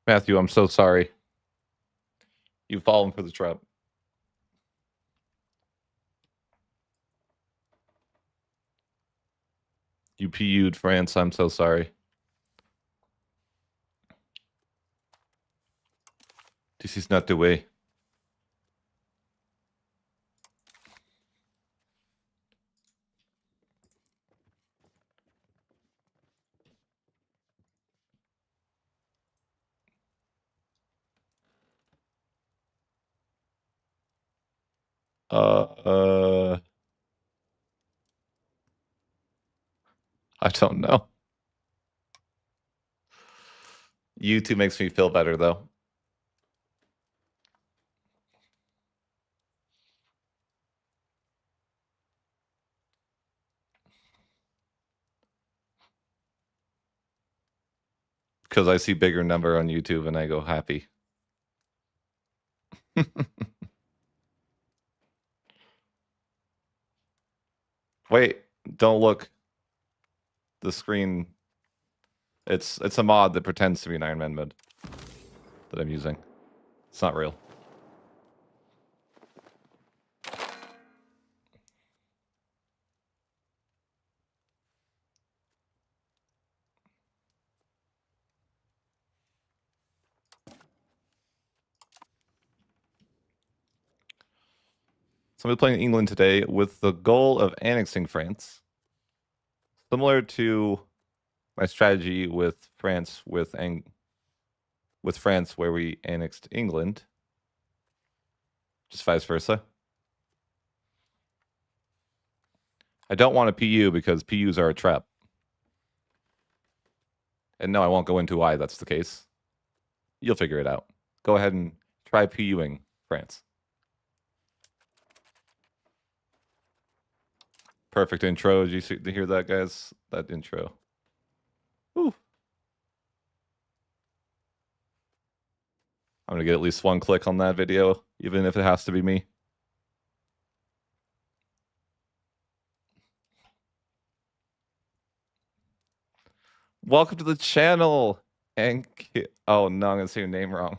Matthew, I'm so sorry. You've fallen for the trap. You PU'd France, I'm so sorry. This is not the way. I don't know. YouTube makes me feel better, though. Because I see bigger number on YouTube and I go happy. Wait, don't look. The screen. It's a mod that pretends to be an Iron Man mode that I'm using. It's not real. So I'm playing England today with the goal of annexing France. Similar to my strategy with France with France where we annexed England. Just vice versa. I don't want a PU because PUs are a trap. And no, I won't go into why that's the case. You'll figure it out. Go ahead and try PUing France. Perfect intro. Did you hear that, guys? That intro. Ooh. I'm gonna get at least one click on that video, even if it has to be me. Welcome to the channel, and oh no, I'm gonna say your name wrong.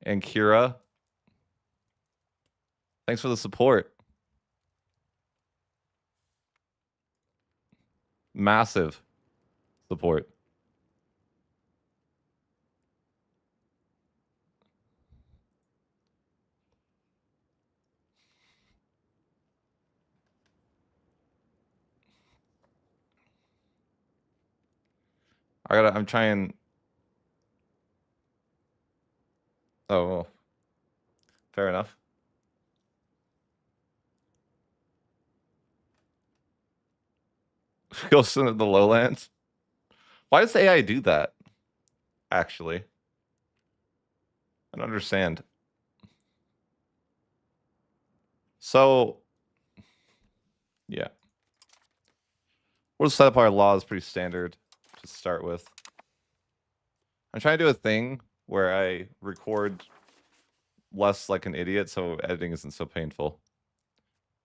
And Kira, thanks for the support. Massive support. I'm trying. Oh, well, fair enough. Goes into the lowlands. Why does AI do that? Actually, I don't understand. So, yeah, we'll set up our laws pretty standard to start with. I'm trying to do a thing where I record less like an idiot, so editing isn't so painful.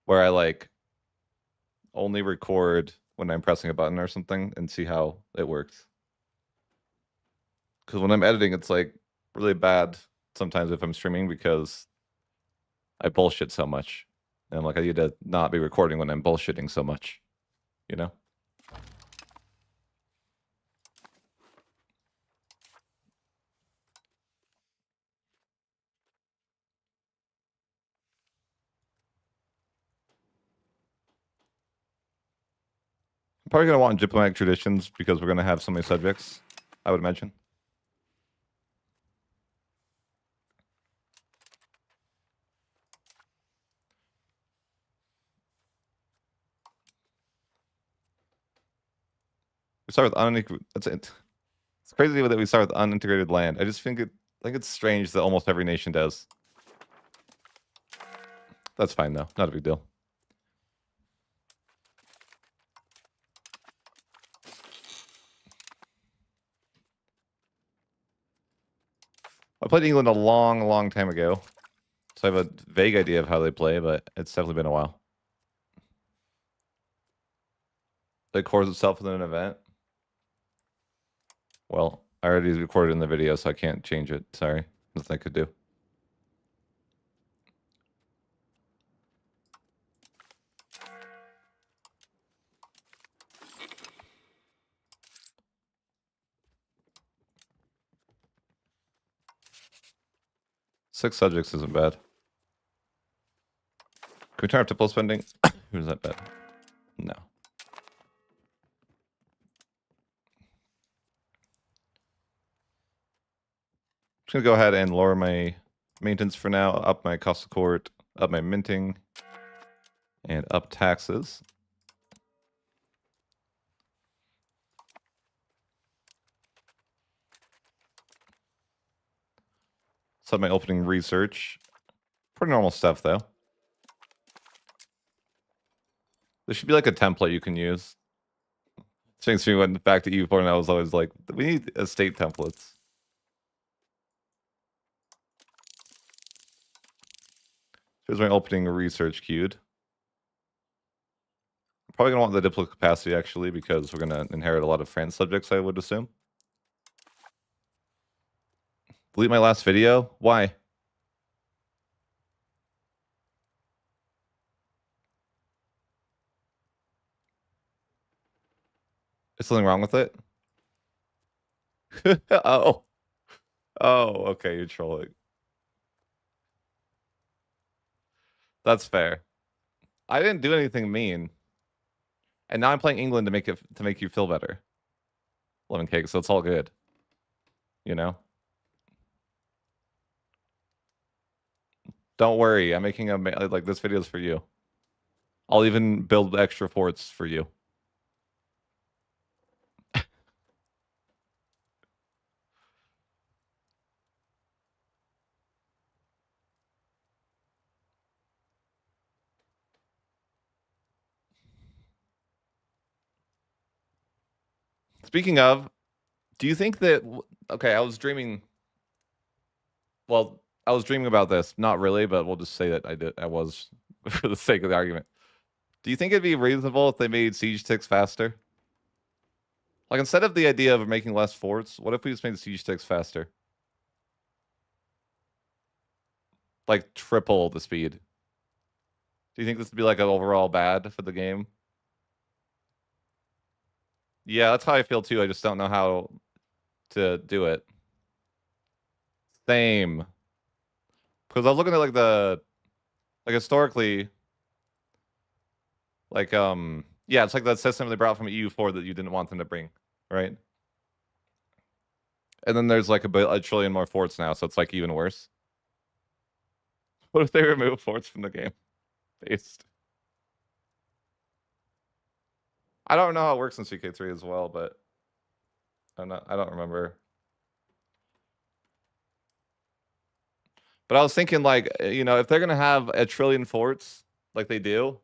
Where I like only record when I'm pressing a button or something and see how it works. Because when I'm editing, it's like really bad sometimes if I'm streaming because I bullshit so much. And I'm like, I need to not be recording when I'm bullshitting so much, you know? I'm probably going to want diplomatic traditions because we're going to have so many subjects, I would imagine. We start with unintegrated. That's it. It's crazy that we start with unintegrated land. I just think it's strange that almost every nation does. That's fine though. Not a big deal. I played England a long, long time ago, so I have a vague idea of how they play, but it's definitely been a while. It cores itself within an event. Well, I already recorded in the video, so I can't change it. Sorry. Nothing I could do. Six subjects isn't bad. Can we turn up to full spending? Who's that bad? No. I'm just gonna go ahead and lower my maintenance for now, up my cost of court, up my minting, and up taxes. Set my opening research. Pretty normal stuff though. There should be like a template you can use. Makes me went back to EU4 and I was always like, we need estate templates. Here's my opening research queued. I'm probably gonna want the diplomatic capacity actually because we're gonna inherit a lot of France subjects, I would assume. Delete my last video? Why? Is something wrong with it? Oh. Oh, okay, you're trolling. That's fair. I didn't do anything mean. And now I'm playing England to make you feel better. Lemon cake, so it's all good. You know? Don't worry, I'm making like this video's for you. I'll even build extra forts for you. Speaking of, do you think that okay, I was dreaming about this. Not really, but we'll just say that I was for the sake of the argument. Do you think it'd be reasonable if they made siege ticks faster? Like instead of the idea of making less forts, what if we just made siege ticks faster? Like triple the speed. Do you think this would be like an overall bad for the game? Yeah, that's how I feel too. I just don't know how to do it. Same. Because I was looking at like historically, like yeah, it's like that system they brought from EU4 that you didn't want them to bring, right? And then there's like a trillion more forts now, so it's like even worse. What if they remove forts from the game? Based. I don't know how it works in CK3 as well, but I don't remember. But I was thinking like, you know, if they're gonna have a trillion forts like they do,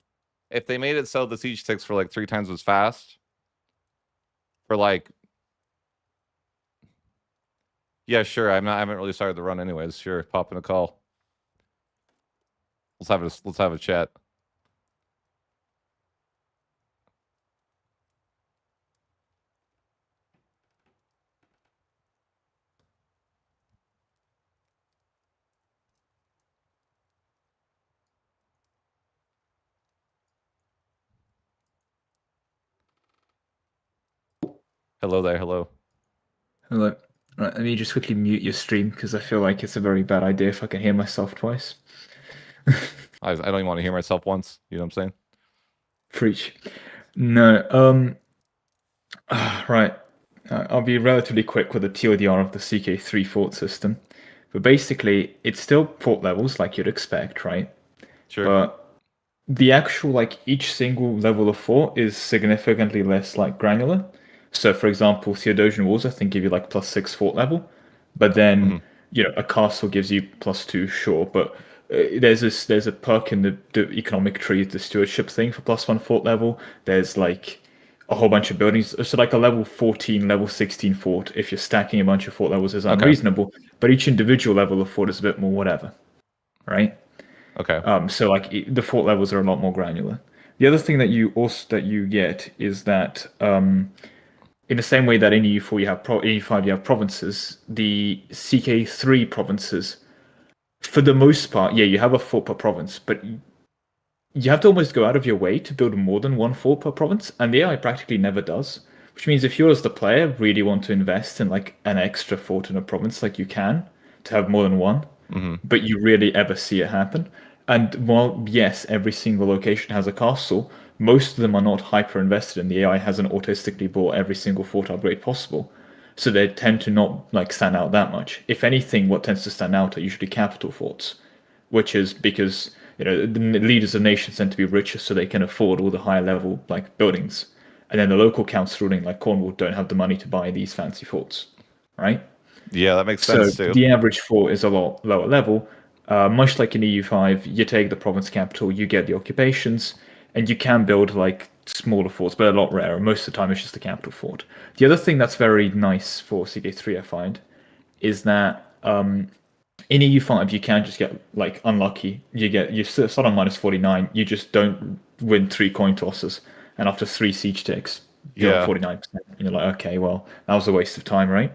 if they made it so the siege ticks for like 3 times as fast, for like, yeah, sure. I haven't really started the run anyways. Sure, pop in a call. Let's have a chat. Hello there, hello. Hello. Right, let me just quickly mute your stream because I feel like it's a very bad idea if I can hear myself twice. I don't even want to hear myself once. You know what I'm saying? Preach. No. Right. I'll be relatively quick with the TLDR of the CK3 fort system. But basically, it's still fort levels like you'd expect, right? Sure. But the actual, like, each single level of fort is significantly less, like, granular. So, for example, Theodosian walls, I think, give you, like, +6 fort level. But then, you know, a castle gives you +2, sure. But there's a perk in the economic tree, the stewardship thing for +1 fort level. There's, like, a whole bunch of buildings. So, like, a level 14, level 16 fort, if you're stacking a bunch of fort levels, is unreasonable. Okay. But each individual level of fort is a bit more whatever, right? Okay. So like the fort levels are a lot more granular. The other thing that you get is that in the same way that in EU4 you have EU5 you have provinces, the CK3 provinces, for the most part, yeah, you have a fort per province, but you have to almost go out of your way to build more than one fort per province, and the AI practically never does. Which means if you as the player really want to invest in like an extra fort in a province, like you can, to have more than one, Hmm. but you rarely ever see it happen. And while yes, every single location has a castle, most of them are not hyper invested, and the AI hasn't autistically bought every single fort upgrade possible. So they tend to not like stand out that much. If anything, what tends to stand out are usually capital forts, which is because the leaders of nations tend to be richer, so they can afford all the higher level like buildings, and then the local counts ruling like Cornwall don't have the money to buy these fancy forts, right? Yeah, that makes So sense too. the average fort is a lot lower level. Much like in EU5, you take the province capital, you get the occupations, and you can build like smaller forts, but a lot rarer. Most of the time, it's just the capital fort. The other thing that's very nice for CK3, I find, is that in EU5 you can just get like unlucky. You start on -49. You just don't win 3 coin tosses, and after 3 siege ticks, you're on Yeah. 49%. And you're like, okay, well, that was a waste of time, right?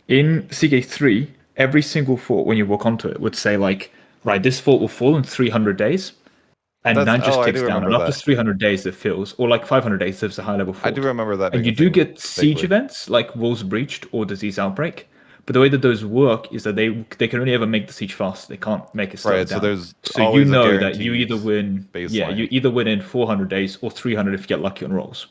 In CK3, every single fort when you walk onto it would say like, right, this fort will fall in 300 days, and That's that just I do ticks down. remember And after that. 300 days, it fills, or like 500 days, there's a high level I do fort. remember that And being you a do thing get siege vaguely. events like walls breached or disease outbreak, but the way that those work is that they can only ever make the siege fast. They can't make it slow Right, it so down. there's So you always a know that you guaranteed either win, yeah, you baseline. either win in 400 days or 300 if you get lucky on rolls.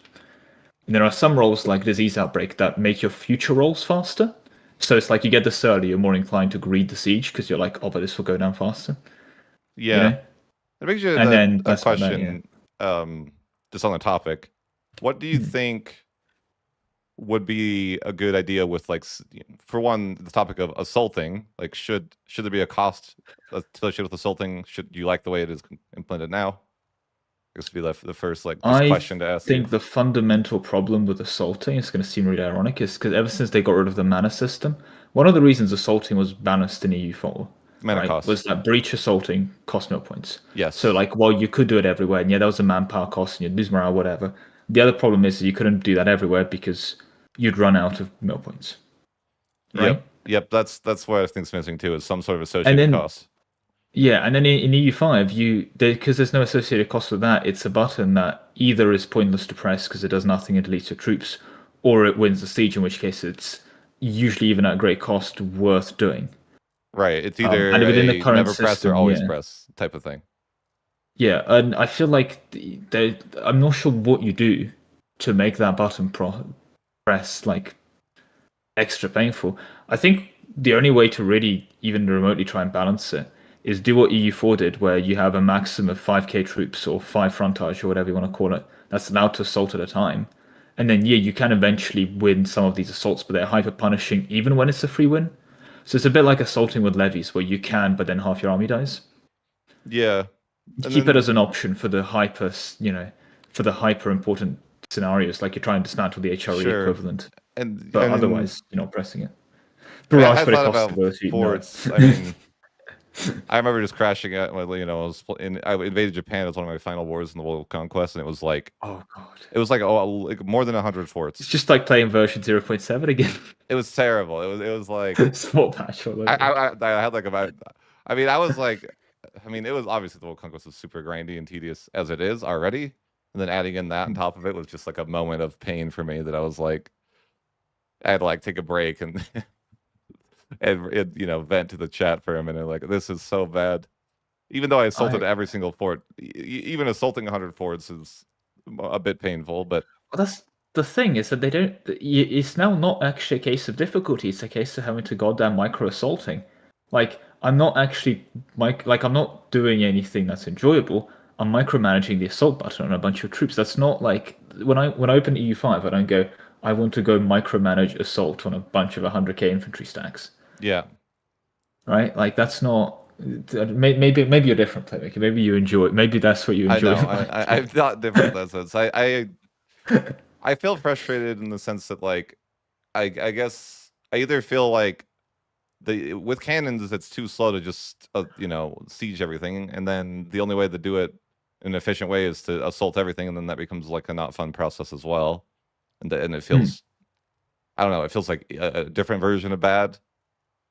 And there are some rolls like disease outbreak that make your future rolls faster. So it's like you get this early, you're more inclined to greed the siege because you're like, oh, but this will go down faster, you Yeah. know? It brings you And the then a that's about that, yeah. question, just on the topic. What do you Hmm. think would be a good idea with like for one, the topic of assaulting? Like should there be a cost associated with assaulting? Should you like the way it is implemented now? I guess would be the first like just I question to ask you. think the fundamental problem with assaulting, it's going to seem really ironic, is because ever since they got rid of the mana system, one of the reasons assaulting was balanced in EU4, Mana right, cost. was that breach assaulting cost no points. So, Yes. like, while you could do it everywhere, and yeah, that was a manpower cost, and you'd lose morale, whatever. The other problem is that you couldn't do that everywhere because you'd run out of mill points, right? Yep. Yep. That's what I think's missing too, is some sort of And associated then cost. yeah, and then in EU5, because there's no associated cost with that, it's a button that either is pointless to press because it does nothing and deletes your troops, or it wins the siege, in which case it's usually even at great cost worth doing. Right. It's And either within the a current never press or system, always yeah, press type of thing. yeah, and I feel like I'm not sure what you do to make that button press like extra painful. I think the only way to really even remotely try and balance it is do what EU4 did, where you have a maximum of 5k troops or 5 frontage or whatever you want to call it that's allowed to assault at a time. And then, yeah, you can eventually win some of these assaults, but they're hyper punishing even when it's a free win. So it's a bit like assaulting with levies, where you can, but then half your army dies. Yeah. You And keep it then as an option for the hyper, for the hyper important scenarios, like you're trying to dismantle the HRE sure. equivalent, And but I mean otherwise you're not pressing it. I Barrage for the thought cost about ability, no. forts. I mean, I remember just crashing out when I invaded Japan. It was one of my final wars in the World Conquest, and Oh god. it was like like more than 100 It's forts. just like playing version 0.7 again. It was terrible. It was like Small patch all over. I had like about. I mean, I was like, I mean, it was obviously the World Conquest was super grindy and tedious as it is already, and then adding in that on top of it was just like a moment of pain for me that I was like, I had to like take a break and vent to the chat for a minute. Like this is so bad. Even though I I assaulted every single fort, even assaulting 100 forts is a bit painful. But well, that's the thing is that they don't. It's now not actually a case of difficulty. It's a case of having to goddamn micro assaulting. Like I'm not actually like I'm not doing anything that's enjoyable. I'm micromanaging the assault button on a bunch of troops. That's not like when I open EU5, I don't go. I want to go micromanage assault on a bunch of 100k infantry stacks. yeah, Right? Like that's not. Maybe you're different playmaker. Maybe you enjoy. Maybe that's what you I enjoy know. about I'm it. not different in that sense. I feel frustrated in the sense that like I guess I either feel like the with cannons it's too slow to just siege everything, and then the only way to do it in an efficient way is to assault everything, and then that becomes like a not fun process as well, and it Hmm. feels I don't know. It feels like a different version of bad.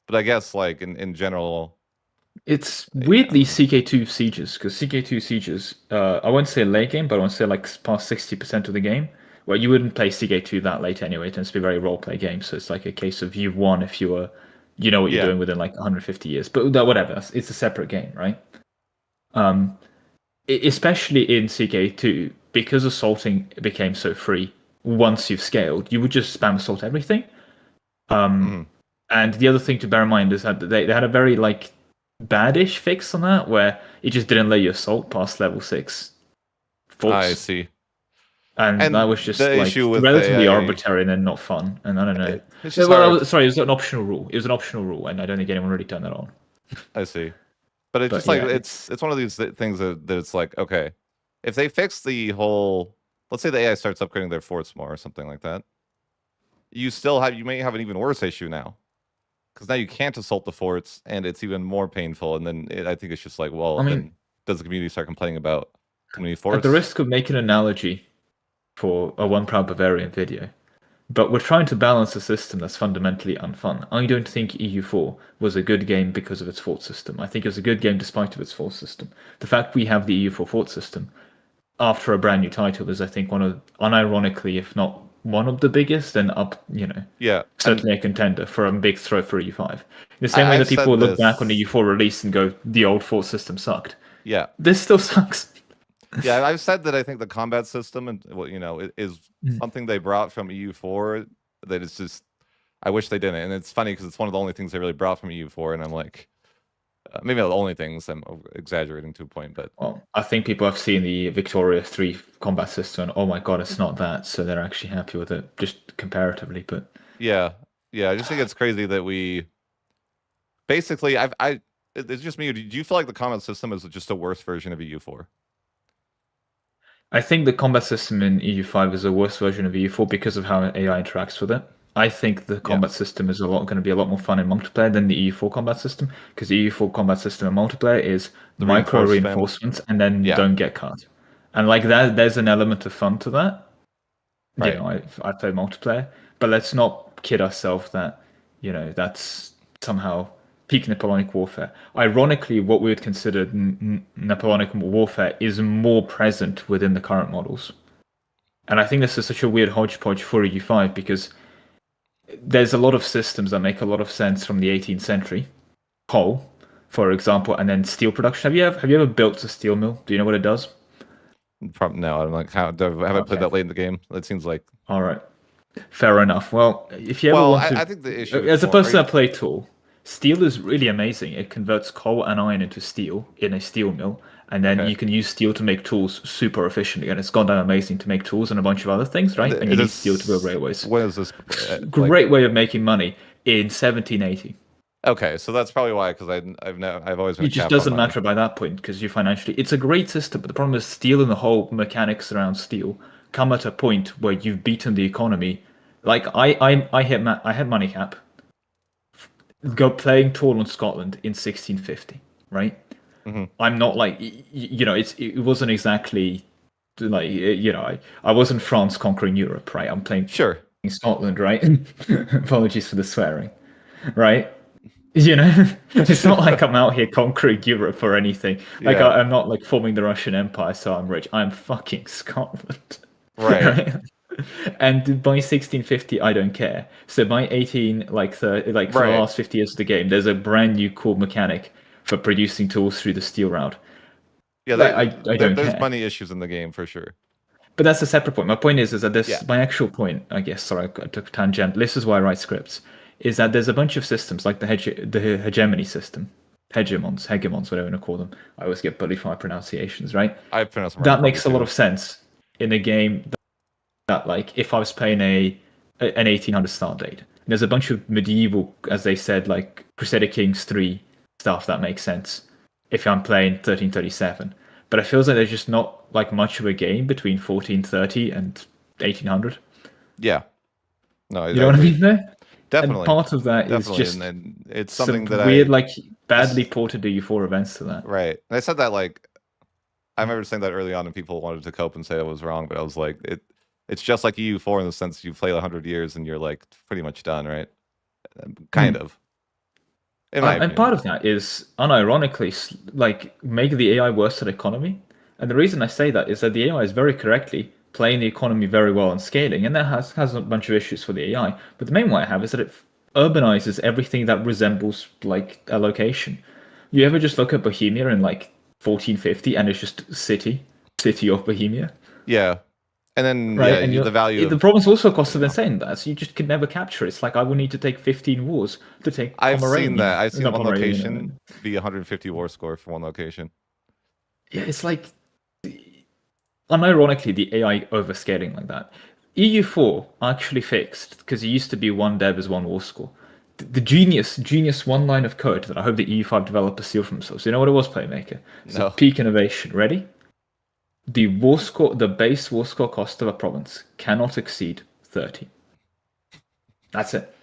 But I guess like in general, It's yeah, weirdly CK2 sieges, because CK2 sieges, I won't say late game, but I want to say like past 60% of the game. Well, you wouldn't play CK2 that late anyway. It tends to be a very role play game, so it's like a case of you've won if you were, you know what you're yeah, doing within like 150 years. But whatever, it's a separate game, right? Um, especially in CK2, because assaulting became so free. Once you've scaled, you would just spam assault everything. Um, hmm and the other thing to bear in mind is that they had a very like badish fix on that, where it just didn't let you assault past level 6 I forts, see. and that was And just the like issue with the relatively AI, arbitrary and then not fun. And I don't know. it's just Well, hard. sorry, it was an optional rule. It was an optional rule, and I don't think anyone really turned that on. I see. But it's But just like yeah, it's one of these things that it's like, okay, if they fix the whole, let's say the AI starts upgrading their forts more or something like that, you may have an even worse issue now because now you can't assault the forts and it's even more painful. And then I think it's just like, well, I mean, then does the community start complaining about too many at the forts? risk of making an analogy for a One Proud Bavarian video, but we're trying to balance a system that's fundamentally unfun. I don't think EU4 was a good game because of its fort system. I think it was a good game despite of its fort system. The fact we have the EU4 fort system after a brand new title is, I think, one of, unironically, if not one of the biggest, and up, Yeah, and certainly a contender for a big throw for EU5. In the same way I've that people said will look back on the this. EU4 release and go, the old fort system sucked. Yeah, This still sucks. yeah, I've said that I think the combat system and well, is something they brought from EU4 that it's just I wish they didn't. And it's funny because it's one of the only things they really brought from EU4, and I'm like, maybe not the only things. I'm exaggerating to a point, but Well, I think people have seen the Victoria 3 combat system and, oh my god, it's not that, so they're actually happy with it, just comparatively. But yeah, yeah, I just think it's crazy that we basically it's just me. Do you feel like the combat system is just a worse version of EU4? I think the combat system in EU5 is a worse version of EU4 because of how AI interacts with it. I think the Yeah, combat system is going to be a lot more fun in multiplayer than the EU4 combat system, because the EU4 combat system in multiplayer is the micro reinforced spam. reinforcements and then Yeah, don't get cut. And like that, there's an element of fun to that. right. I play multiplayer, but let's not kid ourselves that that's somehow peak Napoleonic warfare. Ironically, what we would consider Napoleonic warfare is more present within the current models, and I think this is such a weird hodgepodge for EU5 because there's a lot of systems that make a lot of sense from the 18th century, coal, for example, and then steel production. Have you ever built a steel mill? Do you know what it does? No, I'm like, have I played Okay, that late in the game? It seems like. all right. Fair enough. Well, if you ever Well, want to, I think the issue is as a more. person that play Tool, steel is really amazing. It converts coal and iron into steel in a steel mill, and then Okay? you can use steel to make tools super efficiently. And it's gone down amazing to make tools and a bunch of other things, right? And you Is need steel to build this railways. when is this like? Great way of making money in 1780. Okay, so that's probably why because I've always been It a just cap on doesn't money. matter by that point because you financially, it's a great system. But the problem is steel and the whole mechanics around steel come at a point where you've beaten the economy. Like I had money cap go playing tour in Scotland in 1650, right? Hmm. I'm not like it wasn't exactly like I wasn't France conquering Europe, right? I'm playing Sure. Scotland, right? Apologies for the swearing, right? It's not like I'm out here conquering Europe or anything. Like Yeah. I'm not like forming the Russian Empire, so I'm rich. I'm fucking Scotland, Right. right? And by 1650, I don't care. So by 18, like for the Right. last 50 years of the game, there's a brand new cool mechanic for producing tools through the steel route. Yeah. Like, I don't There's care. money issues in the game for sure. But that's a separate point. My point is that Yeah. this, my actual point, I guess, sorry, I took a tangent. This is why I write scripts, is that there's a bunch of systems like the hegemony system, hegemons, whatever you want to call them. I always get bullied for my pronunciations, right? I pronounce them wrong That probably makes a lot too. of sense in a game that like if I was playing an 1800 start date, there's a bunch of medieval, as they said, like Crusader Kings 3 stuff that makes sense if I'm playing 1337. But it feels like there's just not like much of a game between 1430 and 1800. Yeah. No, You I know what I agree. mean there? And Definitely. part of that is Definitely. just And it's some something that weird, like I badly ported EU4 events to that. right. And I said that like I remember saying that early on, and people wanted to cope and say I was wrong, but I was like, It's just like EU4 in the sense you play 100 years and you're like pretty much done, right? Kind of, in my And opinion. part of that is unironically like make the AI worse at economy. And the reason I say that is that the AI is very correctly playing the economy very well and scaling, and that has a bunch of issues for the AI. But the main one I have is that it urbanizes everything that resembles like a location. You ever just look at Bohemia in like 1450 and it's just city of Bohemia, Yeah, and then right? yeah, And the value the of problem's also a cost you of know. insane that, so you just could never capture it. It's like I will need to take 15 wars to take I've seen Pomerania, that. I've seen not one Pomerania. location be 150 war score for one location. Yeah, it's like unironically the AI overscaling like that. EU4 actually fixed because it used to be one dev is one war score. The genius one line of code that I hope the EU5 developers steal from themselves. You know what it was, Playmaker? It's a No. peak innovation. Ready? The war score, the base war score cost of a province cannot exceed 30. That's it.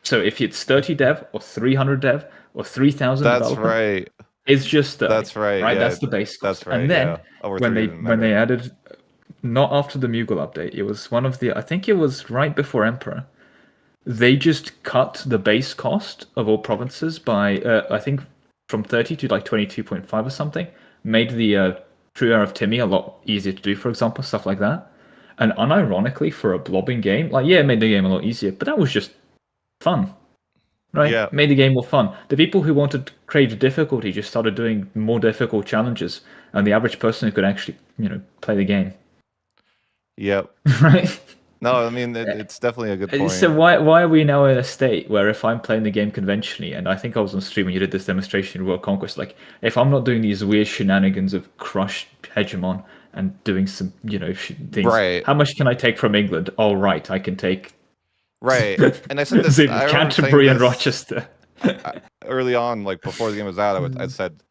So if it's 30 dev or 300 dev or 3,000 That's development, right. it's just 30, That's right. right? Yeah, That's the base cost. that's And right. then Yeah, over 3 didn't when they matter. added, not after the Mughal update, it was one of the, I think it was right before Emperor, they just cut the base cost of all provinces by, I think, from 30 to like 22.5 or something, made the True Era of Timmy a lot easier to do, for example, stuff like that. And unironically, for a blobbing game, like, yeah, it made the game a lot easier, but that was just fun, right? Yeah, Made the game more fun. The people who wanted to create difficulty just started doing more difficult challenges, and the average person who could actually, play the game, yeah. right? No, I mean it's definitely a good point. So why are we now in a state where if I'm playing the game conventionally, and I think I was on stream when you did this demonstration in World Conquest, like if I'm not doing these weird shenanigans of crush hegemon and doing some things, Right, how much can I take from England? All right, I can take right. And I said this. I remember saying Canterbury and this Rochester. early on, like before the game was out. I said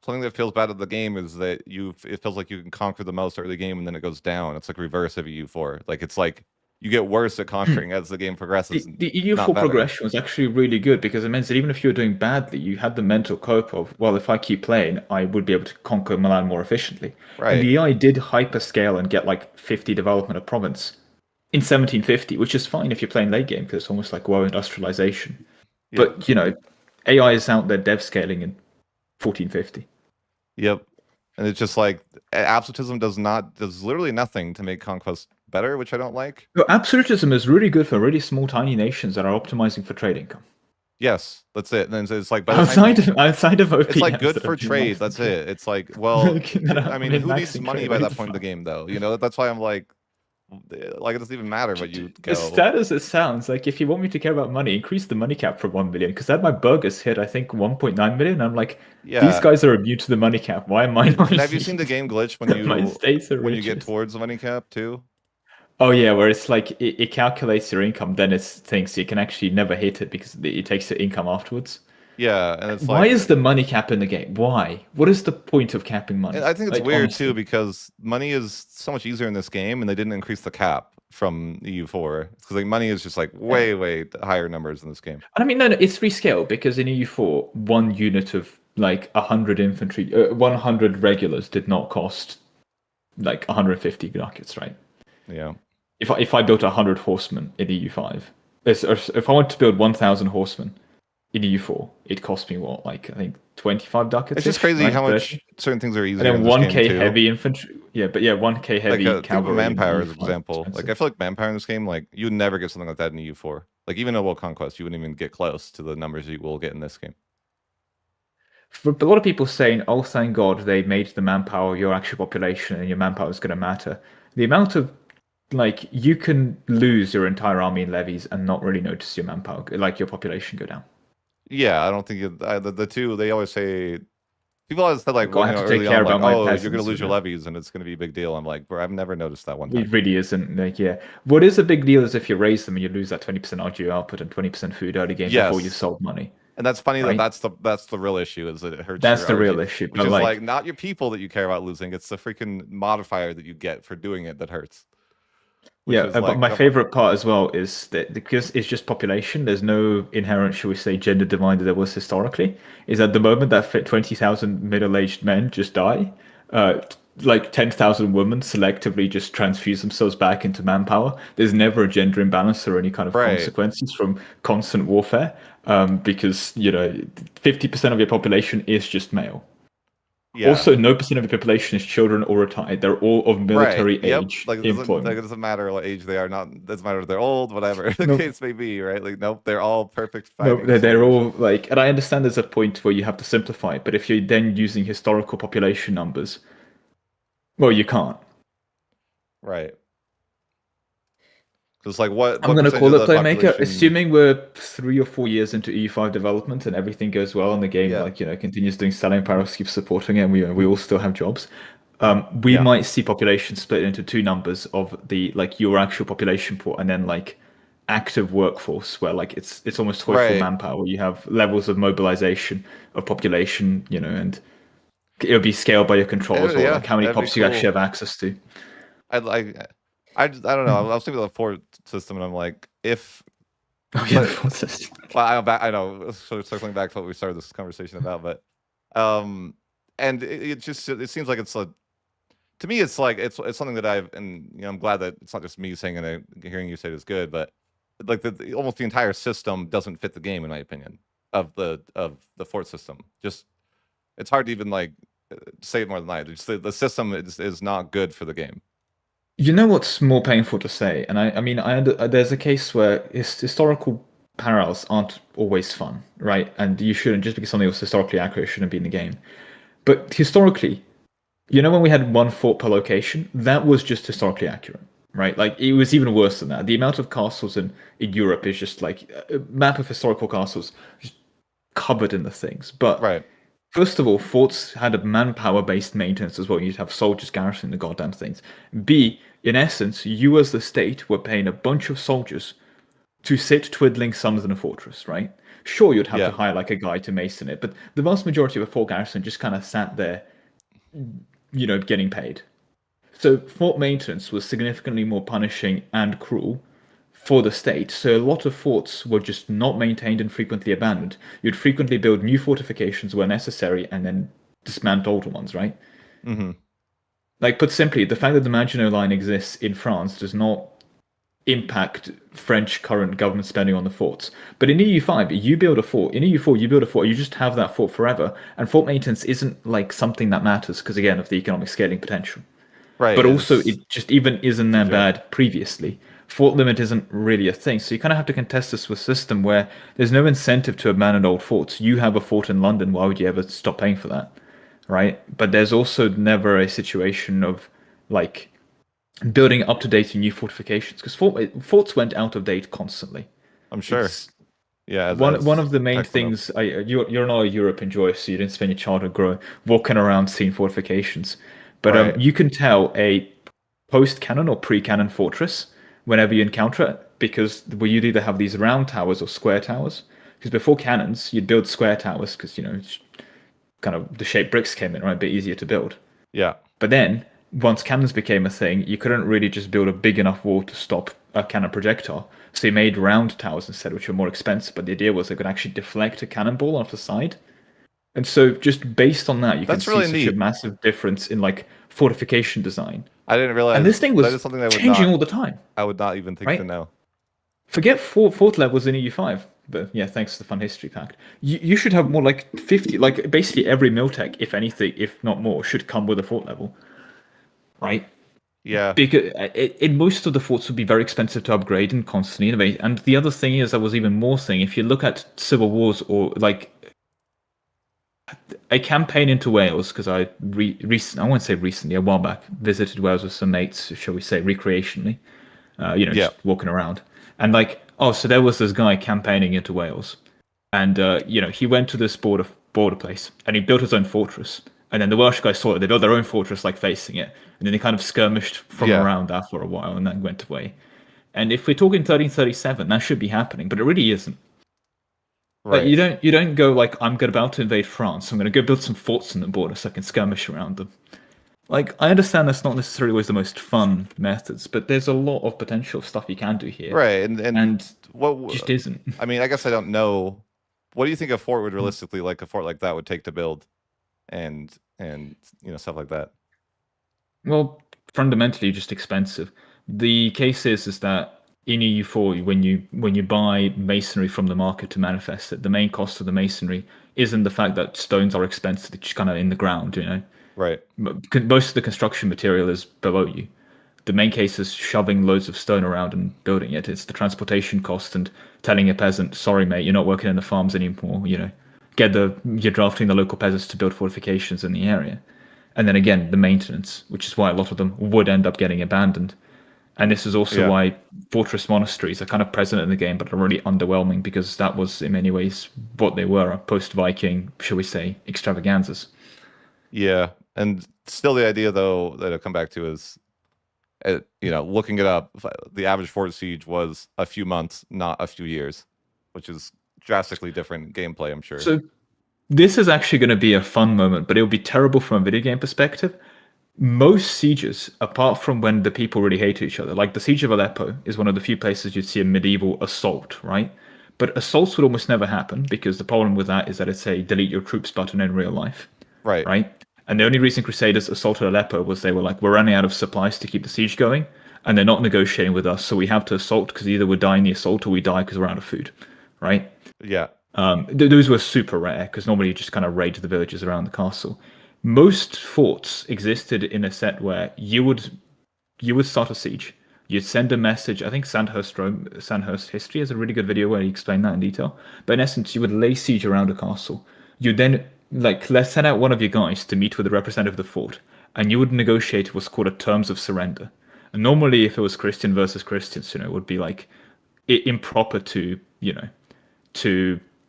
something that feels bad at the game is that it feels like you can conquer the most early game and then it goes down. It's like reverse of EU4. Like it's like you get worse at conquering as the game progresses, and The not EU4 better. progression was actually really good because it means that even if you were doing badly, you had the mental cope of, well, if I keep playing, I would be able to conquer Milan more efficiently. And Right. the AI did hyperscale and get like 50 development a province in 1750, which is fine if you're playing late game because it's almost like WoW industrialization. Yep. But, AI is out there dev scaling in 1450. Yep. And it's just like absolutism does literally nothing to make conquest better, which I don't like. So absolutism is really good for really small, tiny nations that are optimizing for trade income. Yes, that's it. And then it's like by the time Outside of it's like OPMs good that for have been trade. maxing That's trade. it. It's like, well, That I have mean, been who needs maxing money trade by way that too point in the far. game, though? That's why I'm like it doesn't even matter what you As go. sad as it sounds, like if you want me to care about money, increase the money cap from 1 million. Because I had my burgers hit, I think, 1.9 million. I'm like, these Yeah. guys are immune to the money cap. Why am I not? And have you seen the game glitch My states are when you get riches. towards the money cap too? Oh yeah, where it's like it calculates your income, then it thinks you can actually never hit it because it takes your income afterwards. Yeah, and it's Why like is the money cap in the game? Why? What is the point of capping and money? I think it's Like weird too honestly. because money is so much easier in this game, and they didn't increase the cap from EU4 because like money is just like Yeah. way higher numbers in this game. And I mean, no, it's rescaled because in EU4, one unit of like 100 infantry, 100 regulars did not cost like 150 ducats, right? Yeah. If I built 100 horsemen in EU5, if I want to build 1,000 horsemen in EU4, it cost me what, like I think 25 It's ducats just ish, crazy right? how 30. much certain things are And easier in then this game 1k too. heavy infantry. Yeah, but yeah, 1k Like heavy think of cavalry in manpower as an EU5 is example. Like I expensive. feel like manpower in this game, like you would never get something like that in EU4. Like even in World Conquest, you wouldn't even get close to the numbers you will get in this game. For a lot of people saying, "Oh, thank God they made the manpower your actual population, and your manpower is going to matter." The amount of like you can lose your entire army in levies and not really notice your manpower, like your population go down. Yeah, I don't think the two they always say people always said like Like, I have to take early care on like about my oh you're gonna peasants. lose your levies and it's gonna be a big deal. I'm like bro, I've never noticed that one time. It really isn't. Like, yeah, what is a big deal is if you raise them and you lose that 20% RGO output and 20% food early game before you've Yes, sold money, and that's funny that right? that's the real issue is that it hurts That's your the RG, real issue. which But is like, like not your people that you care about losing. It's the freaking modifier that you get for doing it that hurts. Which yeah, is but like my come on. favorite part as well is that because it's just population, there's no inherent, shall we say, gender divide that there was historically. Is at the moment that 20,000 middle-aged men just die, like 10,000 women selectively just transfuse themselves back into manpower. There's never a gender imbalance or any kind of Right. consequences from constant warfare, because 50% of your population is just male. Yeah. Also, no percent of the population is children or retired. They're all of Right. military Yep. age Like employment. it doesn't matter what age they are. Not doesn't matter if they're old, whatever the No, case may be. Right. Like nope, they're all perfect no, fighting they're soldiers. all like, and I understand there's a point where you have to simplify it, but if you're then using historical population numbers, well, you can't. Right. Because like I'm what gonna percentage call of it the Playmaker, population? assuming we're 3 or 4 years into EU5 development and everything goes well and the game Yeah. continues doing selling parallels, keeps supporting it, and we all still have jobs. We Yeah. might see population split into two numbers of the like your actual population pool and then like active workforce where like it's almost toy for Right. manpower. You have levels of mobilization of population, and it'll be scaled by your control as well, Yeah. like how many That'd be cops you actually cool. have access to. I'd like. I don't know. I was thinking of the Ford system, and I'm like, if Oh yeah, the but full system. well, I know. So circling back to what we started this conversation about, but um, and it seems like it's a to me it's like it's something that I've and I'm glad that it's not just me saying it and hearing you say it is good, but like almost the entire system doesn't fit the game in my opinion of the fort system. Just it's hard to even like say it more than I. Just the system is not good for the game. You know what's more painful to say, and I mean, there's a case where historical parallels aren't always fun, right? And you shouldn't just because something was historically accurate shouldn't be in the game. But historically, when we had one fort per location, that was just historically accurate, right? Like it was even worse than that. The amount of castles in Europe is just like a map of historical castles just covered in the things. But Right. first of all, forts had a manpower-based maintenance as well. You'd have soldiers garrisoning the goddamn things. B, in essence, you as the state were paying a bunch of soldiers to sit twiddling thumbs in a fortress, right? Sure, you'd have to Yeah. hire like a guy to mason it, but the vast majority of a fort garrison just kind of sat there, getting paid. So fort maintenance was significantly more punishing and cruel for the state. So a lot of forts were just not maintained and frequently abandoned. You'd frequently build new fortifications where necessary and then dismantle older ones, right? Mm-hmm. Like put simply, the fact that the Maginot Line exists in France does not impact French current government spending on the forts. But in EU5, you build a fort. In EU4, you build a fort. You just have that fort forever. And fort maintenance isn't like something that matters because again of the economic scaling potential. Right. But also, It's it just even isn't it's a that joke. bad previously. Fort limit isn't really a thing, so you kind of have to contest this with a system where there's no incentive to abandon old forts. You have a fort in London, why would you ever stop paying for that, right? But there's also never a situation of like building up to date new fortifications because forts went out of date constantly. I'm sure. It's Yeah. one As of the main tech went up. things. You're not a European enjoyer, so you didn't spend your childhood growing walking around seeing fortifications. But Right. you can tell a post-cannon or pre-cannon fortress whenever you encounter it, because well, you'd either have these round towers or square towers. Because before cannons, you'd build square towers because it's kind of the shape bricks came in, right? A bit easier to build. Yeah. But then once cannons became a thing, you couldn't really just build a big enough wall to stop a cannon projectile. So you made round towers instead, which were more expensive. But the idea was they could actually deflect a cannonball off the side. And so just based on that, you can That's see really such a neat. massive difference in like fortification design. I didn't And this realize thing that was is something I would changing not all the time, I would not even think to right? know. Forget fourth levels in EU5. But yeah, thanks to the fun history fact. You should have more like 50, like basically every Miltech, if anything, if not more, should come with a fort level, right? Yeah. Because in most of the forts would be very expensive to upgrade and constantly innovate. And the other thing is, that was even more thing. If you look at civil wars or like a campaign into Wales, because I I won't say recently, a while back, visited Wales with some mates, shall we say, recreationally, Yeah. just walking around. And like, oh, so there was this guy campaigning into Wales, and he went to this border place, and he built his own fortress. And then the Welsh guys saw it; they built their own fortress, like facing it, and then they kind of skirmished from Yeah. around that for a while, and then went away. And if we're talking 1337, that should be happening, but it really isn't. Like Right. you don't go like I'm about to invade France. I'm going to go build some forts on the border so I can skirmish around them. Like I understand that's not necessarily always the most fun methods, but there's a lot of potential stuff you can do here, Right. And and what just isn't. I mean, I guess I don't know. What do you think a fort would realistically like a fort like that would take to build and stuff like that? Well, fundamentally just expensive. The case is that in EU4, when you buy masonry from the market to manifest it, the main cost of the masonry isn't the fact that stones are expensive, it's kind of in the ground, you know. Right. Most of the construction material is below you. The main case is shoving loads of stone around and building it. It's the transportation cost and telling a peasant, sorry mate, you're not working in the farms anymore, you know. You're drafting the local peasants to build fortifications in the area. And then again, the maintenance, which is why a lot of them would end up getting abandoned. And this is also Yeah. why fortress monasteries are kind of present in the game, but are really underwhelming because that was in many ways what they were, post-Viking, shall we say, extravaganzas. Yeah. And still the idea though that I come back to is looking it up, the average fort siege was a few months, not a few years, which is drastically different gameplay, I'm sure. So this is actually going to be a fun moment, but it'll be terrible from a video game perspective. Most sieges, apart from when the people really hate each other, like the siege of Aleppo is one of the few places you'd see a medieval assault, right? But assaults would almost never happen because the problem with that is that it's a delete your troops button in real life, Right. right? And the only reason Crusaders assaulted Aleppo was they were like, we're running out of supplies to keep the siege going, and they're not negotiating with us, so we have to assault because either we die in the assault or we die because we're out of food, right? Yeah. Those were super rare because normally you just kind of raid the villages around the castle. Most forts existed in a set where you would start a siege. You'd send a message. I think Sandhurst History has a really good video where he explained that in detail. But in essence, you would lay siege around a castle. You then let's send out one of your guys to meet with the representative of the fort, and you would negotiate what's called a terms of surrender. And normally, if it was Christian versus Christians, it would be like improper to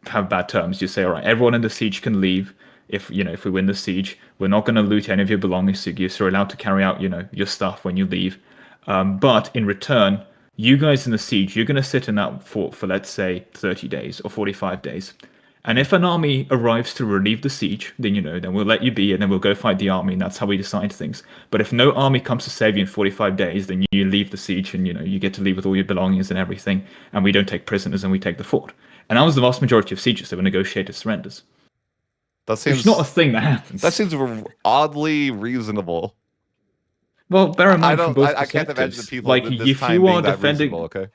have bad terms. You say, all right, everyone in the siege can leave. If we win the siege, we're not going to loot any of your belongings. So you're allowed to carry out your stuff when you leave. But in return, you guys in the siege, you're going to sit in that fort for, let's say, 30 days or 45 days. And if an army arrives to relieve the siege, then we'll let you be, and then we'll go fight the army, and that's how we decide things. But if no army comes to save you in 45 days, then you leave the siege, and you get to leave with all your belongings and everything, and we don't take prisoners, and we take the fort. And that was the vast majority of sieges. They were negotiated surrenders. That seems It's not a thing that happens. That seems oddly reasonable. Well, bear in mind from both I can't imagine the people like this if time you being are that defending, reasonable, okay?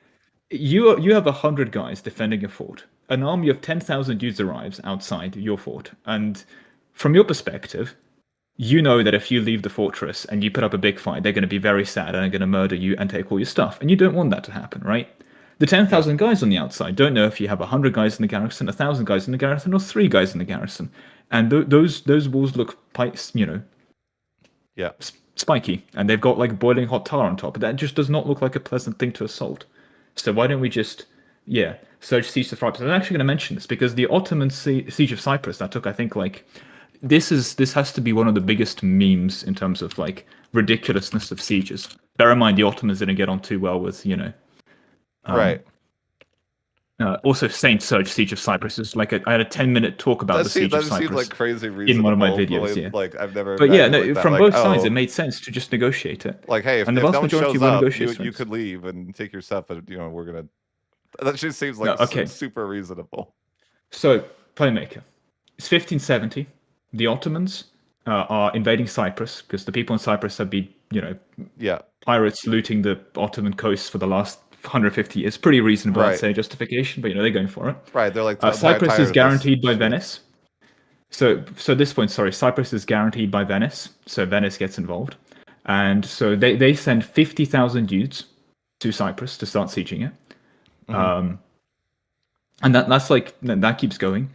you have 100 guys defending a fort. An army of 10,000 dudes arrives outside your fort, and from your perspective, you know that if you leave the fortress and you put up a big fight, they're going to be very sad and are going to murder you and take all your stuff, and you don't want that to happen, right? The 10,000 guys on the outside don't know if you have 100 guys in the garrison, 1,000 guys in the garrison, or 3 guys in the garrison, and those walls look, Yeah. spiky, and they've got like boiling hot tar on top. That just does not look like a pleasant thing to assault. So why don't we just, search siege of Cyprus? I'm actually going to mention this because the Ottoman siege of Cyprus that took, I think, this has to be one of the biggest memes in terms of like ridiculousness of sieges. Bear in mind the Ottomans didn't get on too well with Right. Also, Saint Serge Siege of Cyprus is like I had a 10-minute talk about the siege of Cyprus seems like crazy reasonable in one of my videos. Yeah, like I've never. but yeah, no, like from that. both Like, sides, oh, it made sense to just negotiate it. like, hey, if And the no vast one majority shows will up, negotiate you things. could leave and take your stuff, but we're gonna. That just seems like No, okay. super reasonable. So, Playmaker. It's 1570. The Ottomans are invading Cyprus because the people in Cyprus have been, Yeah. pirates looting the Ottoman coast for the last 150 years. Pretty reasonable, I'd Right. say, justification, but they're going for it. Right. They're like Cyprus tired is of this guaranteed by shit. Venice. So at this point, Cyprus is guaranteed by Venice. So Venice gets involved. And so they send 50,000 dudes to Cyprus to start sieging it. Mhm. And that keeps going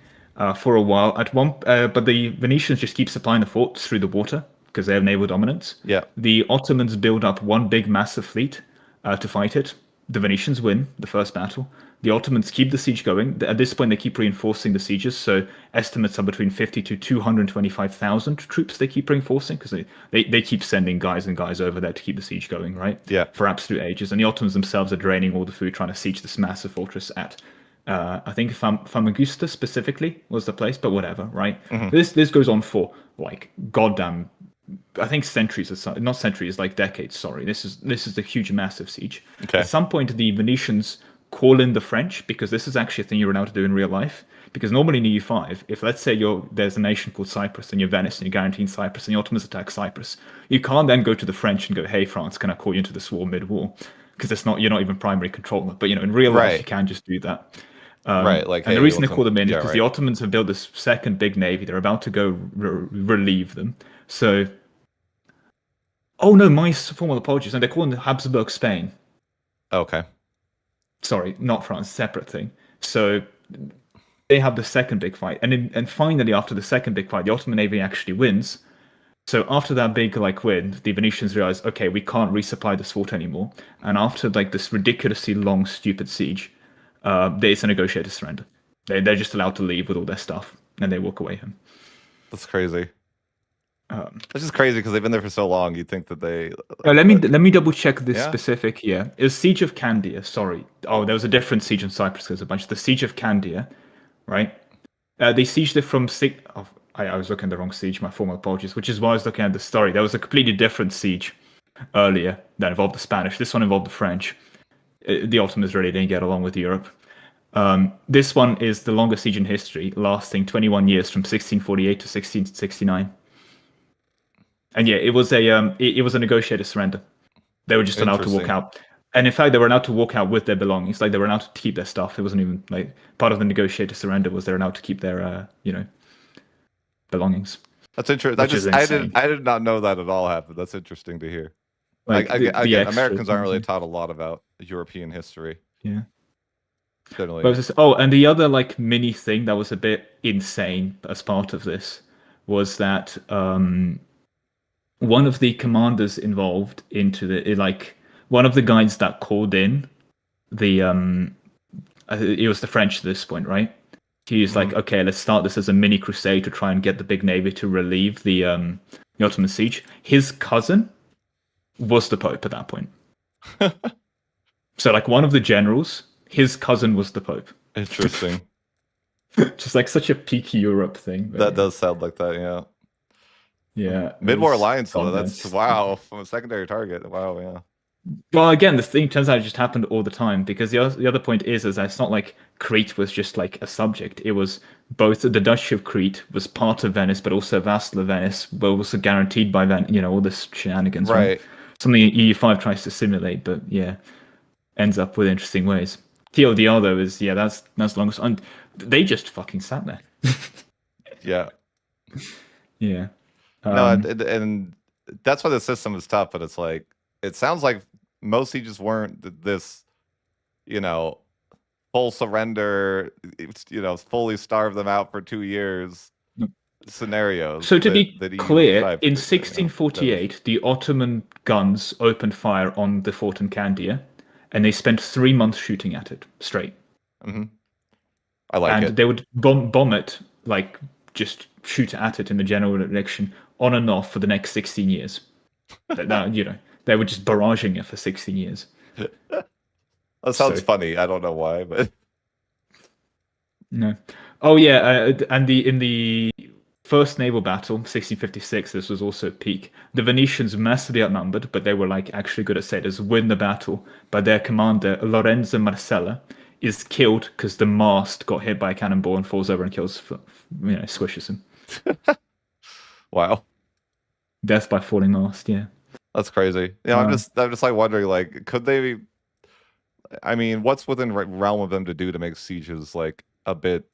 for a while. But the Venetians just keep supplying the forts through the water because they have naval dominance. Yeah. The Ottomans build up one big massive fleet to fight it. The Venetians win the first battle. The Ottomans keep the siege going. At this point, they keep reinforcing the sieges. So estimates are between 50 to 225,000 troops they keep reinforcing because they keep sending guys and guys over there to keep the siege going, right? Yeah. For absolute ages. And the Ottomans themselves are draining all the food, trying to siege this massive fortress at I think Famagusta specifically was the place, but whatever, right? Mhm. This goes on for like goddamn, I think centuries, not centuries, like decades. Sorry, this is the huge, massive siege. Okay. At some point, the Venetians call in the French because this is actually a thing you're allowed to do in real life. Because normally in EU5, if let's say there's a nation called Cyprus and you're Venice and you're guaranteeing Cyprus and the Ottomans attack Cyprus, you can't then go to the French and go, "Hey France, can I call you into this war mid-war?" Because you're not even primary controller. But in real life, you Right. can just do that. Right. Like, And the hey, reason what's they call them in is yeah, because right. the Ottomans have built this second big navy. They're about to go relieve them. So, oh no, my formal apologies. And they're calling the Habsburg Spain. Okay. Sorry, not France, separate thing. So they have the second big fight, and finally after the second big fight, the Ottoman navy actually wins. So after that big win, the Venetians realize, okay, we can't resupply this fort anymore. And after this ridiculously long, stupid siege, it's a negotiated surrender. They're just allowed to leave with all their stuff, and they walk away home. That's crazy. That's just crazy because they've been there for so long. You'd think that they. Let me double check this Yeah. specific here. It was Siege of Candia. Sorry. Oh, there was a different siege in Cyprus. There's a bunch. The Siege of Candia, right? They sieged it from six. Oh, I was looking at the wrong siege. My formal apologies. Which is why I was looking at the story. There was a completely different siege earlier that involved the Spanish. This one involved the French. The Ottomans really didn't get along with Europe. This one is the longest siege in history, lasting 21 years from 1648 to 1669. And yeah, it was a negotiated surrender. They were just allowed to walk out. And in fact, they were allowed to walk out with their belongings. Like, they were allowed to keep their stuff. It wasn't even like part of the negotiated surrender was they're allowed to keep their belongings. That's interesting. I did not know that at all happened. That's interesting to hear. Like, again, Americans aren't really taught a lot about European history. Yeah. Generally. And the other mini thing that was a bit insane as part of this was that one of the commanders involved into one of the guys that called in it was the French at this point, right? He was like, okay, let's start this as a mini crusade to try and get the big navy to relieve the Ottoman siege. His cousin was the Pope at that point. So one of the generals, his cousin was the Pope. Interesting. Just such a peak Europe thing. That does sound like that, yeah. Yeah. Mid-war alliance, though. That's wow. From a secondary target. Wow, yeah. Well, again, the thing turns out it just happened all the time, because the other point is that it's not like Crete was just a subject. It was both the Duchy of Crete was part of Venice, but also vassal of Venice, but also guaranteed by all this shenanigans. Right? Something EU5 tries to simulate, but yeah, ends up with interesting ways. TLDR though is that's the longest, and they just fucking sat there. Yeah. Yeah. No, and that's why the system is tough, but it's like, it sounds like most sieges weren't this, full surrender, fully starve them out for 2 years scenarios. So to be clear, in 1648, the Ottoman guns opened fire on the fort in Candia, and they spent 3 months shooting at it straight. Mm-hmm. I like it. And they would bomb it, just shoot at it in the general election on and off for the next 16 years. They were just barraging it for 16 years. That sounds funny. I don't know why, but no. Oh yeah, and in the first naval battle, 1656, this was also peak. The Venetians massively outnumbered, but they were actually good at sailors, win the battle. But their commander Lorenzo Marcella is killed because the mast got hit by a cannonball and falls over and kills, squishes him. Wow. Death by falling mast. Yeah. That's crazy. Yeah, I'm just wondering, could they? I mean, what's within realm of them to do to make sieges a bit,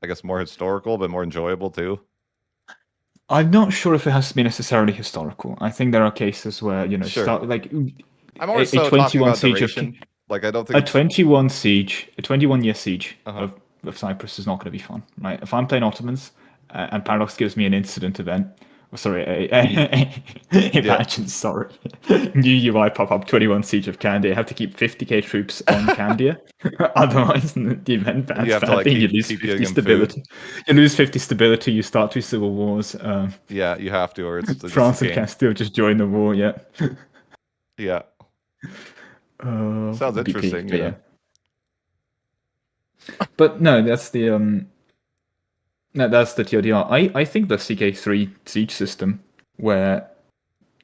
I guess, more historical but more enjoyable too? I'm not sure if it has to be necessarily historical. I think there are cases where sure. I'm always a 21 siege duration. I don't think a 21-year siege of Cyprus is not going to be fun, right? If I'm playing Ottomans and Paradox gives me an incident event. Imagine, sorry. New UI pop up 21 Siege of Candia. I have to keep 50k troops on Candia. Otherwise, the event bans you lose 50 stability. You lose 50 stability, you start 2 civil wars. Yeah, you have to, or it's France and Castile just join the war, yeah. Yeah. Sounds interesting, yeah. But no, that's the TLDR. I think the CK3 siege system, where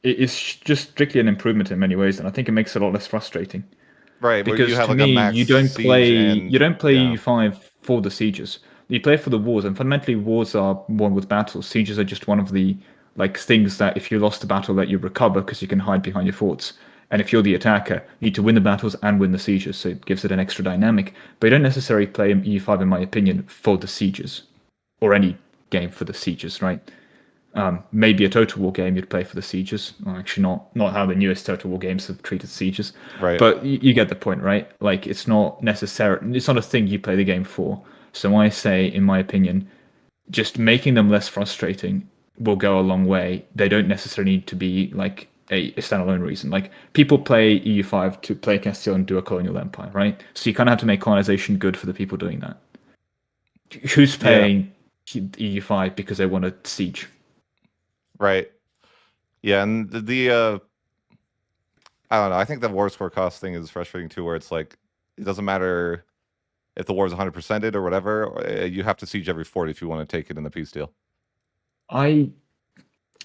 it is just strictly an improvement in many ways, and I think it makes it a lot less frustrating. Right, because you have to me, you don't play EU5 for the sieges. You play for the wars, and fundamentally, wars are won with battles. Sieges are just one of the like things that if you lost a battle, that you recover because you can hide behind your forts. And if you're the attacker, you need to win the battles and win the sieges, so it gives it an extra dynamic. But you don't necessarily play EU5, in my opinion, for the sieges, or any game for the sieges, right? Maybe a Total War game you'd play for the sieges. Well, actually, not how the newest Total War games have treated sieges, Right. but you get the point, right? Like it's not necessary. It's not a thing you play the game for. So I say, in my opinion, just making them less frustrating will go a long way. They don't necessarily need to be like a standalone reason. Like people play EU5 to play Castile and do a colonial empire, right? So you kind of have to make colonization good for the people doing that. Who's Yeah. playing EU5 because they want a siege? Right. Yeah, and I don't know. I think the war score cost thing is frustrating too, where it's like it doesn't matter if the war is 100%ed or whatever. You have to siege every fort if you want to take it in the peace deal. I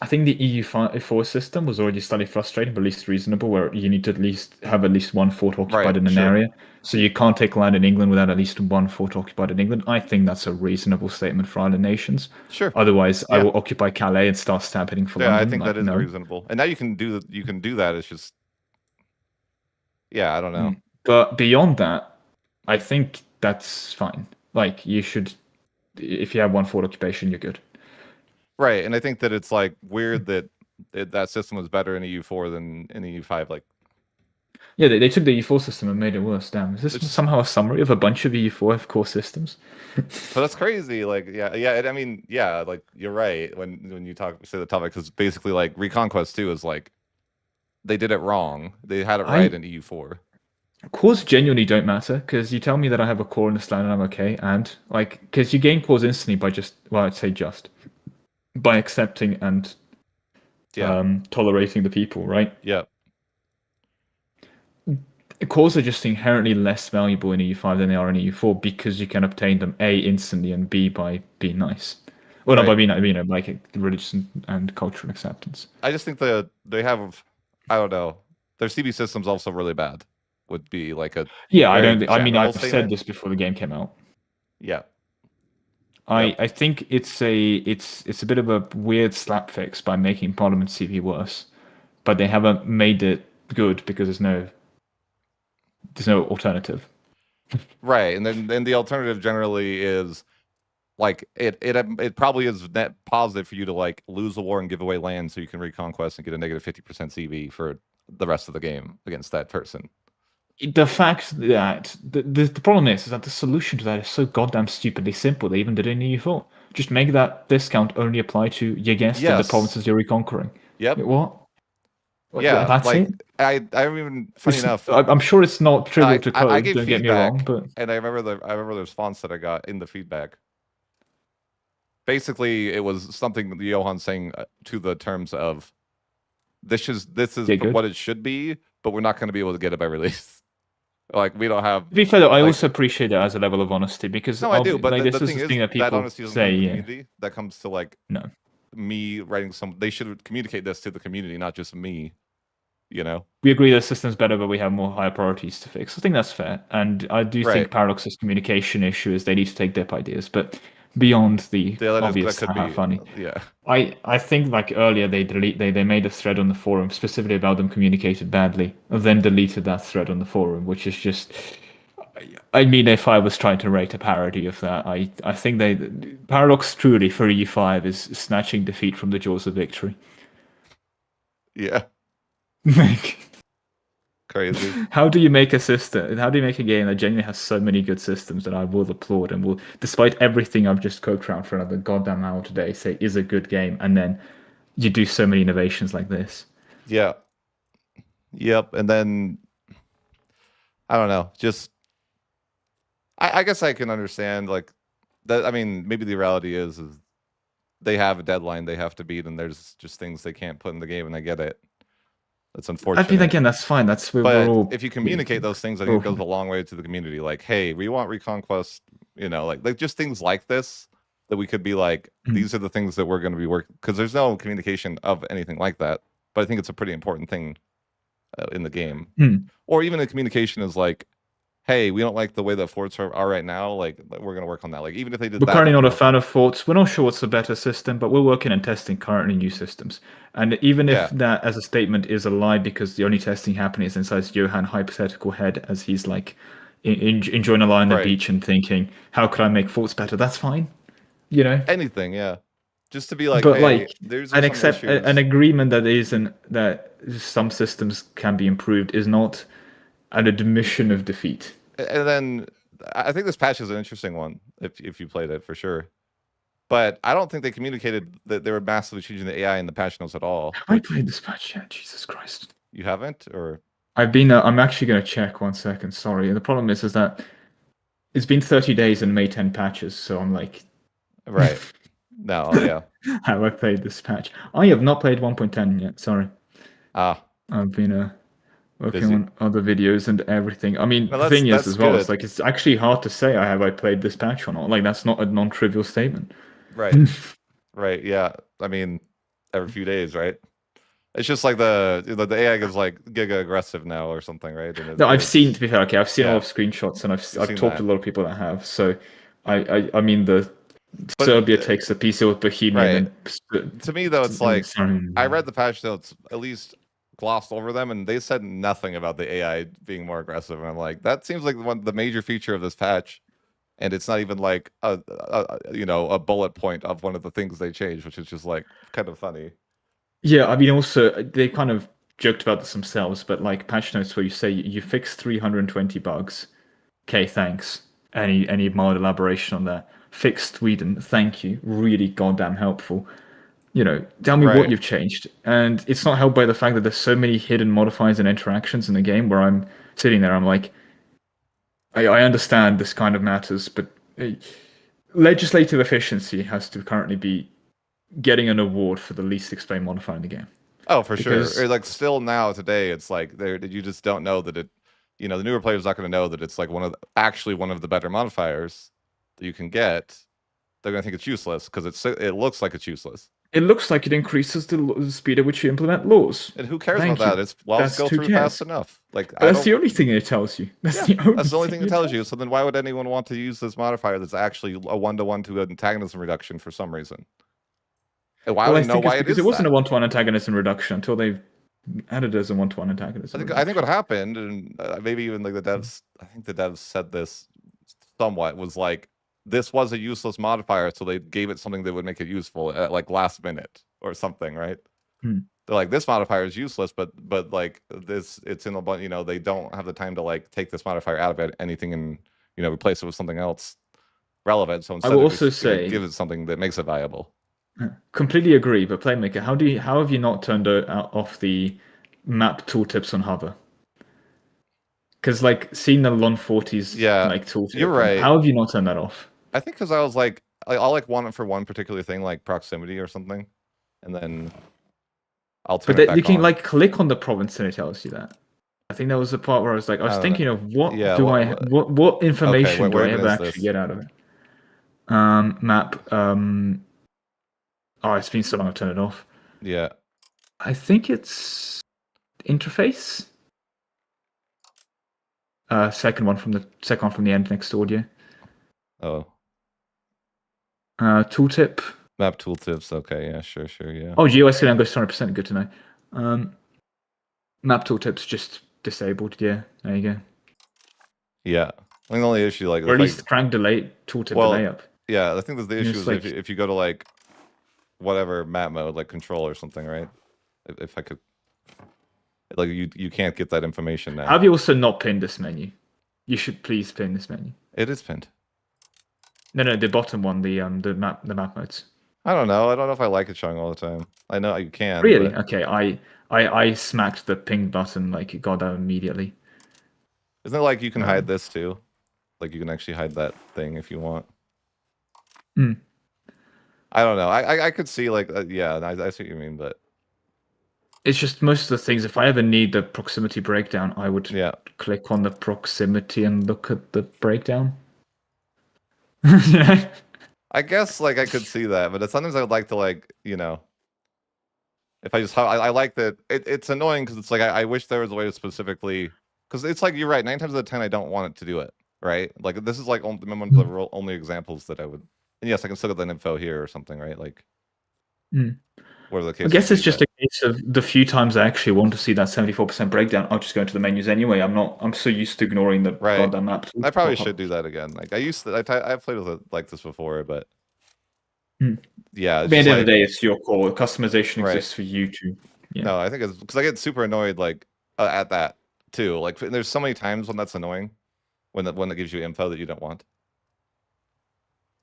think the EU4 system was already slightly frustrating, but at least reasonable, where you need to at least have at least one fort occupied Right. in an Sure. area. So you can't take land in England without at least one fort occupied in England. I think that's a reasonable statement for island nations. Sure. Otherwise, I Yeah. will occupy Calais and start stampeding for Yeah, I London. think Like, that is no. reasonable. And now you can do that. It's just, yeah, I don't know. But beyond that, I think that's fine. Like, you should, if you have one fort occupation, you're good. Right, and I think that it's like weird that that system was better in EU4 than in EU5. Like, Yeah, they took the EU4 system and made it worse. Damn, is this it's, somehow a summary of a bunch of EU4 core systems? but that's crazy. Like, yeah. I mean, yeah, like you're right when you say the topic, because basically like Reconquest 2 is like they did it wrong. They had it right in EU4. Cores genuinely don't matter because you tell me that I have a core in this land and I'm okay, and like because you gain cores instantly by just I'd say just by accepting and Yeah. tolerating the people, right? Yeah. Cores are just inherently less valuable in EU5 than they are in EU4 because you can obtain them A instantly and B by being nice. Well, not by Right. being like religious and cultural acceptance. I just think that they have, I don't know, their CB system's also really bad. Would be like a Yeah, I very don't. I mean, general I've said statement. this before the game came out. Yeah. I think it's a bit of a weird slap fix by making Parliament CV worse, but they haven't made it good because there's no alternative. Right, and then the alternative generally is like it probably is net positive for you to like lose the war and give away land so you can reconquest and get a negative 50% CV for the rest of the game against that person. The fact that the problem is that the solution to that is so goddamn stupidly simple. They even did it in EU4. Just make that discount only apply to your guest and the Yes. provinces you're reconquering. Yep. What? Yeah, That's like it. I even funny enough, I'm sure it's not trivial to I code. gave Don't get me wrong, feedback, but and I remember the response that I got in the feedback. Basically, it was something Johan saying to the terms of, this is what it should be, but we're not going to be able to get it by release. Like we don't have. To be fair, though, I like, also appreciate that as a level of honesty because no, I do, but like, the this is thing the is thing that that people honesty doesn't say. come to the Yeah, community. That comes to like no, me writing some. They should communicate this to the community, not just me. You know. we agree the system's better, but we have more higher priorities to fix. I think that's fair, and I do Right. think Paradox's communication issue is they need to take dip ideas, but beyond the obvious, that could be funny. Yeah. I think like earlier they made a thread on the forum specifically about them communicated badly, and then deleted that thread on the forum, which is just. I mean, if I was trying to rate a parody of that, I think Paradox truly for E5 is snatching defeat from the jaws of victory. Yeah. Like, crazy. how do you make a system? How do you make a game that genuinely has so many good systems that I will applaud and will, despite everything I've just cooked around for another goddamn hour today, say is a good game, and then you do so many innovations like this? Yeah. Yep. And then I don't know. Just I guess I can understand like that. I mean, maybe the reality is they have a deadline they have to beat, and there's just things they can't put in the game, and I get it. That's unfortunate. I mean, again, that's fine. That's where we're But all. if you communicate those things, I think it goes a long way to the community. Like, hey, we want Reconquest, like just things like this that we could be like, these are the things that we're going to be working, because there's no communication of anything like that. But I think it's a pretty important thing in the game. Or even a communication is like, hey, we don't like the way that forts are right now. Like, we're gonna work on that. Like, even if they did We're that, currently that'd not be a okay. fan of forts. We're not sure what's the better system, but we're working and testing currently new systems. And even if Yeah, that as a statement is a lie because the only testing happening is inside Johan hypothetical head as he's like enjoying a lie on the right. beach and thinking, how could I make forts better? That's fine, you know. Anything, yeah. Just to be like, But like hey, these are some an issues. agreement that isn't that some systems can be improved is not an admission of defeat. And then I think this patch is an interesting one if you played it for sure. But I don't think they communicated that they were massively changing the AI in the patch notes at all. Have I Which played this patch yet? Jesus Christ. you haven't, or I've been. I'm actually going to check 1 second. Sorry. The problem is that it's been 30 days and May 10 patches, so I'm like, right? No, yeah. have I played this patch? I have not played 1.10 yet. Sorry. Ah, I've been working busy. on other videos and everything. I mean, No, the thing is that's as well, it's good. like it's actually hard to say I played this patch or not. Like that's not a non-trivial statement. Right, right. Yeah. I mean, every few days, right? It's just like the AI is like giga aggressive now or something, right? And No, I've seen, it's to be fair, okay, I've seen a lot yeah, of screenshots and you've I've seen talked to a that. lot of people that have. So I mean the But Serbia takes a piece of Bohemian right. and To me though, it's like sorry. I read the patch notes, at least glossed over them, and they said nothing about the AI being more aggressive. And I'm like, that seems like the major feature of this patch, and it's not even like a bullet point of one of the things they changed, which is just like kind of funny. Yeah, I mean also they kind of joked about this themselves, but like patch notes where you say you fixed 320 bugs. Okay, thanks. Any mild elaboration on that? Fixed Sweden, thank you. Really goddamn helpful. You know, tell me what Right. you've changed. And it's not helped by the fact that there's so many hidden modifiers and interactions in the game where I'm sitting there, I'm like, I understand this kind of matters, but legislative efficiency has to currently be getting an award for the least explained modifier in the game. Oh, for sure. Or Because like still now today, it's like there you just don't know that the newer player's not going to know that it's like actually one of the better modifiers that you can get. They're going to think it's useless because it looks like it's useless. it looks like it increases the speed at which you implement laws. And who cares about Thank you. that? It's laws That's go who through fast cares. enough. Like But I that's don't. the only thing it tells you. That's Yeah, the only that's the only thing thing it it tells you. tells So then why would anyone want to use this modifier that's actually a 1-to-1 to antagonism reduction for some reason? And why Well, don't I you know think it's why it because it is wasn't a that? one-to-one antagonism reduction until they added it as a one-to-one I antagonism think I think reduction. what happened, and maybe even like the devs, I think the devs said this somewhat, was like this was a useless modifier, so they gave it something that would make it useful at like last minute or something, right? Hmm. They're like, this modifier is useless, but like this, it's in a bunch. They don't have the time to like take this modifier out of anything and replace it with something else relevant. So I instead, will they're also just give say, it something that makes it viable. completely agree, but Playmaker, how have you not turned off the map tooltips on hover? Because like seeing the Lon 40s Yeah, like you're tooltip, right. how have you not turned that off? I think because I was like, I'll like want it for one particular thing, like proximity or something, and then I'll turn But it that, you back can on. like click on the province and it tells you that. I think that was the part where I I was don't know. thinking of what Yeah. do I what Okay. information do Where I even ever is actually this? get out of it? Map. Oh, it's been so long I've turned it off. Yeah. I think it's interface. Second one from the end next audio. Oh, Tooltip. map tooltips. Okay. Yeah. Sure. Yeah. Oh, GeoS can go 100%. Good to know. Map tooltips just disabled. Yeah, there you go. Yeah. I think the only issue, like, Or at if I, least crank delay tooltip delay well, up. yeah, I think that the issue It's is like if you go to like whatever map mode, like control or something, right? If I could, like, you can't get that information now. have you also not pinned this menu? You should please pin this menu. It is pinned. No, the bottom one, the map modes. I don't know. I don't know if I like it showing all the time. I know you can, Really? but Okay, I smacked the ping button like it got out immediately. isn't it like you can hide this too? Like you can actually hide that thing if you want. Hmm. I don't know. I could see like yeah, I see what you mean, but It's just most of the things. If I ever need the proximity breakdown, I would yeah, click on the proximity and look at the breakdown. Yeah. I guess like I could see that, but sometimes I would like to like if I just I like that it's annoying because it's like I wish there was a way to specifically because it's like you're right. 9 times out of 10, I don't want it to do it. Right? Like this is like one of the only examples that I would. And yes, I can still get that info here or something, right? Like whatever the case I guess would it's be, just but a case of the few times I actually want to see that 74% breakdown, I'll just go into the menus anyway. I'm so used to ignoring the right. goddamn map. I probably should do that again. Like I used to, I've played with it like this before, but yeah, At it's the just end of the like day, it's your call. Customization right. exists for you to. Yeah. No, I think it's because I get super annoyed like at that too. Like there's so many times when that's annoying when it gives you info that you don't want.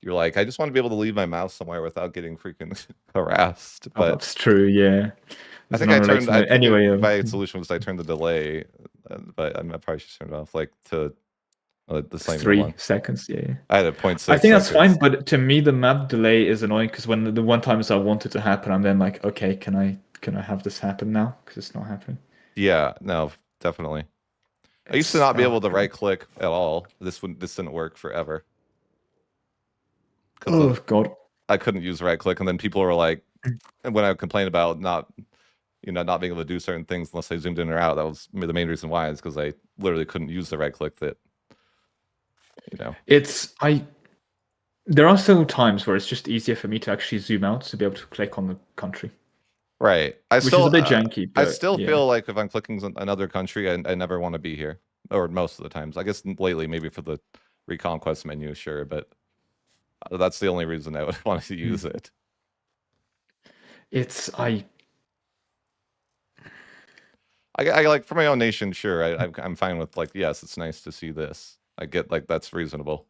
You're like, I just want to be able to leave my mouse somewhere without getting freaking harassed. Oh, But that's true. Yeah. I There's think an I turned. unrelated I note. think Anyway, my solution was I turned the delay, but I probably should turn it off, like to the same 3 one. seconds. Yeah. I had a 0.6. I think that's seconds. fine, but to me, the map delay is annoying because when the one times I want it to happen, I'm then like, okay, can I have this happen now? Because it's not happening. Yeah, no, definitely. I used to not be able to right click at all. This didn't work forever. Oh god. I couldn't use right click, and then people were like, and when I complained about not being able to do certain things unless I zoomed in or out, that was the main reason why, is because I literally couldn't use the right click that, There are still times where it's just easier for me to actually zoom out to be able to click on the country. Right. Which is a bit janky, but I still yeah. feel like if I'm clicking another country, I never want to be here, or most of the times. I guess lately, maybe for the reconquest menu, sure, but that's the only reason I would want to use it. I like for my own nation, sure. I'm fine with like, yes, it's nice to see this. I get like that's reasonable.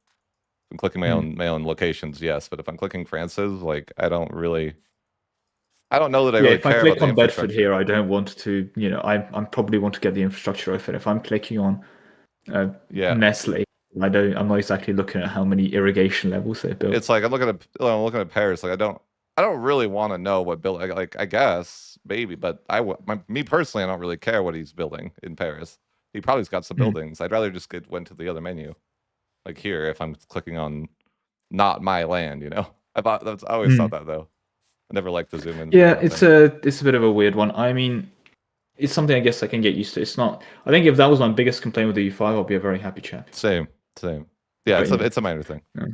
If I'm clicking my own locations, yes, but if I'm clicking France's, like I don't know that I really if I care click about the on Bedford infrastructure. here, I don't want to, I probably want to get the infrastructure open. If I'm clicking on Nestle, I'm not exactly looking at how many irrigation levels they built. It's like I'm looking at Paris. Like I don't really want to know what build. Like I guess maybe, but me personally, I don't really care what he's building in Paris. He probably's got some buildings. I'd rather just went to the other menu, like here. If I'm clicking on not my land, I always thought that though. I never liked the zoom in. Yeah, it's a bit of a weird one. I mean, it's something I guess I can get used to. It's not. I think if that was my biggest complaint with the EU5, I'll be a very happy chap. Same. Yeah, it's a minor thing. Yeah.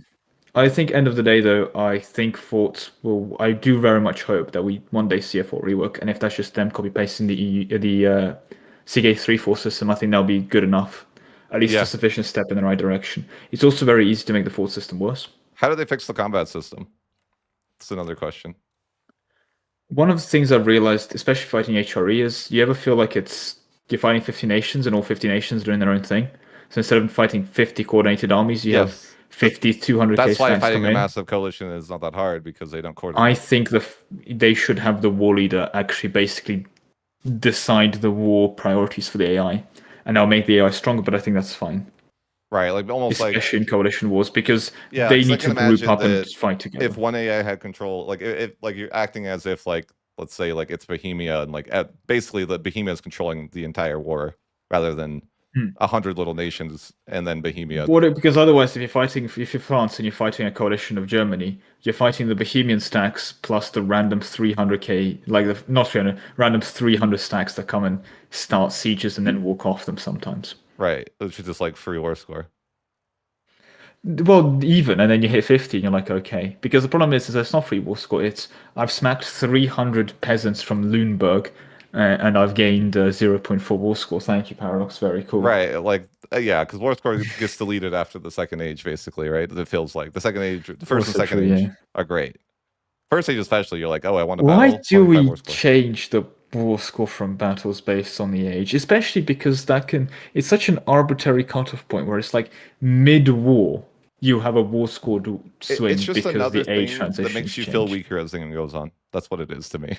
I think end of the day though, I think forts will. I do very much hope that we one day see a fort rework, and if that's just them copy pasting the CK3 fort system, I think that'll be good enough. At least a sufficient step in the right direction. It's also very easy to make the fort system worse. How do they fix the combat system? That's another question. One of the things I've realized, especially fighting HRE, is you ever feel like you're fighting 50 nations and all 50 nations doing their own thing. So instead of fighting 50 coordinated armies, you have 50, 200. That's why fighting a massive coalition is not that hard, because they don't coordinate. I think they should have the war leader actually basically decide the war priorities for the AI, and that'll make the AI stronger. But I think that's fine. Right, like almost especially in coalition wars, because they need to group up and fight together. If one AI had control, like if like you're acting as if like let's say like it's Bohemia, and like basically the Bohemia is controlling the entire war rather than 100 little nations and then Bohemia. Because otherwise, if you're France and you're fighting a coalition of Germany, you're fighting the Bohemian stacks plus the random 300k, like random 300 stacks that come and start sieges and then walk off them sometimes. Right, which is just like free war score. Well, even, and then you hit 50 and you're like, okay. Because the problem is it's not free war score. It's I've smacked 300 peasants from Lüneburg and I've gained 0.4 war score. Thank you, Paradox. Very cool. Right, like, yeah, because war score gets deleted after the second age, basically, right? It feels like the second age, the first and second age are great. First age especially, you're like, oh, I want to battle. Why do we change the war score from battles based on the age? Especially because it's such an arbitrary cutoff point where it's like mid-war, you have a war score to swing it's just because the age thing transition that makes you feel weaker as the game goes on. That's what it is to me.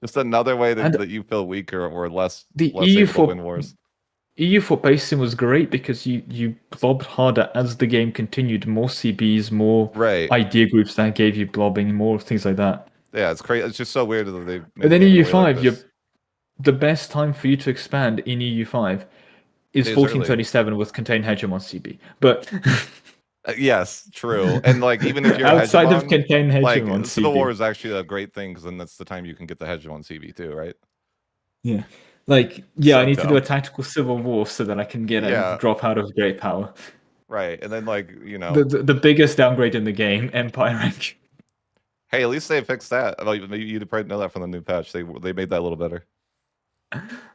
Just another way that you feel weaker or less able to win wars. EU4 pacing was great because you blobbed harder as the game continued. More CBs, more idea groups that gave you blobbing, more things like that. Yeah, it's crazy. It's just so weird that they. But then EU5, the best time for you to expand in EU5 is 1437 with contain hegemon CB. But yes, true. And like even if you're outside of contain hegemon, like, Civil War is actually a great thing because then that's the time you can get the hegemon CB too, right? Yeah. Like, yeah, I So need to do a dumb. tactical civil war so that I can get a Yeah, drop out of great power. right. And then like, The biggest downgrade in the game, empire rank. hey, at least they fixed that. Well, maybe you'd probably know that from the new patch. They made that a little better.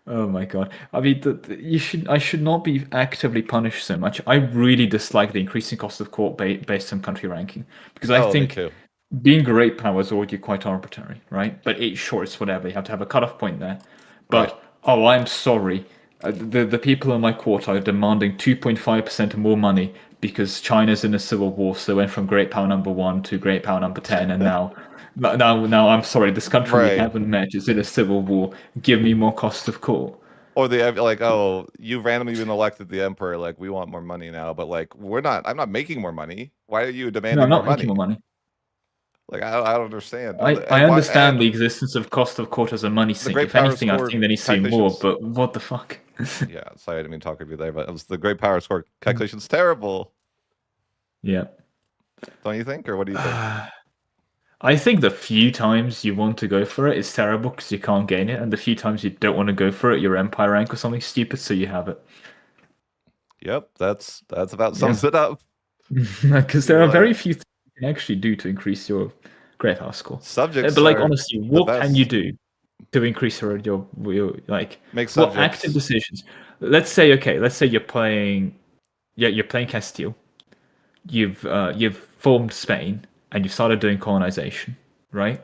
Oh my god! I mean, I should not be actively punished so much. I really dislike the increasing cost of court based on country ranking because I Oh, me think too. being great power is already quite arbitrary, right? But sure, it's whatever. You have to have a cutoff point there. Right. But oh, I'm sorry. The people in my court are demanding 2.5% more money because China's in a civil war, so they went from great power number one to great power number 10, and now I'm sorry. This country we Right. haven't met is in a civil war. Give me more cost of court. Or they have like, oh, you randomly been elected the emperor. Like, we want more money now, but like, we're not. I'm not making more money. Why are you No, I'm demanding more not making money? more money. Like, I don't understand. I And why? understand And the existence of cost of court as a money the sink. great If power anything, I score think there needs to be more, calculations. but what the fuck? Yeah, sorry, I didn't mean to talk over you there, but it was the great power score calculations terrible. Yeah. Don't you think? Or what do you think? I think the few times you want to go for it is terrible because you can't gain it, and the few times you don't want to go for it, your empire rank or something stupid, so you have it. Yep, that's about Yeah. sums it up. Because there You're are very like, few things you can actually do to increase your great power score. But subjects like are honestly, the what can you best. do to increase your like Make what active subjects. decisions? Let's say you're playing Castile. You've formed Spain and you've started doing colonization, right?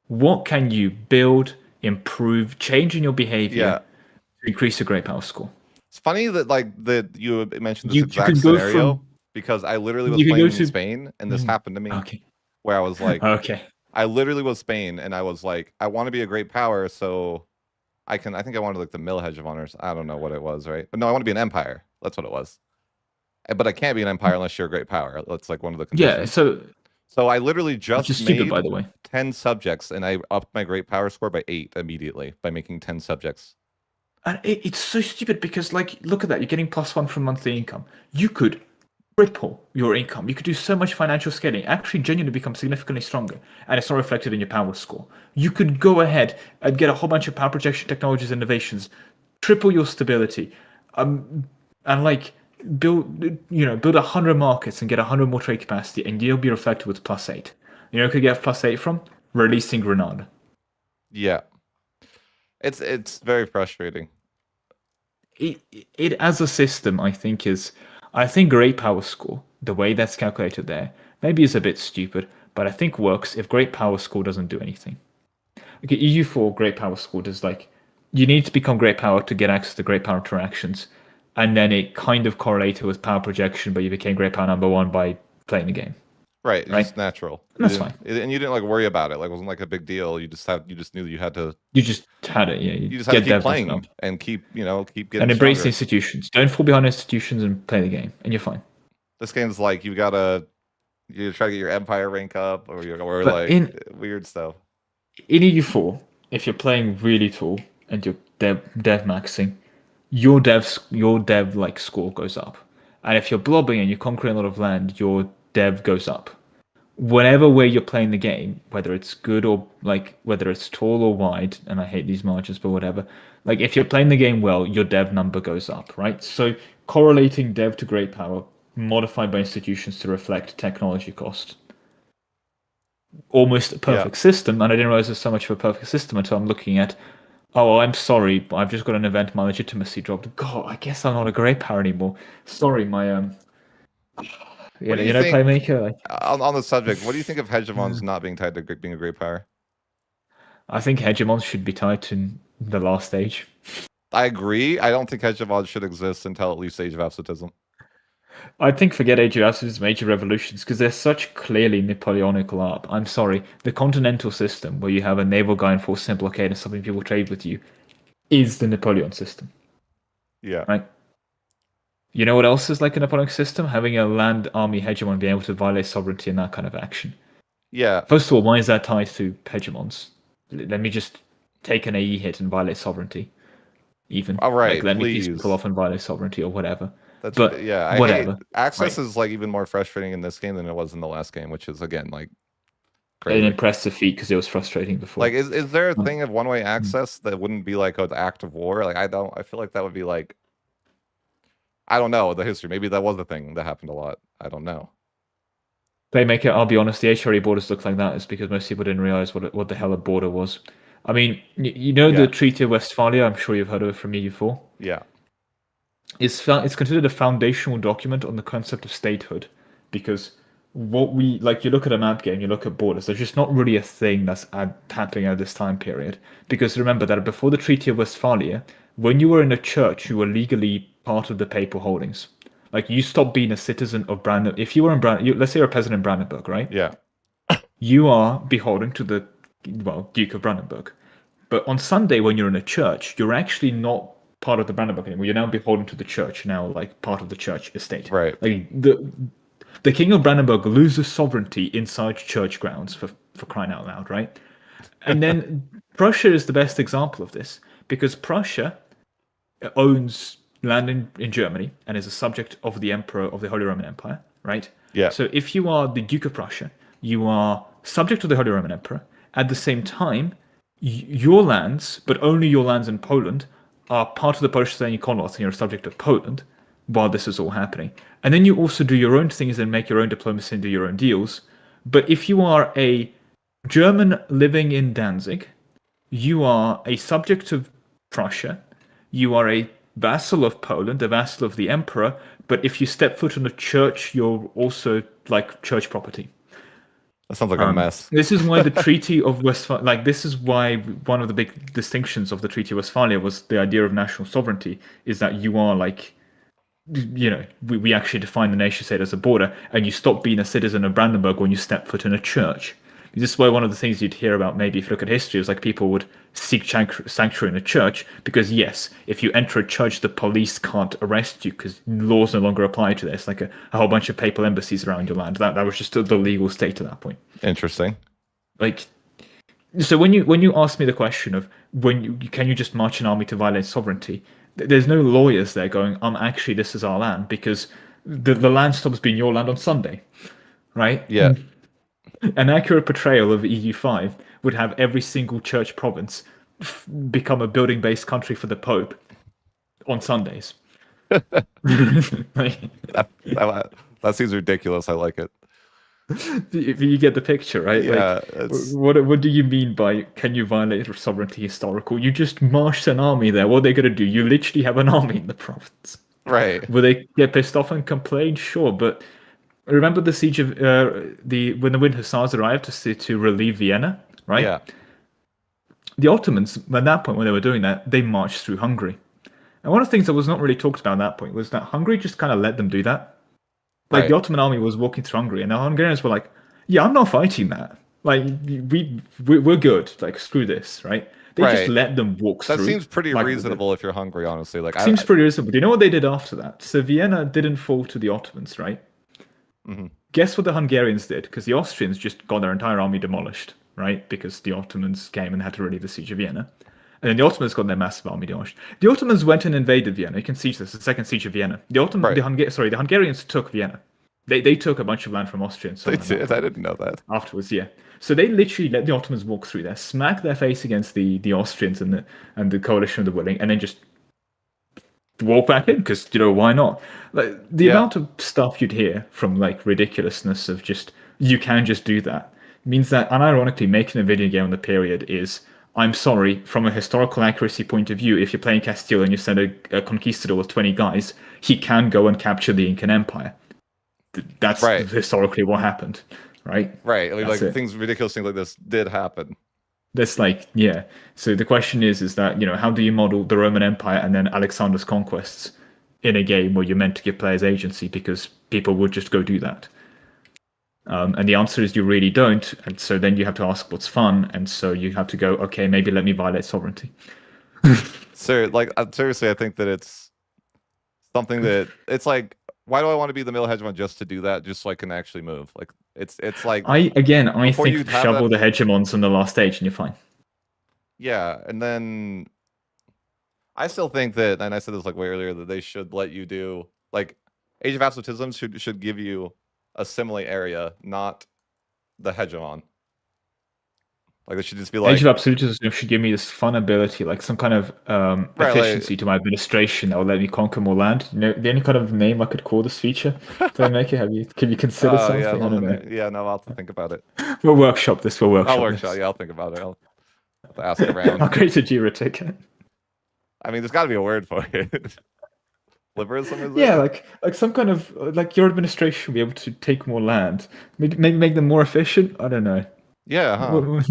What can you build, improve, change in your behavior Yeah, to increase your great power score? it's funny that you mentioned this You exact can go scenario from because I literally was you can go playing in to Spain and this Mhm. happened to me Okay. where I was like, Okay. I literally was Spain and I was like, I want to be a great power, so I think I wanted like the mill hedge of honors. I don't know what it was, right? But no, I want to be an empire. That's what it was. But I can't be an empire unless you're a great power. That's like one of the Yeah, conditions. so So I literally which is just stupid by made the way. 10 subjects and I upped my great power score by 8 immediately by making 10 subjects. And it's so stupid because like look at that, you're getting +1 from monthly income. You could triple your income. You could do so much financial scaling, actually genuinely become significantly stronger, and it's not reflected in your power score. You could go ahead and get a whole bunch of power projection technologies innovations, triple your stability, and like build 100 markets and get 100 more trade capacity, and you'll be reflected with +8. You know, who could get +8 from releasing Grenada. Yeah. It's very frustrating. It as a system, I think great power score, the way that's calculated there, maybe is a bit stupid, but I think works if great power score doesn't do anything. Okay, EU4 great power score does like you need to become great power to get access to great power interactions, and then it kind of correlated with power projection, but you became great power number one by playing the game, Right, it's right? just natural. And that's fine. And you didn't like worry about it. Like it wasn't like a big deal. You just knew you had to You just had it, yeah. You you just had to get keep dev buffing up playing and keep getting and embrace the stronger. institutions. Don't fall behind institutions and play the game, and you're fine. This game's like you try to get your empire rank up or But like in weird stuff. in EU4, if you're playing really tall and you're dev maxing, your dev like score goes up, and if you're blobbing and you're conquering a lot of land, your dev goes up. Whatever way you're playing the game, whether it's good or like whether it's tall or wide, and I hate these margins, but whatever. Like if you're playing the game well, your dev number goes up, right? So correlating dev to great power, modified by institutions to reflect technology cost. Almost a Yeah. perfect system, and I didn't realize there's so much of a perfect system until I'm looking at, oh, I'm sorry, but I've just got an event, my legitimacy dropped. God, I guess I'm not a great power anymore. Sorry, my What do you think playmaker. Like, on the subject? What do you think of hegemons not being tied to being a great power? I think hegemons should be tied to the last stage. I agree. I don't think hegemons should exist until at least Age of Absolutism. I think forget Age of Absolutism, major revolutions, because they're such clearly Napoleonic LARP. I'm sorry, the continental system, where you have a naval guy and force simple blockade and something people trade with you, is the Napoleon system, Yeah. right? You know what else is like a Napoleonic system? Having a land army hegemon being able to violate sovereignty and that kind of action. Yeah. First of all, why is that tied to hegemons? Let me just take an AE hit and violate sovereignty. Even All like right, let me piece people please. off and violate sovereignty or whatever. That's But yeah. I hate whatever, access right? is like even more frustrating in this game than it was in the last game, which is again like an crazy. impressive feat because it was frustrating before. Like, is there a Um, thing of one-way mm. access that wouldn't be like an act of war? Like, I feel like that would be like, I don't know the history. Maybe that was a thing that happened a lot. I don't know. Playmaker, I'll be honest, the HRE borders look like that is because most people didn't realize what the hell a border was. I mean, you know the Yeah, Treaty of Westphalia. I'm sure you've heard of it from EU4. yeah, It's considered a foundational document on the concept of statehood because what we like, you look at a map game, you look at borders. There's just not really a thing that's happening at this time period. Because remember that before the Treaty of Westphalia, when you were in a church, you were legally part of the papal holdings. Like you stopped being a citizen of Brandenburg. If you were in let's say you're a peasant in Brandenburg, right? yeah. You are beholden to the Duke of Brandenburg. But on Sunday, when you're in a church, you're actually not part of the Brandenburg anymore. You're now beholden to the church. You're now like part of the church estate. Right. Like the King of Brandenburg loses sovereignty inside church grounds for crying out loud, right? And then Prussia is the best example of this because Prussia owns land in Germany and is a subject of the Emperor of the Holy Roman Empire, right? Yeah. So if you are the Duke of Prussia, you are subject to the Holy Roman Emperor. At the same time, your lands, but only your lands in Poland, are part of the Polish-Lithuanian Commonwealth, and you're a subject of Poland while this is all happening. And then you also do your own things and make your own diplomacy and do your own deals. But if you are a German living in Danzig, you are a subject of Prussia, you are a vassal of Poland, a vassal of the emperor, but if you step foot in a church, you're also like church property. That sounds like a mess. This is why the Treaty of Westphalia, like this is why one of the big distinctions of the Treaty of Westphalia was the idea of national sovereignty, is that you are like, we actually define the nation state as a border, and you stop being a citizen of Brandenburg when you step foot in a church. This is why one of the things you'd hear about, maybe if you look at history, is like people would seek sanctuary in a church because, yes, if you enter a church, the police can't arrest you because laws no longer apply to this. Like a whole bunch of papal embassies around your land. That was just the legal state at that point. Interesting. Like, so when you ask me the question of can you just march an army to violate sovereignty, there's no lawyers there going, actually this is our land, because the land stops being your land on Sunday, right? Yeah. An accurate portrayal of EU5 would have every single church province become a building-based country for the Pope on Sundays. Like, that seems ridiculous. I like it. you get the picture, right? Yeah. Like, what do you mean by can you violate sovereignty historical? You just marched an army there. What are they going to do? You literally have an army in the province. Right. Will they get pissed off and complain? Sure, but remember the siege of when the Wind Hussars arrived to relieve Vienna, right? Yeah. The Ottomans, at that point, when they were doing that, they marched through Hungary. And one of the things that was not really talked about at that point was that Hungary just kind of let them do that. Like, the Ottoman army was walking through Hungary, and the Hungarians were like, yeah, I'm not fighting that. Like, we're good. Like, screw this, right? They just let them walk through. That seems pretty reasonable if you're hungry, honestly. Like, seems pretty reasonable. Do you know what they did after that? So Vienna didn't fall to the Ottomans, right? Mm-hmm. Guess what the Hungarians did? Because the Austrians just got their entire army demolished, right? Because the Ottomans came and had to relieve the siege of Vienna. And then the Ottomans got their massive army demolished. The Ottomans went and invaded Vienna. You can see this, the second siege of Vienna. The Hungarians took Vienna. They took a bunch of land from Austria and so on. They did? I didn't know that. Afterwards, yeah. So they literally let the Ottomans walk through there, smack their face against the Austrians and the coalition of the willing, and then just walk back in because why not? Like the amount of stuff you'd hear from like ridiculousness of just you can just do that means that unironically making a video game on the period is, I'm sorry, from a historical accuracy point of view, if you're playing Castile and you send a conquistador with 20 guys, he can go and capture the Incan Empire. That's historically what happened, right? Right. I mean, like things, ridiculous things like this did happen. That's like, yeah. So the question is that, how do you model the Roman Empire and then Alexander's conquests in a game where you're meant to give players agency because people would just go do that? And the answer is you really don't. And so then you have to ask what's fun. And so you have to go, okay, maybe let me violate sovereignty. So, like, seriously, I think that it's something that it's like, why do I want to be the middle hegemon just to do that, just so I can actually move? Like, it's like I think shovel the hegemons in the last stage and you're fine. Yeah, and then I still think that, and I said this like way earlier, that they should let you do like Age of Absolutism should give you a simile area, not the hegemon. Like they should just be Age like, of Absolutism should give me this fun ability, like some kind of efficiency to my administration that will let me conquer more land. You know, the only kind of name I could call this feature, Playmaker. Can you consider oh yeah, something? I don't know. yeah, no, I'll have to think about it. We'll workshop this. We'll I'll workshop workshop. this. Yeah, I'll think about it. I'll have to ask around. I'll create a Jira ticket. I mean, there's got to be a word for it. Liberalism, is Yeah, it? like some kind of like your administration will be able to take more land, maybe make them more efficient. I don't know. Yeah, huh? We'll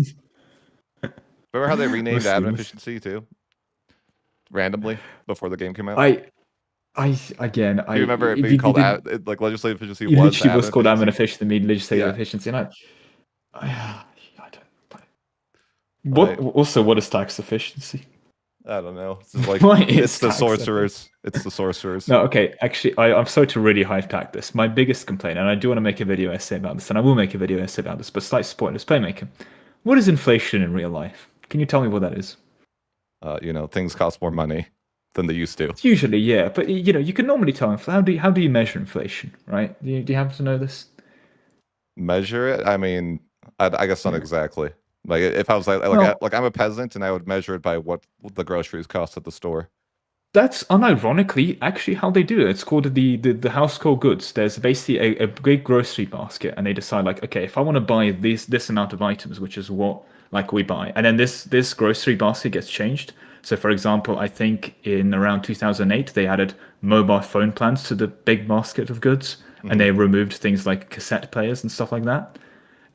Remember how they renamed see. admin efficiency too? Randomly before the game came out. Again, Do you remember it being called like legislative efficiency it was literally admin was called admin efficiency? efficiency, the legislative Yeah. efficiency, and I don't. Like, What is tax efficiency? I don't know. It's just like Why is it's the tax sorcerers. It's the sorcerers. No, okay. Actually, I'm sorry to really hype this. My biggest complaint, and I do want to make a video essay about this, and I will make a video essay about this, but slight spoilers. Playmaker. What is inflation in real life? Can you tell me what that is? Things cost more money than they used to. Usually, yeah, but you can normally tell. How do you measure inflation, right? Do you have to know this? Measure it? I mean, I guess not exactly. Like if I was Well, like I'm a peasant and I would measure it by what the groceries cost at the store. that's unironically actually how they do it. It's called the household goods. There's basically a big grocery basket, and they decide like, okay, if I want to buy this amount of items, which is what like we buy, and then this grocery basket gets changed. So, for example, I think in around 2008 they added mobile phone plans to the big basket of goods, and they removed things like cassette players and stuff like that.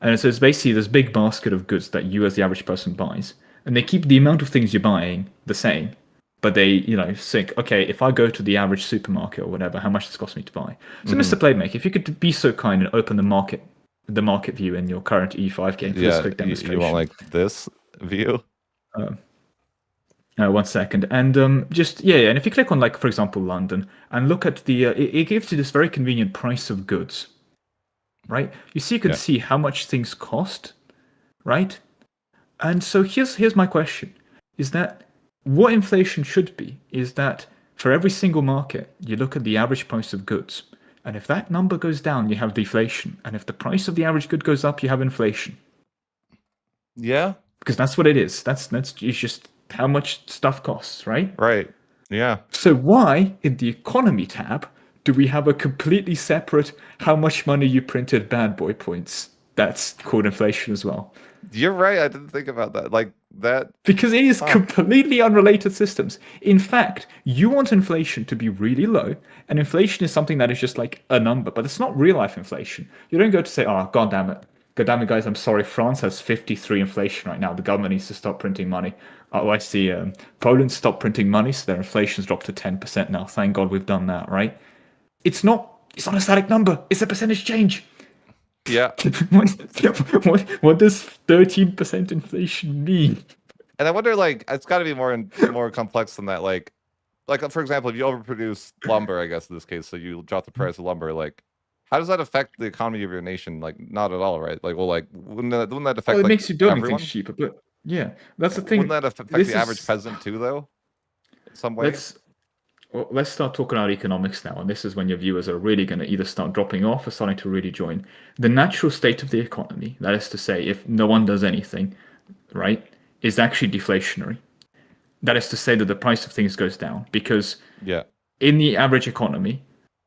And so it's basically this big basket of goods that you, as the average person, buys, and they keep the amount of things you're buying the same, but they, think, okay, if I go to the average supermarket or whatever, how much does it cost me to buy? So, Mr. Playmaker, if you could be so kind and open the market view in your current EU5 game for this quick demonstration. You want like this view? 1 second, and and if you click on, like, for example, London, and look at the, it gives you this very convenient price of goods, right? You can see how much things cost, right? And so here's my question: is that what inflation should be? Is that for every single market, you look at the average price of goods, and if that number goes down, you have deflation, and if the price of the average good goes up, you have inflation. Yeah, because that's what it is. That's it's just how much stuff costs, right? Right. Yeah. So why, in the economy tab, do we have a completely separate how much money you printed bad boy points? That's called inflation as well. You're right. I didn't think about that. Like that. Because it is completely unrelated systems. In fact, you want inflation to be really low, and inflation is something that is just like a number, but it's not real life inflation. You don't go to say, oh, God damn it, guys, I'm sorry, France has 53 inflation right now. The government needs to stop printing money. Oh, I see. Poland stopped printing money, so their inflation's dropped to 10% now. Thank God we've done that, right? It's not a static number. It's a percentage change. Yeah. What does 13% inflation mean? And I wonder, like, it's got to be more complex than that. Like for example, if you overproduce lumber, I guess in this case, so you drop the price of lumber, like, how does that affect the economy of your nation? Like, not at all, right? Like, well, like, wouldn't that affect? Well, it like, makes you building everyone? things cheaper, but yeah, that's the thing. Wouldn't that affect the average peasant too, though? In some way. Let's start talking about economics now, and this is when your viewers are really going to either start dropping off or starting to really join. The natural state of the economy, that is to say, if no one does anything, right, is actually deflationary. That is to say that the price of things goes down, because in the average economy,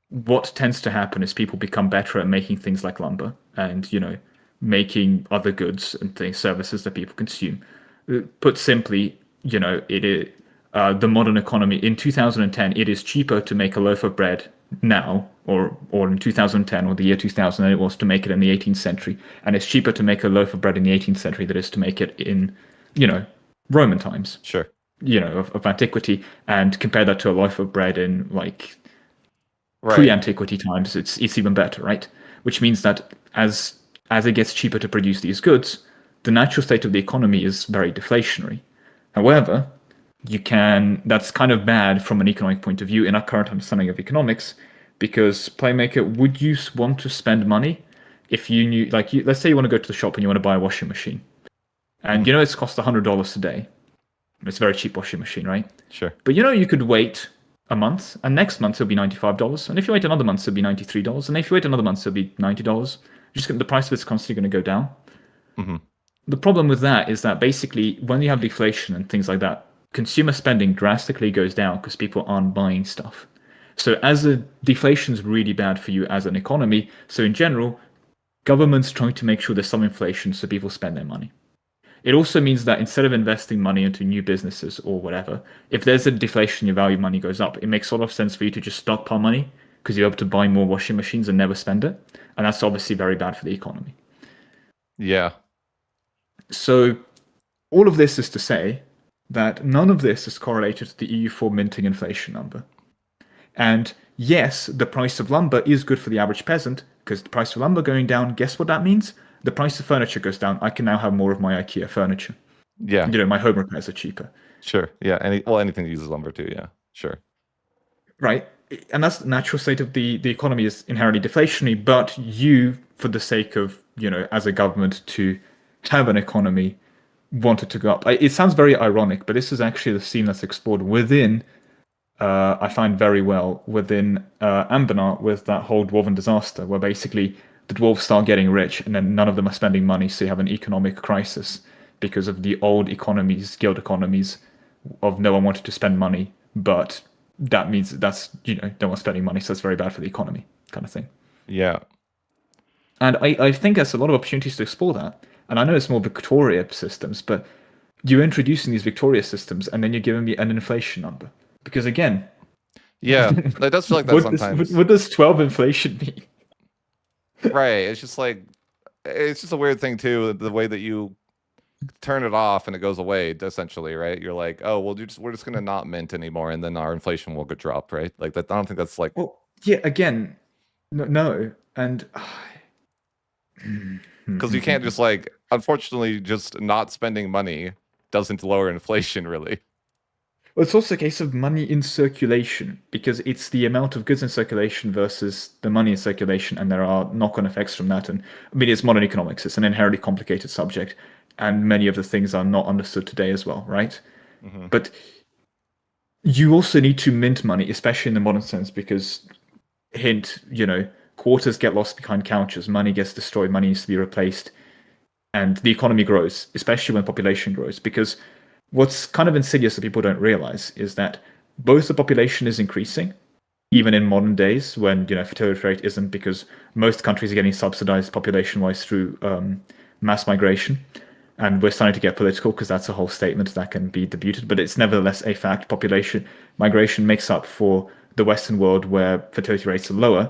what tends to happen is people become better at making things like lumber and, making other goods and services that people consume. Put simply, it is the modern economy. In 2010, it is cheaper to make a loaf of bread now, or in 2010 or the year 2000 than it was to make it in the 18th century. And it's cheaper to make a loaf of bread in the 18th century than it is to make it in, Roman times. Sure. Of antiquity, and compare that to a loaf of bread in pre-antiquity times, it's even better, right? Which means that as it gets cheaper to produce these goods, the natural state of the economy is very deflationary. However, that's kind of bad from an economic point of view in our current understanding of economics, because Playmaker, would you want to spend money if you knew, let's say you want to go to the shop and you want to buy a washing machine, and it's cost $100 a day. It's a very cheap washing machine, right? Sure. But you could wait a month, and next month it'll be $95, and if you wait another month it'll be $93, and if you wait another month it'll be $90. The price of it's constantly going to go down. the problem with that is that basically when you have deflation and things like that, consumer spending drastically goes down because people aren't buying stuff. So as a deflation is really bad for you as an economy. So in general, governments trying to make sure there's some inflation so people spend their money. It also means that instead of investing money into new businesses or whatever, if there's a deflation, your value of money goes up. It makes a lot of sense for you to just stockpile money because you're able to buy more washing machines and never spend it. And that's obviously very bad for the economy. Yeah. So all of this is to say that none of this is correlated to the EU4 minting inflation number. And yes, the price of lumber is good for the average peasant because the price of lumber going down, guess what that means? The price of furniture goes down. I can now have more of my IKEA furniture. Yeah. My home repairs are cheaper. Sure. Yeah. Anything that uses lumber too. Yeah. Sure. Right. And that's the natural state of the economy is inherently deflationary, but you, for the sake of, as a government to have an economy, wanted to go up. It sounds very ironic, but this is actually the theme that's explored within, I find very well, within Ambernaut with that whole Dwarven disaster, where basically the dwarves start getting rich and then none of them are spending money, so you have an economic crisis because of the old economies, guild economies, of no one wanted to spend money, but that means that's, no one's spending money, so it's very bad for the economy, kind of thing. Yeah. And I think there's a lot of opportunities to explore that. And I know it's more Victoria systems, but you're introducing these Victoria systems and then you're giving me an inflation number. Because again, yeah, it does feel like that sometimes. What does 12 inflation mean? Right. It's just a weird thing too, the way that you turn it off and it goes away, essentially, right? You're like, oh, well, we're just gonna not mint anymore, and then our inflation will get dropped, right? Like that. I don't think that's like. Well, yeah. Again, no, and because you can't just unfortunately, just not spending money doesn't lower inflation, really. Well, it's also a case of money in circulation because it's the amount of goods in circulation versus the money in circulation, and there are knock-on effects from that. And I mean, it's modern economics; it's an inherently complicated subject, and many of the things are not understood today as well, right? Mm-hmm. But you also need to mint money, especially in the modern sense, because hint, quarters get lost behind couches, money gets destroyed, money needs to be replaced, and the economy grows, especially when population grows, because what's kind of insidious that people don't realize is that both the population is increasing, even in modern days when fertility rate isn't, because most countries are getting subsidized population-wise through mass migration, and we're starting to get political because that's a whole statement that can be debated, but it's nevertheless a fact. Population migration makes up for the Western world where fertility rates are lower,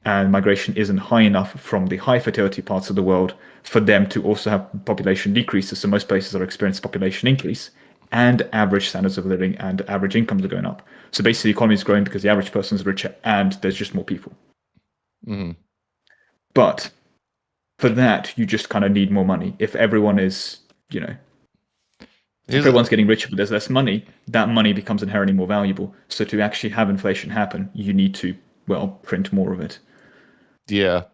and migration isn't high enough from the high fertility parts of the world for them to also have population decreases. So most places are experiencing population increase, and average standards of living and average incomes are going up. So basically, the economy is growing because the average person is richer and there's just more people. Mm-hmm. But for that, you just kind of need more money. If everyone is, if everyone's getting richer but there's less money, that money becomes inherently more valuable. So to actually have inflation happen, you need to, print more of it. Yeah.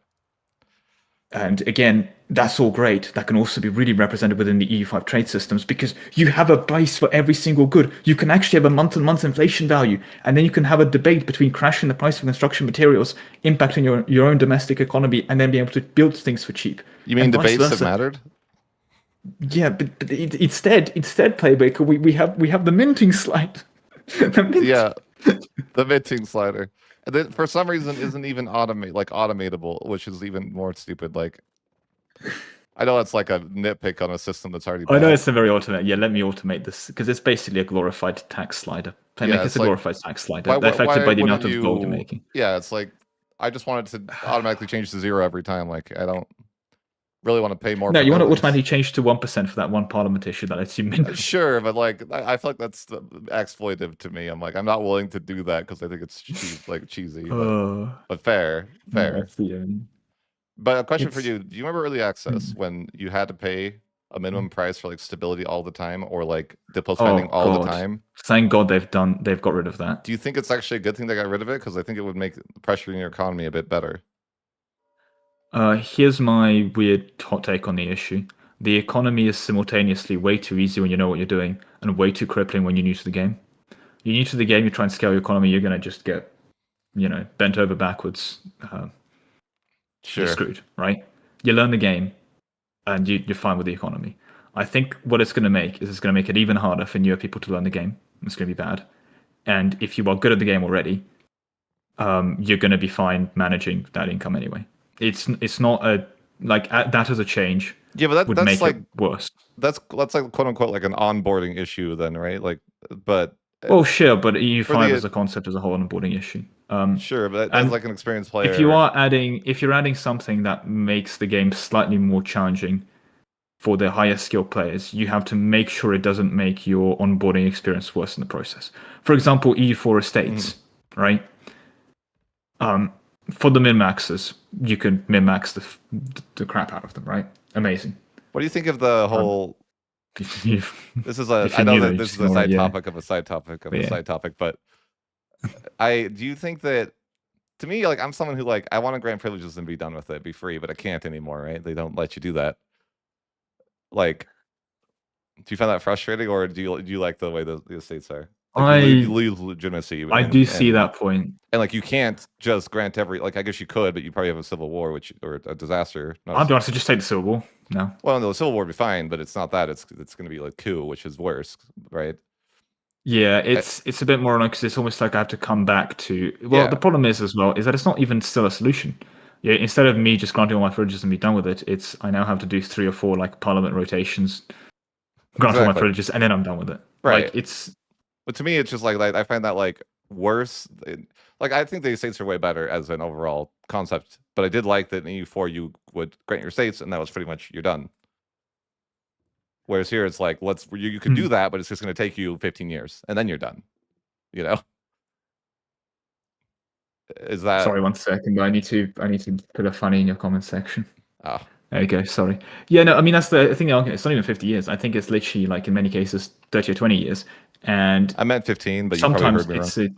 And again, that's all great. That can also be really represented within the EU5 trade systems because you have a base for every single good. You can actually have a month-on-month inflation value, and then you can have a debate between crashing the price of construction materials, impacting your own domestic economy, and then be able to build things for cheap. You mean debates have mattered? Yeah, but instead, Playbaker, we have the minting slide. Yeah, the minting slider. And then for some reason isn't even automatable, which is even more stupid. I know it's like a nitpick on a system that's already bad. I know it's a very automated. Yeah, let me automate this because it's basically a glorified tax slider. Playmaker is a glorified tax slider. They're affected by the amount of gold you're making. Yeah, it's like I just want it to automatically change to 0 every time. I don't really want to pay more. No, you want to automatically change to 1% for that one parliament issue that lets you mint. Sure, but I feel like that's exploitive to me. I'm not willing to do that because I think it's cheesy. But fair. But a question for you: do you remember early access when you had to pay a minimum price for stability all the time, or diplo spending all the time? Thank God they've got rid of that. Do you think it's actually a good thing they got rid of it? Because I think it would make pressuring your economy a bit better. Here's my weird hot take on the issue. The economy is simultaneously way too easy when you know what you're doing, and way too crippling when you're new to the game. You're new to the game, you try and scale your economy, you're going to just get, bent over backwards. Sure. You're screwed, right? You learn the game, and you're fine with the economy. I think what it's going to make is it's going to make it even harder for newer people to learn the game. It's going to be bad. And if you are good at the game already, you're going to be fine managing that income anyway. It's not a like that as a change Yeah, but would that's make like it worse. that's like quote unquote like an onboarding issue then, right? Like, but Well, sure, but for EU5 the as a concept is a whole onboarding issue. sure, but as And like an experienced if you player, are if you're adding something that makes the game slightly more challenging for the higher skill players, you have to make sure it doesn't make your onboarding experience worse in the process. For example, EU4 estates, right? For the min maxers, you can min max the crap out of them, right? Amazing. what do you think of the whole? If you This is a. if I you know knew that, that you this just is a ignore it, side yeah. topic of a side topic of But a yeah. side topic, but I do you think that to me, like I'm someone who like I want to grant privileges and be done with it, be free, but I can't anymore, right? They don't let you do that. Like, do you find that frustrating, or do you like the way the estates are? Like you I lose legitimacy, I and do see that point. and like you can't just grant every like I guess you could, but you probably have a civil war, which or a disaster. Not I'll be honest, just take the Civil War. No. well, no, the civil war would be fine, but it's not that. It's going to be like coup, which is worse, right? Yeah, it's a bit more like because it's almost like I have to come back to. Well, the Yeah, problem is as well is that it's not even still a solution. Yeah, instead of me just granting all my privileges and be done with it, it's I now have to do 3 or 4 like parliament rotations, grant all my exactly. privileges, and then I'm done with it. Right. Like it's But to me, it's just like I find that like worse. Like I think the estates are way better as an overall concept, but I did like that in EU4 you would grant your states, and that was pretty much you're done. Whereas here it's like you could do that, but it's just going to take you 15 years, and then you're done. You know, is that? sorry, 1 second, but I need to put a funny in your comment section. Oh, There you go. Sorry. Yeah, no, I mean that's the thing. It's not even 50 years. I think it's literally like in many cases 30 or 20 years, and I meant 15, but you probably sometimes heard me wrong. it's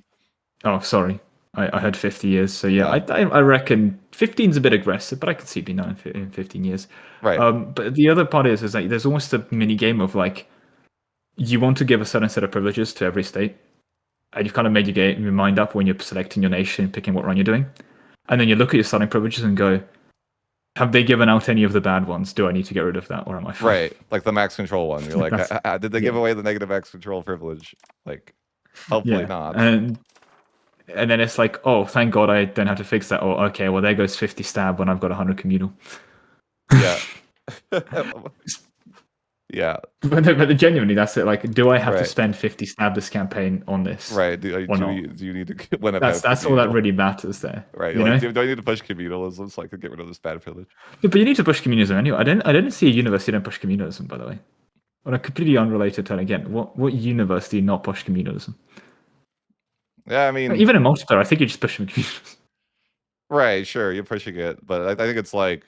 oh, sorry. I heard 50 years. So yeah, Oh. I reckon 15 is a bit aggressive, but I could see it being done in 15 years. Right. But the other part is like there's almost a mini game of like you want to give a certain set of privileges to every state, and you've kind of made your mind up when you're selecting your nation, picking what run you're doing, and then you look at your starting privileges and go, have they given out any of the bad ones? Do I need to get rid of that, or am I fine? Right. Like the max control one. You're like, did they give away the negative max control privilege? Like, hopefully not. And then it's like, oh, thank God I don't have to fix that. Or okay, well there goes 50 stab when I've got 100 communal. Yeah. yeah. But genuinely, that's it. Like, do I have to Right. spend 50 stab this campaign on this? Right. Do you need to win a That's all that really matters there. Right. You Like, know? do I need to push communalism so I could get rid of this bad privilege? Yeah, but you need to push communalism anyway. I didn't see a university that push communalism, by the way. On a completely unrelated turn again, what university not push communalism? Yeah, I mean, Even in multiplayer, I think you're just pushing communalism. Right, sure, you're pushing it, but I think it's like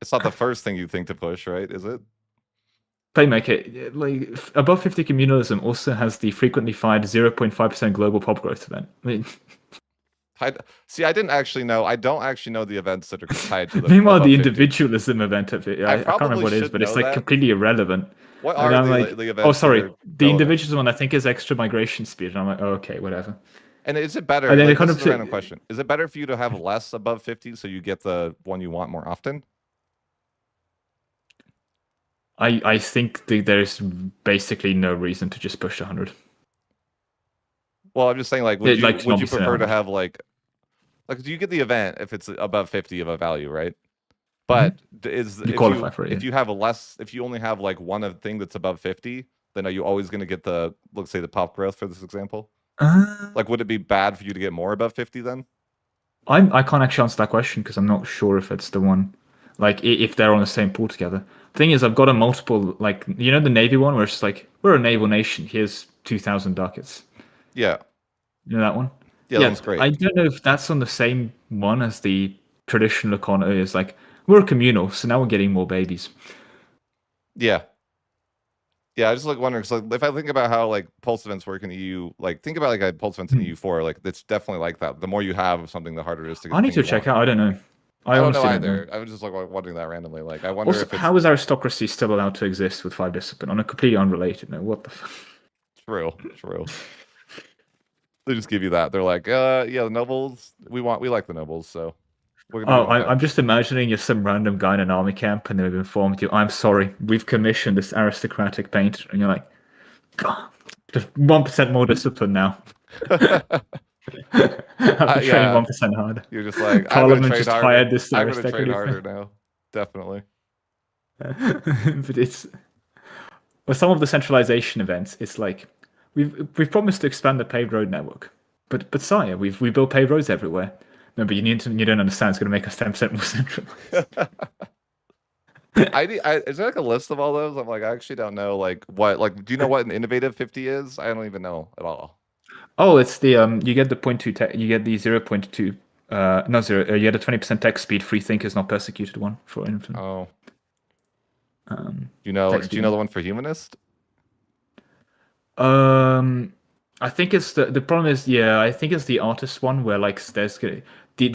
it's not the first thing you think to push, right? Is it? Playmaker, like above 50 communalism also has the frequently fired 0.5% global pop growth event. I mean, see, I don't actually know the events that are tied to the. meanwhile, the 50. individualism event of it, I can't remember what it is, but it's like completely irrelevant. What and are I'm the, like, the events? oh, sorry, the individualism one I think is extra migration speed, and I'm like, oh, okay, whatever. And is it better? And then Like, this is a random question. Is it better for you to have less above 50 so you get the one you want more often? I think there's basically no reason to just push 100. Well, I'm just saying, like, would you prefer to have like do you get the event if it's above 50 of a value, right? But if you have if you only have like one thing that's above 50, then are you always going to get the, let's say, the pop growth for this example? Like, would it be bad for you to get more above 50 then? I can't actually answer that question because I'm not sure if it's the one. Like, if they're on the same pool together. The thing is, I've got a multiple, like, you know, the Navy one where it's just like, we're a naval nation. Here's 2,000 ducats. Yeah. You know that one? Yeah, that's great. I don't know if that's on the same one as the traditional economy. It's like, we're communal, so now we're getting more babies. Yeah. Yeah, I just like wondering, because like, if I think about how like pulse events work in the EU, like think about like a pulse events in the EU4, like it's definitely like that. The more you have of something, the harder it is to get. I need to check out. I don't know. I don't know either. I was just like wondering that randomly. Like, I wonder if how is aristocracy still allowed to exist with 5 discipline on a completely unrelated note? What the fuck? True. They just give you that. They're like, yeah, the nobles. We like the nobles, so We're gonna Oh, be okay. I'm just imagining you're some random guy in an army camp and they've informed you, I'm sorry, we've commissioned this aristocratic painter. And you're like, God, just 1% more discipline now. I have to train Yeah, 1% harder. you're just like, I'm gonna Parliament train just harder. hired this I'm gonna train aristocratic harder painter. now. Definitely. But it's with some of the centralization events, it's like we've promised to expand the paved road network, but sire, we built paved roads everywhere. No, but you don't understand. It's going to make us 10% more centralized. Is there like a list of all those? I'm like, I actually don't know. Like, what? Like, do you know what an innovative 50 is? I don't even know at all. Oh, it's the you get the 0.2 tech, you get the 0.2 not zero, you get a 20% text speed free thinkers not persecuted one for infant. Oh, Um, do text you speed know the one. one for humanist? Um, I think it's the problem is yeah, I think it's the artist one where like the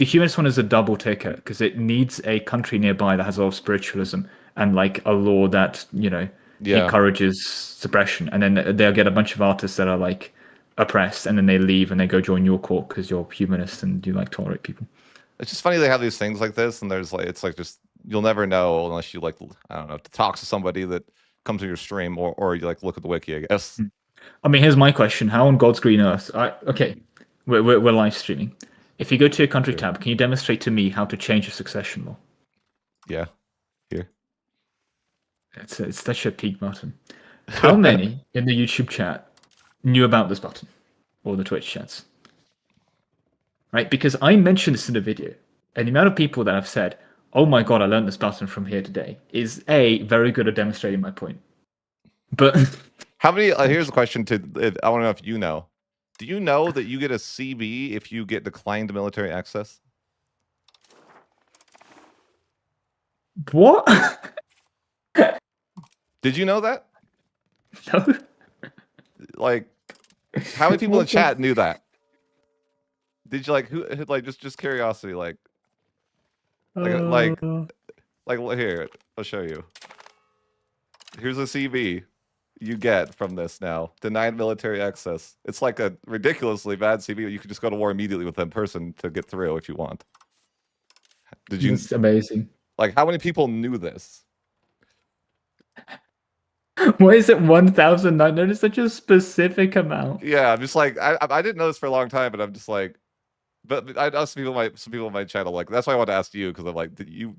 humanist one is a double ticker because it needs a country nearby that has a lot of spiritualism and like a law that Yeah. encourages suppression, and then they'll get a bunch of artists that are like oppressed, and then they leave and they go join your court because you're humanist and you like tolerate people. It's just funny they have these things like this, and there's like it's like just you'll never know unless you like I don't know to talk to somebody that comes to your stream or you like look at the wiki, I guess. I mean, here's my question: how on God's green earth? Okay, we're live streaming. If you go to your country Sure. tab, can you demonstrate to me how to change a succession law? Yeah. Here. It's such a peak button. How many in the YouTube chat knew about this button or the Twitch chats? Right, because I mentioned this in the video, and the amount of people that have said, "Oh my god, I learned this button from here today," is very good at demonstrating my point. But How many? Here's a question I want to know if you know. Do you know that you get a CB if you get declined military access? what? Did you know that? No. Like, how many people in What the chat knew that? Did you like who like just curiosity like Uh, here, I'll show you. Here's a CB you get from this now. Denied military access. It's like a ridiculously bad CB. You could just go to war immediately with that person to get through if you want. Did you It's amazing. like how many people knew this? Why is it 1,900? It's such a specific amount. Yeah, I'm just like I didn't know this for a long time, but I'm just like but I know some people in my channel like that's why I wanted to ask you because I'm like, did you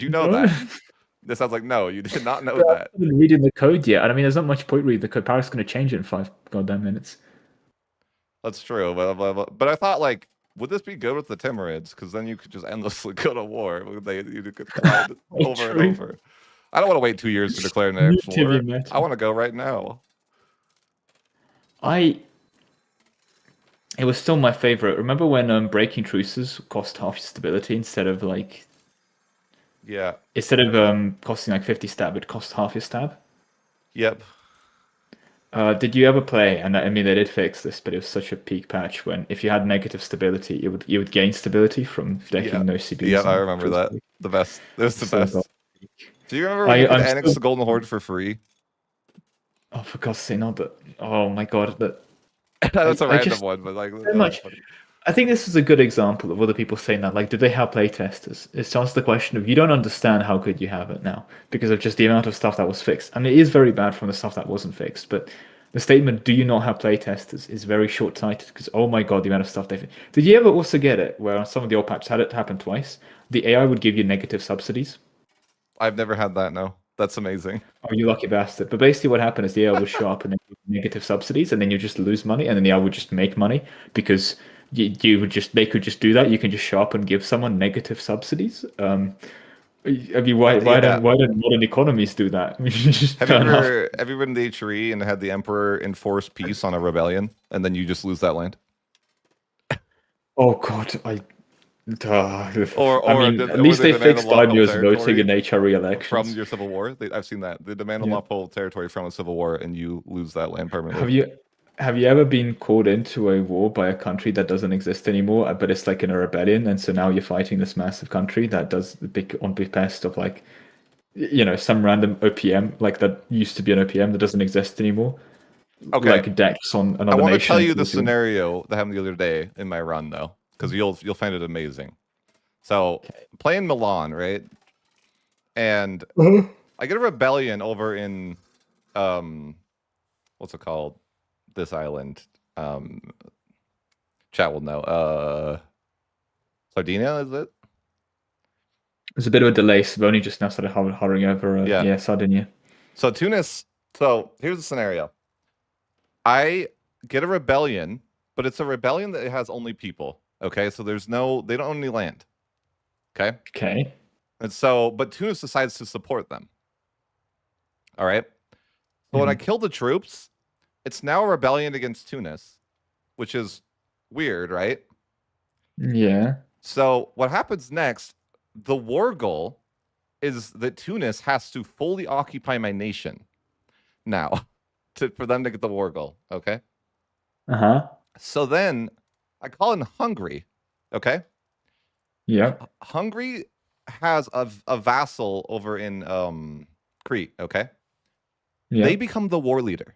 know No. that? This sounds like no, you did not know But I that. haven't been reading the code yet. And I mean, there's not much point reading the code. Paris going to change it in 5 goddamn minutes. That's true, but I thought like, would this be good with the Timurids? Because then you could just endlessly go to war. You could collide over and True. over. I don't want to wait 2 years to declare an New next TV war. meta. I want to go right now. It was still my favorite. Remember when breaking truces cost half your stability Yeah. instead of costing like 50 stab, it cost half your stab. Yep. Did you ever play? And I mean, they did fix this, but it was such a peak patch when if you had negative stability, you would gain stability from decking Yeah. no CBs. Yeah, I and remember that. truces. The best. It was the So best. Do you remember when you could I'm annex still. the Golden Horde for free? Oh, for God's sake, not that. Oh my God, that That's a I random just one, but like so that was much. funny. I think this is a good example of other people saying that. Like, do they have playtesters? It starts the question of you don't understand how good you have it now because of just the amount of stuff that was fixed. And it is very bad from the stuff that wasn't fixed. But the statement, do you not have playtesters, is very short sighted because, oh my God, the amount of stuff they've. Did you ever also get it where on some of the old patches had it happen twice? The AI would give you negative subsidies. I've never had that. No, that's amazing. Oh, you lucky bastard. But basically, what happened is the AI would show up and then give you negative subsidies, and then you just lose money, and then the AI would just make money because they could just do that. You can just show up and give someone negative subsidies. I mean, Yeah. why don't modern economies do that? You just turn off. Have you been to the HRE and had the Emperor enforce peace on a rebellion, and then you just lose that land? Oh God, Or I mean, at or least they they demand fixed unlawful daimyo's voting in territory HRE from elections. your civil war. I've seen that. They demand Yeah. unlawful territory from a civil war, and you lose that land permanently. Have you ever been called into a war by a country that doesn't exist anymore, but it's like in a rebellion, and so now you're fighting this massive country that does the big on behest of like, some random OPM like that used to be an OPM that doesn't exist anymore, Okay, like decks on I another want to nation. tell you the scenario that happened the other day in my run, though, because you'll find it amazing. So Okay. playing Milan, right? And Uh-huh. I get a rebellion over in what's it called? This island. Um Chat will know. Sardinia, is it? There's a bit of a delay, so we've only just now started hovering over, Yeah. yeah, Sardinia. So Tunis. So here's the scenario. I get a rebellion, but it's a rebellion that has only people. Okay, so they don't own any land. Okay, Okay. and so but Tunis decides to support them. All right. So when I kill the troops, it's now a rebellion against Tunis, which is weird, right? Yeah. So what happens next? The war goal is that Tunis has to fully occupy my nation now for them to get the war goal. Okay. Uh-huh. So then I call in Hungary. Okay. Yeah. Hungary has a vassal over in Crete. Okay. Yeah. They become the war leader.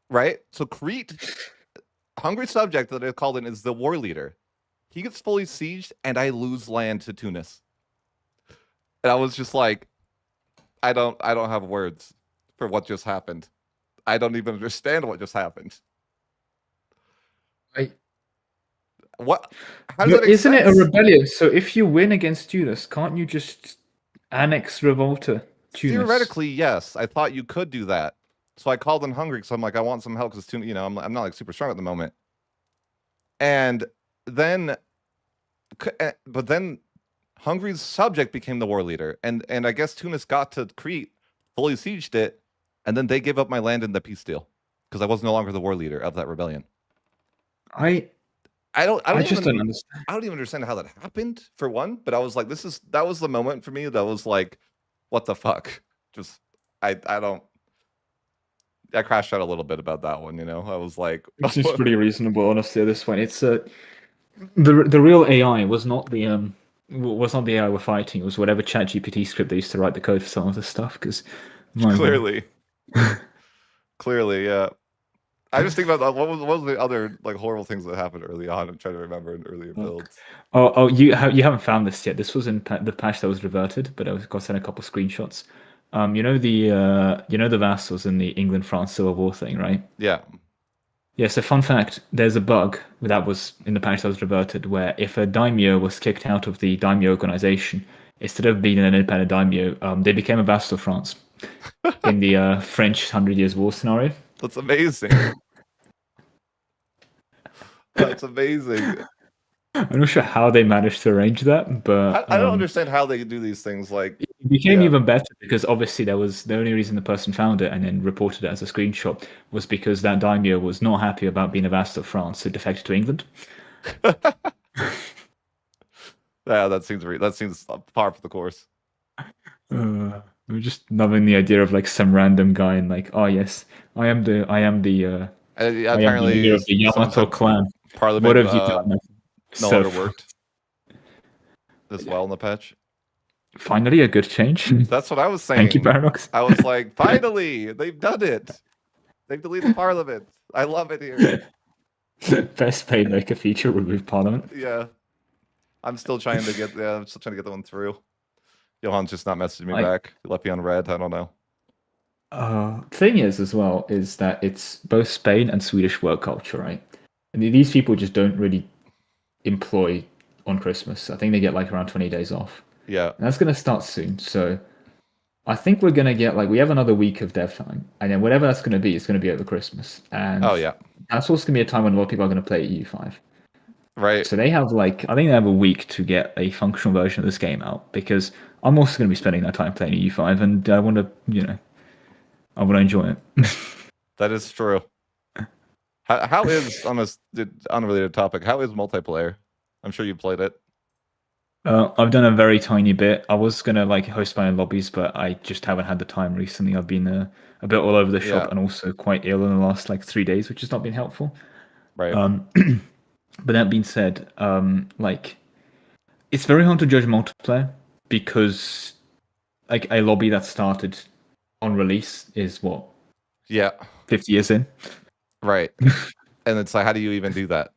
Right. So Crete, Hungry subject that I've called in is the war leader. He gets fully sieged, and I lose land to Tunis. And I was just like, I don't have words for what just happened. I don't even understand what just happened. I, What? How does but that make isn't it a sense? rebellion? So if you win against Tunis, can't you just annex Revolta Tunis? Theoretically, yes. I thought you could do that. So I called in Hungary because I'm like, I want some help because I'm not like super strong at the moment. And then, but then Hungary's subject became the war leader, and I guess Tunis got to Crete, fully sieged it, and then they gave up my land in the peace deal because I was no longer the war leader of that rebellion. I I don't just even don't understand. I don't even understand how that happened for one. But I was like, that was the moment for me that was like, what the fuck? Just I don't. I crashed out a little bit about that one. I was like, It seems pretty reasonable, honestly, at this point. It's the real AI was not the AI we're fighting. It was whatever ChatGPT script they used to write the code for some of this stuff. Because my god, clearly, clearly, yeah. I just think about what was the other like horrible things that happened early on. I'm trying to remember in earlier builds. you haven't found this yet. This was in the patch that was reverted, but I was got sent a couple screenshots. You know the vassals in the England France Civil War thing, right? Yeah. Yeah, so fun fact, there's a bug that was in the patch that was reverted where if a daimyo was kicked out of the daimyo organization, instead of being an independent daimyo, they became a vassal of France in the French Hundred Years' War scenario. That's amazing. That's amazing. I'm not sure how they managed to arrange that, but I don't understand how they do these things. Like, it became yeah. even better because obviously there was the only reason the person found it and then reported it as a screenshot was because that daimyo was not happy about being a vassal of France, so defected to England. Yeah, that seems par for the course. I'm just loving the idea of like some random guy and like, oh yes, I am the leader Apparently, of the someone Yamato said clan. What Parliament have you done? no So longer worked as well in the patch. finally, a good change. That's what I was Thank you, saying. Paradox. I was like, finally, they've done it. They've deleted Parliament. I love it here. Best paid maker feature remove Parliament. Yeah. I'm still trying to get that one through. Johan's just not messaging me back. He left me on red. I don't know. Thing is, as well, is that it's both Spain and Swedish work culture, right? And these people just don't really employ on Christmas. I think they get like around 20 days off. Yeah. And that's going to start soon. So I think we're going to get like, we have another week of dev time. And then whatever that's going to be, it's going to be over Christmas. And oh, yeah. That's also going to be a time when a lot of people are going to play EU5. Right. So they have like, I think they have a week to get a functional version of this game out because I'm also going to be spending that time playing EU5 and I want to, I want to enjoy it. That is true. How is, on this unrelated topic, how is multiplayer? I'm sure you played it. I've done a very tiny bit. I was gonna like host my own lobbies, but I just haven't had the time recently. I've been a bit all over the shop and also quite ill in the last like 3 days, which has not been helpful. Right. But that being said, like it's very hard to judge multiplayer because like a lobby that started on release is what 50 years in. Right. And it's like, how do you even do that?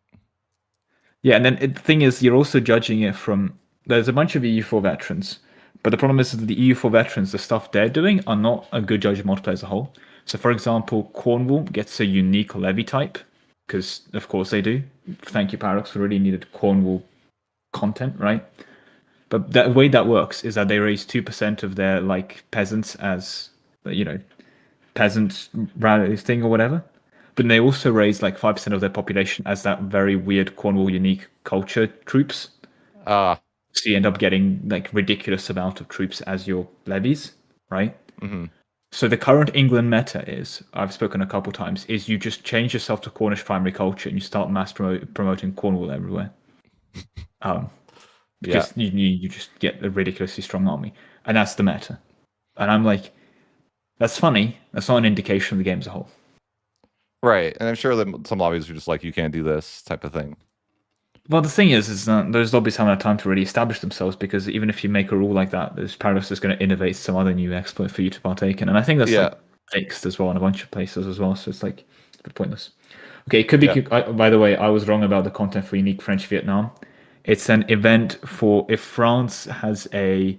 Yeah, and then the thing is, you're also judging it from. There's a bunch of EU4 veterans, but the problem is that the EU4 veterans, the stuff they're doing, are not a good judge of multiplayer as a whole. So, for example, Cornwall gets a unique levy type, because of course they do. Thank you, Paradox, for really needed Cornwall content, right? But the way that works is that they raise 2% of their like peasants as peasant rally thing or whatever. But they also raise like 5% of their population as that very weird Cornwall unique culture troops. Ah. So you end up getting like ridiculous amount of troops as your levies, right? Mm-hmm. So the current England meta is, I've spoken a couple times, is you just change yourself to Cornish primary culture and you start mass promoting Cornwall everywhere. Because you just get a ridiculously strong army, and that's the meta. And I'm like, that's funny. That's not an indication of the game as a whole. Right, and I'm sure that some lobbies are just like, you can't do this type of thing. Well, the thing is those lobbies haven't had time to really establish themselves, because even if you make a rule like that, there's Paradox is going to innovate some other new exploit for you to partake in, and I think that's like fixed as well in a bunch of places as well. So it's like a bit pointless. Okay, it could be. By the way, I was wrong about the content for Unique French Vietnam. It's an event for if France has a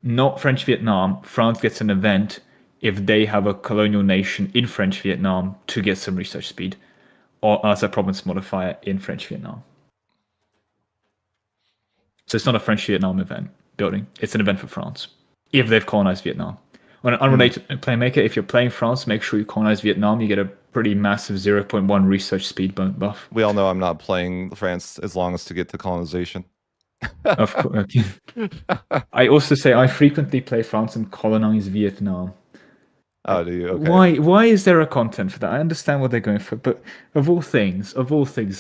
not French Vietnam, France gets an event if they have a colonial nation in French Vietnam to get some research speed, or as a province modifier in French Vietnam. So it's not a French Vietnam event building. It's an event for France if they've colonized Vietnam. On an unrelated playmaker, if you're playing France, make sure you colonize Vietnam. You get a pretty massive 0.1 research speed buff. We all know I'm not playing France as long as to get to colonization. Of course. I also say I frequently play France and colonize Vietnam. Oh, do you? Okay. Why is there a content for that? I understand what they're going for, but of all things,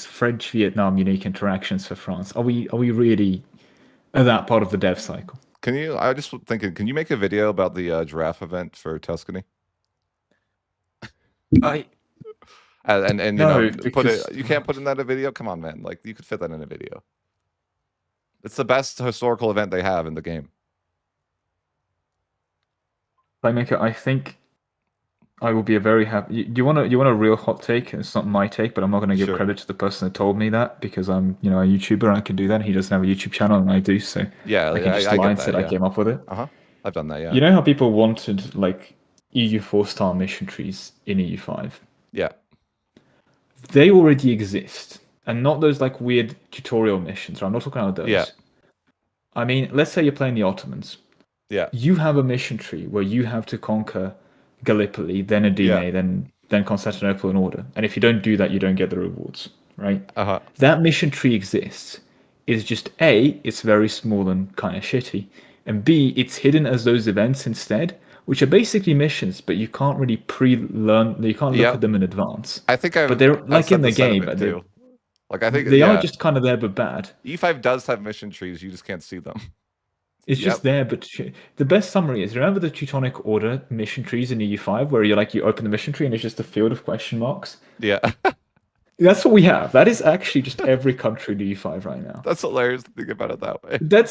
French Vietnam unique interactions for France. Are we really at that part of the dev cycle? Can you? I just thinking. Can you make a video about the giraffe event for Tuscany? And no, put it. You can't put in that a video. Come on, man. Like you could fit that in a video. It's the best historical event they have in the game. Playmaker, I think I will be a very happy. You want a real hot take? It's not my take, but I'm not going to give credit to the person that told me that, because I'm a YouTuber and I can do that. He doesn't have a YouTube channel and I do, so yeah, I can just alliance it. I came up with it. I've done that. Yeah. You know how people wanted like EU4 style mission trees in EU5? Yeah. They already exist, and not those like weird tutorial missions. Right? I'm not talking about those. Yeah. I mean, let's say you're playing the Ottomans. Yeah. You have a mission tree where you have to conquer Gallipoli, then Edine, then Constantinople in order. And if you don't do that, you don't get the rewards, right? That mission tree exists. It's just A, it's very small and kind of shitty, and B, it's hidden as those events instead, which are basically missions, but you can't really pre-learn. You can't look at them in advance. I think but they're like in the game, but they're, like I think they are just kind of there but bad. E5 does have mission trees, you just can't see them. It's just there, but the best summary is, remember the Teutonic Order mission trees in EU5 where you open the mission tree and it's just a field of question marks? Yeah. That's what we have. That is actually just every country in EU5 right now. That's hilarious to think about it that way. That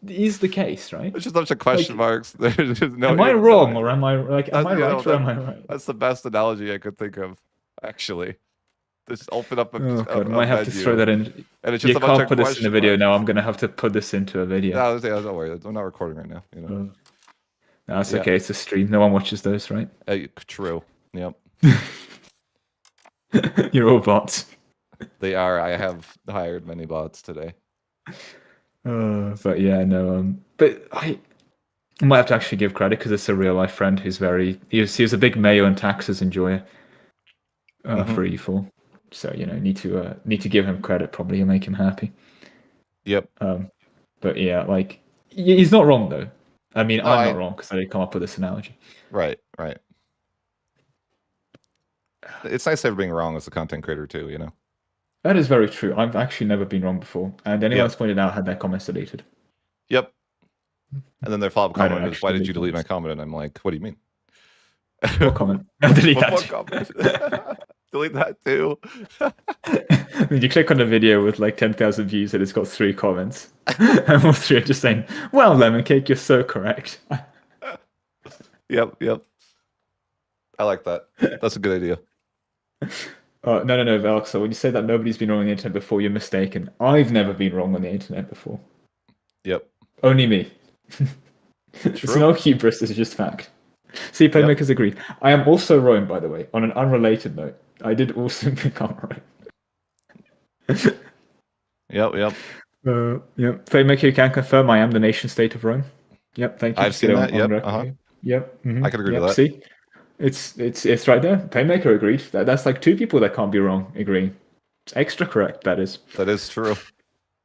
is the case, right? It's just a bunch of question marks. There's no. Am I wrong or am I right or am I right? That's the best analogy I could think of, actually. Just open up a I might have to throw that in. And it's just you can't put this in a video now. I'm going to have to put this into a video. No, don't worry. I'm not recording right now. No, it's okay. It's a stream. No one watches those, right? True. Yep. You're all bots. They are. I have hired many bots today. But yeah, no. But I might have to actually give credit, because it's a real life friend who's he was a big Mayo and taxes enjoyer for E4. So need to give him credit. Probably will make him happy. Yep. But yeah, he's not wrong though. I mean, I'm not wrong because I didn't come up with this analogy. Right. It's nice ever being wrong as a content creator too. That is very true. I've actually never been wrong before, and anyone that's pointed out had their comments deleted. Yep. And then their follow-up comment is, "Why did you delete my comment?" And I'm like, "What do you mean?" What comment? Delete that. What comment? Delete that too. You click on a video with 10,000 views and it's got 3 comments, and all 3 are just saying, "Well, Lemon Cake, you're so correct." Yep. I like that. That's a good idea. No, Alexa. When you say that nobody's been wrong on the internet before, you're mistaken. I've never been wrong on the internet before. Yep. Only me. It's True. no hubris. It's just fact. See, Yep. playmakers agreed. I am also wrong, by the way. On an unrelated note, I did also become right. Yep. Yep. Playmaker, you can confirm I am the nation state of Rome. Yep. Thank you. I've Just get seen it that. on Yep. record here. Yep. I could agree to Yep. that. See, it's right there. Playmaker agreed. That's like two people that can't be wrong agreeing. It's extra correct. That is. That is true.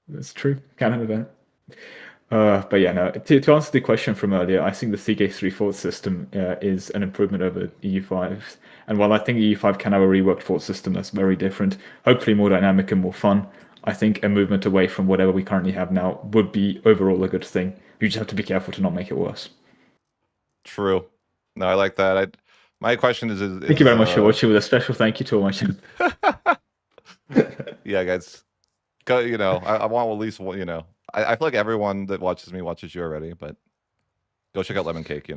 That's true. Canon event. But yeah, no. To answer the question from earlier, I think the CK3 fort system is an improvement over EU5. And while I think EU5 can have a reworked fort system that's very different, hopefully more dynamic and more fun, I think a movement away from whatever we currently have now would be overall a good thing. You just have to be careful to not make it worse. True. No, I like that. My question is Thank you very much for watching. With a special thank you to all my channel. Yeah, guys. Go. I want at least one. I feel like everyone that watches me watches you already, but go check out Lemon Cake.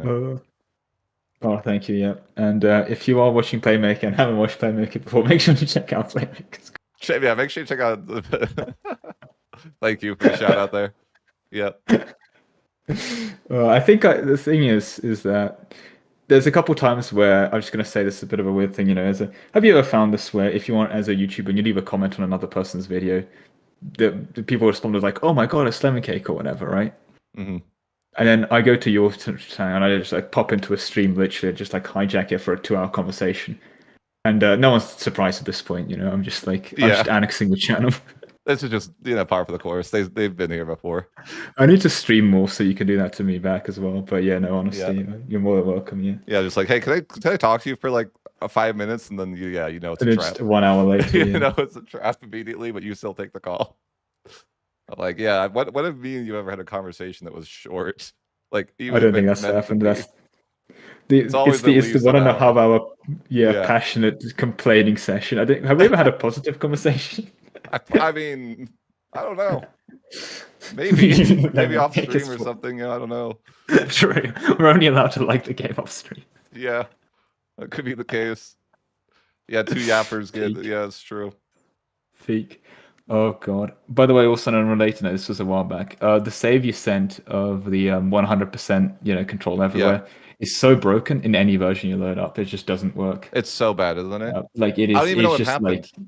Oh, thank you. Yeah, and if you are watching Playmaker and haven't watched Playmaker before, make sure to check out Playmaker. Yeah, make sure you check out. Thank you for the shout out there. Yep. I think the thing is that there's a couple times where I'm just going to say this is a bit of a weird thing, have you ever found this where if you want as a YouTuber and you leave a comment on another person's video, the people respond with like, "Oh my god, a lemon cake" or whatever, right? Mm-hmm. And then I go to your channel and I just like pop into a stream, literally just like hijack it for a 2-hour conversation, and no one's surprised at this point. I'm just like I'm just annexing the channel. This is just par for the course. They've been here before. I need to stream more so you can do that to me back as well. But yeah, no, honestly, you're more than welcome. Yeah. Yeah, just like, hey, can I talk to you for like 5 minutes, and then it's a trap. Just 1 hour later, it's a trap immediately, but you still take the call. I'm like, yeah, what have me and you ever had a conversation that was short? Like, even I don't think that's happened. That's it's the one and a half hour passionate complaining session. Have we ever had a positive conversation? I mean, I don't know. Maybe off stream or something. I don't know. True. We're only allowed to like the game off stream. Yeah, that could be the case. Yeah, two yappers get. Yeah, it's true. Feek. Oh god. By the way, also on unrelated note, this was a while back. The save you sent of the 100% control everywhere is so broken in any version you load up. It just doesn't work. It's so bad, isn't it? Like it is. I don't even know what just happened. Like,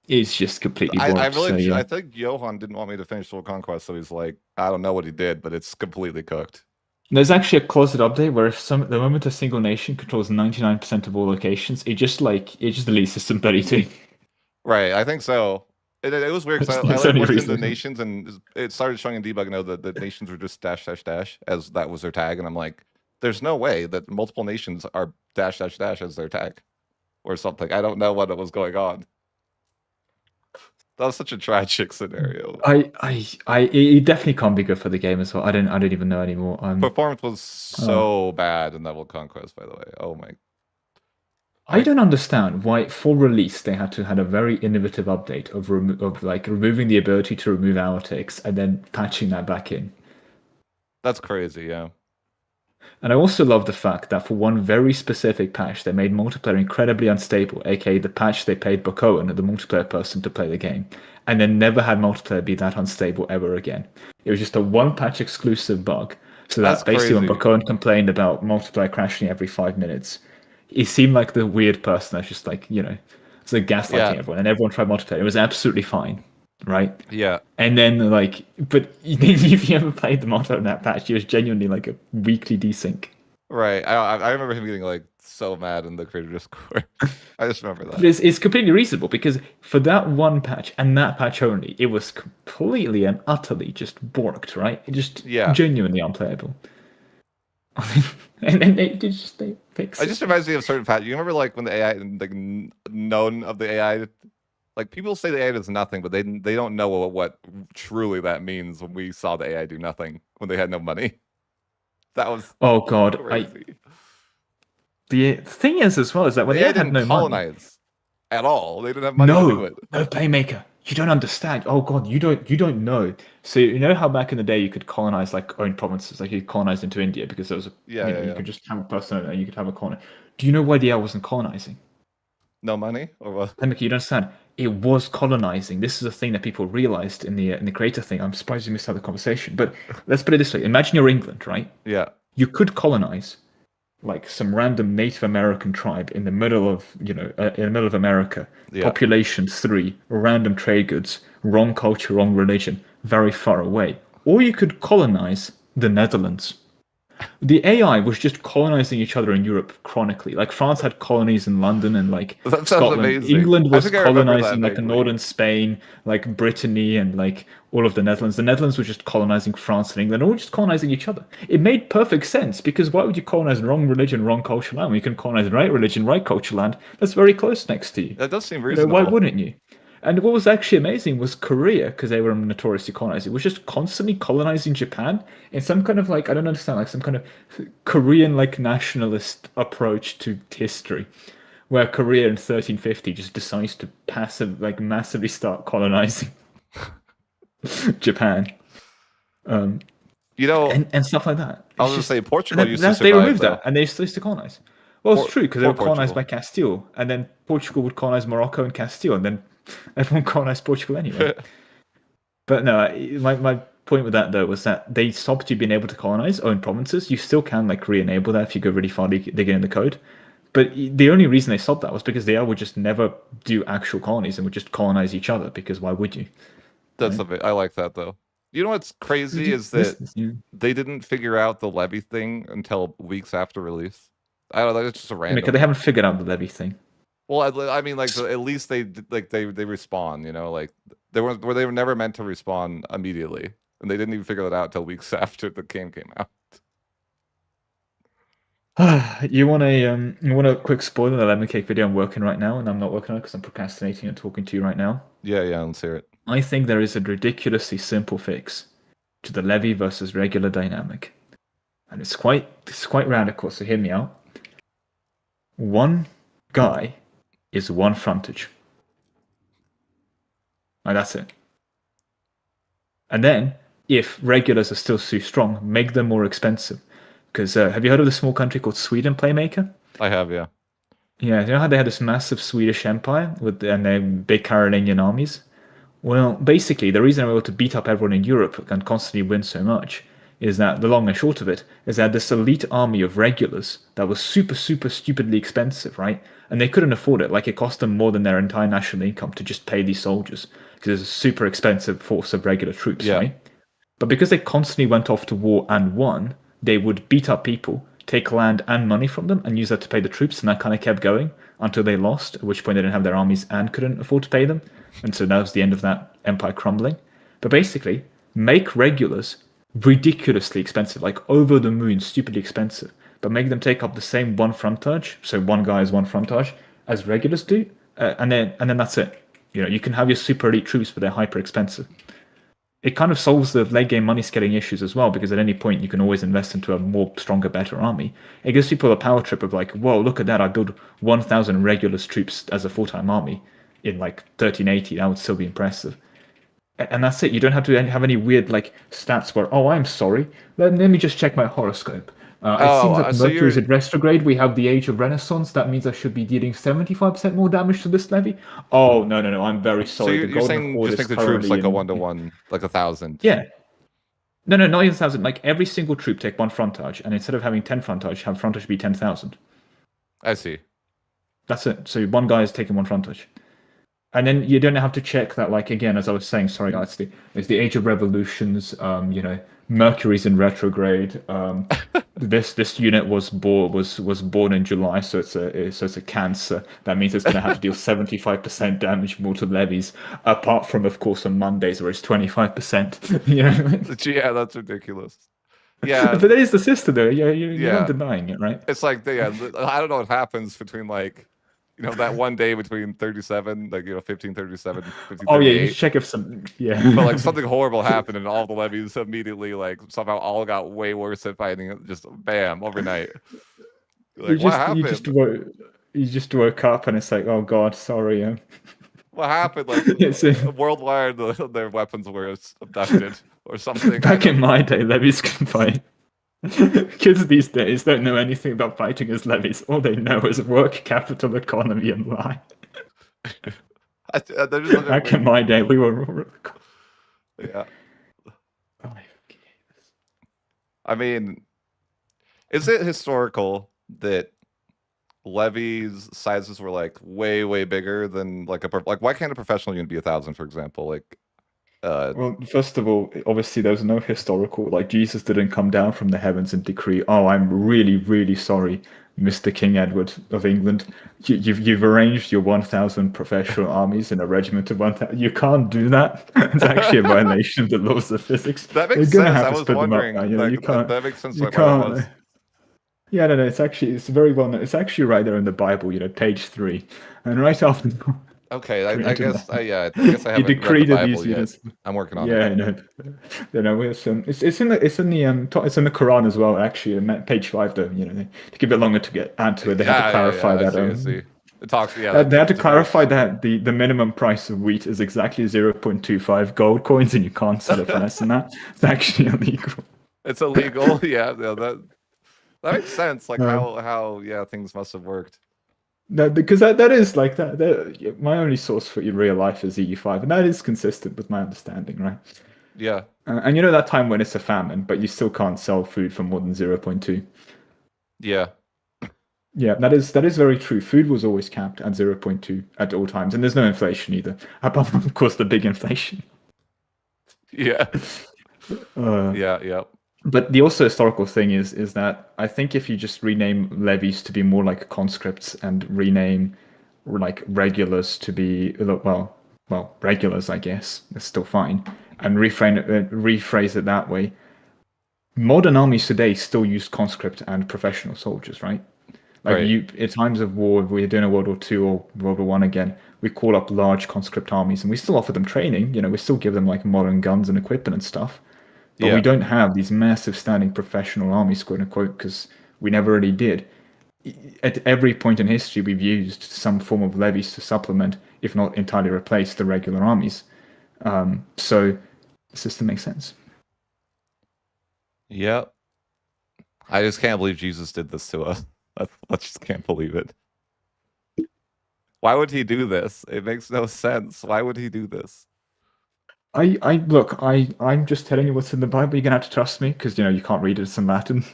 it's just completely warped. I think Johan didn't want me to finish full conquest, so he's like, I don't know what he did, but it's completely cooked. There's actually a closet update where the moment a single nation controls 99% of all locations, it just deletes System 32. Right, I think so. It was weird because I looked into the nations and it started showing in debug that the nations were just dash as that was their tag, and I'm like, there's no way that multiple nations are dash as their tag or something. I don't know what was going on. That was such a tragic scenario. It definitely can't be good for the game as well. I don't even know anymore. Performance was so bad in Level Conquest, by the way. Oh my. I don't understand why for release they had to have a very innovative update of removing the ability to remove hour ticks and then patching that back in. That's crazy, yeah. And I also love the fact that for one very specific patch, they made multiplayer incredibly unstable, aka the patch they paid Bokoan, the multiplayer person, to play the game, and then never had multiplayer be that unstable ever again. It was just a one-patch exclusive bug, so that's basically crazy. When Bokoan complained about multiplayer crashing every 5 minutes, he seemed like the weird person that's just like, it's like gaslighting everyone, and everyone tried multiplayer. It was absolutely fine. Right? Yeah. And then but if you ever played the multiplayer in that patch, he was genuinely like a weekly desync. Right. I remember him getting like so mad in the creator Discord. I just remember that. But it's completely reasonable because for that one patch and that patch only, it was completely and utterly just borked, right? It just genuinely unplayable. And then they fixed it. It just reminds me of certain patch. You remember like when the AI, like none of the AI. Like, people say the AI does nothing, but they don't know what truly that means when we saw the AI do nothing when they had no money. That was crazy. The thing is as well is that when they had no colonize money at all, they didn't have money to do it. No, Playmaker, you don't understand. Oh god, you don't know. So you know how back in the day you could colonize like own provinces, like you colonized into India because there was you could just have a person and you could have a colony. Do you know why the AI wasn't colonizing? No money or what? Let me, you don't understand. It was colonizing. This is a thing that people realized in the creator thing. I'm surprised you missed out the conversation. But let's put it this way: imagine you're England, right? Yeah. You could colonize like some random Native American tribe in the middle of in the middle of America. Yeah. Population 3, random trade goods, wrong culture, wrong religion, very far away. Or you could colonize the Netherlands. The AI was just colonizing each other in Europe chronically. Like France had colonies in London and like That sounds Scotland. amazing. England I was think I remember that colonizing like vaguely. northern Spain, like Brittany and like all of the Netherlands. The Netherlands was just colonizing France and England, all just colonizing each other. It made perfect sense because why would you colonize wrong religion, wrong culture land when you can colonize right religion, right culture land that's very close next to you? That does seem Why reasonable. wouldn't you? And what was actually amazing was Korea, because they were notoriously colonizing, was just constantly colonizing Japan in some kind of like, I don't understand, like some kind of Korean like nationalist approach to history, where Korea in 1350 just decides to massively start colonizing Japan, You know, and stuff like that. I It's was gonna just say and Portugal then used to they survive removed that though. and they used to colonize. Well, it's true because they Poor were colonized Portugal. by Castile, and then Portugal would colonize Morocco and Castile, and then everyone colonized Portugal anyway. But no, my point with that though was that they stopped you being able to colonize own provinces. You still can like re-enable that if you go really far digging in the code. But the only reason they stopped that was because the AI would just never do actual colonies and would just colonize each other. Because why would you? That's Right? a bit. I like that though. You know what's crazy is that This, yeah. they didn't figure out the levy thing until weeks after release. I don't know. It's just a I mean, 'cause they random. haven't figured out the levy thing. Well, I mean, like at least they respawn. You know, like they were never meant to respawn immediately, and they didn't even figure that out till weeks after the game came out. You want a quick spoiler of the lemon cake video I'm working right now, and I'm not working on it because I'm procrastinating and talking to you right now. Yeah, yeah. Let's hear it. I think there is a ridiculously simple fix to the levy versus regular dynamic, and it's quite radical. So hear me out. One guy is one frontage. Like that's it. And then, if regulars are still too strong, make them more expensive. Because have you heard of the small country called Sweden Playmaker? I have, yeah. Yeah, you know how they had this massive Swedish empire and their big Carolingian armies? Well, basically, the reason they were able to beat up everyone in Europe and constantly win so much is that the long and short of it is that this elite army of regulars that was super, super stupidly expensive, right? And they couldn't afford it. Like, it cost them more than their entire national income to just pay these soldiers because it's a super expensive force of regular troops, Yeah. right? But because they constantly went off to war and won, they would beat up people, take land and money from them, and use that to pay the troops, and that kind of kept going until they lost, at which point they didn't have their armies and couldn't afford to pay them. And so that was the end of that empire crumbling. But basically, make regulars ridiculously expensive, like over the moon, stupidly expensive, but make them take up the same one frontage, so one guy has one frontage, as regulars do, and then that's it. You can have your super elite troops, but they're hyper expensive. It kind of solves the late game money scaling issues as well, because at any point you can always invest into a more stronger, better army. It gives people a power trip of like, whoa, look at that! I built 1,000 regulars troops as a full-time army in like 1380. That would still be impressive. And that's it. You don't have to have any weird like stats where, oh, I'm sorry. Let me just check my horoscope. It seems Oh, like so Mercury's you're in retrograde. We have the age of Renaissance. That means I should be dealing 75% more damage to this levy. Oh, no, no, no. I'm very so sorry. The you're Golden saying Horde just is make the troops currently like a in. 1-to-1, like 1,000. Yeah. No, no, not even 1,000. Like every single troop take one frontage, and instead of having 10 frontage, have frontage be 10,000. I see. That's it. So one guy is taking one frontage. And then you don't have to check that, like, again, as I was saying, sorry, it's the Age of Revolutions, Mercury's in retrograde. This unit was born in July, so it's a Cancer. That means it's going to have to deal 75% damage more to levies, apart from, of course, on Mondays where it's 25%. Yeah, that's ridiculous. Yeah, But that is the system, though. You're not yeah. denying it, right? It's like, yeah, I don't know what happens between like, that one day between 37, like, 1537, Oh yeah, you need to 1538. check if some But yeah. like something horrible happened and all the levies immediately like somehow all got way worse at fighting it, just bam, overnight. You Like, what just you just happened? woke you just woke up and it's like, oh god, sorry. What happened? Like, It's worldwide, their weapons were abducted or something. I back in don't my day, levies can fight. Kids these days don't know anything about fighting as levies. All they know is work, capital, economy, and lie. They're just such a Back in weird. my day, we were. Yeah. Oh, I mean, is it historical that levies sizes were like way, way bigger than like like why can't a professional unit be 1,000, for example? Like, well, first of all, obviously, there's no historical. Like Jesus didn't come down from the heavens and decree, "Oh, I'm really, really sorry, Mr. King Edward of England. You've arranged your 1,000 professional armies in a regiment of 1,000. You can't do that. It's actually a violation of the laws of physics. that You're makes gonna sense. have I to was split them up. wondering, You know, like you can't. that makes sense, You like why that can't. was. Yeah, no, it's very well known. It's actually right there in the Bible, page 3. And right after Okay, I created guess, that, I guess I he haven't read the decreed that Bible these yet. units. I'm working on it. Yeah, no, it's in the Quran as well. Actually, page 5 though. They took a bit longer to get add to it. They had to clarify I that. see, I see. It talks, yeah, They had to it's very clarify that the minimum price of wheat is exactly 0.25 gold coins, and you can't sell it for less than that. It's actually illegal. it's illegal. Yeah, that makes sense. Like Um, how yeah things must have worked. No, because that is like that. My only source for real life is EU5, and that is consistent with my understanding, right? Yeah, And that time when it's a famine, but you still can't sell food for more than 0.2. yeah, Yeah, that is very true. Food was always capped at 0.2 at all times, and there's no inflation either, apart from, of course, the big inflation. yeah, Uh, yeah. but the also historical thing is that I think if you just rename levies to be more like conscripts and rename like regulars to be regulars, I guess it's still fine, and rephrase it that way. Modern armies today still use conscript and professional soldiers, right? Like Right. you, in times of war, if we're doing a World War II or World War One again, we call up large conscript armies, and we still offer them training. We still give them like modern guns and equipment and stuff, but we Yeah, don't have these massive standing professional armies, quote unquote, because we never really did. At every point in history, we've used some form of levies to supplement, if not entirely replace, the regular armies. So the system makes sense. yeah. I just can't believe Jesus did this to us. I just can't believe it. Why would he do this? It makes no sense. Why would he do this? I'm just telling you what's in the Bible. You're gonna have to trust me because you can't read it. It's in Latin.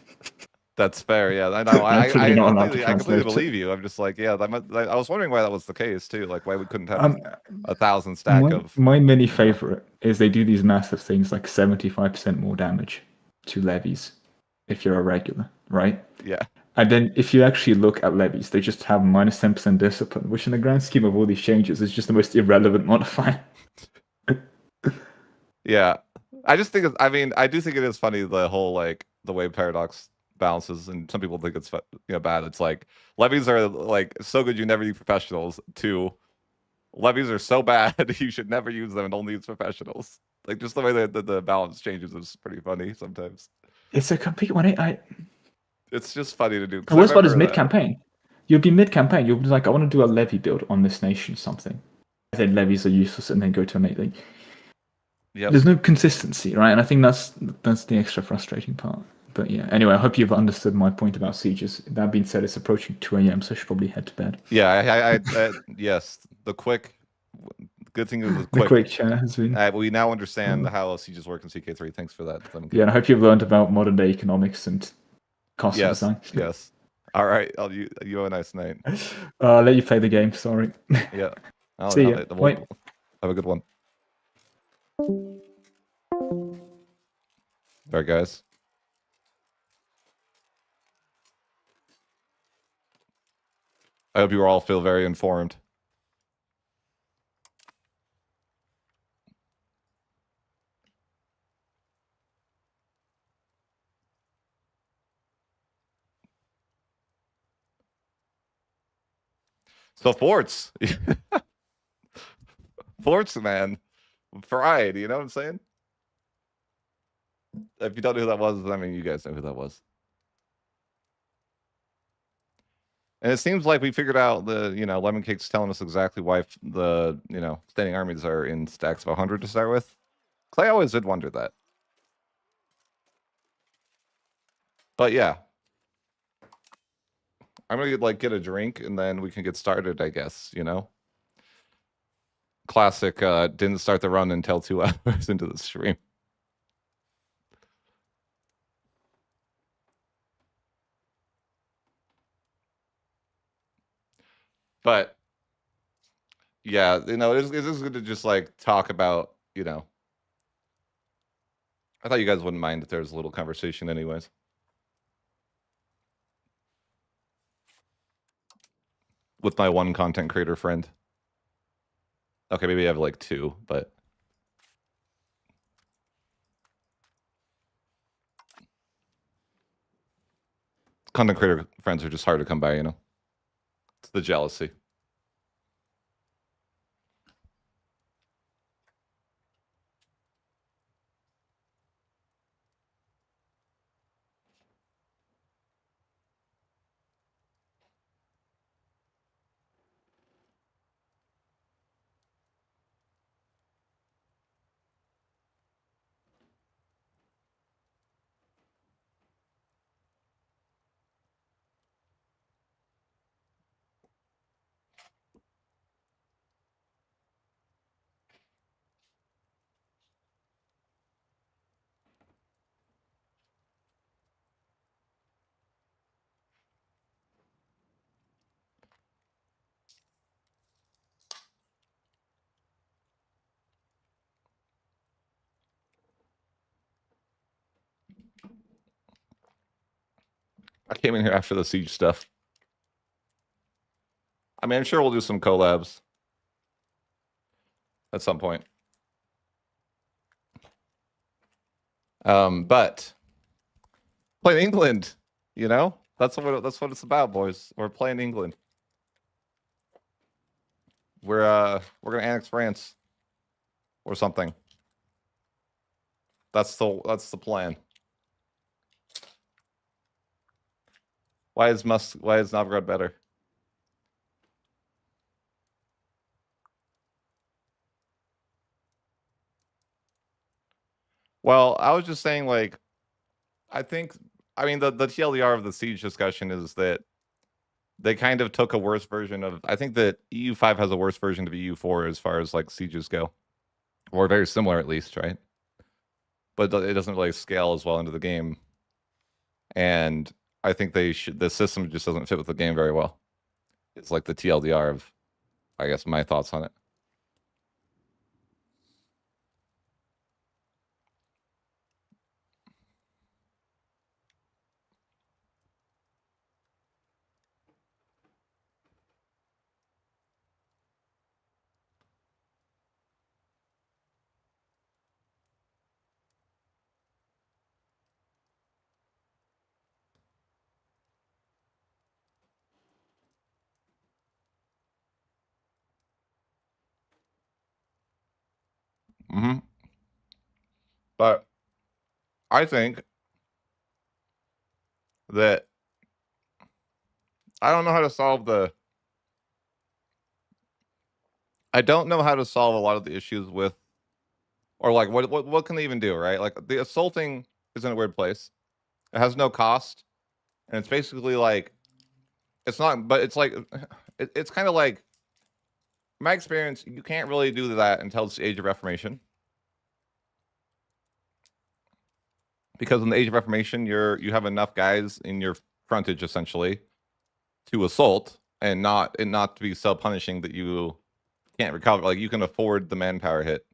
That's fair. Yeah, I know. I'm pretty not allowed to I completely translate it. believe you. I'm just like, yeah. I was wondering why that was the case too. Like, why we couldn't have Um, 1,000 stack my of. my mini favorite is they do these massive things like 75% more damage to levies if you're a regular, right? Yeah, And then if you actually look at levies, they just have minus 10% discipline, which in the grand scheme of all these changes is just the most irrelevant modifier. yeah. I just think. I mean, I do think it is funny the whole like the way paradox balances, and some people think it's bad. It's like levies are like so good you never use professionals. To levies are so bad you should never use them and only use professionals. Like just the way that the balance changes is pretty funny sometimes. It's a complete It's just funny to do. The 'Cause I worst part is remember that. mid-campaign. You'll be mid-campaign. You'll be like, I want to do a levy build on this nation, something. I think levies are useless, and then go to a mate. Yep. There's no consistency, right? And I think that's the extra frustrating part. But yeah, anyway, I hope you've understood my point about sieges. That being said, it's approaching 2 a.m., so I should probably head to bed. Yeah, yes. The quick. Good thing is The quick chat has been. We now understand how sieges work in CK3. Thanks for that. Yeah, and I hope you've learned about modern day economics and cost of design. Yes. All right. You have a nice night. I'll let you play the game. Sorry. Yeah. See ya. Bye. Have a good one. All right, guys. I hope you all feel very informed. So forts. Forts, man. Variety, you know what I'm saying? If you don't know who that was, I mean, you guys know who that was. And it seems like we figured out Lemon Cake's telling us exactly why the, standing armies are in stacks of 100 to start with. Because I always did wonder that. But yeah, I'm gonna like get a drink and then we can get started, I guess, you know? Classic, didn't start the run until 2 hours into the stream. But yeah, you know, it's good to just like talk about, you know. I thought you guys wouldn't mind if there was a little conversation anyways. With my one content creator friend. Okay, maybe I have like 2, but content creator friends are just hard to come by, you know. It's the jealousy. I came in here after the siege stuff. I mean, I'm sure we'll do some collabs at some point. But playing England, you know, that's what it's about, boys. We're playing England. We're gonna annex France or something. That's the plan. Why is Novgorod better? Well, I was just saying, like, I mean, the TLDR of the siege discussion is that they kind of took a worse version of. I think that EU5 has a worse version of EU4 as far as like sieges go, or very similar at least, right? But it doesn't really scale as well into the game, and I think the system just doesn't fit with the game very well. It's like the TLDR of, I guess, my thoughts on it. Mm-hmm. But I think that I don't know how to solve the. I don't know how to solve a lot of the issues with, or like what can they even do, right? Like the assaulting is in a weird place. It has no cost, and it's basically like it's not, but it's like it's kind of like my experience. You can't really do that until it's the Age of Reformation, because in the Age of Reformation, you have enough guys in your frontage essentially to assault, and not to be so punishing that you can't recover. Like you can afford the manpower hit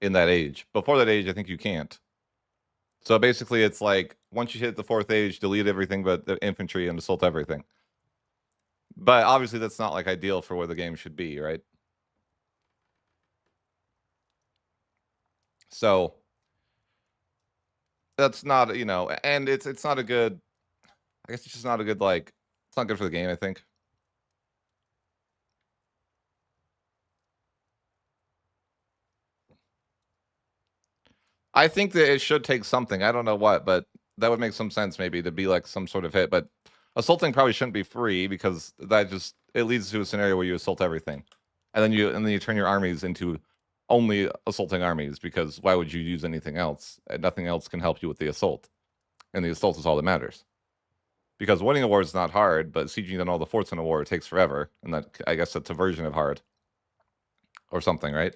in that age. Before that age, I think you can't. So basically, it's like once you hit the 4th age, delete everything but the infantry and assault everything. But obviously, that's not like ideal for where the game should be, right? So that's not, you know, and it's not a good. I guess it's just not a good like. It's not good for the game, I think. I think that it should take something. I don't know what, but that would make some sense maybe to be like some sort of hit. But assaulting probably shouldn't be free, because that just it leads to a scenario where you assault everything, and then you turn your armies into only assaulting armies, because why would you use anything else? Nothing else can help you with the assault. And the assault is all that matters. Because winning a war is not hard, but sieging down all the forts in a war takes forever. And that, I guess that's a version of hard. Or something, right?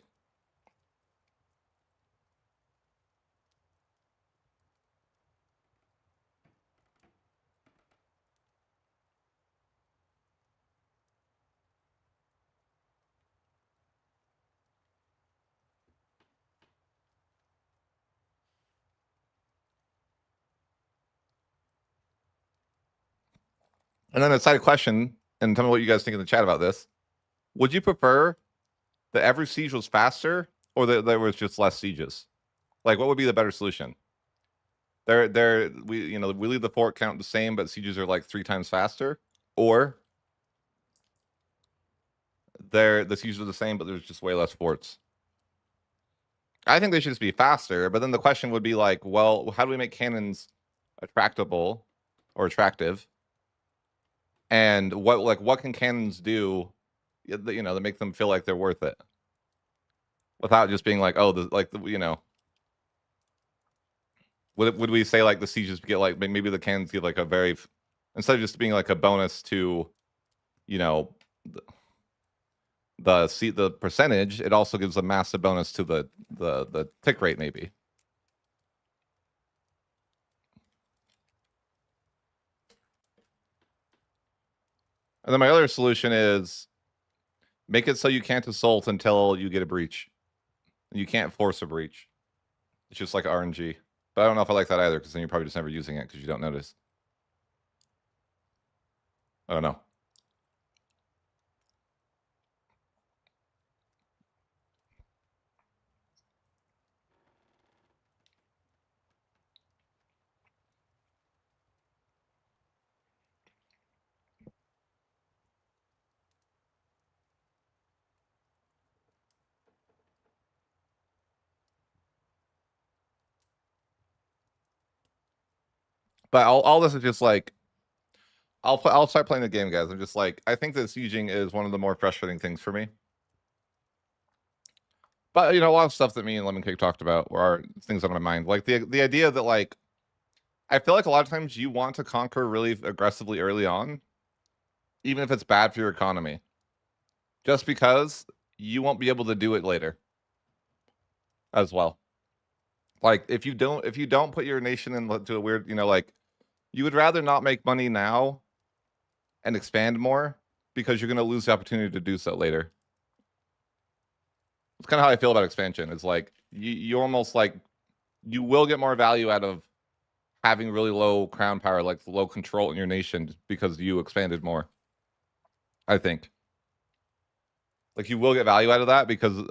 And then a side question, and tell me what you guys think in the chat about this. Would you prefer that every siege was faster, or that there was just less sieges? Like, what would be the better solution? We leave the fort count the same, but sieges are like 3 times faster, or the sieges are the same, but there's just way less forts. I think they should just be faster, but then the question would be like, well, how do we make cannons attractable or attractive? And what can cannons do, to make them feel like they're worth it, without just being like, oh, would we say like the sieges get like maybe the cannons give like a very, instead of just being like a bonus to, the percentage, it also gives a massive bonus to the tick rate maybe. And then my other solution is make it so you can't assault until you get a breach. You can't force a breach. It's just like RNG. But I don't know if I like that either, because then you're probably just never using it because you don't notice. I don't know. But all this is just like, I'll start playing the game, guys. I'm just like, I think that sieging is one of the more frustrating things for me. But a lot of stuff that me and Lemon Cake talked about are things on my mind. Like the idea that like, I feel like a lot of times you want to conquer really aggressively early on, even if it's bad for your economy, just because you won't be able to do it later as well. Like if you don't put your nation into a weird, like you would rather not make money now and expand more because you're going to lose the opportunity to do so later. It's kind of how I feel about expansion. It's like you almost like you will get more value out of having really low crown power, like low control in your nation, because you expanded more. I think. Like you will get value out of that because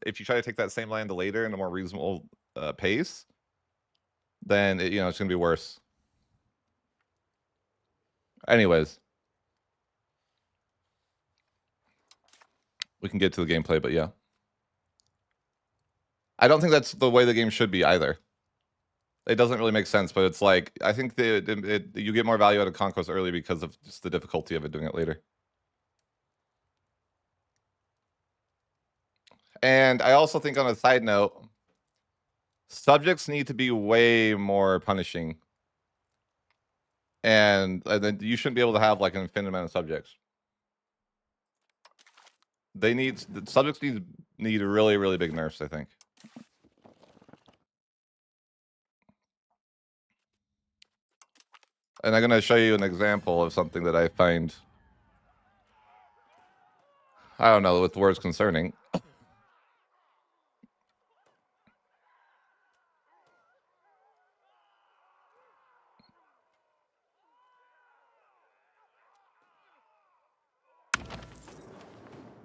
if you try to take that same land later in a more reasonable pace, then it's gonna be worse. Anyways, we can get to the gameplay, but yeah, I don't think that's the way the game should be either. It doesn't really make sense, but it's like I think you get more value out of conquest early because of just the difficulty of it doing it later. And I also think, on a side note, subjects need to be way more punishing. And then you shouldn't be able to have like an infinite amount of subjects. Subjects need really, really big nerfs, I think. And I'm going to show you an example of something that I find, I don't know, with words concerning.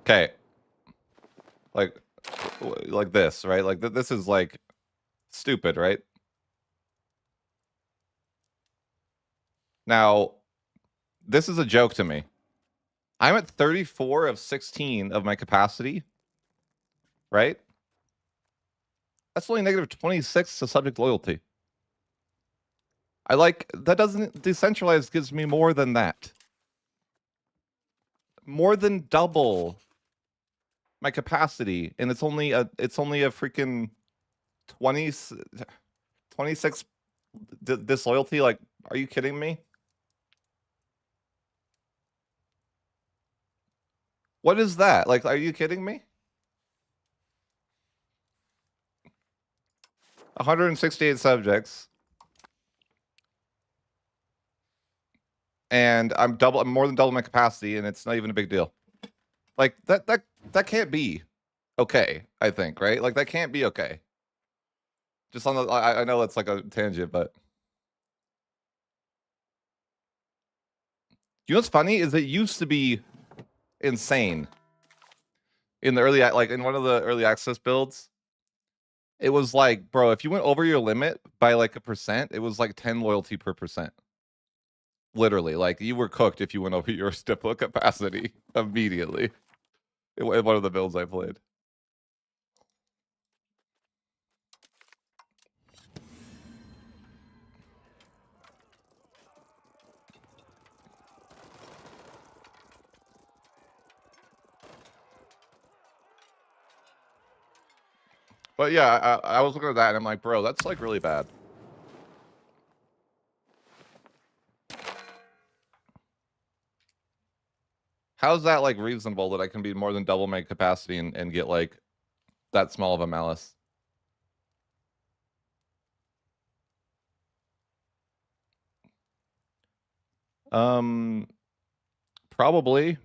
Okay. Like this, right? Like this is like stupid, right? Now, this is a joke to me. I'm at 34 of 16 of my capacity, right? That's only negative 26 to subject loyalty. That doesn't decentralize gives me more than that. More than double my capacity, and it's only a freaking 26 disloyalty. Like, are you kidding me? What is that? Like, are you kidding me? 168 subjects. And I'm more than double my capacity, and it's not even a big deal. Like that can't be okay, I think, right? Like that can't be okay. Just on the I know it's like a tangent, but you know what's funny is it used to be insane in the early like in one of the early access builds. It was like, bro, if you went over your limit by like a percent, it was like 10 loyalty per percent. Literally, like you were cooked if you went over your depot capacity immediately. In one of the builds I played. But yeah, I was looking at that and I'm like, bro, that's like really bad. How's that like reasonable that I can be more than double my capacity and get like that small of a malice? Probably.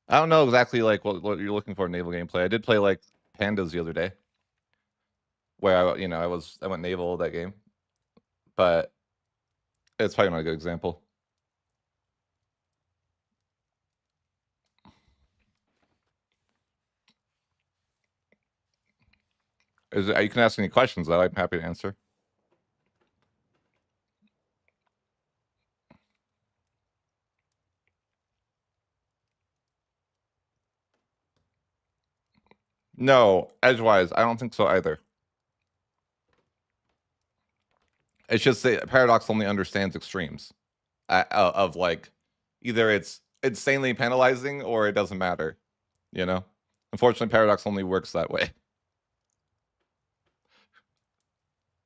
I don't know exactly like what you're looking for in naval gameplay. I did play like pandas the other day, where I went naval that game, but it's probably not a good example. You can ask any questions though. I'm happy to answer. No, edgewise, I don't think so either. It's just that Paradox only understands extremes of like either it's insanely penalizing or it doesn't matter. You know, unfortunately, Paradox only works that way.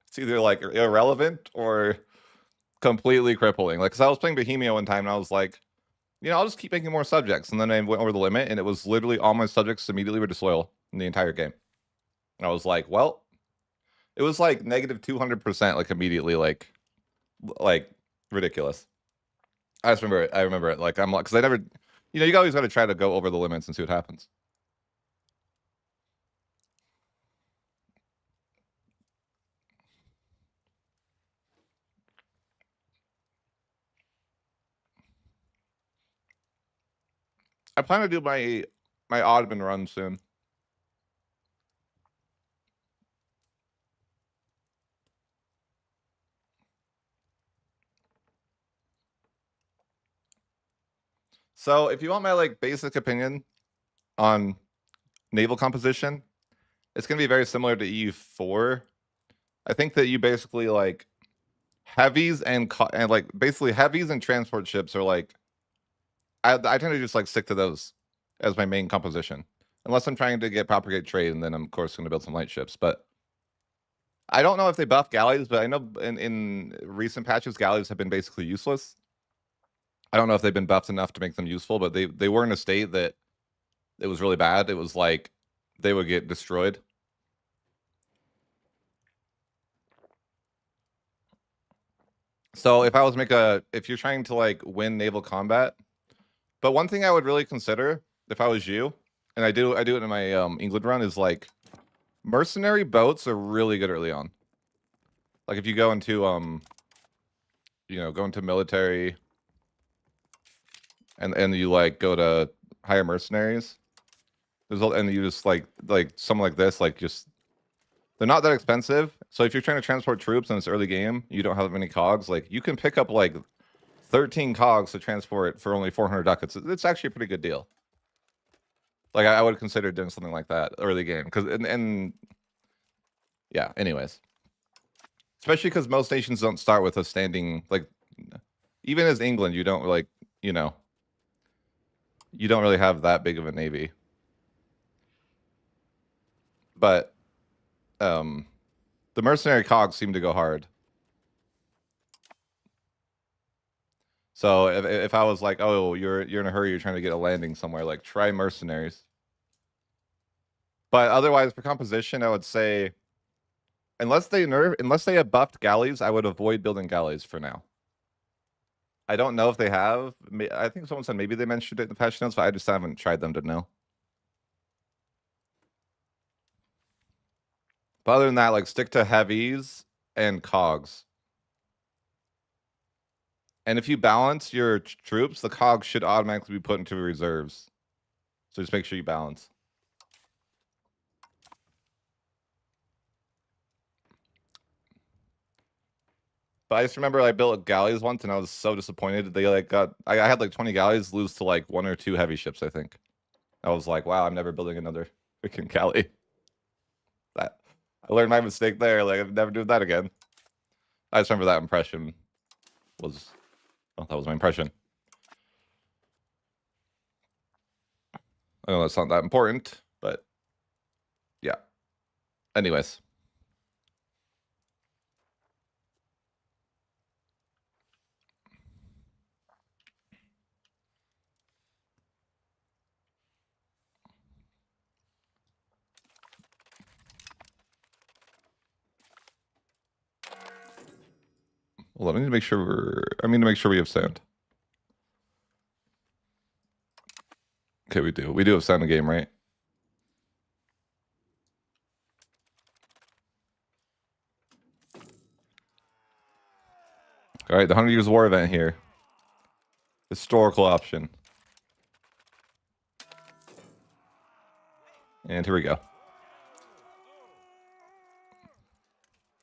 It's either like irrelevant or completely crippling. Like, cause I was playing Bohemia one time and I was like, I'll just keep making more subjects. And then I went over the limit and it was literally all my subjects immediately were disloyal in the entire game. And I was like, well, it was like negative 200%, like immediately, like ridiculous. I just remember it. I remember it. Like, I'm like, cause I never, you always got to try to go over the limits and see what happens. I plan to do my Ottoman run soon. So if you want my like basic opinion on naval composition, it's gonna be very similar to EU4. I think that you basically like heavies and like basically heavies and transport ships are like I tend to just like stick to those as my main composition. Unless I'm trying to get propagate trade, and then I'm of course going to build some light ships. But I don't know if they buff galleys, but I know in recent patches galleys have been basically useless. I don't know if they've been buffed enough to make them useful, but they were in a state that it was really bad. It was like they would get destroyed. So if I was if you're trying to like win naval combat, but one thing I would really consider if I was you, and I do it in my England run, is like mercenary boats are really good early on. Like if you go into go into military and you like go to hire mercenaries, and you just like something like this, like just they're not that expensive. So if you're trying to transport troops in this early game, you don't have many cogs, like you can pick up like 13 cogs to transport for only 400 ducats. It's actually a pretty good deal. Like I would consider doing something like that early game because and yeah. Anyways, especially because most nations don't start with a standing like. Even as England, you don't like you don't really have that big of a navy. But The mercenary cogs seem to go hard. So if I was like, oh, you're in a hurry, you're trying to get a landing somewhere, like try mercenaries. But otherwise, for composition, I would say, unless they have buffed galleys, I would avoid building galleys for now. I don't know if they have. I think someone said maybe they mentioned it in the patch notes, but I just haven't tried them to know. But other than that, like stick to heavies and cogs. And if you balance your troops, the cogs should automatically be put into reserves. So just make sure you balance. But I just remember I built galleys once and I was so disappointed. They like I had like 20 galleys lose to like 1 or 2 heavy ships, I think. I was like, wow, I'm never building another freaking galley. I learned my mistake there. Like I'm never doing that again. I just remember that impression was, well, that was my impression. I know that's not that important, but yeah. Anyways. Hold on, I need to make sure to make sure we have sound. Okay, we do. We do have sound in the game, right? All right, the 100 Years War event here. Historical option. And here we go.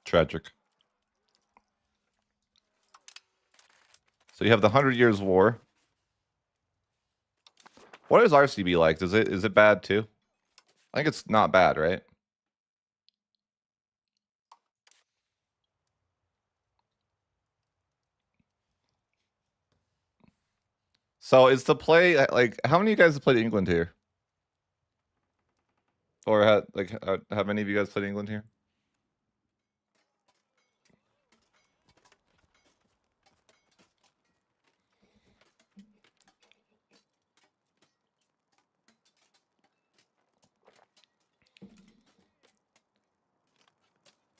Tragic. So you have the 100 Years War. What is RCB like? Is it bad too? I think it's not bad, right? So is the play like how many of you guys have played England here? Or have any of you guys played England here?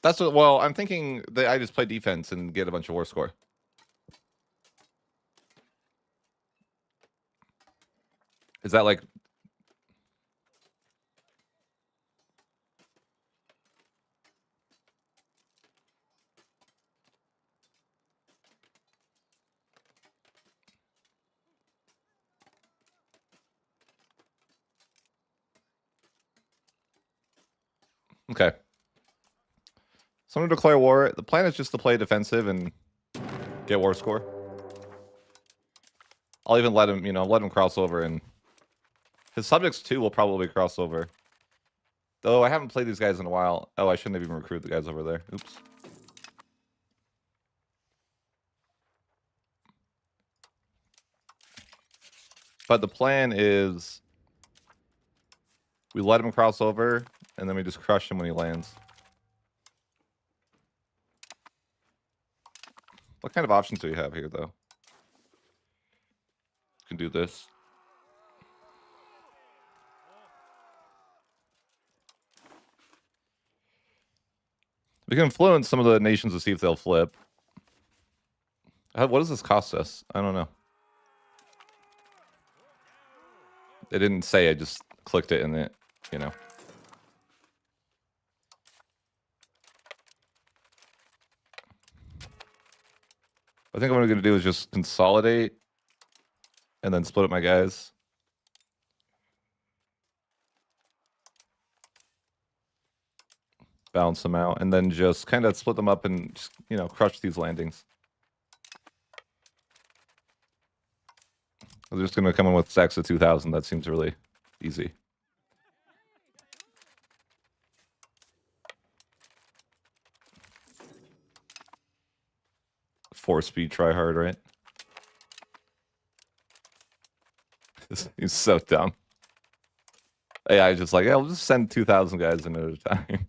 That's what. Well, I'm thinking that I just play defense and get a bunch of war score. Is that like? Okay. So I'm gonna declare war. The plan is just to play defensive and get war score. I'll even let him, let him cross over, and his subjects too will probably cross over. Though I haven't played these guys in a while. Oh, I shouldn't have even recruited the guys over there. Oops. But the plan is we let him cross over, and then we just crush him when he lands. What kind of options do we have here, though? You can do this. We can influence some of the nations to see if they'll flip. What does this cost us? I don't know. It didn't say. I just clicked it and it. I think what I'm going to do is just consolidate and then split up my guys. Balance them out and then just kind of split them up and just, crush these landings. I'm just going to come in with stacks of 2,000. That seems really easy. Four-speed try hard, right? He's so dumb. AI just like, yeah, we'll just send 2,000 guys in at a time.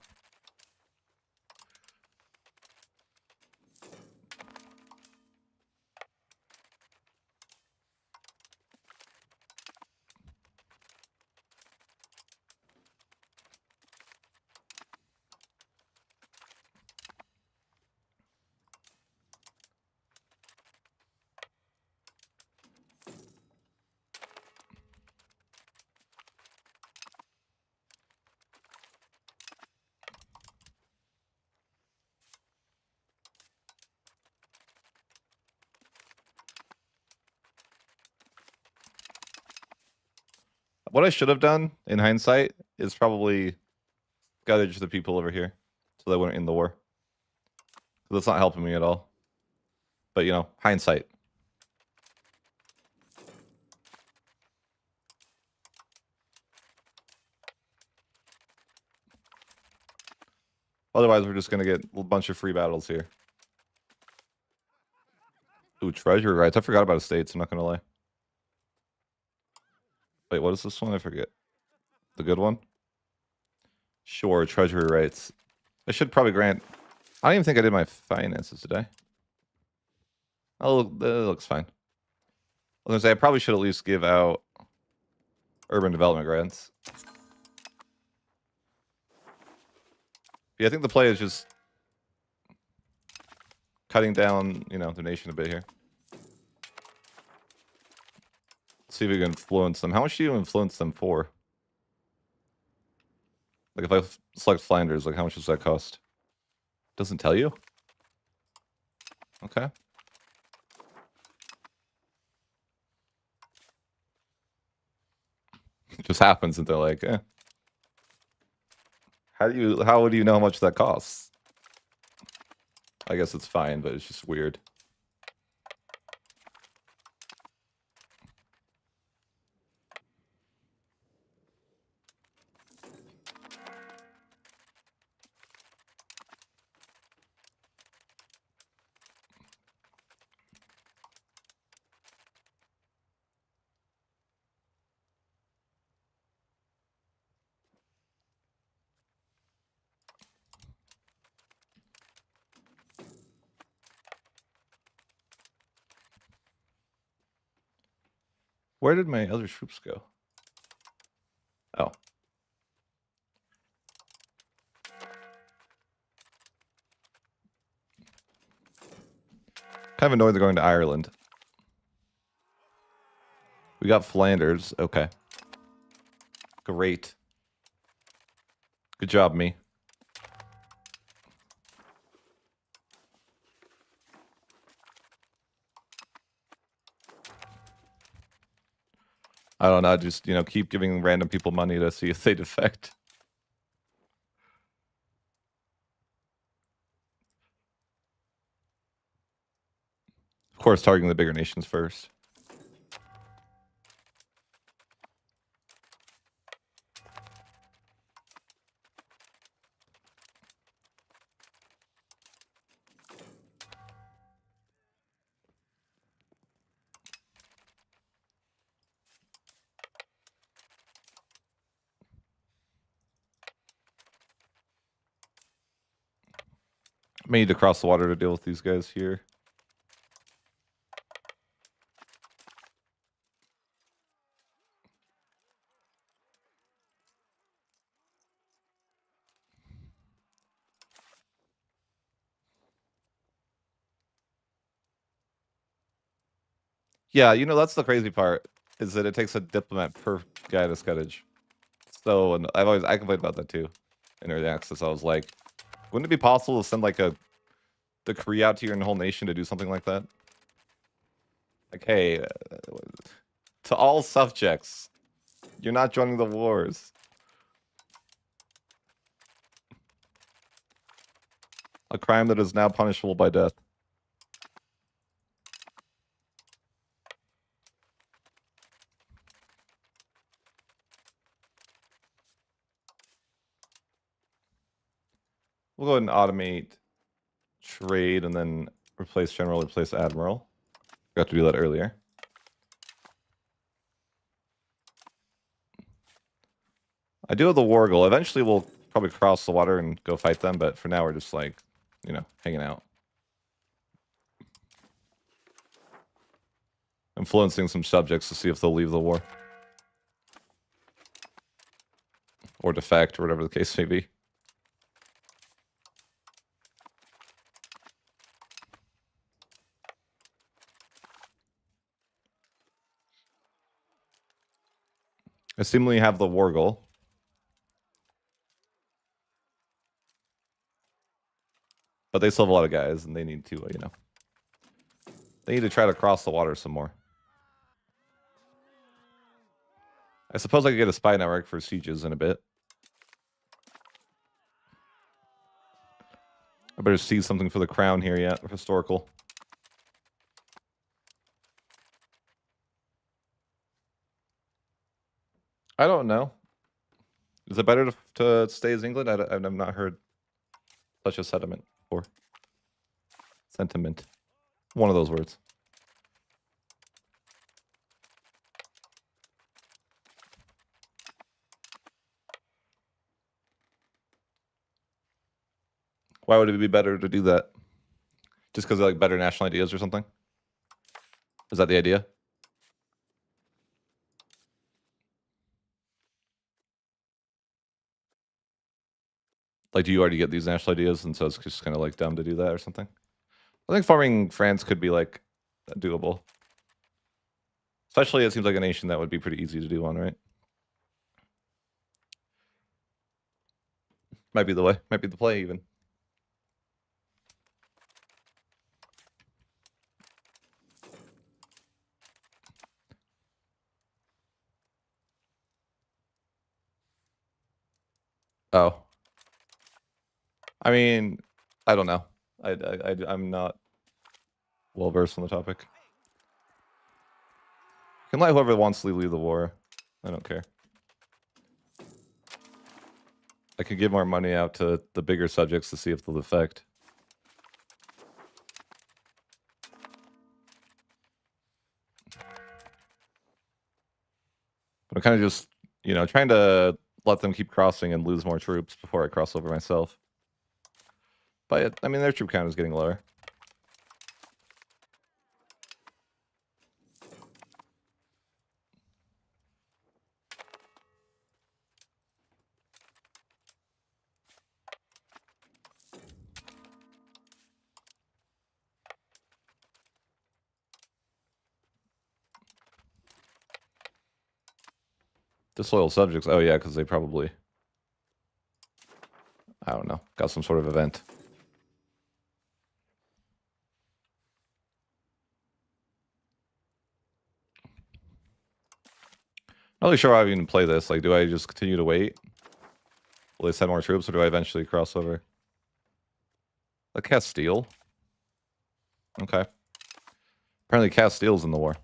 What I should have done in hindsight is probably scuttled the people over here so they weren't in the war. That's not helping me at all. But, you know, hindsight. Otherwise, we're just going to get a bunch of free battles here. Ooh, treasury rights. I forgot about estates. I'm not going to lie. Wait, what is this one? I forget. The good one? Sure, treasury rights. I should probably grant... I don't even think I did my finances today. Oh, that looks fine. I was going to say, I probably should at least give out urban development grants. Yeah, I think the play is just cutting down, you know, the nation a bit here. Let's see if we can influence them. How much do you influence them for? Like if I select Flanders, like how much does that cost? Doesn't tell you? Okay. It just happens and they're like, eh. How do you know how much that costs? I guess it's fine, but it's just weird. Where did my other troops go? Oh. Kind of annoyed they're going to Ireland. We got Flanders. Okay. Great. Good job, me. I don't know, just, you know, keep giving random people money to see if they defect. Of course, targeting the bigger nations first. May need to cross the water to deal with these guys here. Yeah, you know, that's the crazy part, is that it takes a diplomat per guy to scuttage. So, and I complained about that too. In early access, I was like, wouldn't it be possible to send like a decree out to your whole nation to do something like that? Like, hey, to all subjects, you're not joining the wars. A crime that is now punishable by death. We'll go ahead and automate trade and then replace general, replace admiral. Got to do that earlier. I do have the war goal. Eventually we'll probably cross the water and go fight them, but for now we're just like, you know, hanging out. Influencing some subjects to see if they'll leave the war. Or defect, or whatever the case may be. I seemingly have the war goal. But they still have a lot of guys, and they need to, you know. They need to try to cross the water some more. I suppose I could get a spy network for sieges in a bit. I better see something for the crown here yet, historical. I don't know. Is it better to stay as England? I've not heard such a sentiment before. Sentiment. One of those words. Why would it be better to do that? Just because of like better national ideas or something? Is that the idea? Like, do you already get these national ideas, and so it's just kind of like dumb to do that or something? I think forming France could be like doable. Especially, it seems like a nation that would be pretty easy to do on, right? Might be the way. Might be the play, even. Oh. I mean, I don't know. I'm not well versed on the topic. You can let whoever wants to leave the war. I don't care. I could give more money out to the bigger subjects to see if they'll defect. But I'm kind of just, you know, trying to let them keep crossing and lose more troops before I cross over myself. But, I mean, their troop count is getting lower. Disloyal subjects. Oh, yeah, because they probably, I don't know, got some sort of event. Not really sure how I even play this. Like, do I just continue to wait? Will they send more troops, or do I eventually cross over? The Castile. Okay. Apparently Castile's in the war.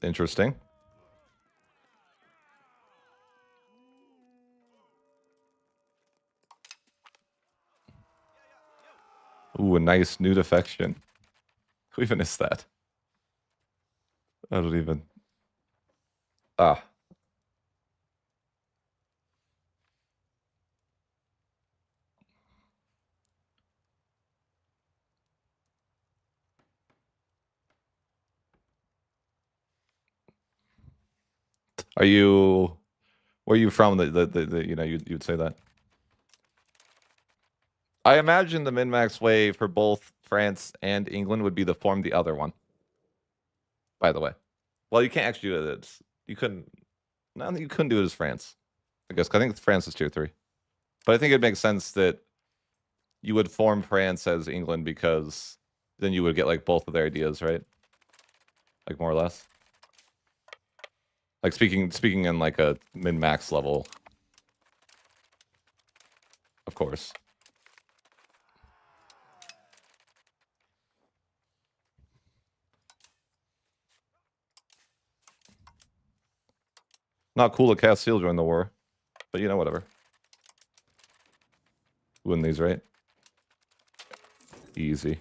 Interesting. Ooh, a nice new defection. Who even is that? I don't even... Ah. Are you... Where are you from that you know, you'd say that? I imagine the min-max way for both France and England would be to form the other one. By the way. Well, you can't actually do it. You couldn't... No, you couldn't do it as France. I guess, 'cause I think France is tier 3. But I think it makes sense that you would form France as England, because then you would get like both of their ideas, right? Like more or less. Like speaking in like a min-max level. Of course. Not cool that Castile joined the war. But you know, whatever. Win these, right? Easy.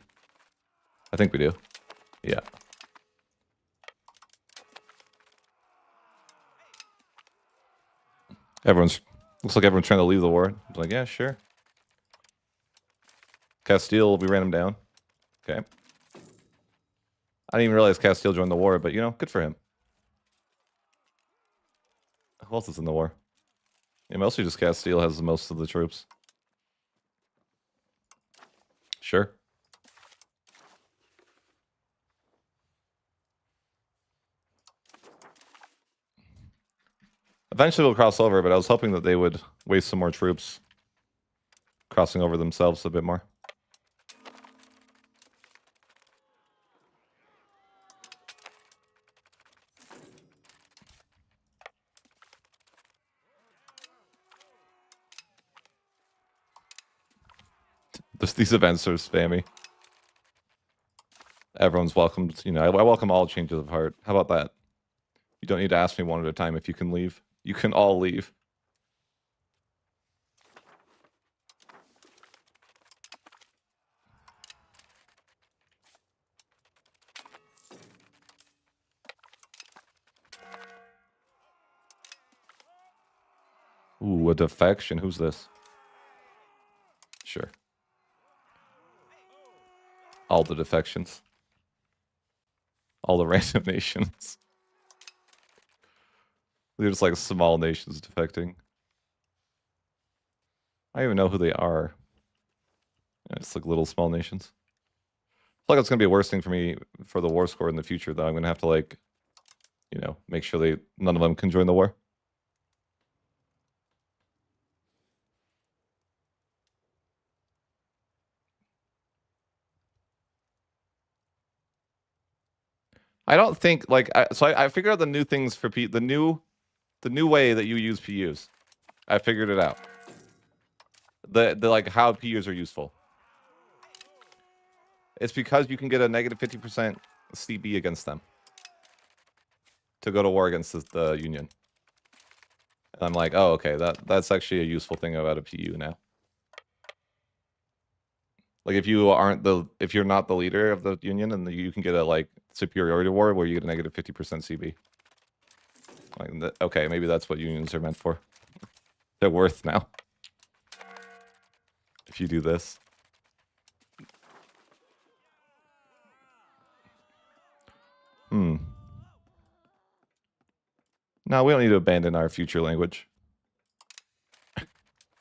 I think we do. Yeah. Looks like everyone's trying to leave the war. I'm like, yeah, sure. Castile, we ran him down. Okay. I didn't even realize Castile joined the war, but you know, good for him. Who else is in the war? Yeah, mostly just Castile has most of the troops. Sure. Eventually we'll cross over, but I was hoping that they would waste some more troops crossing over themselves a bit more. These events are spammy. Everyone's welcome. You know, I welcome all changes of heart. How about that? You don't need to ask me one at a time if you can leave. You can all leave. Ooh, a defection. Who's this? Sure. All the defections. All the random nations. They're just like small nations defecting. I don't even know who they are. Yeah, it's like little small nations. I feel like it's gonna be a worse thing for me for the war score in the future, though. I'm gonna have to like, you know, make sure none of them can join the war. I don't think like I figured out the new things for the new way that you use PUs. I figured it out. The like how PUs are useful. It's because you can get a negative 50% CB against them to go to war against the Union. And I'm like, oh, okay, that's actually a useful thing about a PU now. Like if you're not the leader of the Union, and you can get a like superiority war where you get a negative 50% CB. Like, okay, maybe that's what unions are meant for. They're worth now. If you do this. No, we don't need to abandon our future language.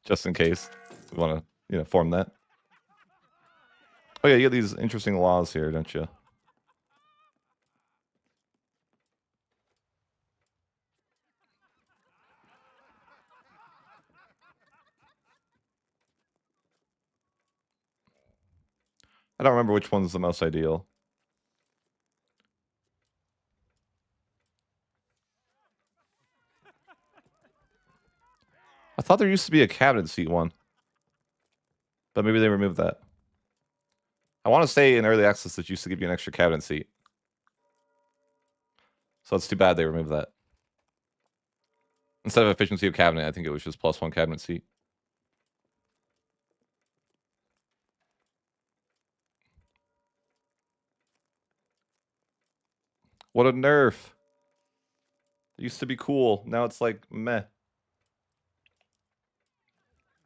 Just in case we want to, you know, form that. Oh yeah, you have these interesting laws here, don't you? I don't remember which one's the most ideal. I thought there used to be a cabinet seat one. But maybe they removed that. I want to say in early access that used to give you an extra cabinet seat. So it's too bad they removed that. Instead of efficiency of cabinet, I think it was just +1 cabinet seat. What a nerf. It used to be cool. Now it's like meh.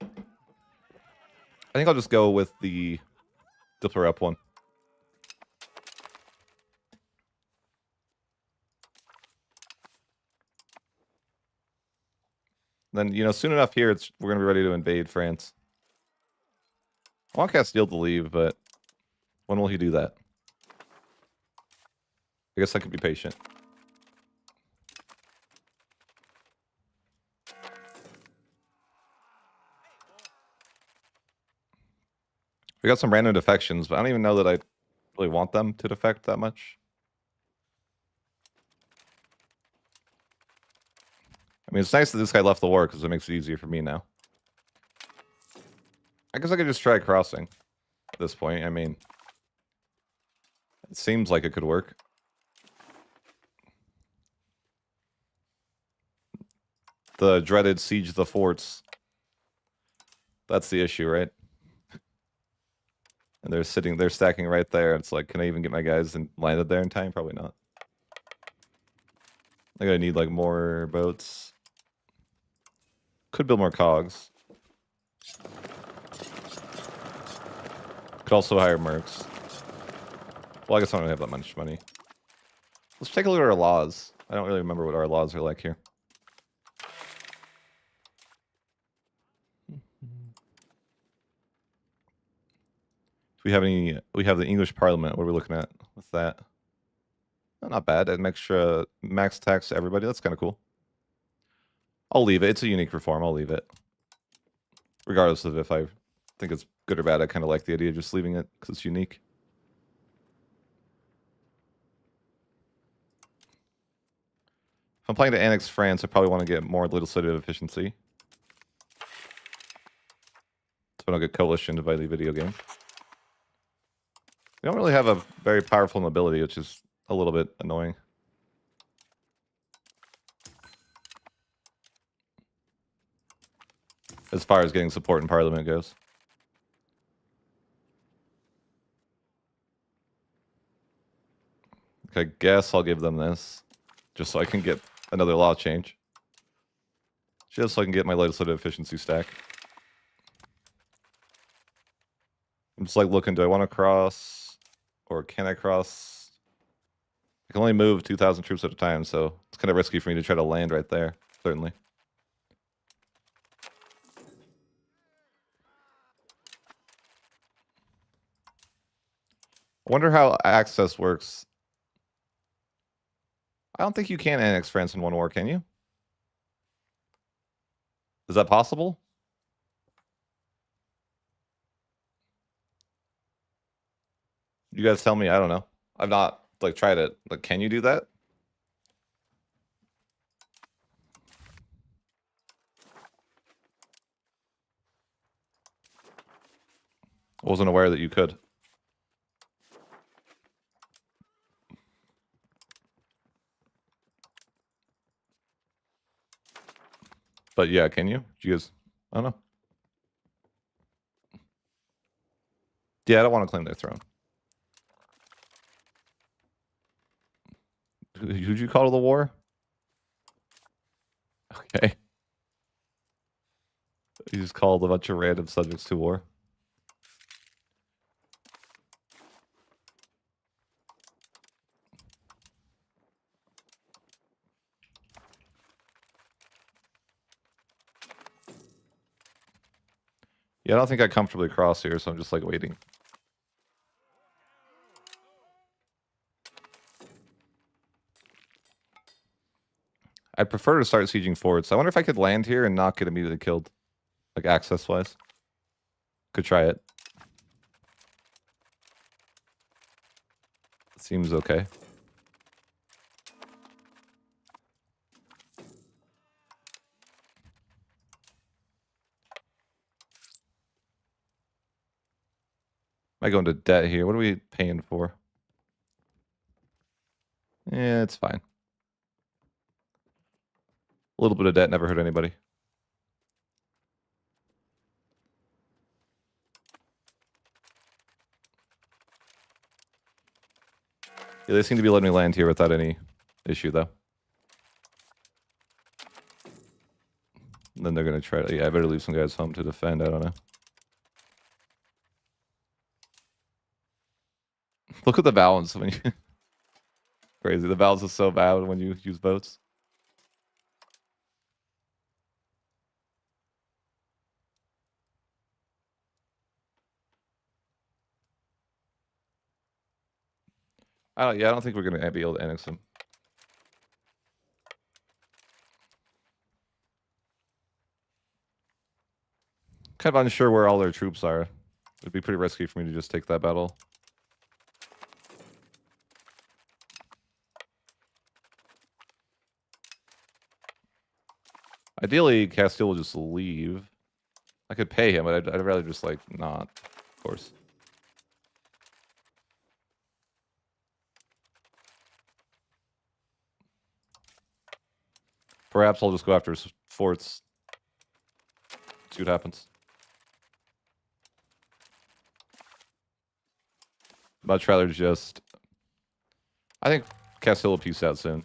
I think I'll just go with the Dippler up one. Then, you know, soon enough here, we're going to be ready to invade France. I want Castile to leave, but when will he do that? I guess I could be patient. We got some random defections, but I don't even know that I really want them to defect that much. I mean, it's nice that this guy left the war because it makes it easier for me now. I guess I could just try crossing at this point. I mean, it seems like it could work. The dreaded siege of the forts. That's the issue, right? And they're stacking right there. It's like, can I even get my guys landed there in time? Probably not. I'm gonna need like more boats. Could build more cogs. Could also hire mercs. Well, I guess I don't have that much money. Let's take a look at our laws. I don't really remember what our laws are like here. Do we have any? We have the English Parliament. What are we looking at with that? Oh, not bad. An extra max tax to everybody. That's kind of cool. I'll leave it. It's a unique reform. I'll leave it. Regardless of if I think it's good or bad. I kind of like the idea of just leaving it because it's unique. If I'm playing to annex France, I probably want to get more legislative efficiency, so I don't get coalitioned by the video game. We don't really have a very powerful nobility, which is a little bit annoying. As far as getting support in Parliament goes. I guess I'll give them this, just so I can get another law change. Just so I can get my legislative efficiency stack. I'm just like looking, do I want to cross? Or can I cross? I can only move 2,000 troops at a time, so it's kind of risky for me to try to land right there, certainly. I wonder how access works. I don't think you can annex France in one war, can you? Is that possible? You guys tell me. I don't know. I've not like tried it. Like, can you do that? I wasn't aware that you could. But yeah, can you? Do you guys? I don't know. Yeah, I don't want to claim their throne. Who'd you call to the war? Okay. You just called a bunch of random subjects to war. Yeah, I don't think I comfortably cross here, so I'm just like waiting. I'd prefer to start sieging forts. I wonder if I could land here and not get immediately killed. Like access-wise. Could try it. Seems okay. Might go into debt here. What are we paying for? Yeah, it's fine. A little bit of debt never hurt anybody. Yeah, they seem to be letting me land here without any issue, though. And then they're going to try to... Yeah, I better leave some guys home to defend. I don't know. Look at the balance when you... Crazy. The balance is so bad when you use boats. I don't think we're going to be able to annex them. Kind of unsure where all their troops are. It'd be pretty risky for me to just take that battle. Ideally, Castile will just leave. I could pay him, but I'd rather just, like, not, of course. Perhaps I'll just go after forts. See what happens. Much rather just... I think Castile will peace out soon.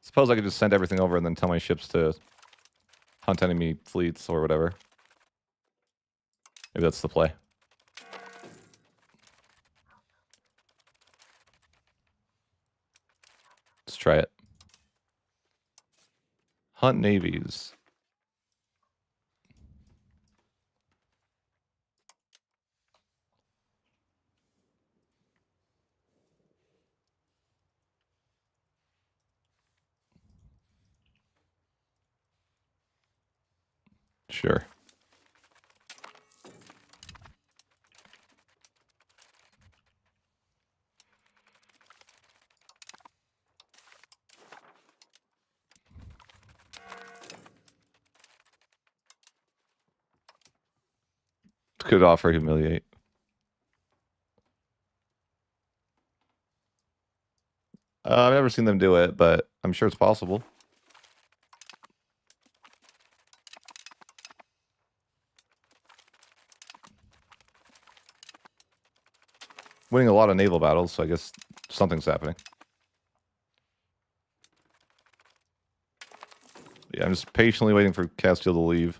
Suppose I could just send everything over and then tell my ships to hunt enemy fleets or whatever. Maybe that's the play. Let's try it. Hunt navies. Sure. Could offer humiliate. I've never seen them do it, but I'm sure it's possible. Winning a lot of naval battles, so I guess something's happening. Yeah, I'm just patiently waiting for Castile to leave.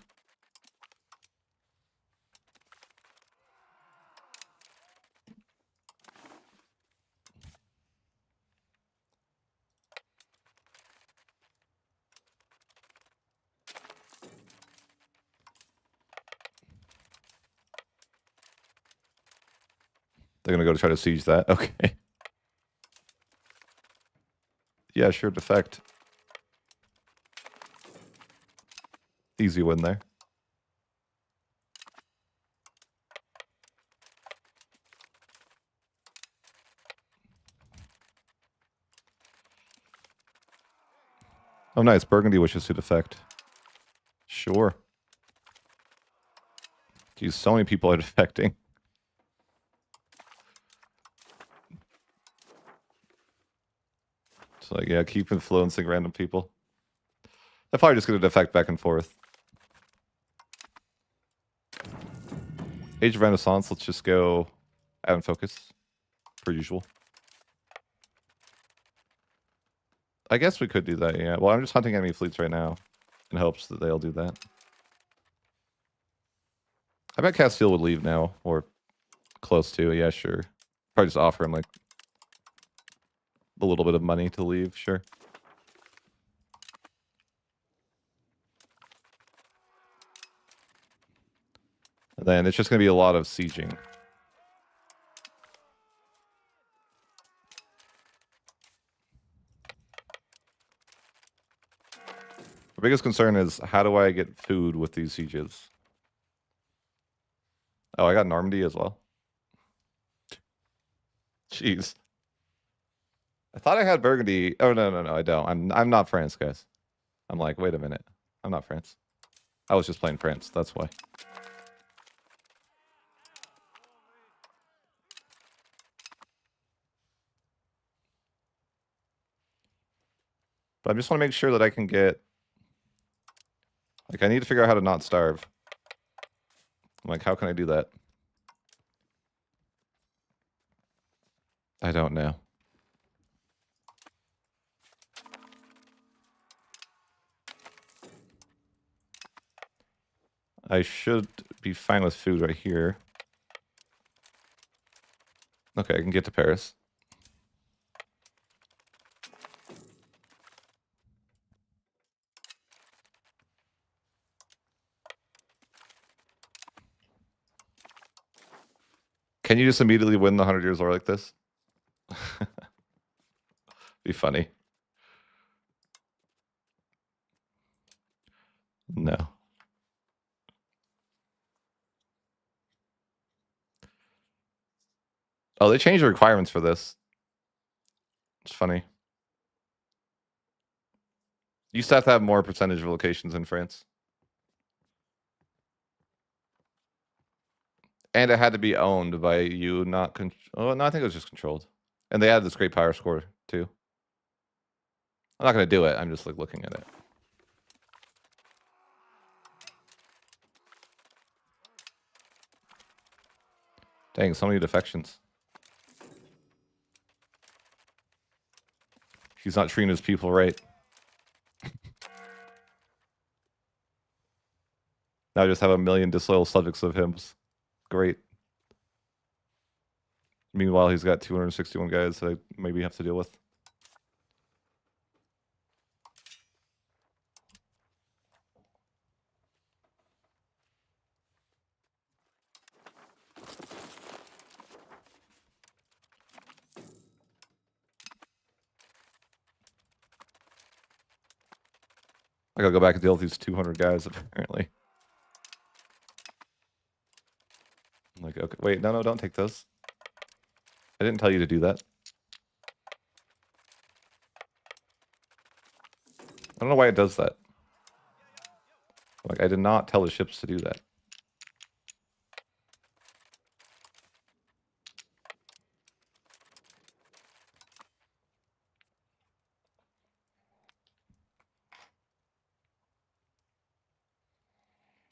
They're gonna go to try to siege that. Okay. Yeah, sure, defect. Easy win there. Oh, nice. Burgundy wishes to defect. Sure. Geez, so many people are defecting. It's like, yeah, keep influencing random people. They're probably just going to defect back and forth. Age of Renaissance, let's just go out and focus, per usual. I guess we could do that, yeah. Well, I'm just hunting enemy fleets right now in hopes that they'll do that. I bet Castile would leave now, or close to, yeah, sure. Probably just offer him, like, a little bit of money to leave, sure. And then it's just going to be a lot of sieging. The biggest concern is, how do I get food with these sieges? Oh, I got Normandy as well. Jeez. I thought I had Burgundy. Oh, no, I don't. I'm not France, guys. I'm like, wait a minute. I'm not France. I was just playing France. That's why. But I just want to make sure that I can get... Like, I need to figure out how to not starve. I'm like, how can I do that? I don't know. I should be fine with food right here. Okay, I can get to Paris. Can you just immediately win the 100 Years' War like this? Be funny. No. Oh, they changed the requirements for this. It's funny. You used to have more percentage of locations in France. And it had to be owned by you, not... Oh, no, I think it was just controlled. And they had this great power score, too. I'm not going to do it. I'm just, like, looking at it. Dang, so many defections. He's not treating his people right. Now I just have 1 million disloyal subjects of him. Great. Meanwhile, he's got 261 guys that I maybe have to deal with. I gotta go back and deal with these 200 guys, apparently. Wait, no, don't take those. I didn't tell you to do that. I don't know why it does that. Like, I did not tell the ships to do that.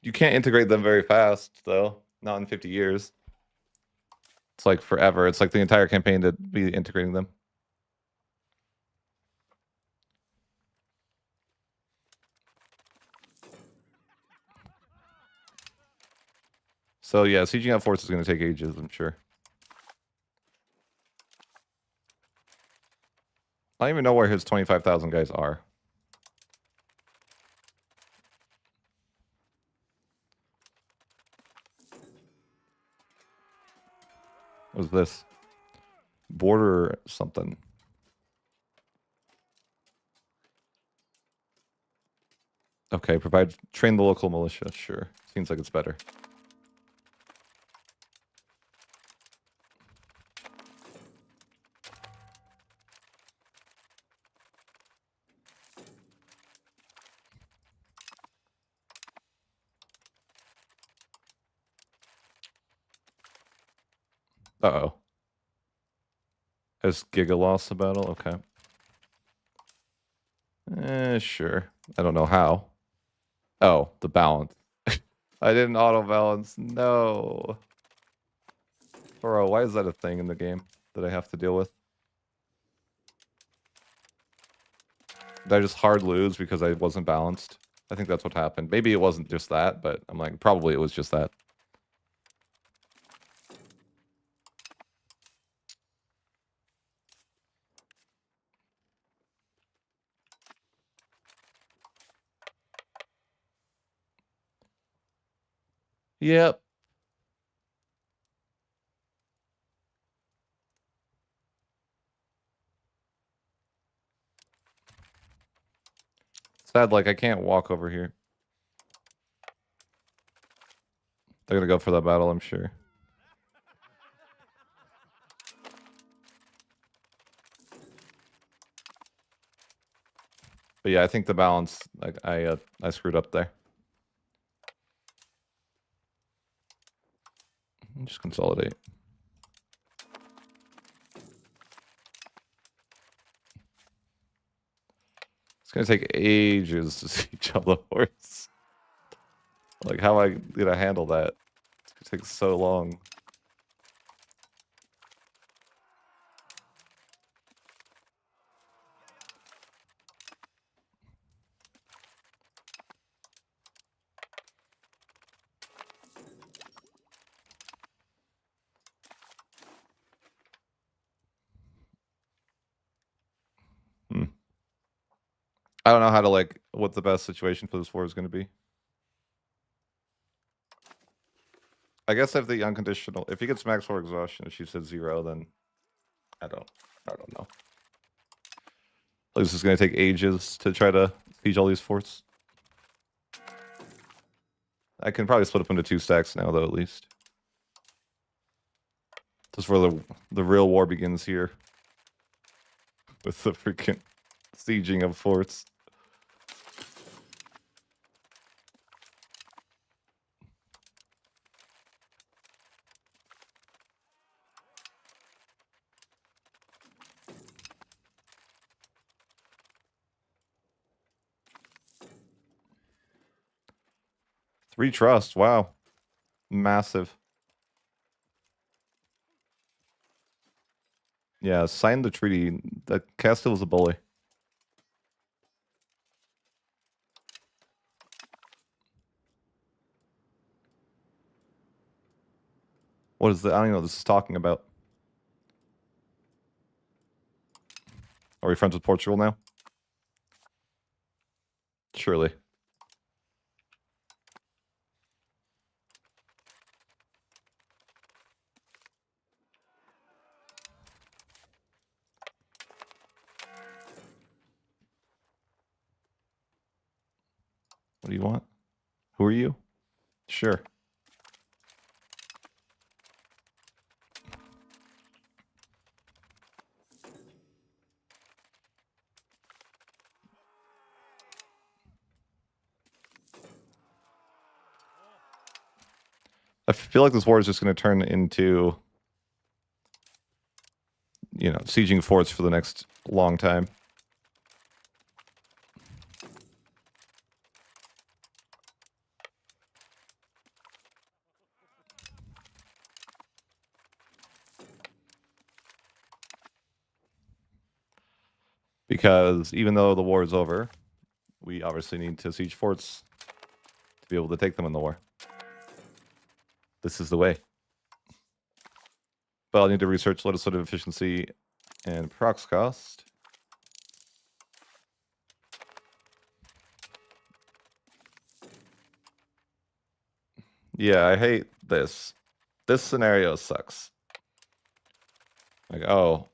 You can't integrate them very fast, though. Not in 50 years. It's like forever. It's like the entire campaign to be integrating them. So yeah, sieging out forts is going to take ages, I'm sure. I don't even know where his 25,000 guys are. What is this? Border something. Okay, train the local militia. Sure. Seems like it's better. Uh-oh. Has Giga lost the battle? Okay. Sure. I don't know how. Oh, the balance. I didn't auto balance. No. Bro, why is that a thing in the game that I have to deal with? Did I just hard lose because I wasn't balanced? I think that's what happened. Maybe it wasn't just that, but I'm like, probably it was just that. Yep. Sad, like, I can't walk over here. They're gonna go for that battle, I'm sure. But yeah, I think the balance, like, I screwed up there. Just consolidate. It's gonna take ages to see each other horse. Like, how am I gonna handle that? It's gonna take so long. I don't know how to, like, what the best situation for this war is gonna be. I guess if the unconditional, if he gets max war exhaustion, if she said 0, then I don't know. This is gonna take ages to try to siege all these forts. I can probably split up into 2 stacks now, though, at least. This is where the real war begins here. With the freaking sieging of forts. Three trust, wow. Massive. Yeah, sign the treaty. The Castile is a bully. What is the? I don't even know what this is talking about. Are we friends with Portugal now? Surely. What do you want? Who are you? Sure. feel like this war is just going to turn into, you know, sieging forts for the next long time. Because even though the war is over, we obviously need to siege forts to be able to take them in the war. This is the way. But I'll need to research legislative efficiency and prox cost. Yeah, I hate this. This scenario sucks. Like, oh,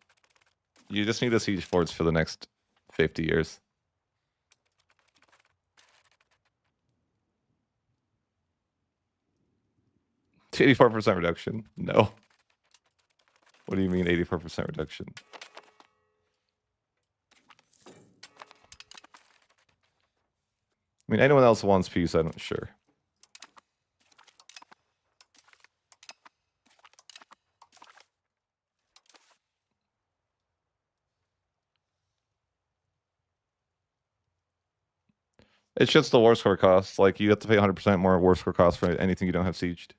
you just need to siege forts for the next 50 years. To 84% reduction? No. What do you mean 84% reduction? I mean, anyone else wants peace, I'm not sure. It's just the war score cost. Like, you have to pay 100% more war score cost for anything you don't have sieged.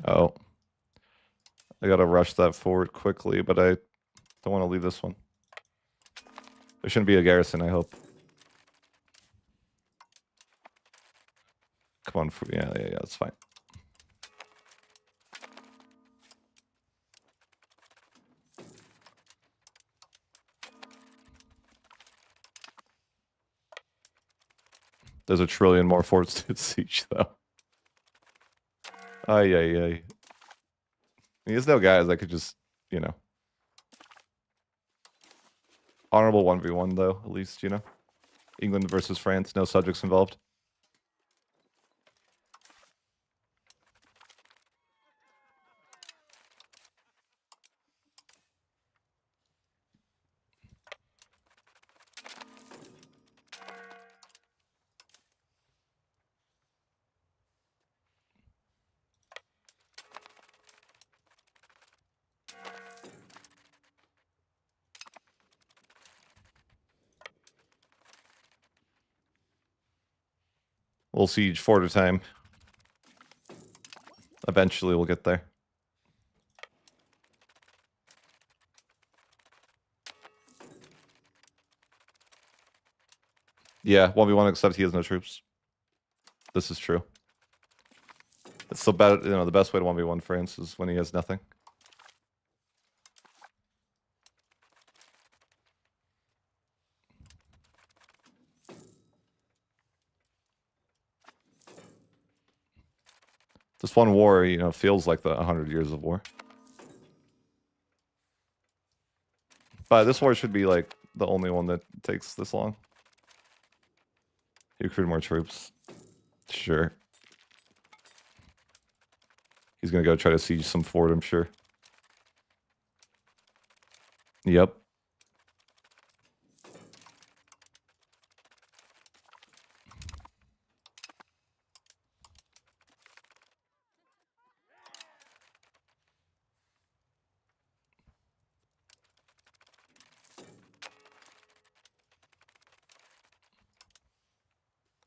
Oh. I gotta rush that forward quickly, but I don't want to leave this one. There shouldn't be a garrison, I hope. Come on, yeah, that's fine. There's a trillion more forts to siege, though. Ay. I mean, there's no guys that could just, you know. Honorable 1v1, though, at least, you know. England versus France, no subjects involved. We'll siege fort at a time. Eventually, we'll get there. Yeah, 1v1 except he has no troops. This is true. It's the best, you know, the best way to 1v1 France is when he has nothing. This one war, you know, feels like the 100 years of war. But this war should be like the only one that takes this long. He recruited more troops. Sure. He's gonna go try to siege some fort, I'm sure. Yep.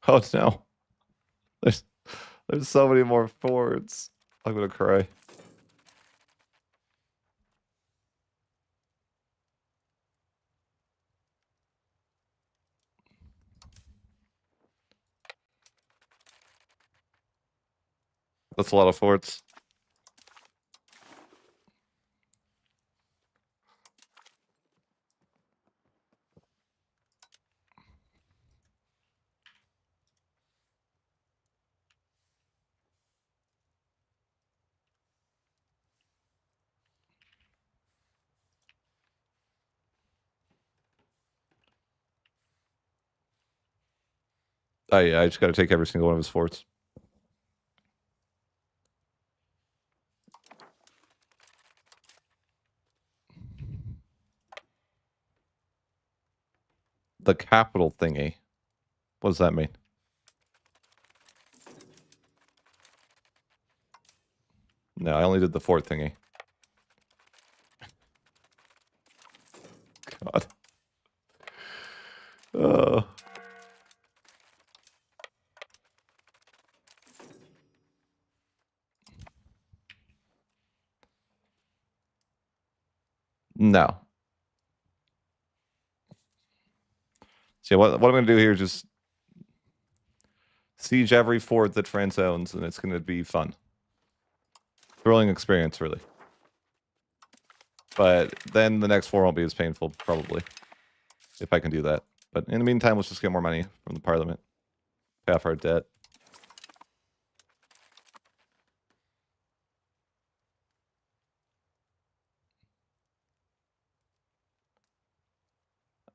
Oh no. There's so many more forts. I'm gonna cry. That's a lot of forts. Oh yeah, I just gotta take every single one of his forts. the capital thingy. What does that mean? No, I only did the fort thingy. God. No. So what I'm going to do here is just siege every fort that France owns, and it's going to be fun. Thrilling experience, really. But then the next war won't be as painful, probably. If I can do that. But in the meantime, let's just get more money from the parliament. Pay off our debt.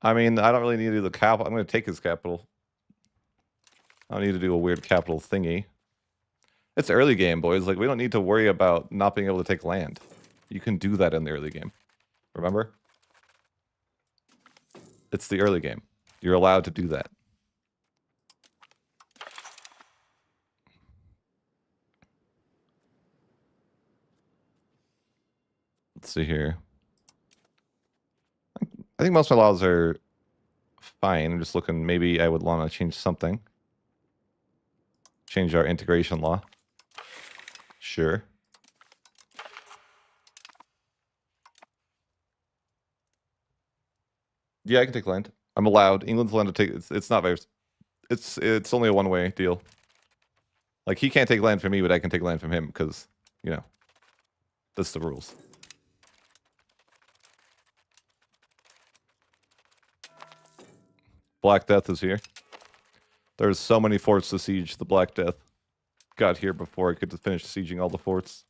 I mean, I don't really need to do the capital. I'm going to take his capital. I don't need to do a weird capital thingy. It's early game, boys. Like, we don't need to worry about not being able to take land. You can do that in the early game. Remember? It's the early game. You're allowed to do that. Let's see here. I think most of my laws are fine. I'm just looking. Maybe I would want to change something. Change our integration law. Sure. Yeah, I can take land. I'm allowed. England's allowed to take. It's not very. It's only a one-way deal. Like, he can't take land from me, but I can take land from him because, you know, that's the rules. Black Death is here. There's so many forts to siege. The Black Death got here before I could finish sieging all the forts.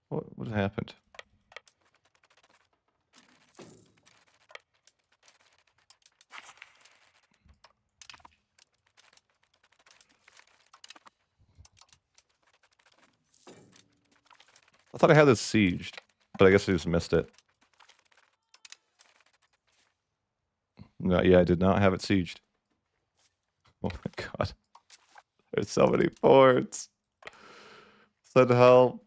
What happened? I thought I had this sieged, but I guess I just missed it. No, yeah, I did not have it sieged. Oh my god. There's so many forts. Send help.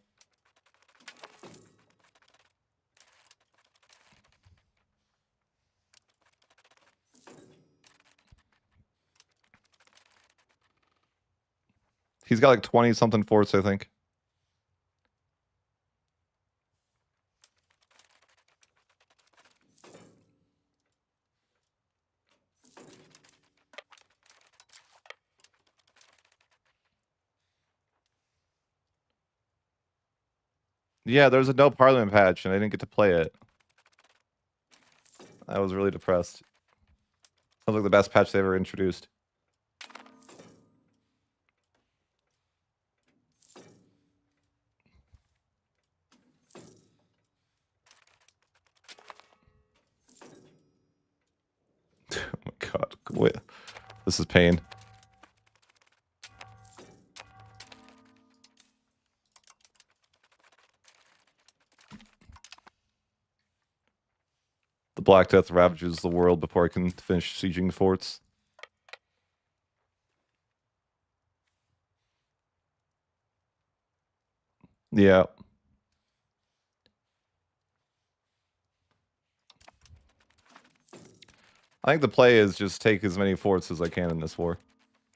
He's got like 20 something forts, I think. Yeah, there's a no parliament patch, and I didn't get to play it. I was really depressed. Sounds like the best patch they ever introduced. Oh my god. Wait. This is pain. The Black Death ravages the world before I can finish sieging the forts. Yeah. I think the play is just take as many forts as I can in this war.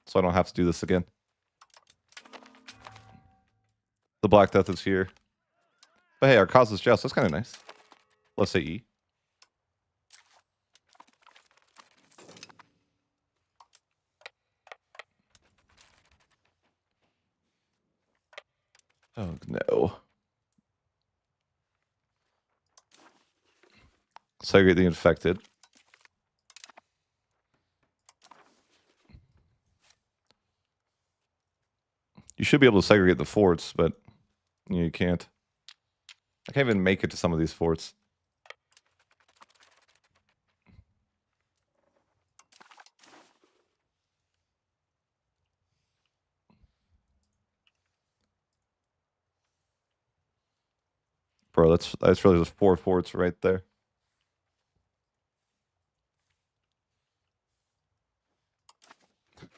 So I don't have to do this again. The Black Death is here. But hey, our cause is just. That's kind of nice. Let's say E. Oh, no. Segregate the infected. You should be able to segregate the forts, but you can't. I can't even make it to some of these forts. Bro, that's really just 4 forts right there.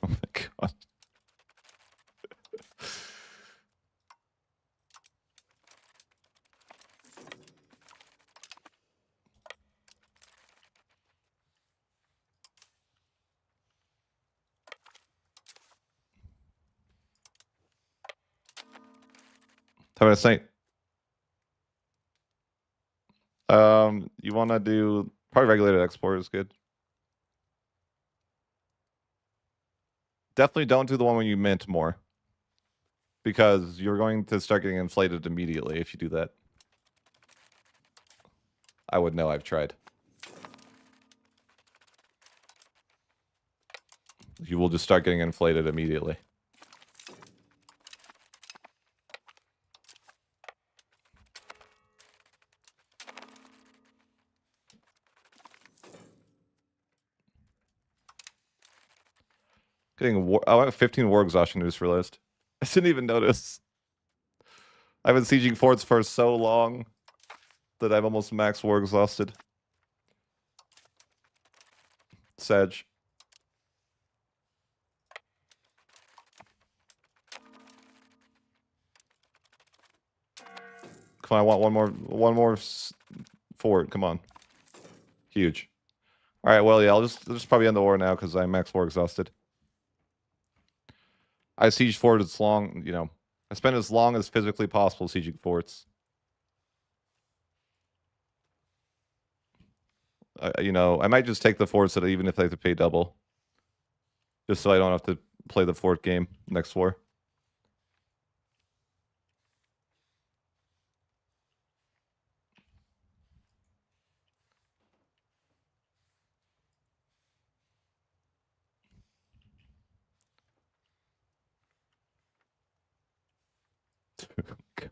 Oh my god. Have a saint. You want to do probably regulated export is good. Definitely don't do the one when you mint more, because you're going to start getting inflated immediately if you do that. I would know. I've tried. You will just start getting inflated immediately. Getting war. I went 15 war exhaustion. I just realized. I didn't even notice. I've been sieging forts for so long that I've almost max war exhausted. Sedge. Come on, I want one more fort. Come on. Huge. All right, well, yeah, I'll just probably end the war now because I'm max war exhausted. I siege fort as long, you know, I spend as long as physically possible sieging forts. You know, I might just take the forts that even if they have to pay double, just so I don't have to play the fort game next war.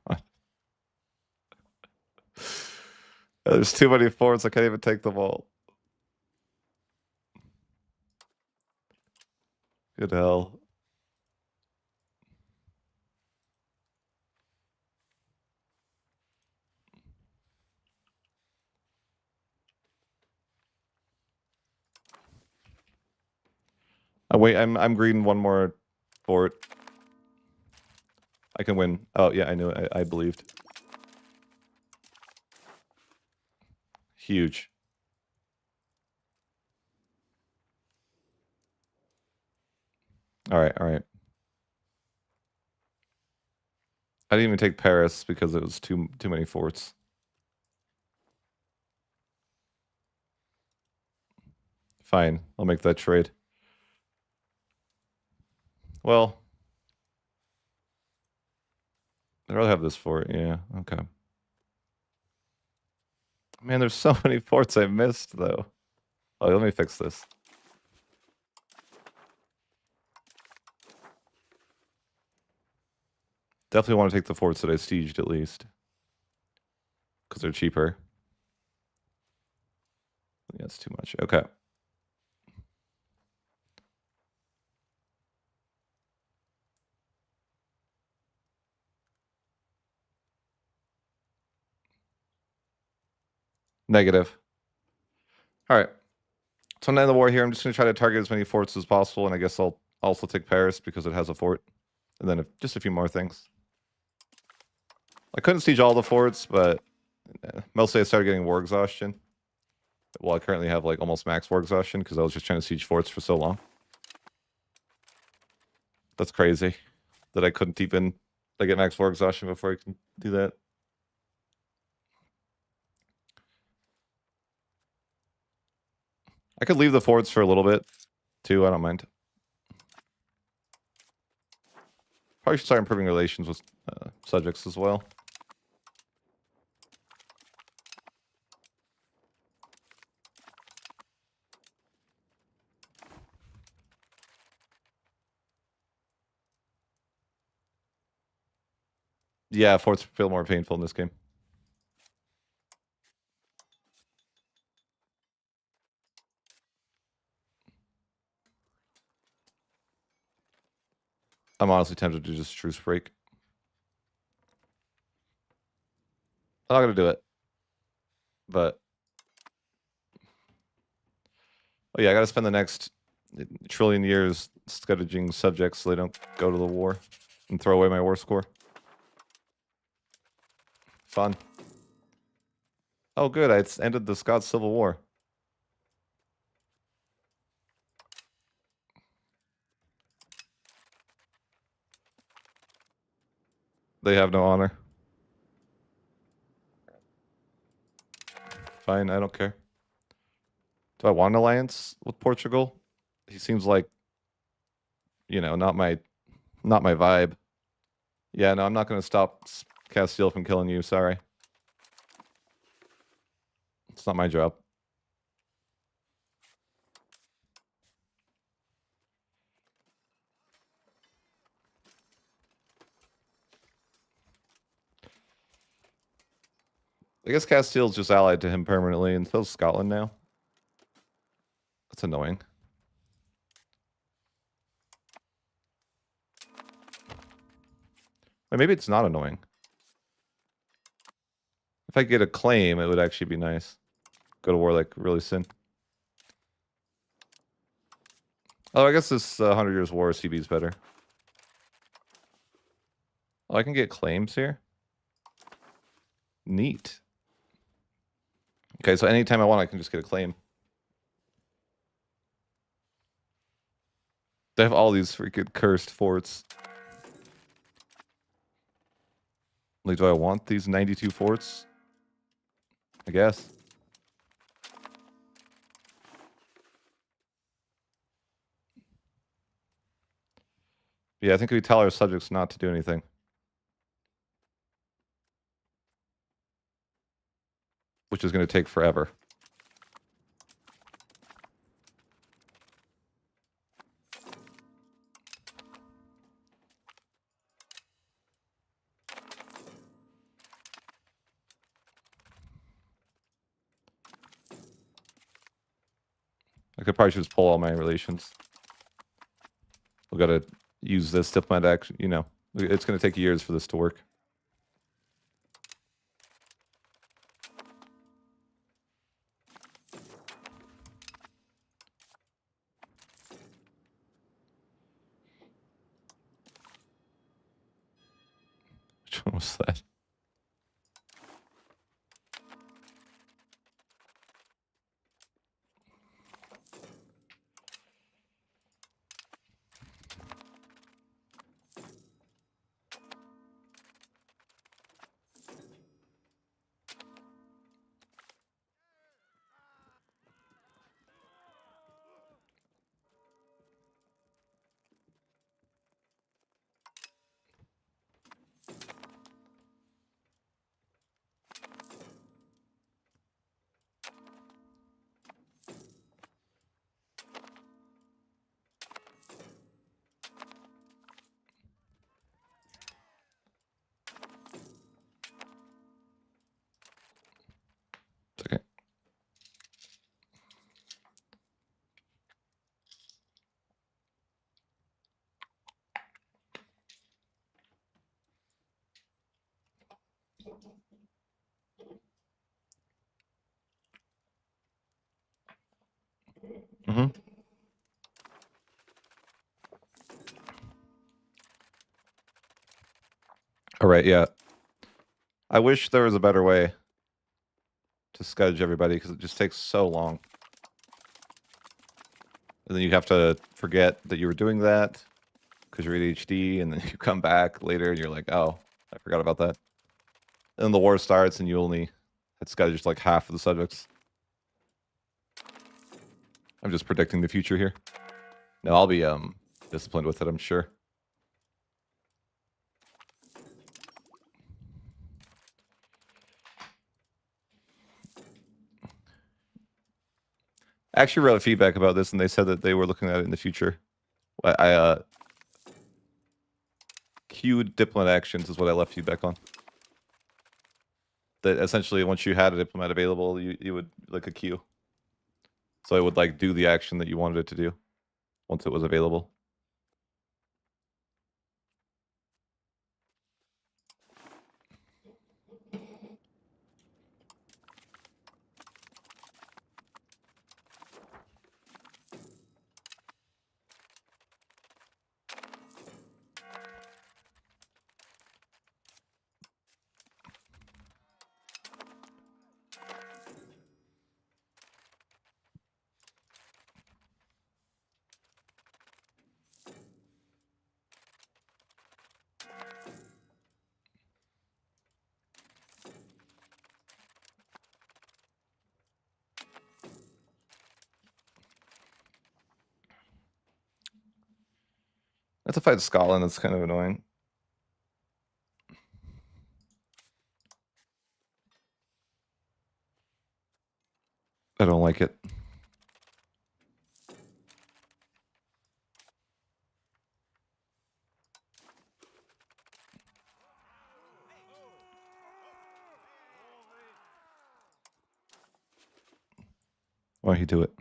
God. There's too many forts. I can't even take them all. Good hell. Wait, I'm green one more fort. I can win. Oh yeah, I knew it. I believed. Huge. All right, all right. I didn't even take Paris because it was too many forts. Fine, I'll make that trade. Well, I'd rather have this fort. Yeah, okay. Man, there's so many forts I missed, though. Oh, let me fix this. Definitely want to take the forts that I sieged, at least. Because they're cheaper. Yeah, it's too much. Okay. Negative. All right. So I'm end the war here. I'm just going to try to target as many forts as possible, and I guess I'll also take Paris because it has a fort. And then just a few more things. I couldn't siege all the forts, but mostly I started getting war exhaustion. Well, I currently have like almost max war exhaustion because I was just trying to siege forts for so long. That's crazy that I couldn't even get max war exhaustion before I can do that. I could leave the forts for a little bit too. I don't mind. Probably should start improving relations with subjects as well. Yeah, forts feel more painful in this game. I'm honestly tempted to just truce break. I'm not gonna do it. But oh yeah, I gotta spend the next trillion years scavenging subjects so they don't go to the war and throw away my war score. Fun. Oh good, I ended the Scots Civil War. They have no honor. Fine, I don't care. Do I want an alliance with Portugal? He seems like, you know, not my vibe. Yeah, no, I'm not gonna stop Castile from killing you, sorry. It's not my job. I guess Castile's just allied to him permanently, and so's Scotland now. That's annoying. Or maybe it's not annoying. If I get a claim, it would actually be nice. Go to war like really soon. Oh, I guess this 100 Years' War CB is better. Oh, I can get claims here? Neat. Okay, so anytime I want, I can just get a claim. They have all these freaking cursed forts. Like, do I want these 92 forts? I guess. Yeah, I think we tell our subjects not to do anything. Which is going to take forever. I could probably just pull all my relations. We gotta use this diplomat action, you know. It's gonna take years for this to work. Which one was that? Okay. Mm-hmm. All right, yeah. I wish there was a better way to scudge everybody because it just takes so long. And then you have to forget that you were doing that because you're ADHD, and then you come back later and you're like, oh, I forgot about that. And then the war starts and you only had scudged like half of the subjects. I'm just predicting the future here. No, I'll be disciplined with it, I'm sure. I actually wrote feedback about this, and they said that they were looking at it in the future. I queued diplomat actions is what I left feedback on. That essentially, once you had a diplomat available, you would like a queue. So it would like do the action that you wanted it to do once it was available. have to fight Scotland. That's kind of annoying. I don't like it. Why he do it?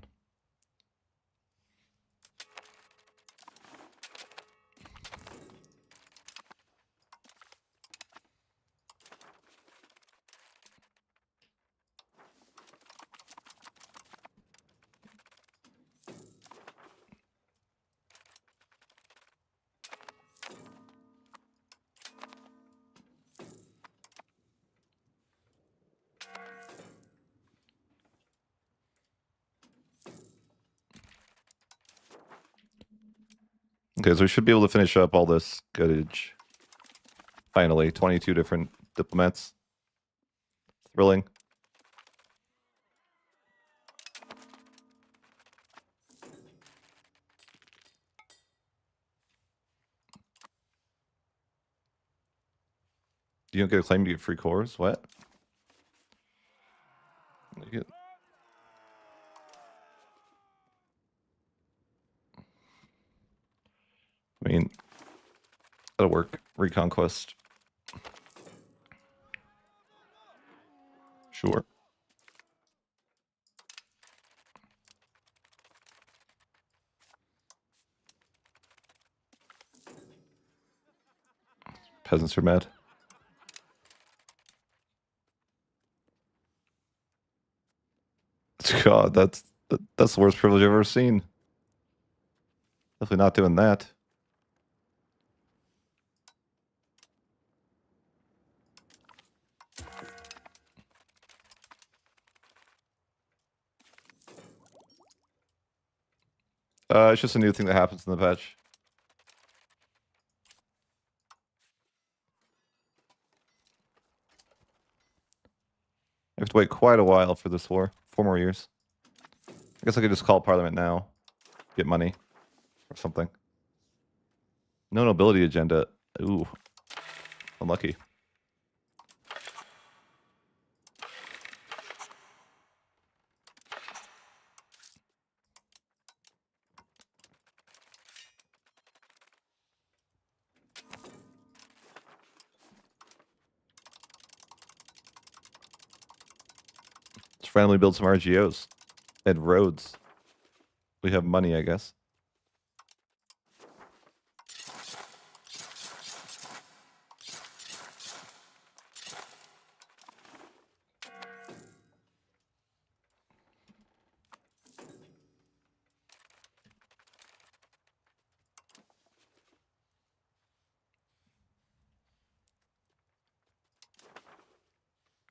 Okay, so we should be able to finish up all this gootage. Finally, 22 different diplomats. Thrilling. You don't get a claim to get free cores? What? You get... I mean, that'll work. Reconquest. Sure. Peasants are mad. God, that's the worst privilege I've ever seen. Definitely not doing that. It's just a new thing that happens in the patch. I have to wait quite a while for this war. 4 more years. I guess I could just call Parliament now. Get money. Or something. No nobility agenda. Ooh. Unlucky. Let's finally build some RGOs. And roads. We have money, I guess.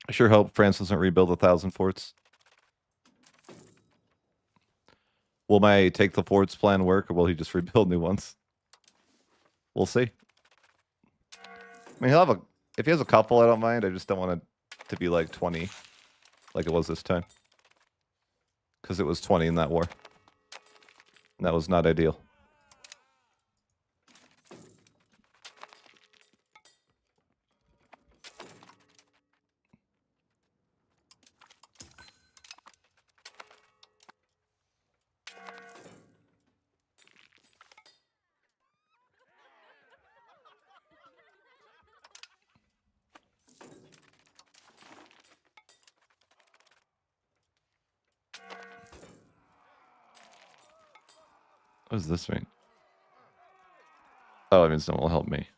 I sure hope France doesn't rebuild 1,000 forts. Will my take the forts plan work, or will he just rebuild new ones? We'll see. I mean, he'll have if he has a couple, I don't mind. I just don't want it to be like 20, like it was this time. Because it was 20 in that war. And that was not ideal. What does this mean? Oh, it means no one will help me.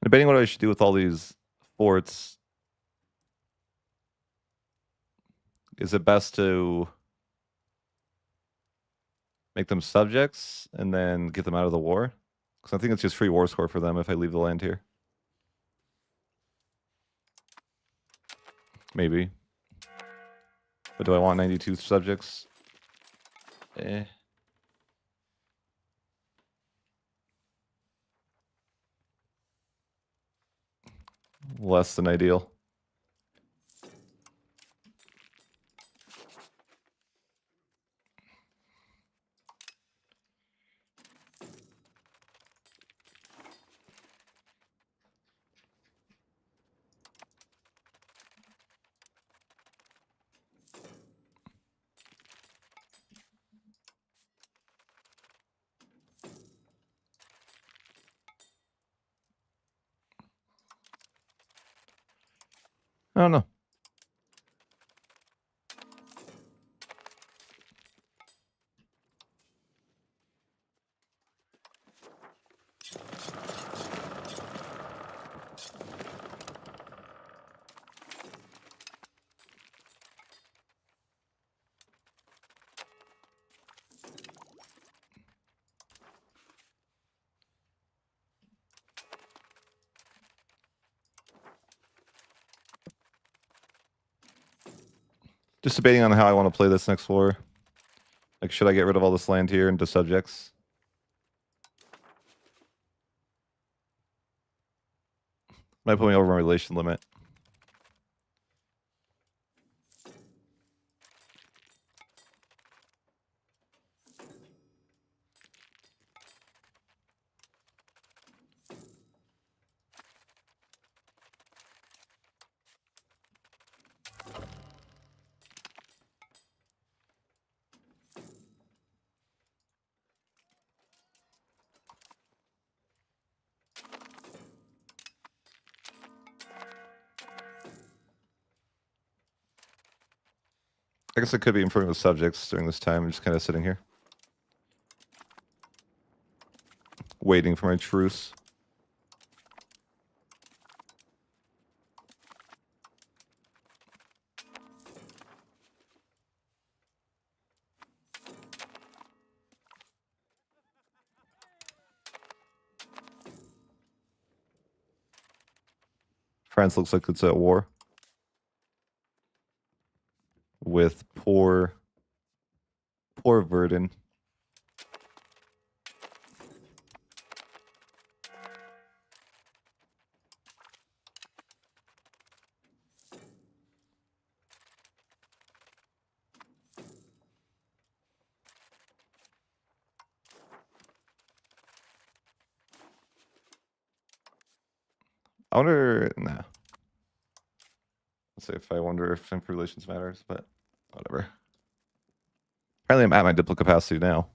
Debating what I should do with all these forts. Is it best to make them subjects and then get them out of the war? Because I think it's just free war score for them if I leave the land here. Maybe. But do I want 92 subjects? Eh. less than ideal. I don't know. Just debating on how I want to play this next war. Like, should I get rid of all this land here into subjects? Might put me over my relation limit. I guess I could be improving with subjects during this time. I'm just kind of sitting here. Waiting for my truce. France looks like it's at war. With poor Verdun. I wonder, nah. Let's see if I wonder if improved relations matters, but whatever. Apparently I'm at my diplo capacity now.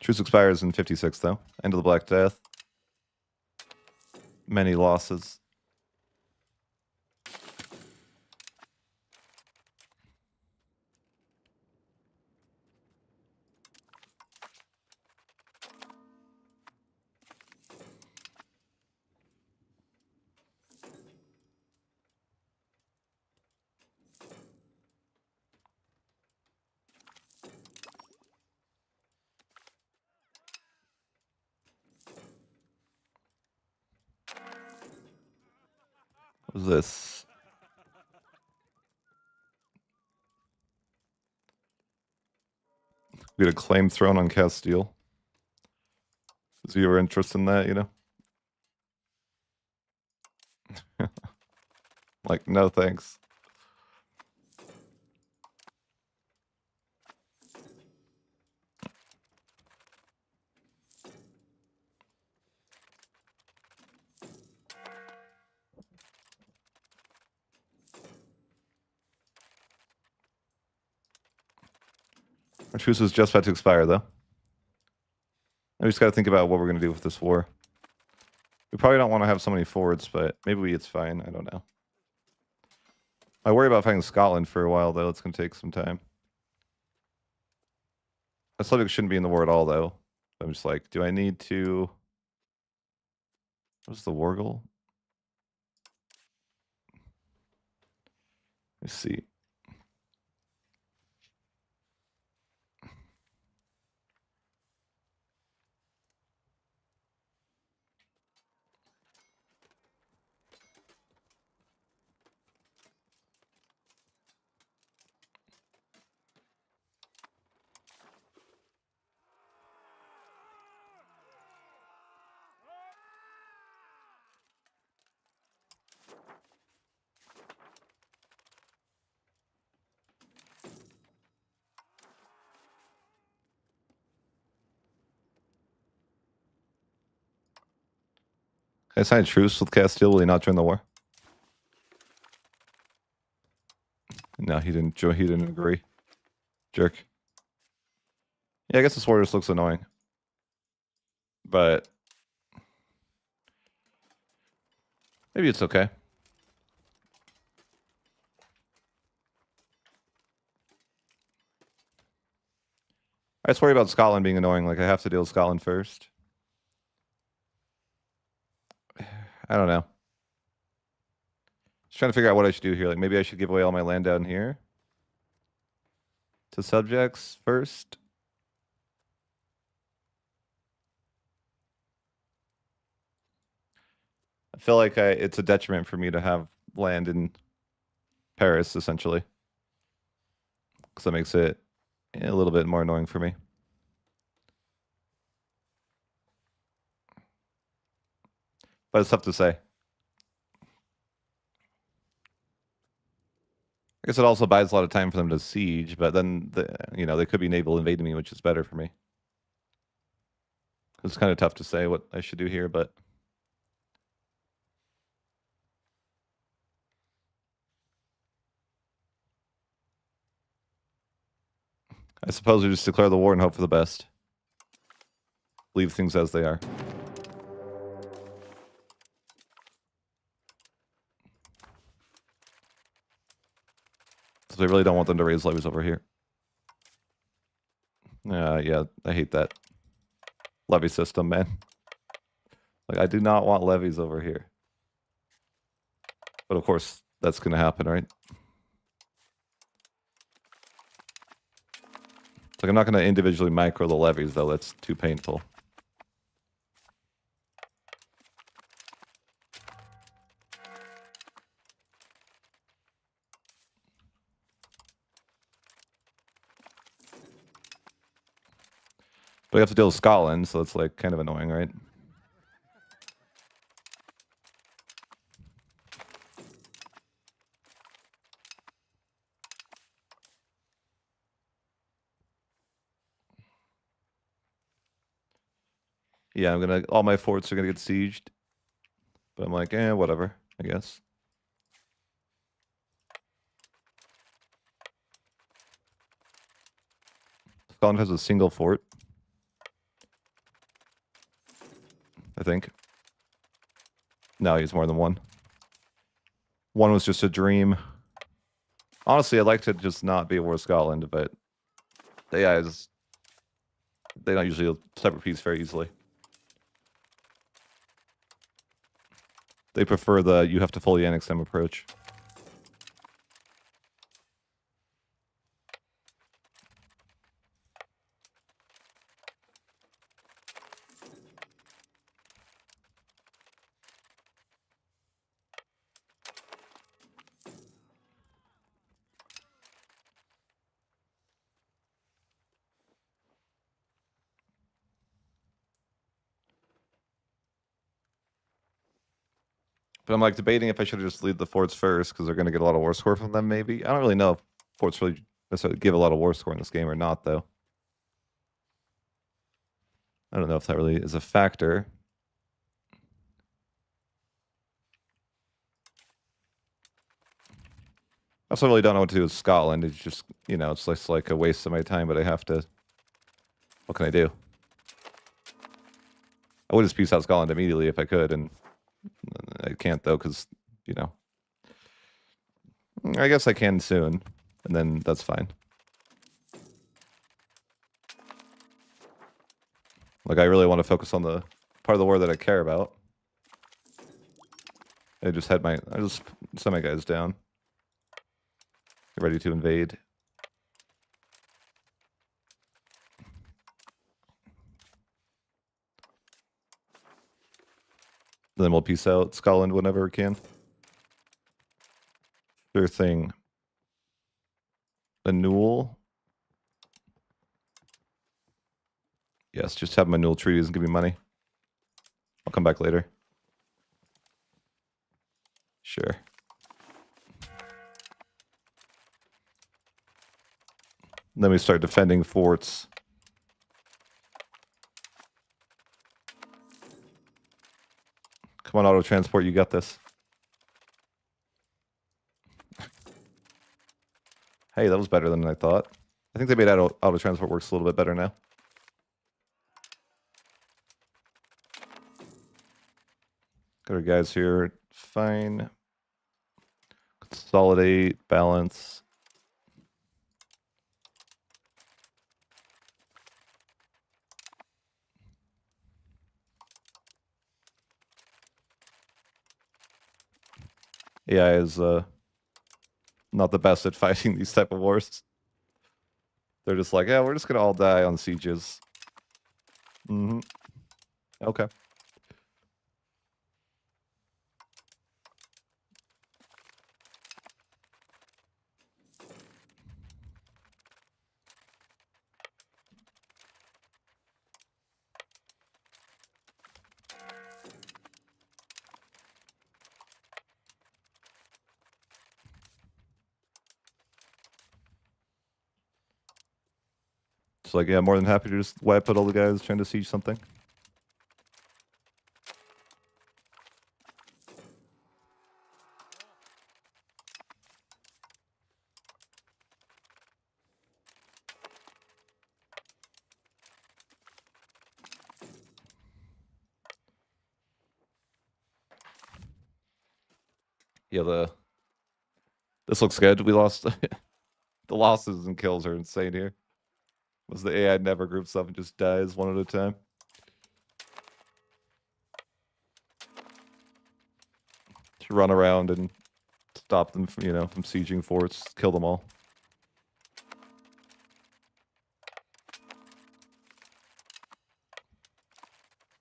Truce expires in 56, though. End of the Black Death. Many losses. What was this? We had a claim thrown on Castile. Is your interest in that, you know? Like, no thanks. Our truce is just about to expire, though. And we just got to think about what we're going to do with this war. We probably don't want to have so many forwards, but maybe it's fine. I don't know. I worry about fighting Scotland for a while, though. It's going to take some time. That subject shouldn't be in the war at all, though. I'm just like, do I need to... What's the war goal? Let's see. I signed a truce with Castile. Will he not join the war? No, he didn't join. He didn't agree. Jerk. Yeah, I guess this war just looks annoying. But maybe it's okay. I just worry about Scotland being annoying. Like, I have to deal with Scotland first. I don't know. Just trying to figure out what I should do here. Like, maybe I should give away all my land down here to subjects first. I feel like it's a detriment for me to have land in Paris, essentially. Because that makes it a little bit more annoying for me. But it's tough to say. I guess it also buys a lot of time for them to siege, but then, they could be naval invading me, which is better for me. It's kind of tough to say what I should do here, but... I suppose we just declare the war and hope for the best. Leave things as they are. So I really don't want them to raise levies over here. Yeah, I hate that levy system, man. Like, I do not want levies over here. But of course, that's going to happen, right? It's like I'm not going to individually micro the levies, though. That's too painful. But we have to deal with Scotland, so it's like kind of annoying, right? Yeah, all my forts are gonna get sieged. But I'm like, whatever, I guess. Scotland has a single fort, I think. No, he has more than one. One was just a dream. Honestly, I'd like to just not be at war with Scotland, but they don't usually separate peace very easily. They prefer the you have to fully annex them approach. But I'm like debating if I should just lead the forts first because they're going to get a lot of war score from them, maybe. I don't really know if forts really necessarily give a lot of war score in this game or not, though. I don't know if that really is a factor. I also really don't know what to do with Scotland. It's just, it's just like a waste of my time, but I have to... What can I do? I would just peace out Scotland immediately if I could, and I can't, though, because, I guess I can soon, and then that's fine. Like, I really want to focus on the part of the war that I care about. I just sent my guys down. Get ready to invade. Then we'll peace out Scotland whenever we can. Sure thing. Annul. Yes, just have them annul treaties and give me money. I'll come back later. Sure. Then we start defending forts. Come on, auto transport, you got this. Hey, that was better than I thought. I think they made auto transport works a little bit better now. Got our guys here. Fine. Consolidate, balance. AI is not the best at fighting these type of wars. They're just like, yeah, we're just gonna all die on sieges. Mm-hmm. Okay. It's like, yeah, more than happy to just wipe out all the guys trying to siege something. Yeah, this looks good. We lost the losses and kills are insane here. Was the AI never groups up and just dies one at a time? To run around and stop them from, from sieging forts, kill them all.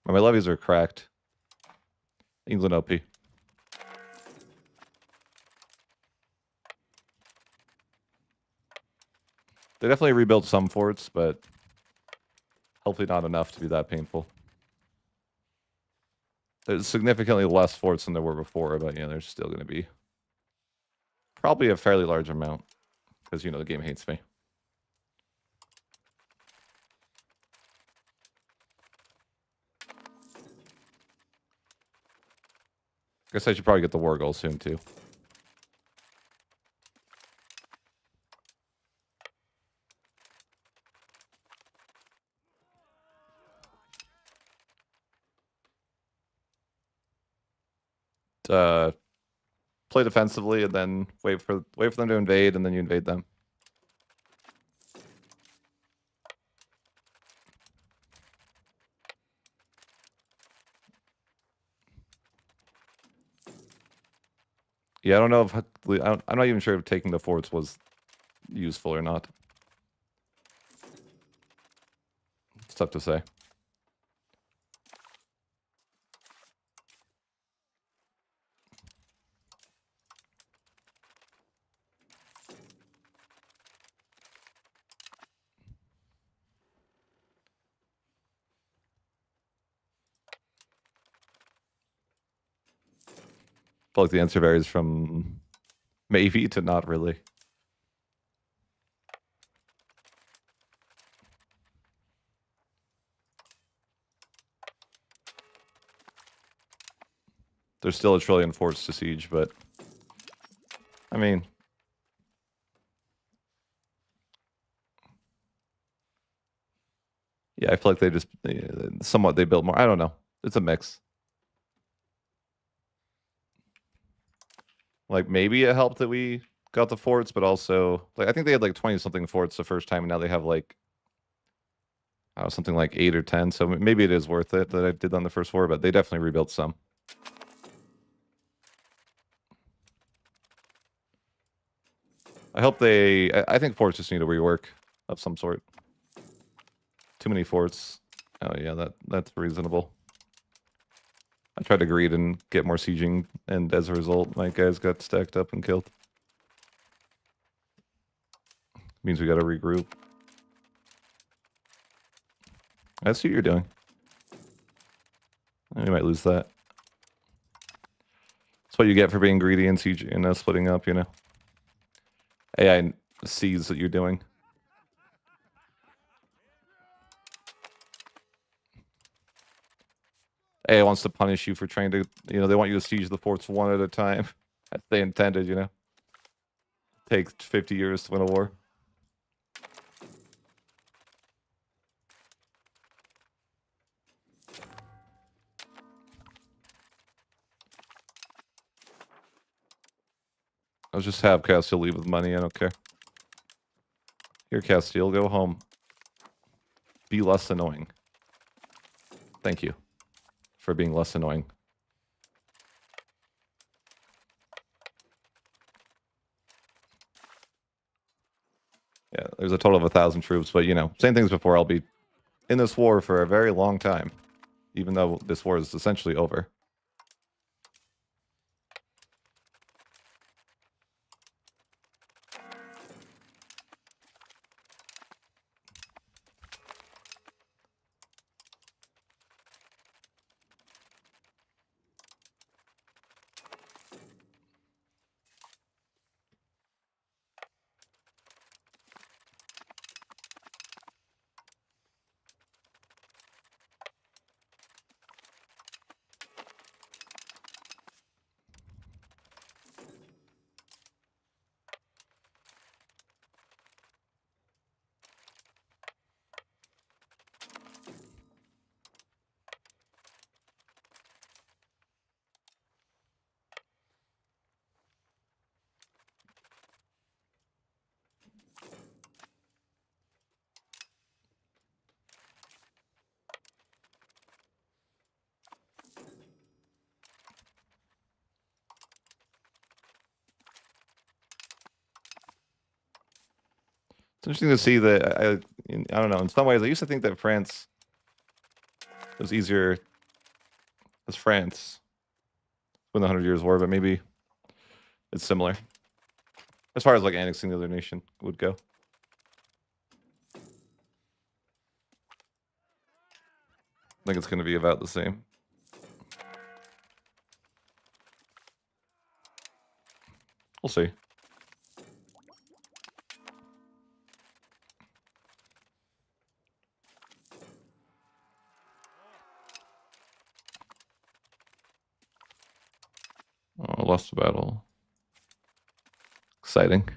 My levies are cracked. England OP. They definitely rebuilt some forts, but hopefully not enough to be that painful. There's significantly less forts than there were before, but there's still going to be probably a fairly large amount because the game hates me. Guess I should probably get the war goal soon too. Play defensively and then wait for them to invade, and then you invade them. Yeah, I don't know if I'm not even sure if taking the forts was useful or not. It's tough to say. I feel like the answer varies from maybe to not really. There's still a trillion forts to siege, but I mean, yeah, I feel like they just somewhat they built more. I don't know. It's a mix. Like maybe it helped that we got the forts, but also like I think they had like 20 something forts the first time, and now they have like something like 8 or 10. So maybe it is worth it that I did on the first war, but they definitely rebuilt some. I hope I think forts just need a rework of some sort. Too many forts. Oh yeah, that's reasonable. I tried to greed and get more sieging, and as a result, my guys got stacked up and killed. Means we gotta regroup. I see what you're doing. We might lose that. That's what you get for being greedy and sieging and splitting up, AI sees what you're doing. AA wants to punish you for trying to, they want you to siege the forts one at a time, as they intended. Takes 50 years to win a war. I'll just have Castile leave with money. I don't care. Here, Castile, go home. Be less annoying. Thank you for being less annoying. Yeah, there's a total of 1,000 troops, but same thing as before. I'll be in this war for a very long time, even though this war is essentially over. It's interesting to see that, I don't know, in some ways, I used to think that France was easier as France when the 100 Years' War, but maybe it's similar. As far as, like, annexing the other nation would go. I think it's going to be about the same. We'll see. Oh, I lost the battle. Exciting.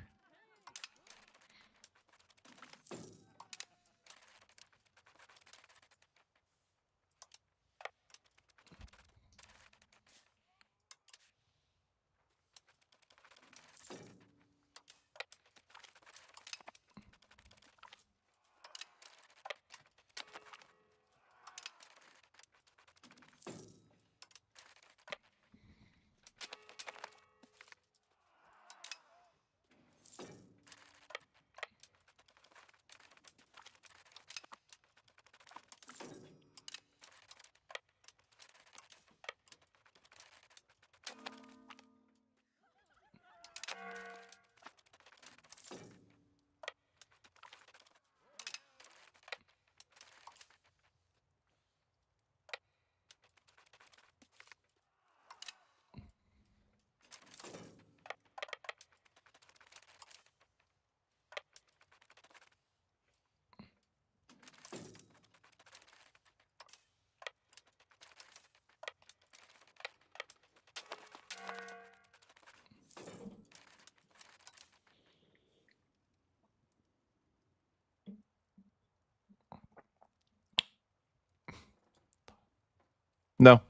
No,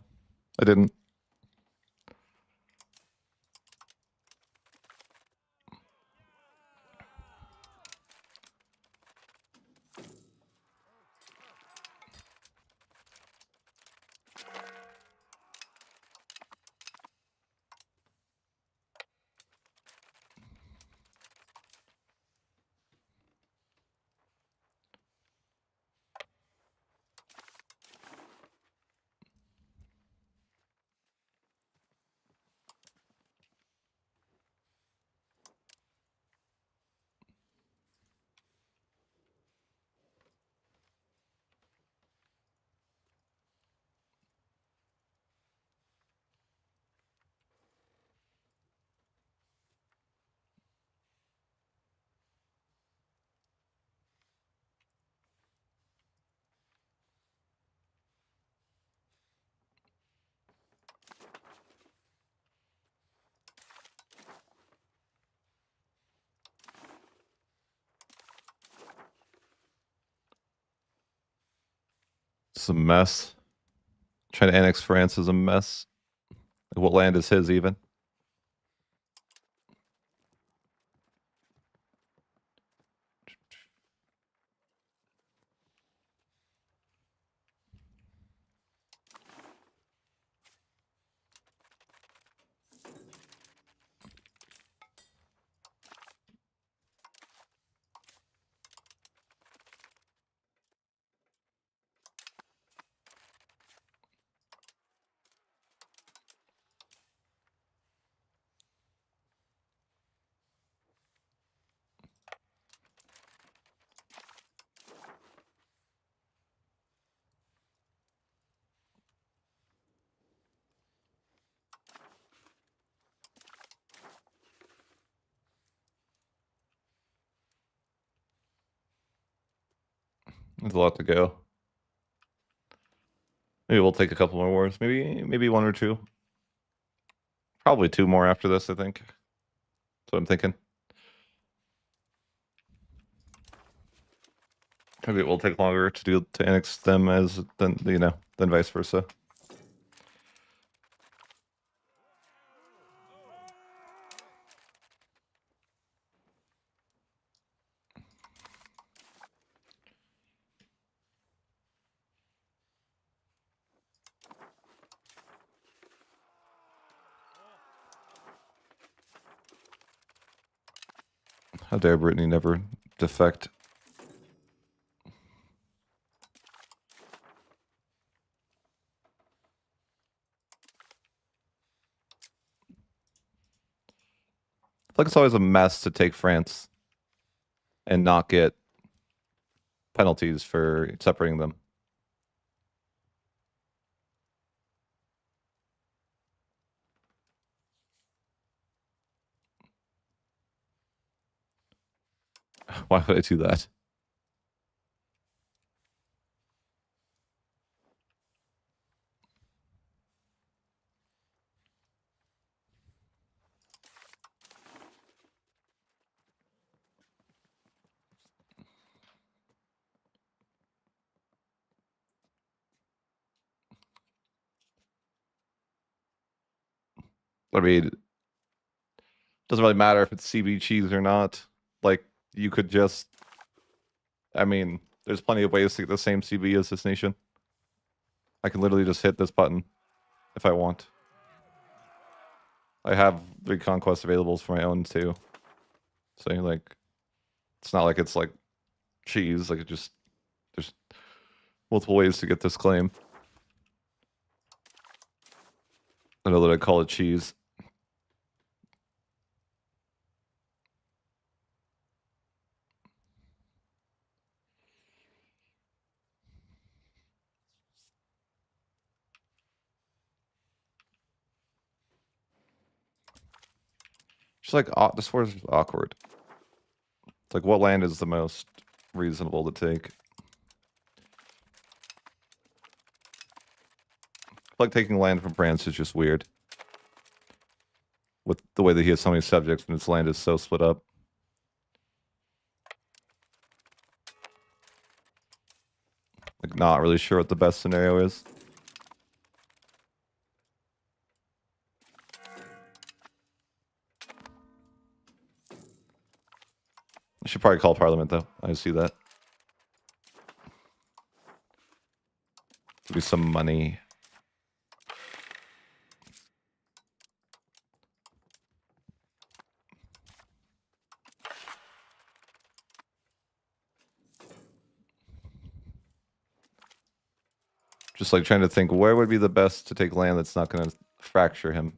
I didn't. a mess. Trying to annex France is a mess. What land is his even? There's a lot to go. Maybe we'll take a couple more wars. Maybe one or two. Probably two more after this, I think. That's what I'm thinking. Maybe it will take longer to annex them than vice versa. How dare Brittany never defect? I feel like it's always a mess to take France and not get penalties for separating them. Why would I do that? I mean, doesn't really matter if it's CB cheese or not. Like, you could just... I mean, there's plenty of ways to get the same CB as this nation. I can literally just hit this button if I want. I have the conquest availables for my own too. So like, it's not like it's like cheese. Like it just there's multiple ways to get this claim. I know that I call it cheese. Just like this war is awkward. It's like what land is the most reasonable to take? Like taking land from France is just weird. With the way that he has so many subjects and his land is so split up. Like not really sure what the best scenario is. I should probably call Parliament though. I see that. Give me some money. Just like trying to think where would be the best to take land that's not going to fracture him.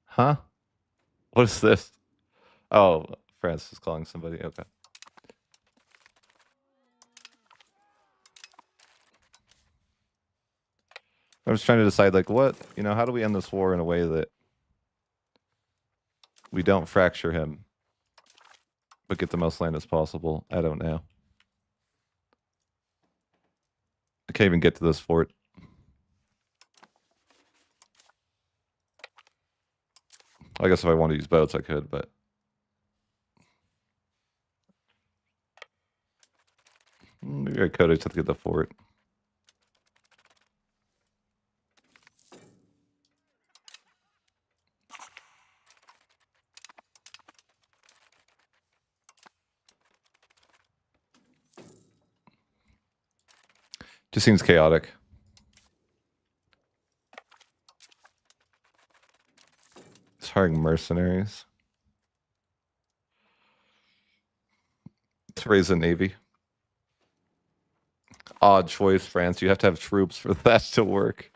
Huh? What is this? Oh, France is calling somebody. Okay. I was trying to decide, like, what, how do we end this war in a way that we don't fracture him? but get the most land as possible. I don't know. I can't even get to this fort. I guess if I wanted to use boats, I could, but maybe I could. I just have to get the fort. Just seems chaotic. It's hiring mercenaries to raise a navy. Odd choice, France. You have to have troops for that to work.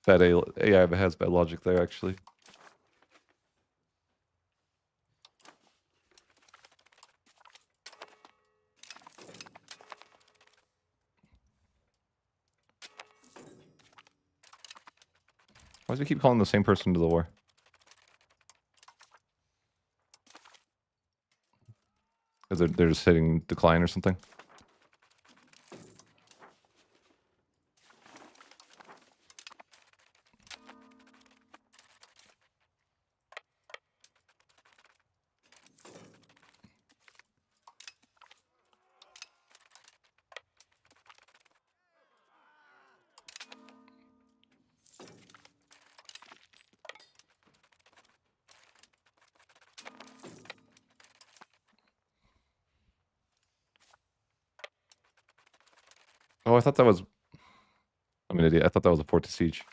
That AI has bad logic there, actually. Why does he keep calling the same person to the war? Because they're just hitting decline or something? Oh, I thought that was... I'm an idiot. I thought that was a fort to siege.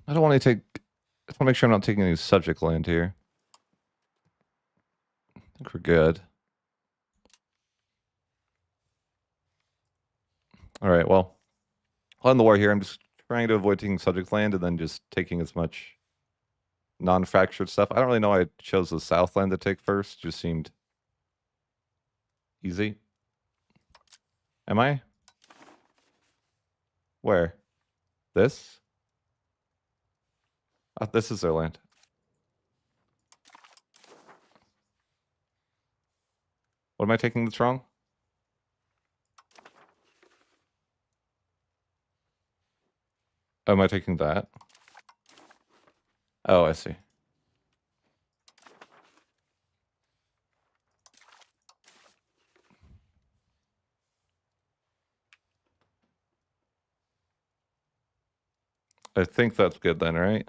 I don't want to take... I want to make sure I'm not taking any subject land here. I think we're good. All right, well, on the war here, I'm just trying to avoid taking subject land and then just taking as much non-fractured stuff. I don't really know why I chose the Southland to take first. Just seemed easy. Am I? Where? This? This is their land. What am I taking that's wrong? Oh, am I taking that? Oh, I see. I think that's good then, right?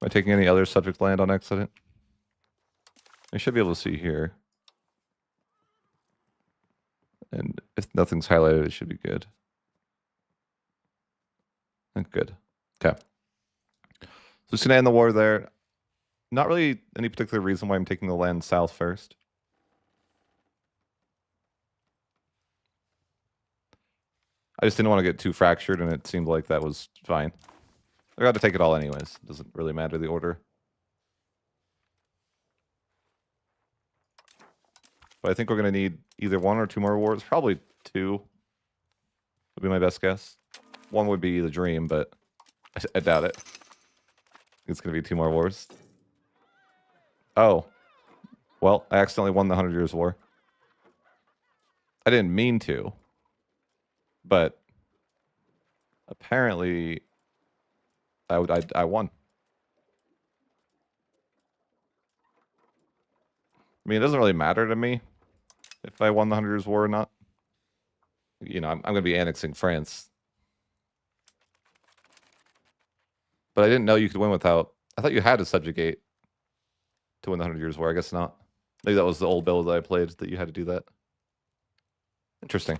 Am I taking any other subject land on accident? I should be able to see here. And if nothing's highlighted, it should be good. Good. Okay. So just gonna end the war there. Not really any particular reason why I'm taking the land south first. I just didn't want to get too fractured, and it seemed like that was fine. I got to take it all anyways. It doesn't really matter the order. But I think we're going to need either one or two more wars. Probably two would be my best guess. One would be the dream, but I doubt it. It's going to be two more wars. Oh. Well, I accidentally won the 100 Years' War. I didn't mean to, but apparently I won. I mean, it doesn't really matter to me if I won the 100 Years' War or not. You know, I'm going to be annexing France. But I didn't know you could win without... I thought you had to subjugate to win the 100 Years' War. I guess not. Maybe that was the old build that I played, that you had to do that. Interesting.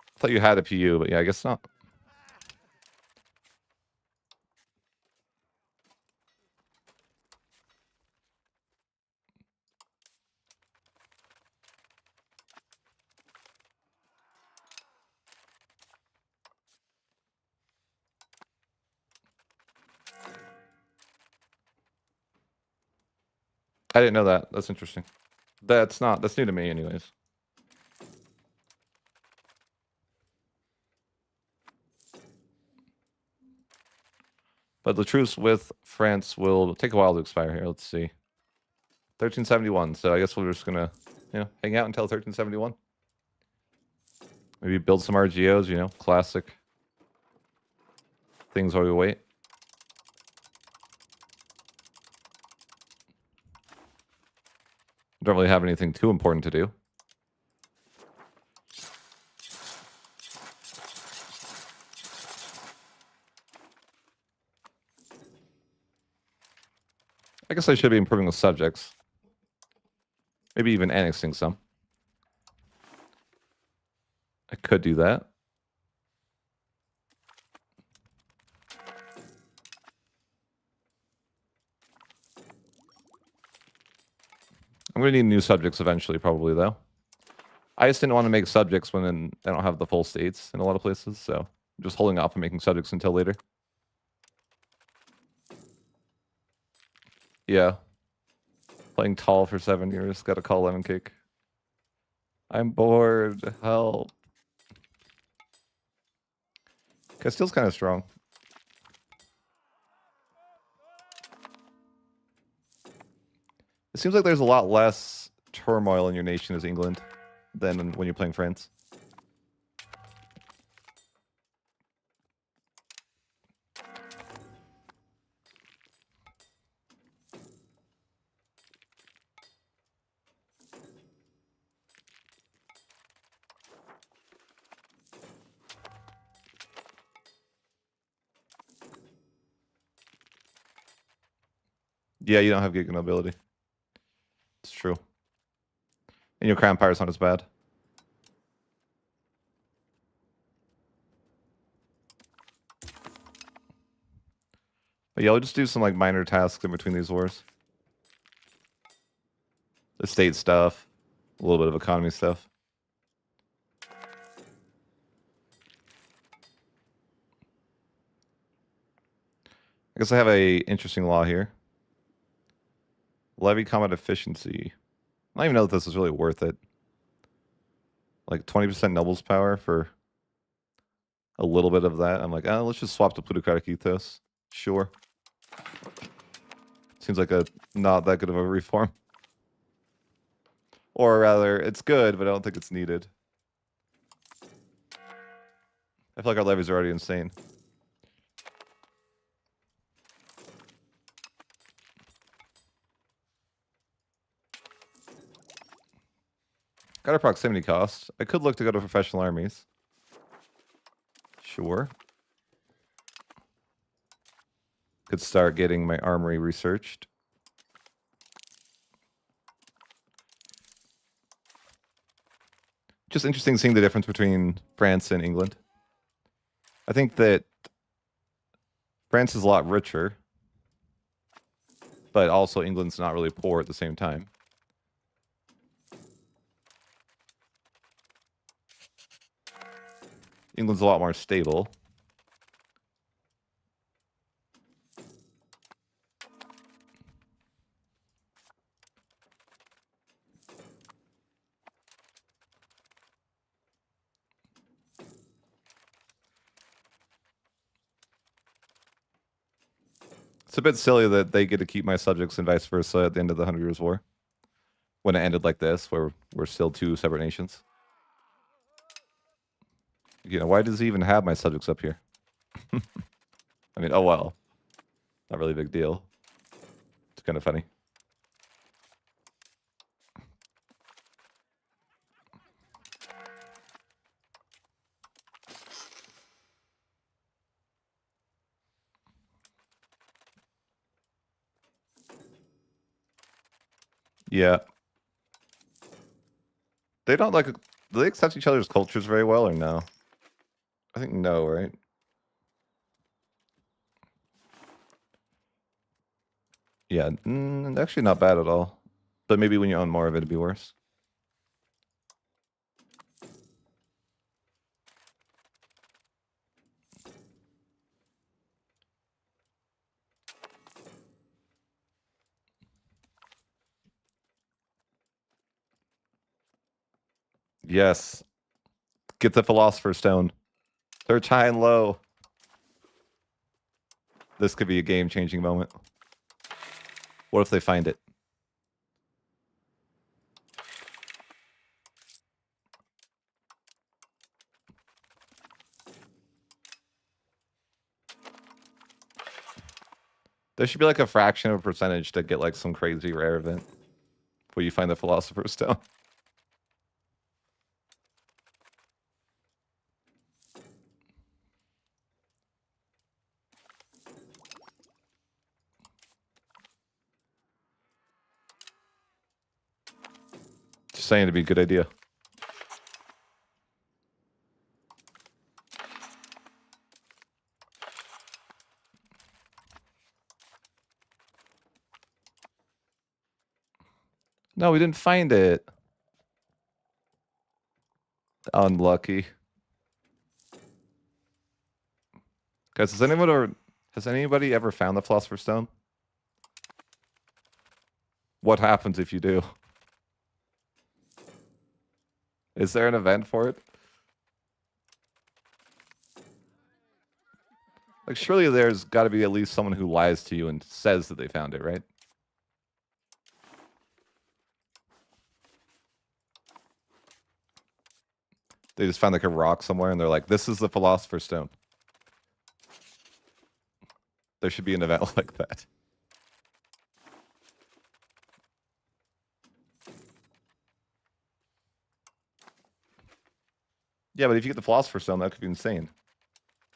I thought you had a PU, but yeah, I guess not. I didn't know that. That's interesting. That's new to me anyways. But the truce with France will take a while to expire here. Let's see. 1371. So I guess we're just gonna, hang out until 1371. Maybe build some RGOs, classic things while we wait. Don't really have anything too important to do. I guess I should be improving the subjects. Maybe even annexing some. I could do that. I'm going to need new subjects eventually, probably, though. I just didn't want to make subjects when I don't have the full states in a lot of places, so I'm just holding off on making subjects until later. Yeah. Playing tall for 7 years. Gotta call lemon cake. I'm bored. Help. Castile's kind of strong. It seems like there's a lot less turmoil in your nation as England than when you're playing France. Yeah, you don't have Giga Nobility. It's true. And your Crown Empire's not as bad. But yeah, I'll just do some like minor tasks in between these wars. Estate stuff, a little bit of economy stuff. I guess I have a interesting law here. Levy combat efficiency. I don't even know if this is really worth it. Like 20% nobles power for a little bit of that. I'm like, let's just swap to plutocratic ethos. Sure. Seems like a not that good of a reform. Or rather, it's good, but I don't think it's needed. I feel like our levies are already insane. Got a proximity cost. I could look to go to professional armies. Sure. Could start getting my armory researched. Just interesting seeing the difference between France and England. I think that France is a lot richer, but also England's not really poor at the same time. England's a lot more stable. It's a bit silly that they get to keep my subjects and vice versa at the end of the 100 Years' War. When it ended like this, where we're still two separate nations. You know, why does he even have my subjects up here? I mean, oh well. Not really a big deal. It's kind of funny. Yeah. They don't like... Do they accept each other's cultures very well or no? I think no, right? Yeah, actually not bad at all. But maybe when you own more of it, it'd be worse. Yes. Get the Philosopher's Stone. Search high and low. This could be a game-changing moment. What if they find it? There should be like a fraction of a percentage to get like some crazy rare event where you find the Philosopher's Stone. Just saying it'd be a good idea. No, we didn't find it. Unlucky. Guys, has anybody ever found the Philosopher's Stone? What happens if you do? Is there an event for it? Like, surely there's got to be at least someone who lies to you and says that they found it, right? They just found like a rock somewhere and they're like, this is the Philosopher's Stone. There should be an event like that. Yeah, but if you get the Philosopher's Stone, that could be insane.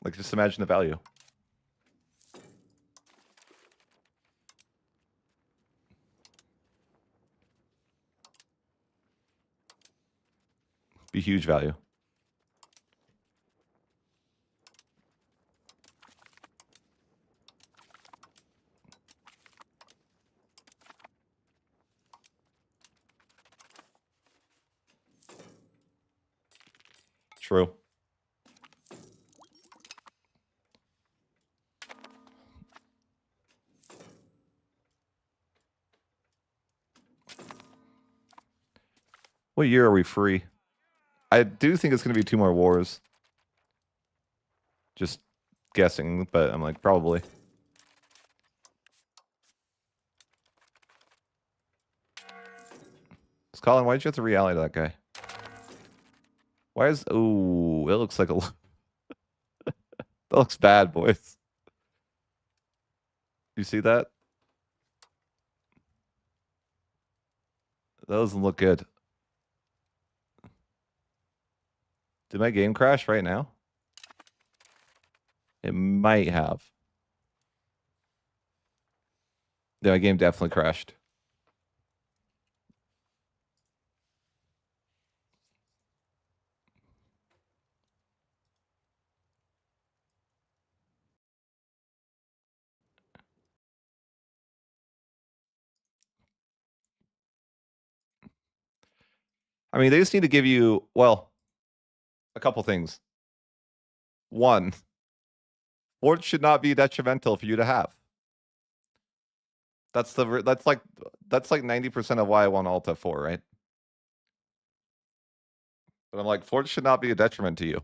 Like, just imagine the value. Be huge value. True. What year are we free? I do think it's going to be 2 more wars. Just guessing, but I'm like, probably. Colin, why'd you have to re-ally to that guy? Why is... Ooh, it looks like a... that looks bad, boys. You see that? That doesn't look good. Did my game crash right now? It might have. Yeah, my game definitely crashed. I mean, they just need to give you, well, a couple things. One, forts should not be detrimental for you to have. That's like 90% of why I want Alta 4, right? But I'm like, forts should not be a detriment to you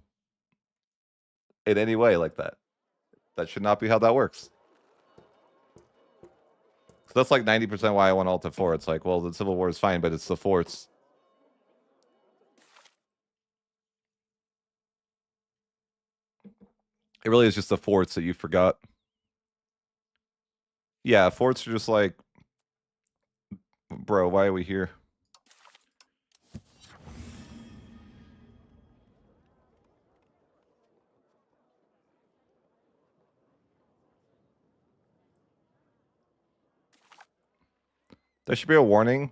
in any way like that. That should not be how that works. That's like 90% why I want Alt F4. It's like, well, the Civil War is fine, but it's the forts. It really is just the forts that you forgot. Yeah, forts are just like, bro, why are we here? There should be a warning.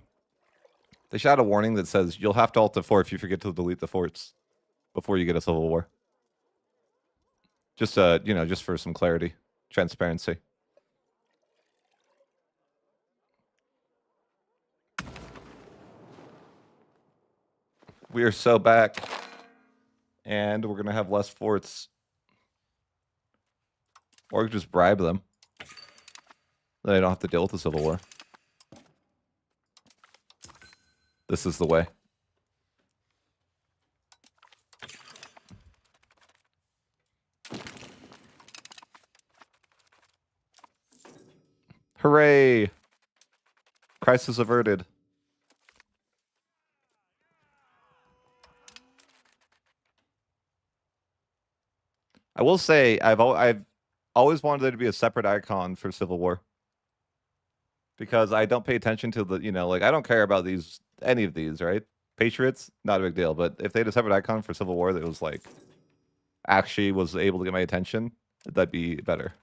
They should add a warning that says you'll have to Alt F4 if you forget to delete the forts before you get a Civil War. Just you know, just for some clarity, transparency. We are so back, and we're gonna have less forts, or just bribe them. Then I don't have to deal with the Civil War. This is the way. Hooray! Crisis averted. I will say I've always wanted there to be a separate icon for Civil War. Because I don't pay attention to the, you know, like I don't care about any of these, right? Patriots, not a big deal. But if they had a separate icon for Civil War that was like actually was able to get my attention, that'd be better.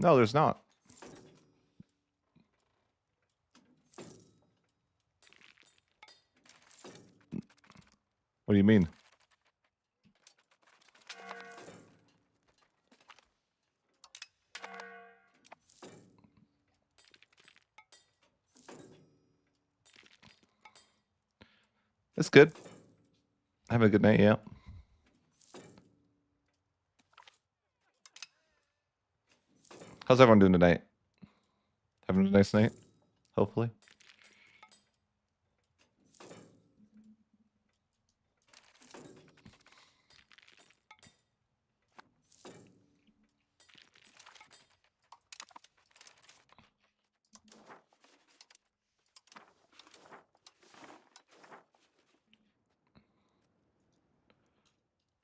No, there's not. What do you mean? It's good. Have a good night, yeah. How's everyone doing tonight? Having a nice night, hopefully.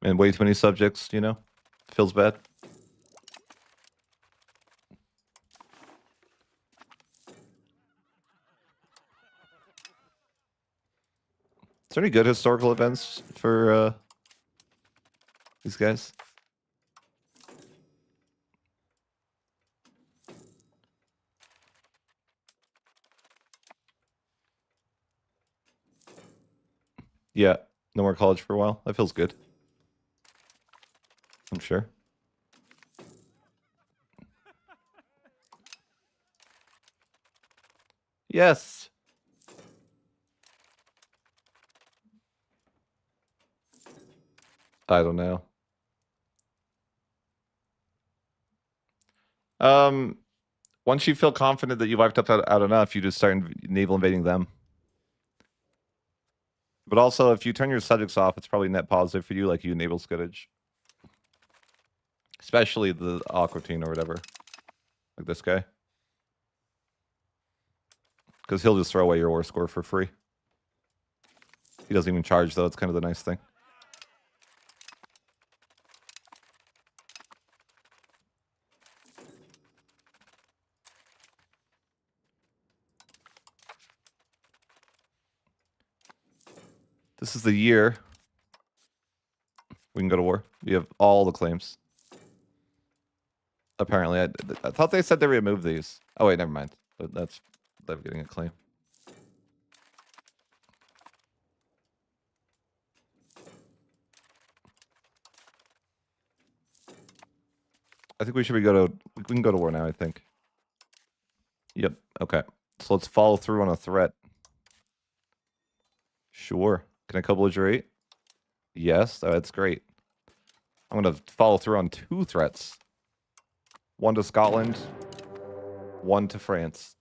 And way too many subjects, you know? Feels bad. Is there any good historical events for these guys? Yeah, no more college for a while. That feels good. I'm sure. Yes. I don't know. Once you feel confident that you wiped up out enough, you just start naval invading them. But also, if you turn your subjects off, it's probably net positive for you, like you naval scuttage. Especially the Aquatine or whatever. Like this guy. Because he'll just throw away your war score for free. He doesn't even charge, though. It's kind of the nice thing. This is the year we can go to war. You have all the claims. Apparently, I thought they said they removed these. Oh wait, never mind. But that's them getting a claim. I think we should we can go to war now. I think. Yep. Okay. So let's follow through on a threat. Sure. Can I co-belligerate? Yes. Oh, that's great. I'm gonna follow through on 2 threats. One to Scotland. One to France.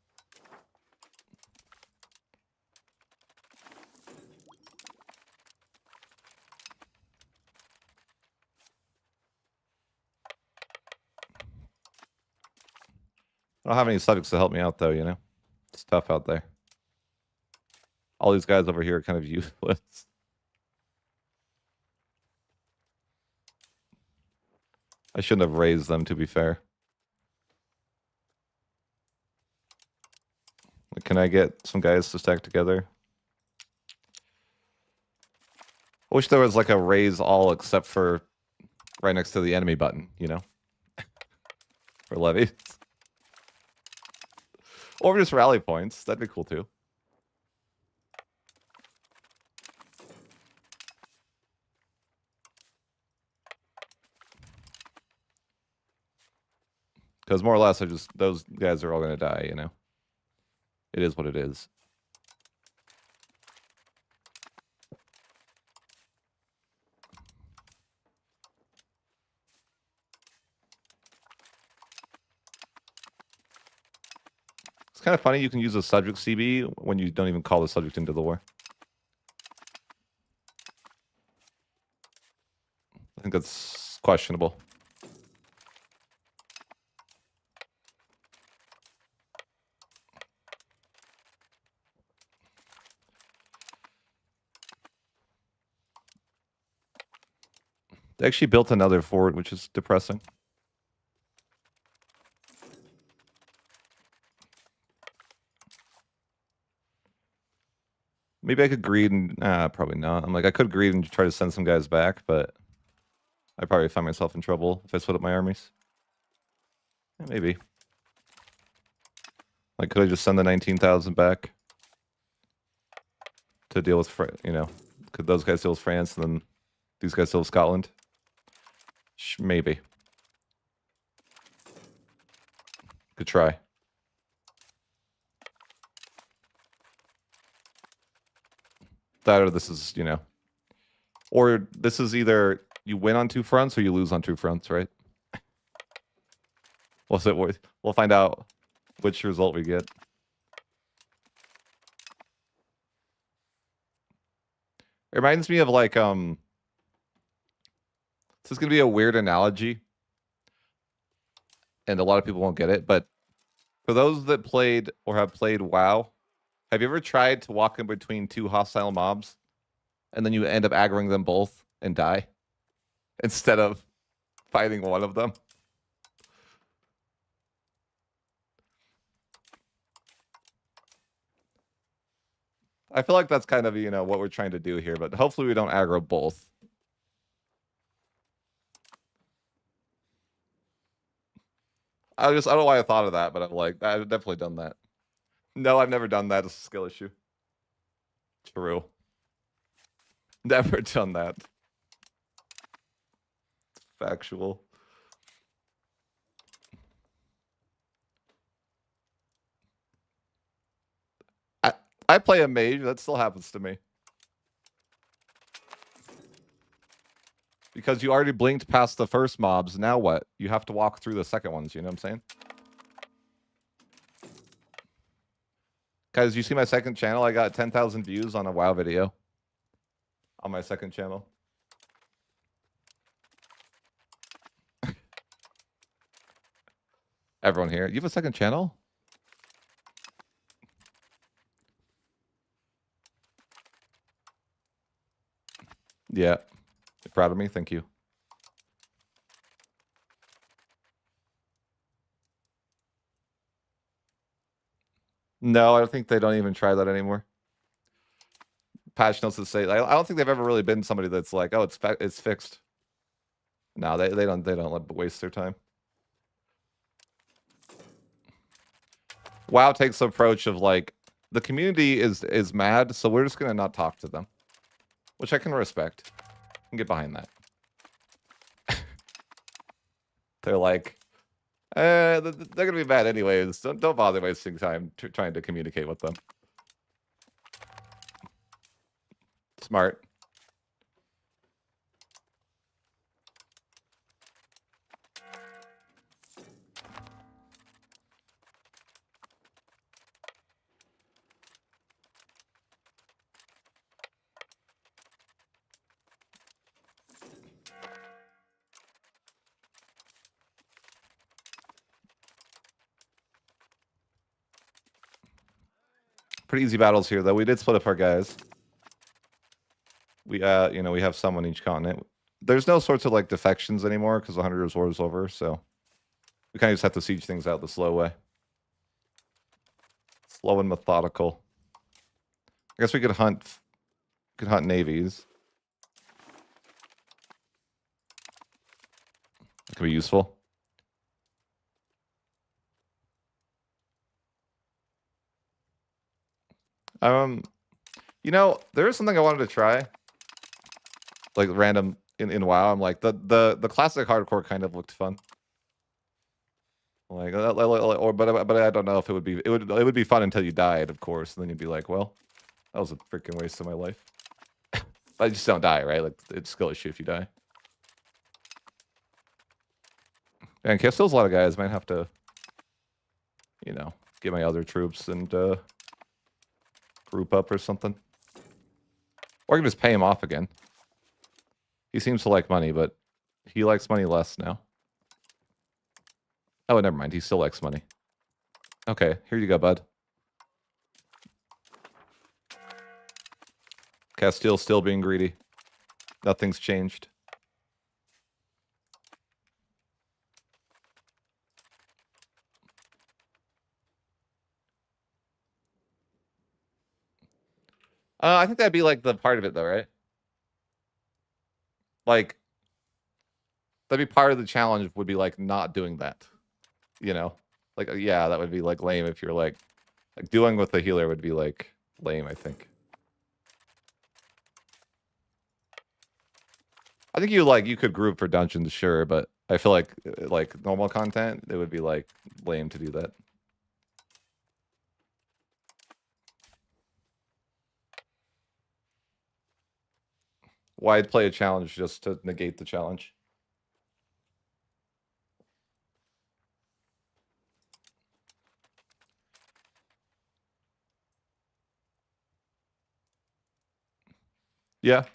I don't have any subjects to help me out though, you know? It's tough out there. All these guys over here are kind of useless. I shouldn't have raised them, to be fair. Can I get some guys to stack together? I wish there was like a raise all except for right next to the enemy button, you know? For levies. Or just rally points. That'd be cool too. Because more or less, those guys are all going to die, you know? It is what it is. It's kind of funny you can use a subject CB when you don't even call the subject into the war. I think that's questionable. They actually built another fort, which is depressing. Maybe I could greed and... probably not. I'm like, I could greed and try to send some guys back, but I'd probably find myself in trouble if I split up my armies. Yeah, maybe. Like, could I just send the 19,000 back to deal with, you know, could those guys deal with France and then these guys deal with Scotland? Maybe. Could try. That or this is, you know, or this is either you win on two fronts or you lose on two fronts, right? What's it worth? We'll find out which result we get. It reminds me of like, this is going to be a weird analogy. And a lot of people won't get it, but for those that played or have played WoW, have you ever tried to walk in between two hostile mobs and then you end up aggroing them both and die instead of fighting one of them? I feel like that's kind of, you know, what we're trying to do here, but hopefully we don't aggro both. I don't know why I thought of that, but I'm like, I've definitely done that. No, I've never done that. It's a skill issue. True. Never done that. It's factual. I play a mage. That still happens to me. Because you already blinked past the first mobs. Now what? You have to walk through the second ones. You know what I'm saying? Guys, you see my second channel? I got 10,000 views on a WoW video. On my second channel. Everyone here. You have a second channel? Yeah. You're proud of me? Thank you. No, I think they don't even try that anymore. Patch notes that say I don't think they've ever really been somebody that's like, oh, it's fixed. No, they don't waste their time. WoW takes the approach of like the community is mad, so we're just gonna not talk to them, which I can respect. I can get behind that. They're like, they're gonna be mad anyways. Don't bother wasting time trying to communicate with them. Smart. Pretty easy battles here, though. We did split up our guys. We, you know, we have some on each continent. There's no sorts of, like, defections anymore because the 100 Years' War is over, so we kind of just have to siege things out the slow way. Slow and methodical. I guess we could hunt navies. It could be useful. You know, there is something I wanted to try. Like random in WoW. I'm like the classic hardcore kind of looked fun. Like or but I don't know if it would be it would be fun until you died, of course, and then you'd be like, well, that was a freaking waste of my life. But you just don't die, right? Like it's skill issue if you die. And kills a lot of guys. Might have to, you know, get my other troops and group up or something. Or I can just pay him off again. He seems to like money, but he likes money less now. Oh, never mind. He still likes money. Okay, here you go, bud. Castile's still being greedy. Nothing's changed. I think that'd be like the part of it, though, right? Like, that'd be part of the challenge. Would be like not doing that. You know, like yeah, that would be like lame if you're like doing with the healer would be like lame. I think. I think you could group for dungeons, sure, but I feel like normal content, it would be like lame to do that. Why'd play a challenge just to negate the challenge? Yeah.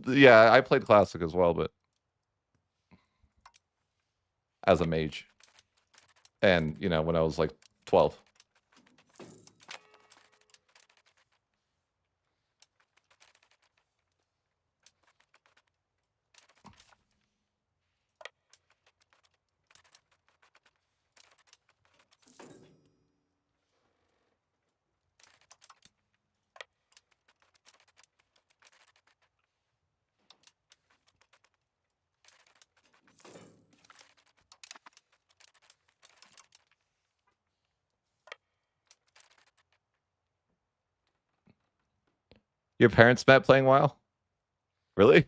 Yeah, I played Classic as well, but as a mage. And, you know, when I was like 12. Your parents met playing WoW? Really?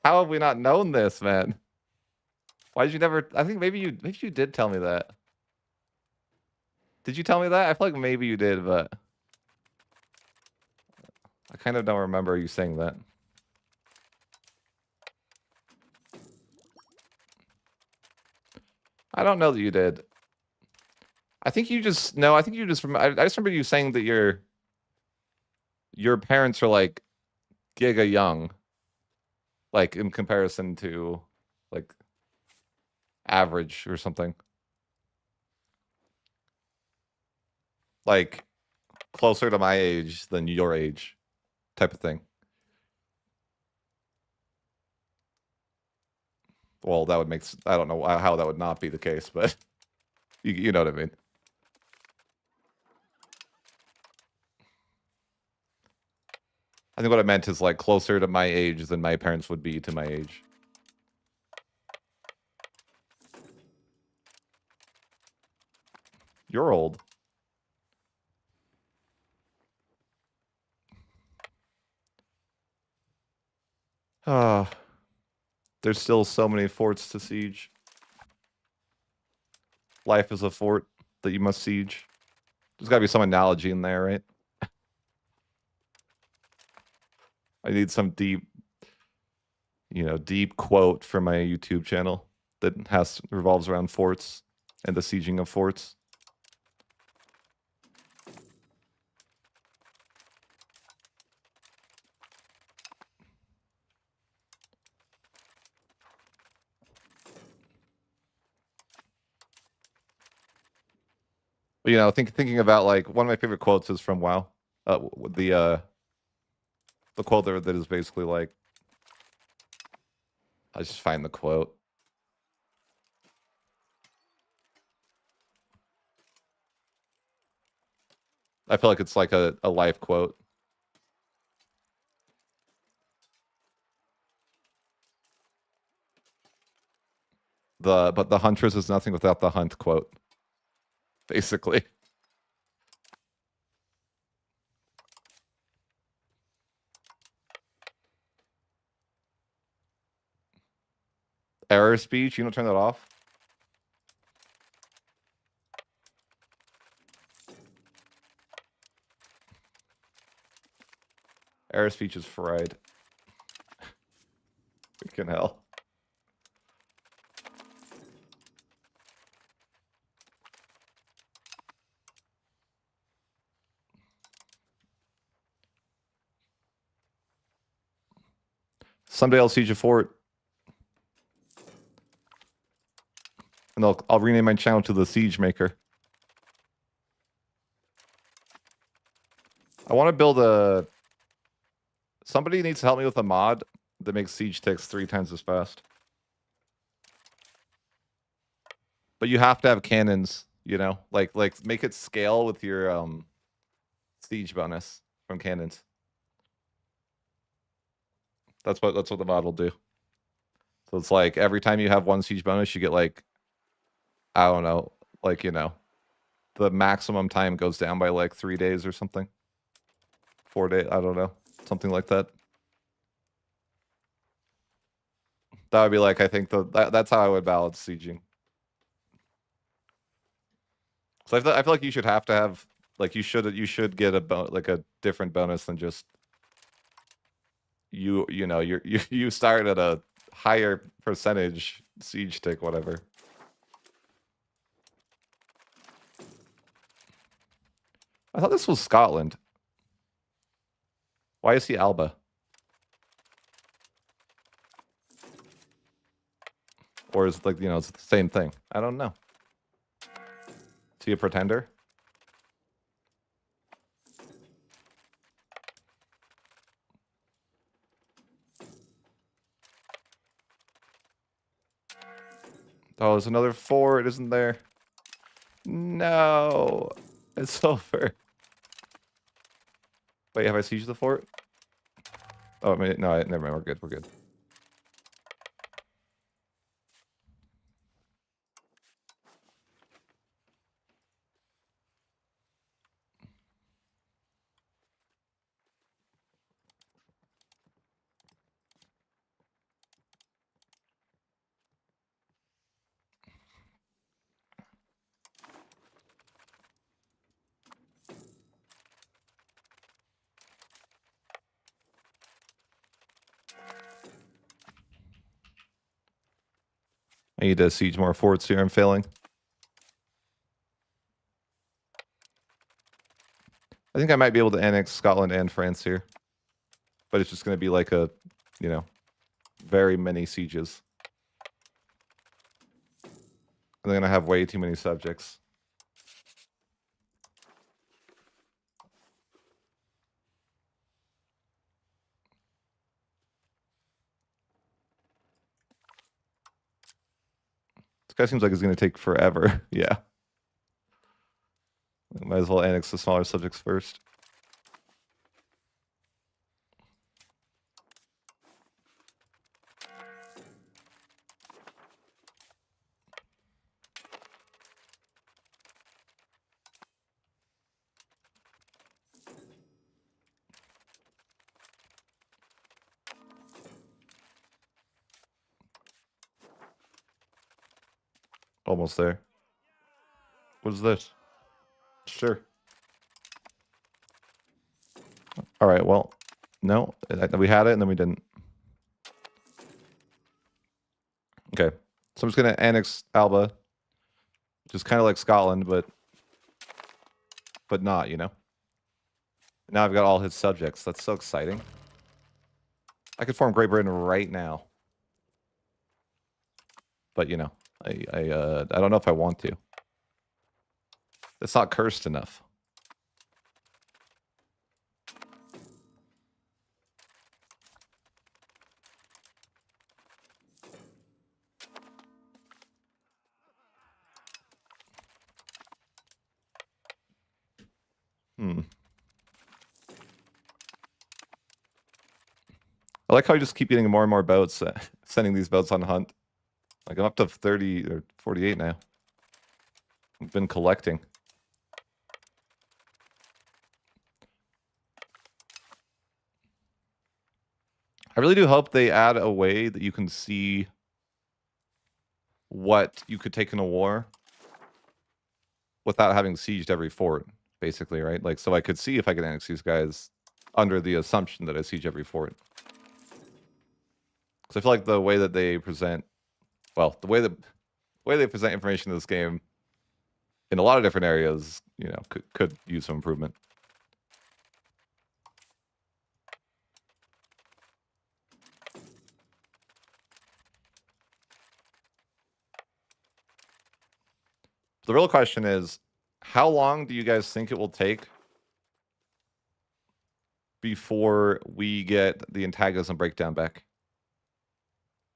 How have we not known this, man? Why did you never? I think maybe you did tell me that. Did you tell me that? I feel like maybe you did, but I kind of don't remember you saying that. I don't know that you did. I think you just no. I think you just. I just remember you saying that your parents are like giga young, like in comparison to like average or something. Like closer to my age than your age, type of thing. Well, that would make. I don't know how that would not be the case, but you know what I mean. I think what I meant is like closer to my age than my parents would be to my age. You're old. Ah, there's still so many forts to siege. Life is a fort that you must siege. There's got to be some analogy in there, right? I need some deep, deep quote from my YouTube channel that revolves around forts and the sieging of forts. But, you know, thinking about like one of my favorite quotes is from WoW. The quote there that is basically like, I just find the quote. I feel like it's like a life quote. But the huntress is nothing without the hunt quote. Basically. Error speech, you don't turn that off? Error speech is fried. Freaking hell. Someday I'll siege a fort. And I'll rename my channel to the Siege Maker. I want to build a... Somebody needs to help me with a mod that makes siege ticks 3 times as fast. But you have to have cannons, you know? Like make it scale with your siege bonus from cannons. That's what the mod will do. So it's like every time you have 1 siege bonus, you get like, I don't know, like, you know, the maximum time goes down by like 3 days or something. 4 days, I don't know, something like that. That would be like, I think that's how I would balance sieging. So I feel like you should have to have, like, you should get like a different bonus than just you know you start at a higher percentage siege tick, whatever. I thought this was Scotland. Why is he Alba? Or is it like, you know, it's the same thing? I don't know. Is he a pretender? Oh, there's another fort, isn't there? No, it's over. Wait, have I sieged the fort? Oh, I mean, no, never mind. We're good. We're good. I need to siege more forts here. I'm failing. I think I might be able to annex Scotland and France here. But it's just going to be like a, you know, very many sieges. I'm going to have way too many subjects. This guy seems like it's going to take forever. Yeah. Might as well annex the smaller subjects first. Almost there. What is this? Sure. All right, well, no, we had it and then we didn't. Okay, so I'm just going to annex Alba. Just kind of like Scotland, but not, you know. Now I've got all his subjects. That's so exciting. I could form Great Britain right now. But, you know, I don't know if I want to. It's not cursed enough. I like how I just keep getting more and more boats, sending these boats on hunt. Like I'm up to 30 or 48 now. I've been collecting. I really do hope they add a way that you can see what you could take in a war without having sieged every fort, basically, right? Like, so I could see if I could annex these guys under the assumption that I siege every fort. Because I feel like the way that they present, well, the way they present information in this game in a lot of different areas, you know, could use some improvement. The real question is, how long do you guys think it will take before we get the antagonism breakdown back?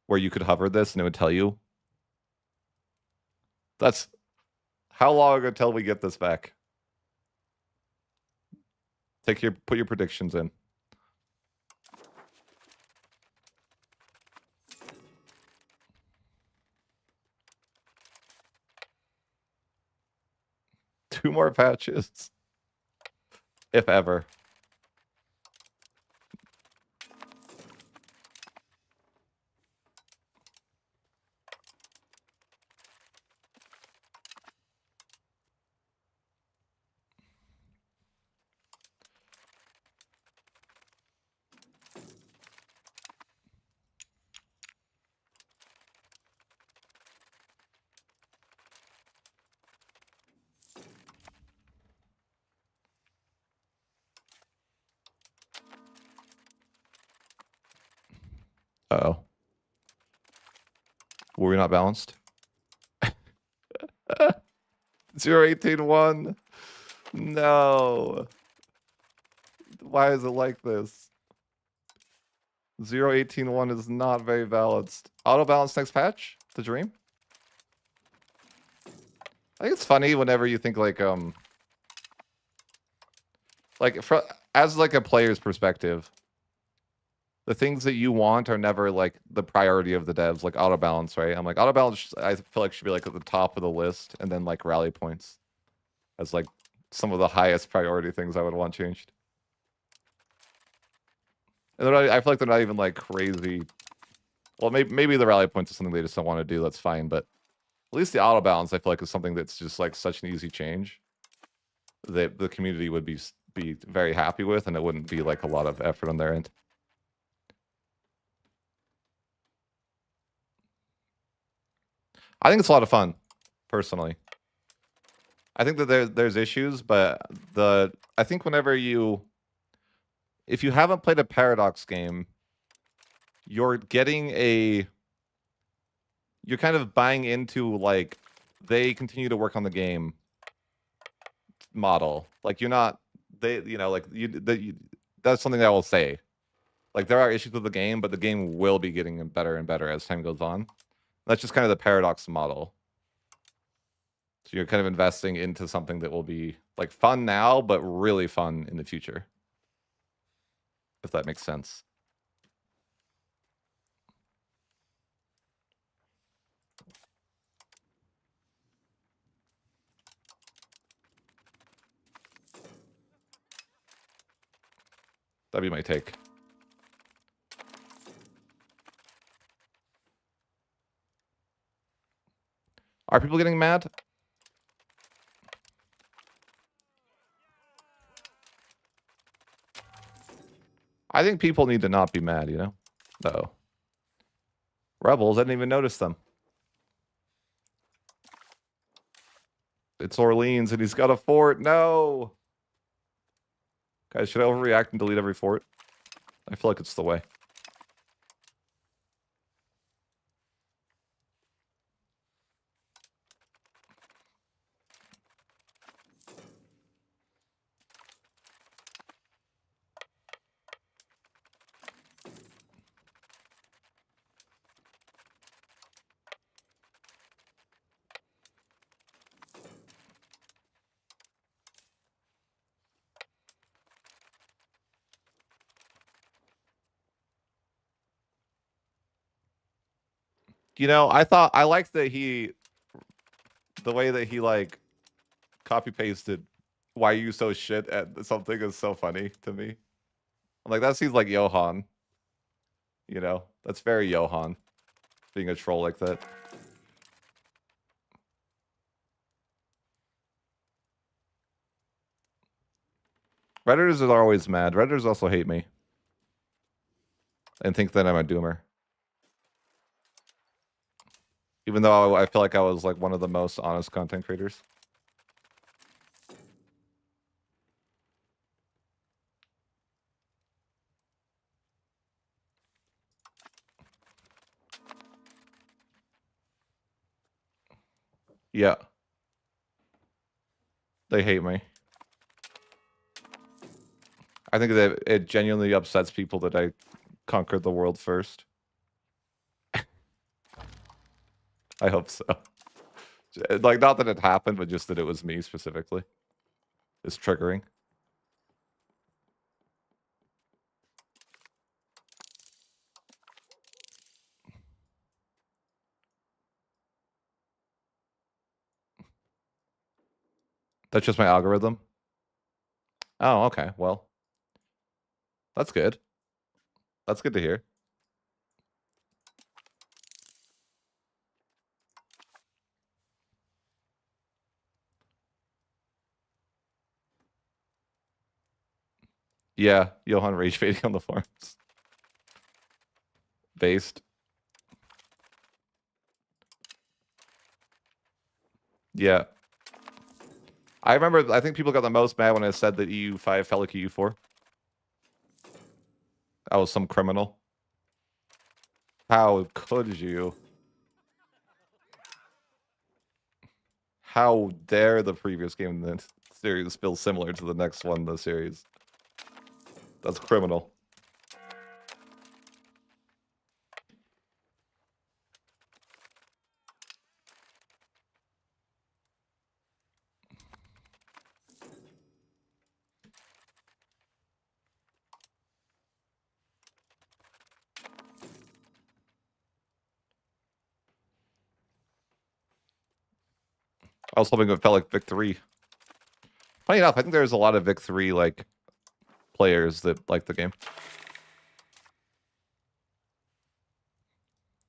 Where you could hover this and it would tell you. That's how long until we get this back? Put your predictions in. Two more patches. If ever. Uh-oh. Were we not balanced? 0-18-1. No. Why is it like this? 0-18-1 is not very balanced. Auto balance next patch? The dream? I think it's funny whenever you think like as like a player's perspective, the things that you want are never like the priority of the devs, like auto balance, right? I'm like auto balance I feel like should be like at the top of the list, and then like rally points as like some of the highest priority things I would want changed. And I feel like they're not even like crazy. Well, maybe the rally points is something they just don't want to do. That's fine, but at least the auto balance I feel like is something that's just like such an easy change that the community would be very happy with, and it wouldn't be like a lot of effort on their end. I think it's a lot of fun, personally. I think that there's issues, but I think if you haven't played a Paradox game, you're kind of buying into like they continue to work on the game model. Like that's something I will say. Like there are issues with the game, but the game will be getting better and better as time goes on. That's just kind of the Paradox model. So you're kind of investing into something that will be like fun now, but really fun in the future. If that makes sense. That'd be my take. Are people getting mad? I think people need to not be mad, you know? Uh-oh. Rebels, I didn't even notice them. It's Orleans and he's got a fort. No! Guys, should I overreact and delete every fort? I feel like it's the way. You know, I liked that the way that he like copy pasted why you so shit at something is so funny to me. I'm like, that seems like Johan. You know, that's very Johan, being a troll like that. Redditors are always mad. Redditors also hate me. And think that I'm a doomer. Even though I feel like I was like one of the most honest content creators. Yeah. They hate me. I think that it genuinely upsets people that I conquered the world first. I hope so. Like, not that it happened, but just that it was me specifically. It's triggering. That's just my algorithm. Oh, okay. Well, that's good. That's good to hear. Yeah, Johan rage baiting on the forums. Based. Yeah. I remember, I think people got the most mad when I said that EU5 felt like EU4. I was some criminal. How could you? How dare the previous game in the series feel similar to the next one in the series? That's criminal. I was hoping it felt like Vic 3. Funny enough, I think there's a lot of Vic 3 like players that like the game.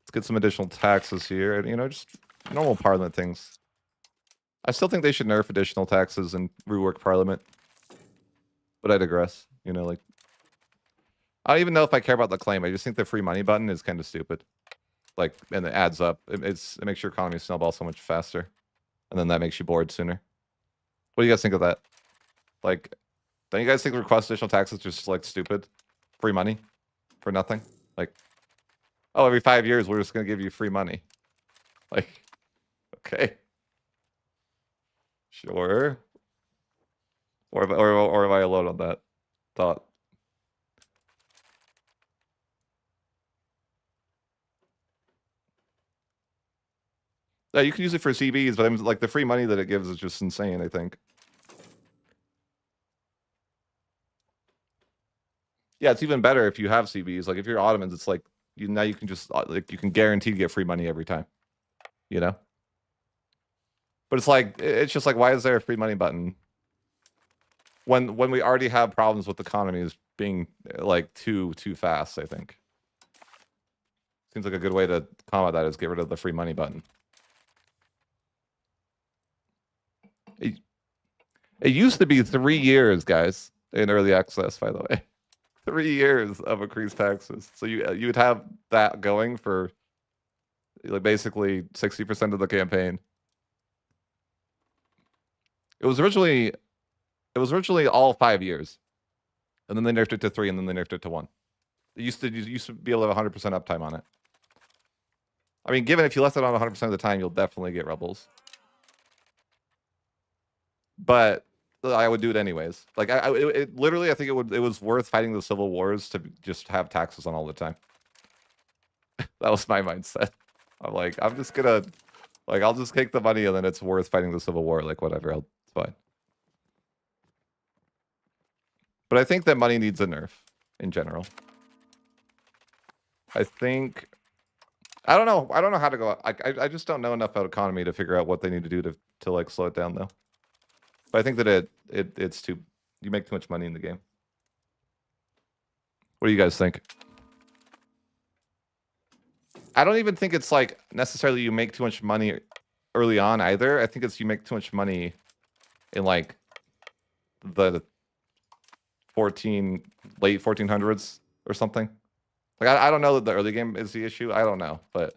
Let's get some additional taxes here, and you know, just normal parliament things. I still think they should nerf additional taxes and rework parliament. But I digress. You know, like I don't even know if I care about the claim. I just think the free money button is kind of stupid. Like, and it adds up. It makes your economy snowball so much faster, and then that makes you bored sooner. What do you guys think of that? Like, don't you guys think request additional taxes just like stupid? Free money for nothing? Like, oh, every 5 years we're just gonna give you free money. Like, okay, sure. Or am I alone on that thought? Yeah, you can use it for CBs, but I'm like the free money that it gives is just insane, I think. Yeah, it's even better if you have CBs. Like if you're Ottomans, it's like now you can just like you can guarantee to get free money every time. You know? But it's like it's just like why is there a free money button? When we already have problems with economies being like too fast, I think. Seems like a good way to combat that is get rid of the free money button. It used to be 3 years, guys, in early access, by the way. 3 years of increased taxes. So you would have that going for like basically 60% of the campaign. It was originally all 5 years. And then they nerfed it to 3 and then they nerfed it to 1. You used to be able to have 100% uptime on it. I mean, given if you left it on 100% of the time, you'll definitely get rebels. But I would do it anyways. Like it literally, I think it was worth fighting the civil wars to just have taxes on all the time. That was my mindset. I'm like, I'm just gonna, like, I'll just take the money and then it's worth fighting the civil war. Like whatever, it's fine. But I think that money needs a nerf in general. I think I don't know. I don't know how to go. I just don't know enough about economy to figure out what they need to do to like slow it down though. But I think that it's too. You make too much money in the game. What do you guys think? I don't even think it's like necessarily you make too much money early on either. I think it's you make too much money in like the late 1400s or something. Like I don't know that the early game is the issue. I don't know, but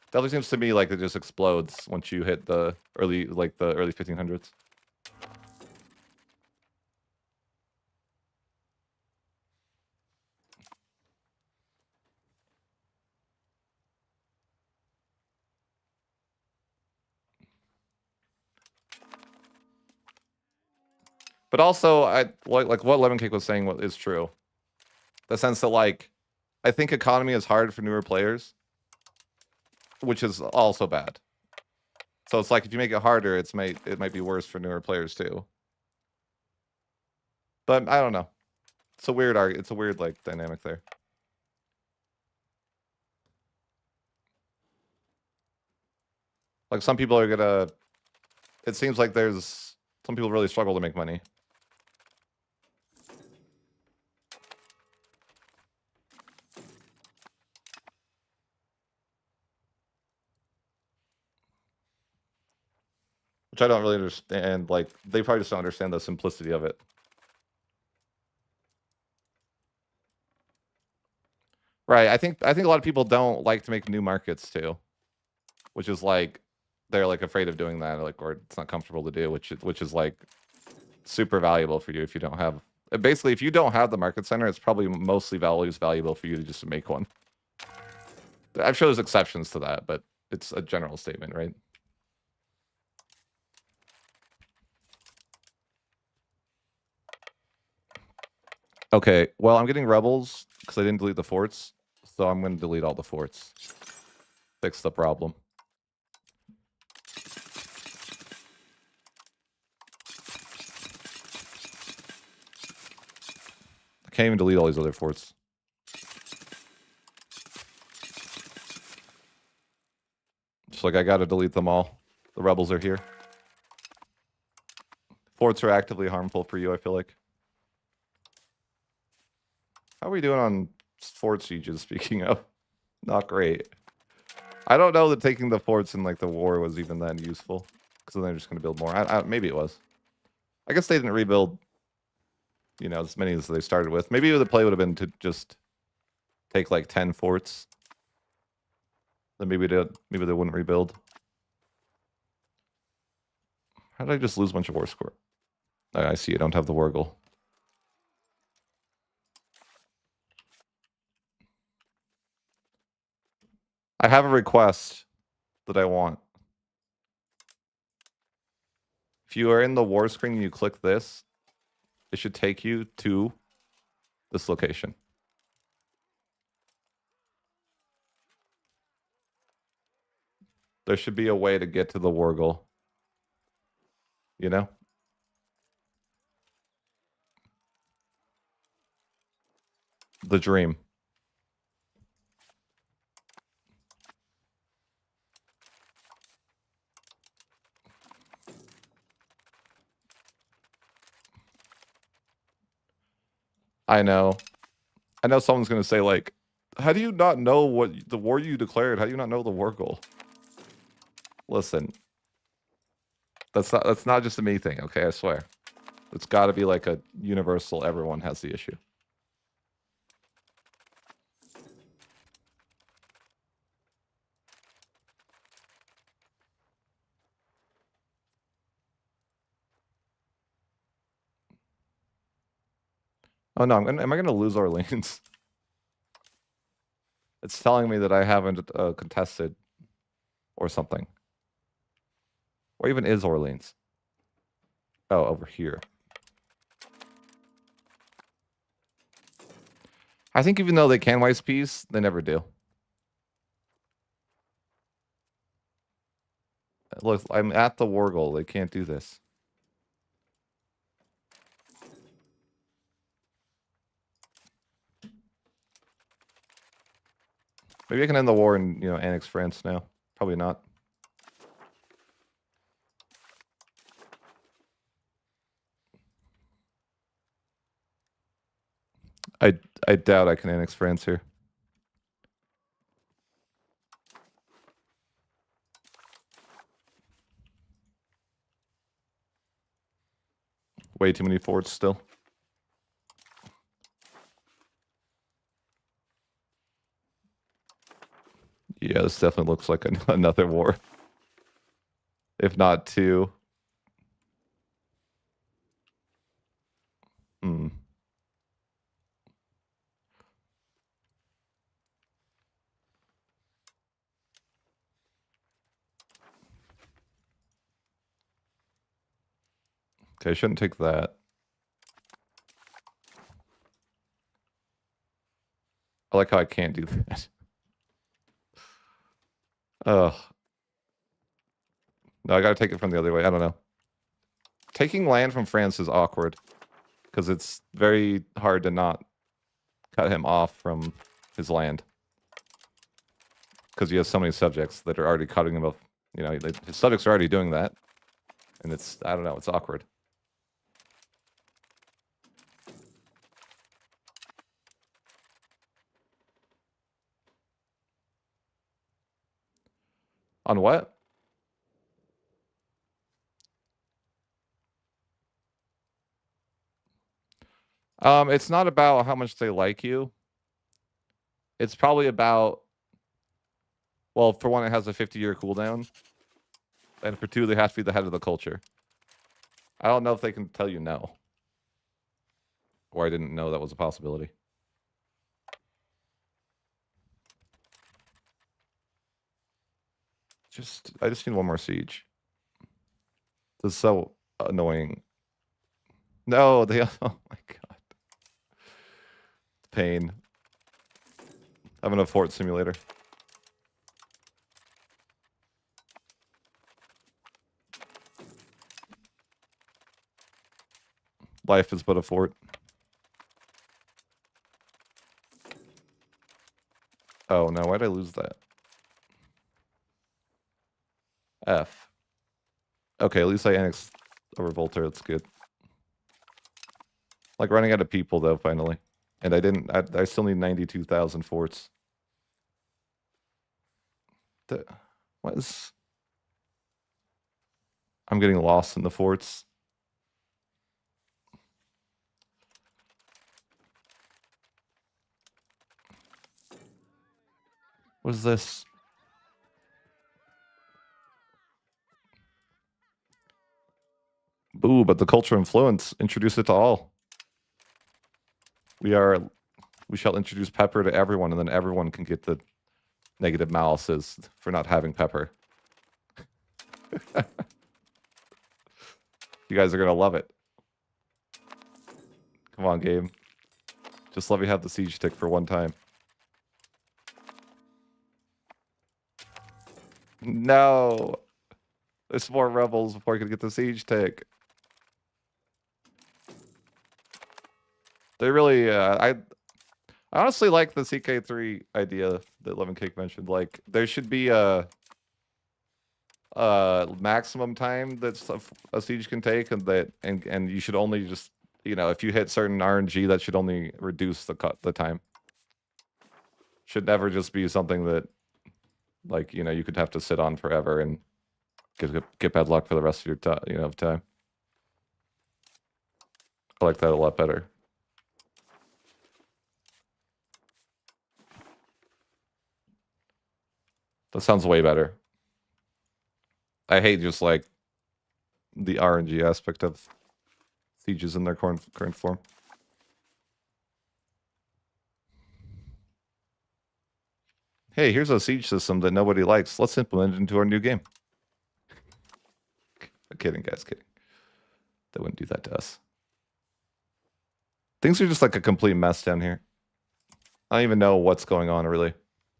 definitely seems to me like it just explodes once you hit the early 1500s. But also, I like what Lemon Cake was saying is true. The sense that like, I think economy is hard for newer players, which is also bad. So it's like if you make it harder, it might be worse for newer players too. But I don't know. It's a weird It's a weird like dynamic there. Like some people are gonna. It seems like there's some people really struggle to make money. Which I don't really understand. Like they probably just don't understand the simplicity of it. Right. I think a lot of people don't like to make new markets too, which is like they're like afraid of doing that, like or it's not comfortable to do, which is like super valuable for you if you don't have. Basically, if you don't have the market center, it's probably mostly valuable for you to just make one. I'm sure there's exceptions to that, but it's a general statement, right? Okay, well, I'm getting rebels because I didn't delete the forts, so I'm going to delete all the forts. Fix the problem. I can't even delete all these other forts. Just like I got to delete them all. The rebels are here. Forts are actively harmful for you, I feel like. How are we doing on fort sieges, speaking of? Not great. I don't know that taking the forts in like the war was even that useful. Because then they're just going to build more. Maybe it was. I guess they didn't rebuild, you know, as many as they started with. Maybe the play would have been to just take like 10 forts. Then maybe they wouldn't rebuild. How did I just lose a bunch of war score? Oh, I see. I don't have the wargle. I have a request that I want. If you are in the war screen and you click this, it should take you to this location. There should be a way to get to the wargle. You know? The dream. I know. I know someone's going to say, like, how do you not know what the war you declared? How do you not know the war goal? Listen. That's not just a me thing, okay? I swear. It's got to be like a universal, everyone has the issue. Oh no, am I going to lose Orleans? It's telling me that I haven't contested or something. Where even is Orleans? Oh, over here. I think even though they can waste peace, they never do. Look, I'm at the war goal. They can't do this. Maybe I can end the war and, annex France now. Probably not. I doubt I can annex France here. Way too many forts still. Yeah, this definitely looks like another war. If not two. Hmm. Okay, I shouldn't take that. I like how I can't do that. Ugh. No, I gotta take it from the other way. I don't know. Taking land from France is awkward. Because it's very hard to not cut him off from his land. Because he has so many subjects that are already cutting him off. His subjects are already doing that. And I don't know, it's awkward. On what? It's not about how much they like you. It's probably about, well, for one, it has a 50-year cooldown. And for two, they have to be the head of the culture. I don't know if they can tell you no. Or I didn't know that was a possibility. I just need one more siege. This is so annoying. No, oh my god. Pain. I'm in a fort simulator. Life is but a fort. Oh no, why'd I lose that? F. Okay, at least I annexed a revolter, that's good. Like running out of people though, finally. And I still need 92,000 forts. What is... I'm getting lost in the forts. What is this? Boo, but the culture influence, introduce it to all. We shall introduce pepper to everyone, and then everyone can get the negative malices for not having pepper. You guys are gonna love it. Come on, game. Just let me have the siege tick for one time. No! There's more rebels before I can get the siege tick. They really, I honestly like the CK3 idea that Lemon Cake mentioned. Like, there should be a maximum time that a siege can take, and you should only just, if you hit certain RNG, that should only reduce the time. Should never just be something that, like, you could have to sit on forever and get bad luck for the rest of your time. I like that a lot better. That sounds way better. I hate just like the RNG aspect of sieges in their current form. Hey, here's a siege system that nobody likes. Let's implement it into our new game. I'm kidding, guys, kidding. They wouldn't do that to us. Things are just like a complete mess down here. I don't even know what's going on, really.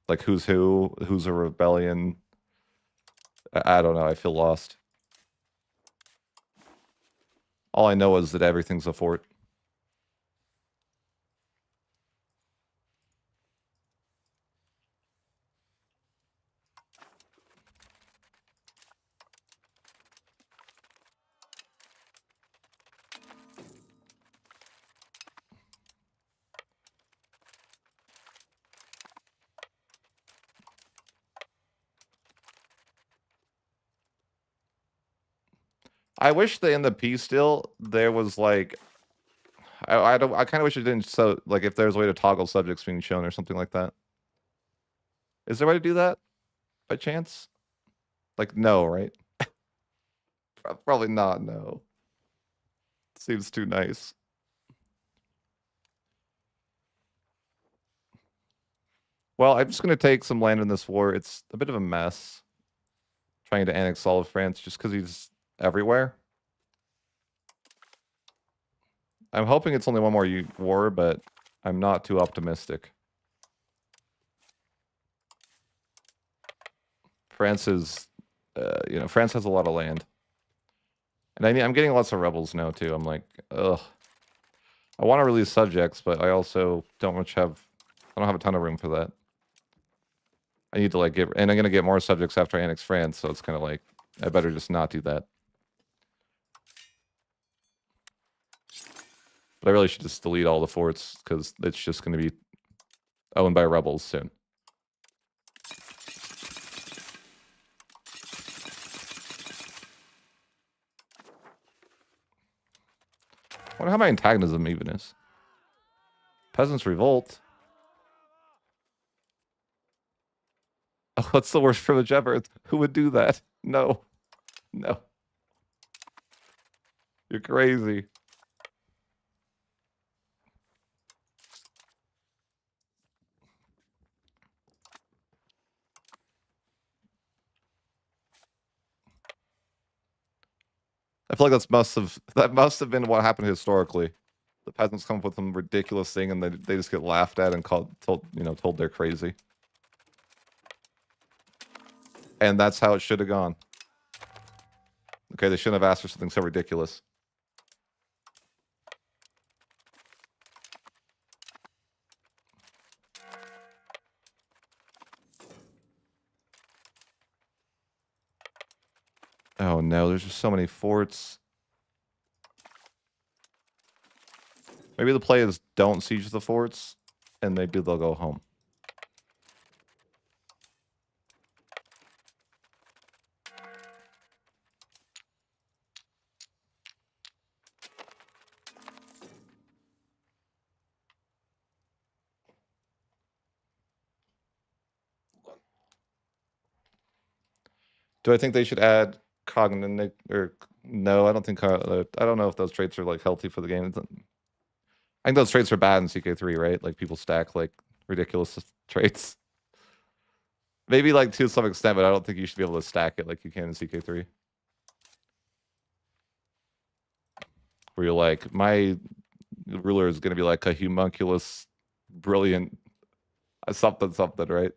Like, who's a rebellion. I don't know, I feel lost. All I know is that everything's a fort. I wish that in the peace deal there was like, I kind of wish it didn't. So like, if there's a way to toggle subjects being shown or something like that. Is there a way to do that by chance? Like, no, right? Probably not. No. Seems too nice. Well, I'm just gonna take some land in this war. It's a bit of a mess. Trying to annex all of France just because he's everywhere. I'm hoping it's only one more war, but I'm not too optimistic. France is, France has a lot of land. And I'm getting lots of rebels now, too. I'm like, ugh. I want to release subjects, but I also don't have a ton of room for that. I need to, like, and I'm going to get more subjects after I annex France, so it's kind of like, I better just not do that. But I really should just delete all the forts, because it's just going to be owned by rebels soon. I wonder how my antagonism even is. Peasants revolt. Oh, what's the worst privilege ever? Who would do that? No. No. You're crazy. I feel like that must have been what happened historically. The peasants come up with some ridiculous thing and they just get laughed at and told they're crazy. And that's how it should have gone. Okay, they shouldn't have asked for something so ridiculous. Oh no, there's just so many forts. Maybe the play is don't siege the forts, and maybe they'll go home. Do I think they should add cognitive or no? I don't think. I don't know if those traits are like healthy for the game. I think those traits are bad in CK3, right? Like people stack like ridiculous traits. Maybe like to some extent, but I don't think you should be able to stack it like you can in CK3. Where you're like, my ruler is going to be like a homunculus, brilliant something, right?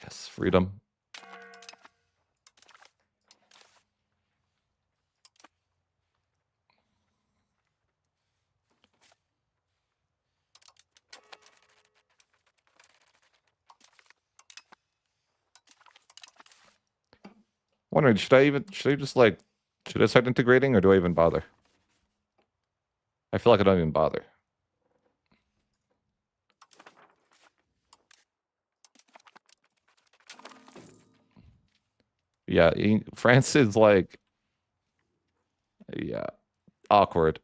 Yes, freedom. Wondering, should I start integrating or do I even bother? I feel like I don't even bother. Yeah, France is like, yeah, awkward.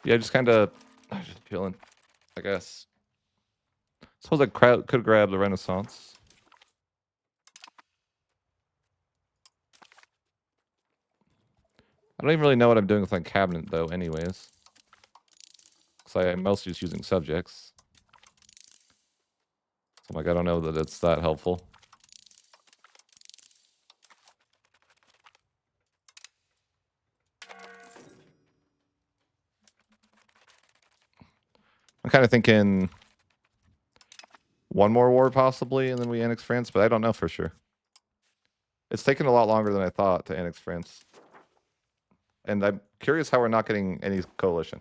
Yeah, just kind of just chilling, I guess. Suppose I could grab the Renaissance. I don't even really know what I'm doing with my cabinet, though, anyways. Because I'm mostly just using subjects. So I'm like, I don't know that it's that helpful. I'm kind of thinking one more war, possibly, and then we annex France, but I don't know for sure. It's taken a lot longer than I thought to annex France. And I'm curious how we're not getting any coalition.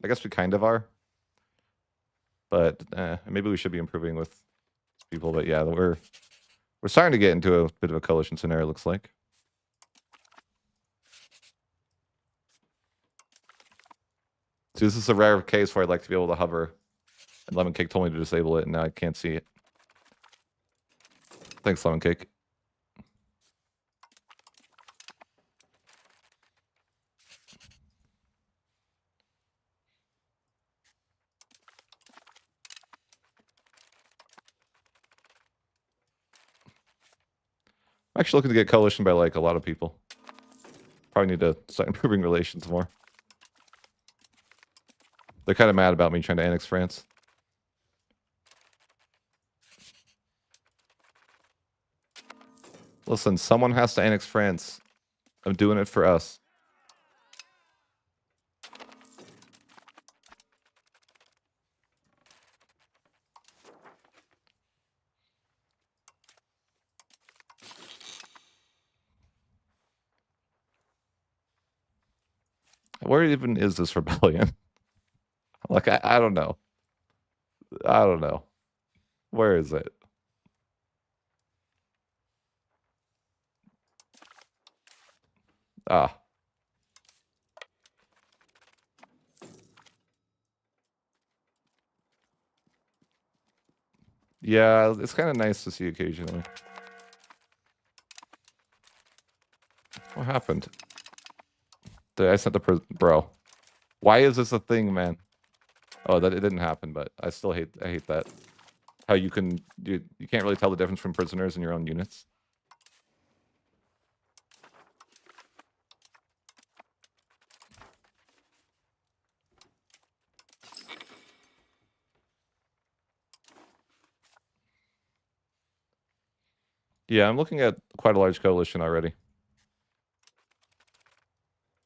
I guess we kind of are. But maybe we should be improving with people. But yeah, we're starting to get into a bit of a coalition scenario, looks like. So this is a rare case where I'd like to be able to hover. And Lemon Cake told me to disable it, and now I can't see it. Thanks, Lemon Cake. I'm actually looking to get coalition by like a lot of people. Probably need to start improving relations more. They're kind of mad about me trying to annex France. Listen, someone has to annex France. I'm doing it for us. Where even is this rebellion? Like, I don't know. I don't know. Where is it? Ah. Yeah, it's kind of nice to see occasionally. What happened? I sent the bro. Why is this a thing, man? Oh, that it didn't happen, but I still hate that. How you can't really tell the difference from prisoners in your own units. Yeah, I'm looking at quite a large coalition already.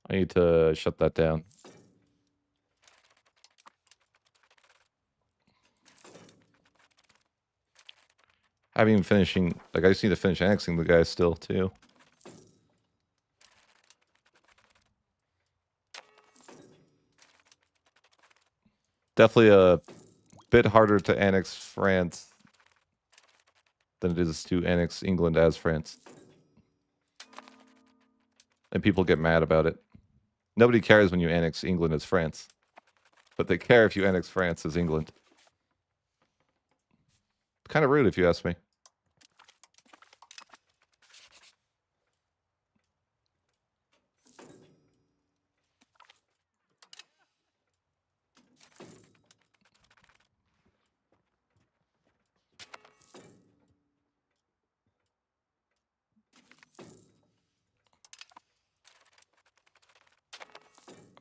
I need to shut that down. I haven't even finishing, like, I just need to finish annexing the guys still, too. Definitely a bit harder to annex France than it is to annex England as France. And people get mad about it. Nobody cares when you annex England as France. But they care if you annex France as England. Kind of rude if you ask me.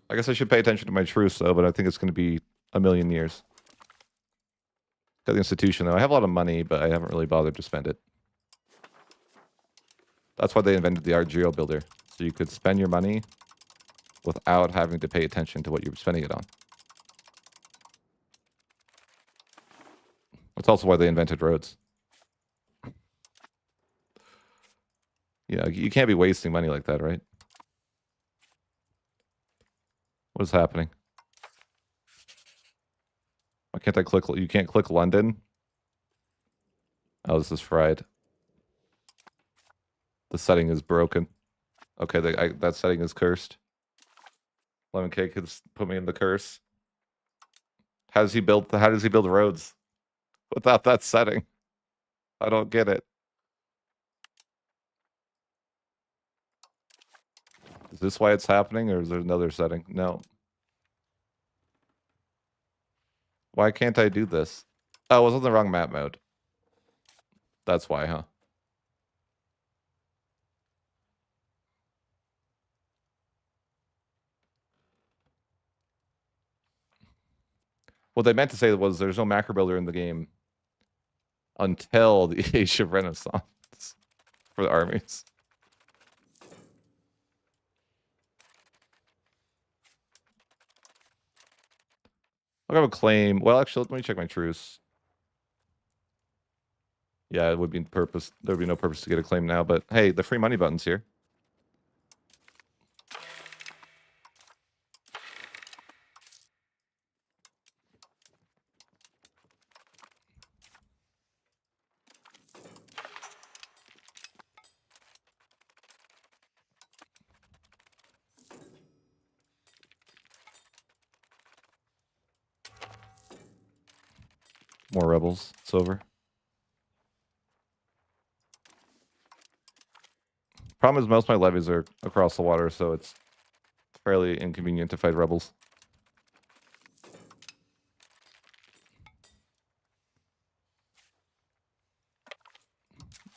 I guess I should pay attention to my truce, though, but I think it's going to be a million years. Got the institution, though. I have a lot of money, but I haven't really bothered to spend it. That's why they invented the RGO builder. So you could spend your money without having to pay attention to what you're spending it on. That's also why they invented roads. Yeah, you can't be wasting money like that, right? What is happening? Why can't I click? You can't click London? Oh, this is fried. The setting is broken. Okay, that setting is cursed. Lemon Cake has put me in the curse. How does he build roads without that setting? I don't get it. Is this why it's happening, or is there another setting? No. Why can't I do this? Oh, it was on the wrong map mode. That's why, huh? What they meant to say was there's no macro builder in the game until the Age of Renaissance for the armies. I'll have a claim. Well, actually, let me check my truce. Yeah, it would be purpose. There would be no purpose to get a claim now, but hey, the free money button's here. more rebels. It's over. Problem is most of my levies are across the water, so it's fairly inconvenient to fight rebels.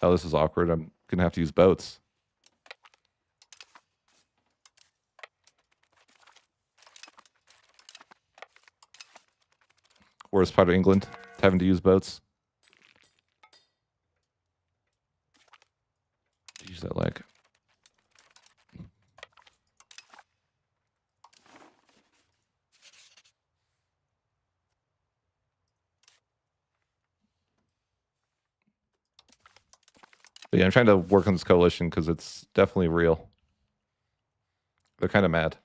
Oh, this is awkward. I'm gonna have to use boats. Worst part of England, having to use boats. Use that leg. But yeah, I'm trying to work on this coalition because it's definitely real. They're kind of mad.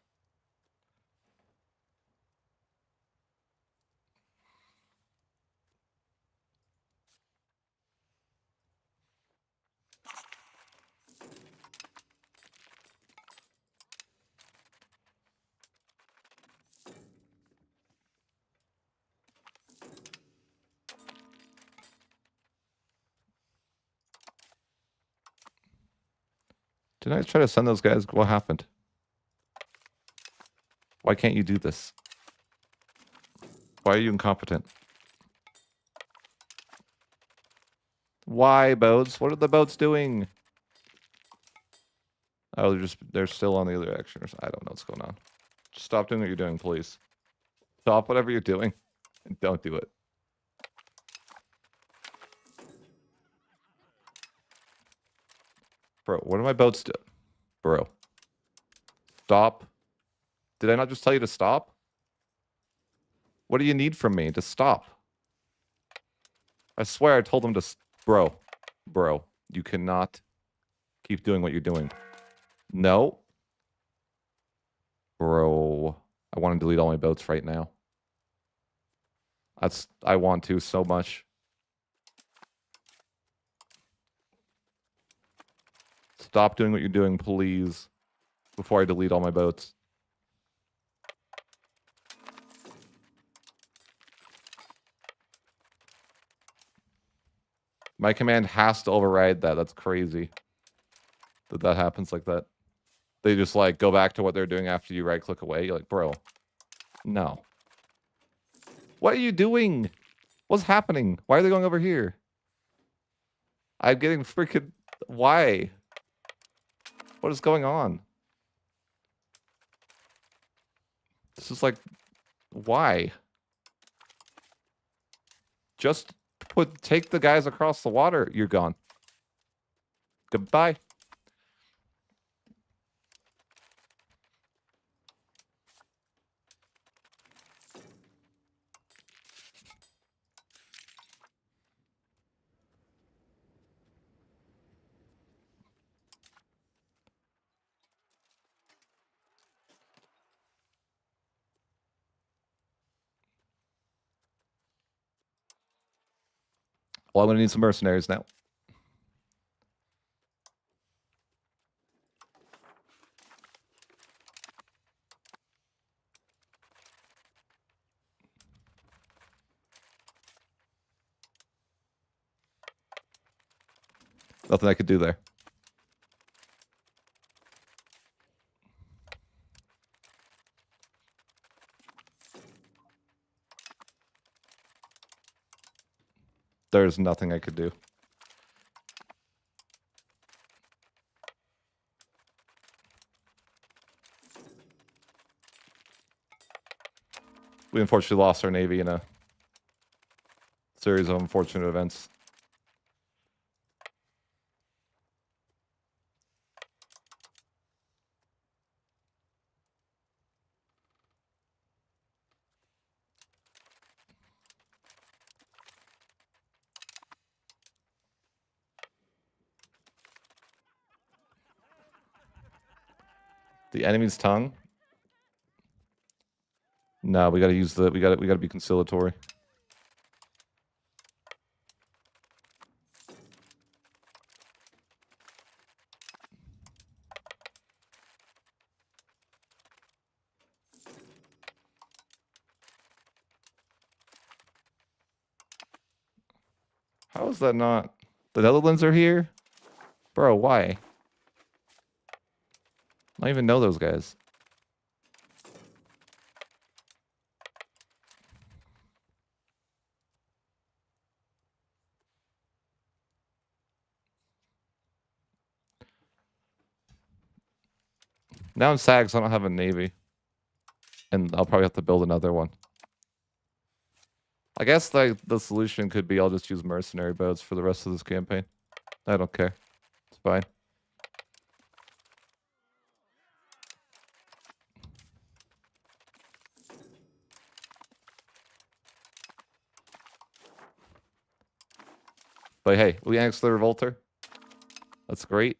Didn't I try to send those guys? What happened? Why can't you do this? Why are you incompetent? Why, boats? What are the boats doing? Oh, they're still on the other actions. I don't know what's going on. Just stop doing what you're doing, please. Stop whatever you're doing and don't do it. Bro, what are my boats doing? Bro. Stop. Did I not just tell you to stop? What do you need from me? To stop. I swear I told them to... Bro. Bro. You cannot keep doing what you're doing. No. Bro. I want to delete all my boats right now. I want to so much. Stop doing what you're doing, please. Before I delete all my boats. My command has to override that. That's crazy. That happens like that. They just like go back to what they're doing after you right click away. You're like, bro. No. What are you doing? What's happening? Why are they going over here? I'm getting freaking... Why? What is going on? This is like... Why? Just take the guys across the water. You're gone. Goodbye. Well, I'm going to need some mercenaries now. Nothing I could do there. There's nothing I could do. We unfortunately lost our navy in a series of unfortunate events. The enemy's tongue? No, we gotta use we gotta be conciliatory. How is that not? The Netherlands are here? Bro, why? I don't even know those guys. Now I'm sad because I don't have a navy. And I'll probably have to build another one. I guess like the solution could be I'll just use mercenary boats for the rest of this campaign. I don't care. It's fine. But hey, we annexed the Revolter. That's great.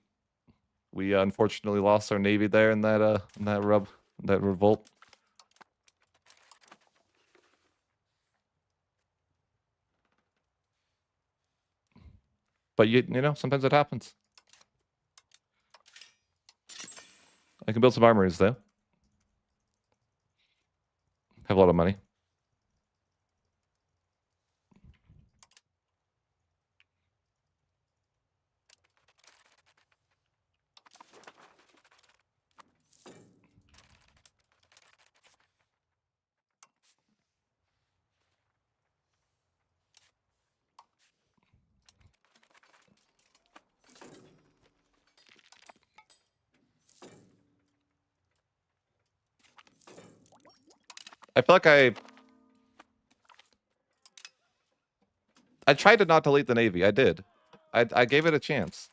We unfortunately lost our navy there in that revolt. But you know, sometimes it happens. I can build some armories though. Have a lot of money. I feel like I tried to not delete the navy. I did. I gave it a chance.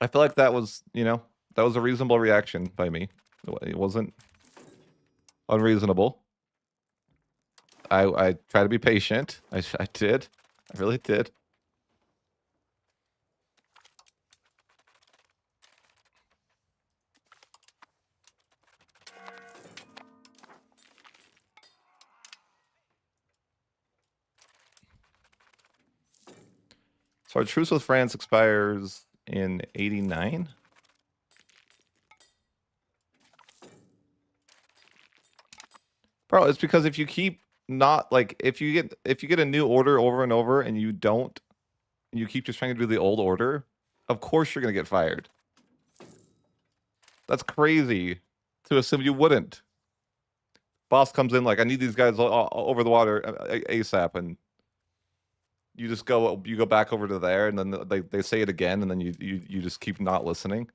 I feel like that was, you know, that was a reasonable reaction by me. It wasn't unreasonable. I try to be patient. I did. I really did. So our truce with France expires in 89. Bro, it's because if you keep not like if you get a new order over and over and you keep just trying to do the old order, of course you're gonna get fired. That's crazy to assume you wouldn't. Boss comes in like, I need these guys over the water ASAP, and you just go back over to there, and then they say it again, and then you just keep not listening.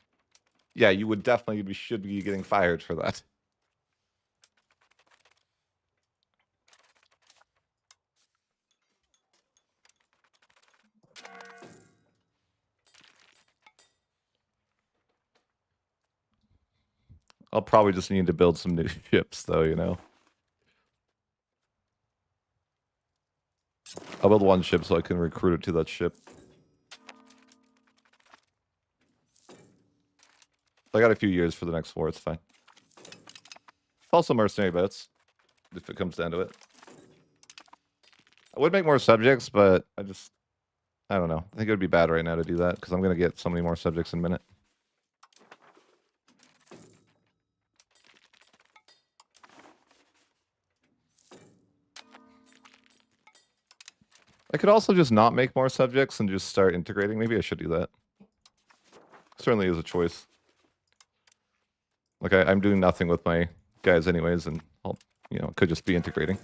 Yeah, you would definitely should be getting fired for that. I'll probably just need to build some new ships, though, you know? I'll build one ship so I can recruit it to that ship. I got a few years for the next war, it's fine. Also mercenary boats, if it comes down to it. I would make more subjects, but I don't know. I think it would be bad right now to do that, because I'm going to get so many more subjects in a minute. I could also just not make more subjects and just start integrating. Maybe I should do that. Certainly is a choice. Like, I'm doing nothing with my guys anyways, and I'll, you know, it could just be integrating.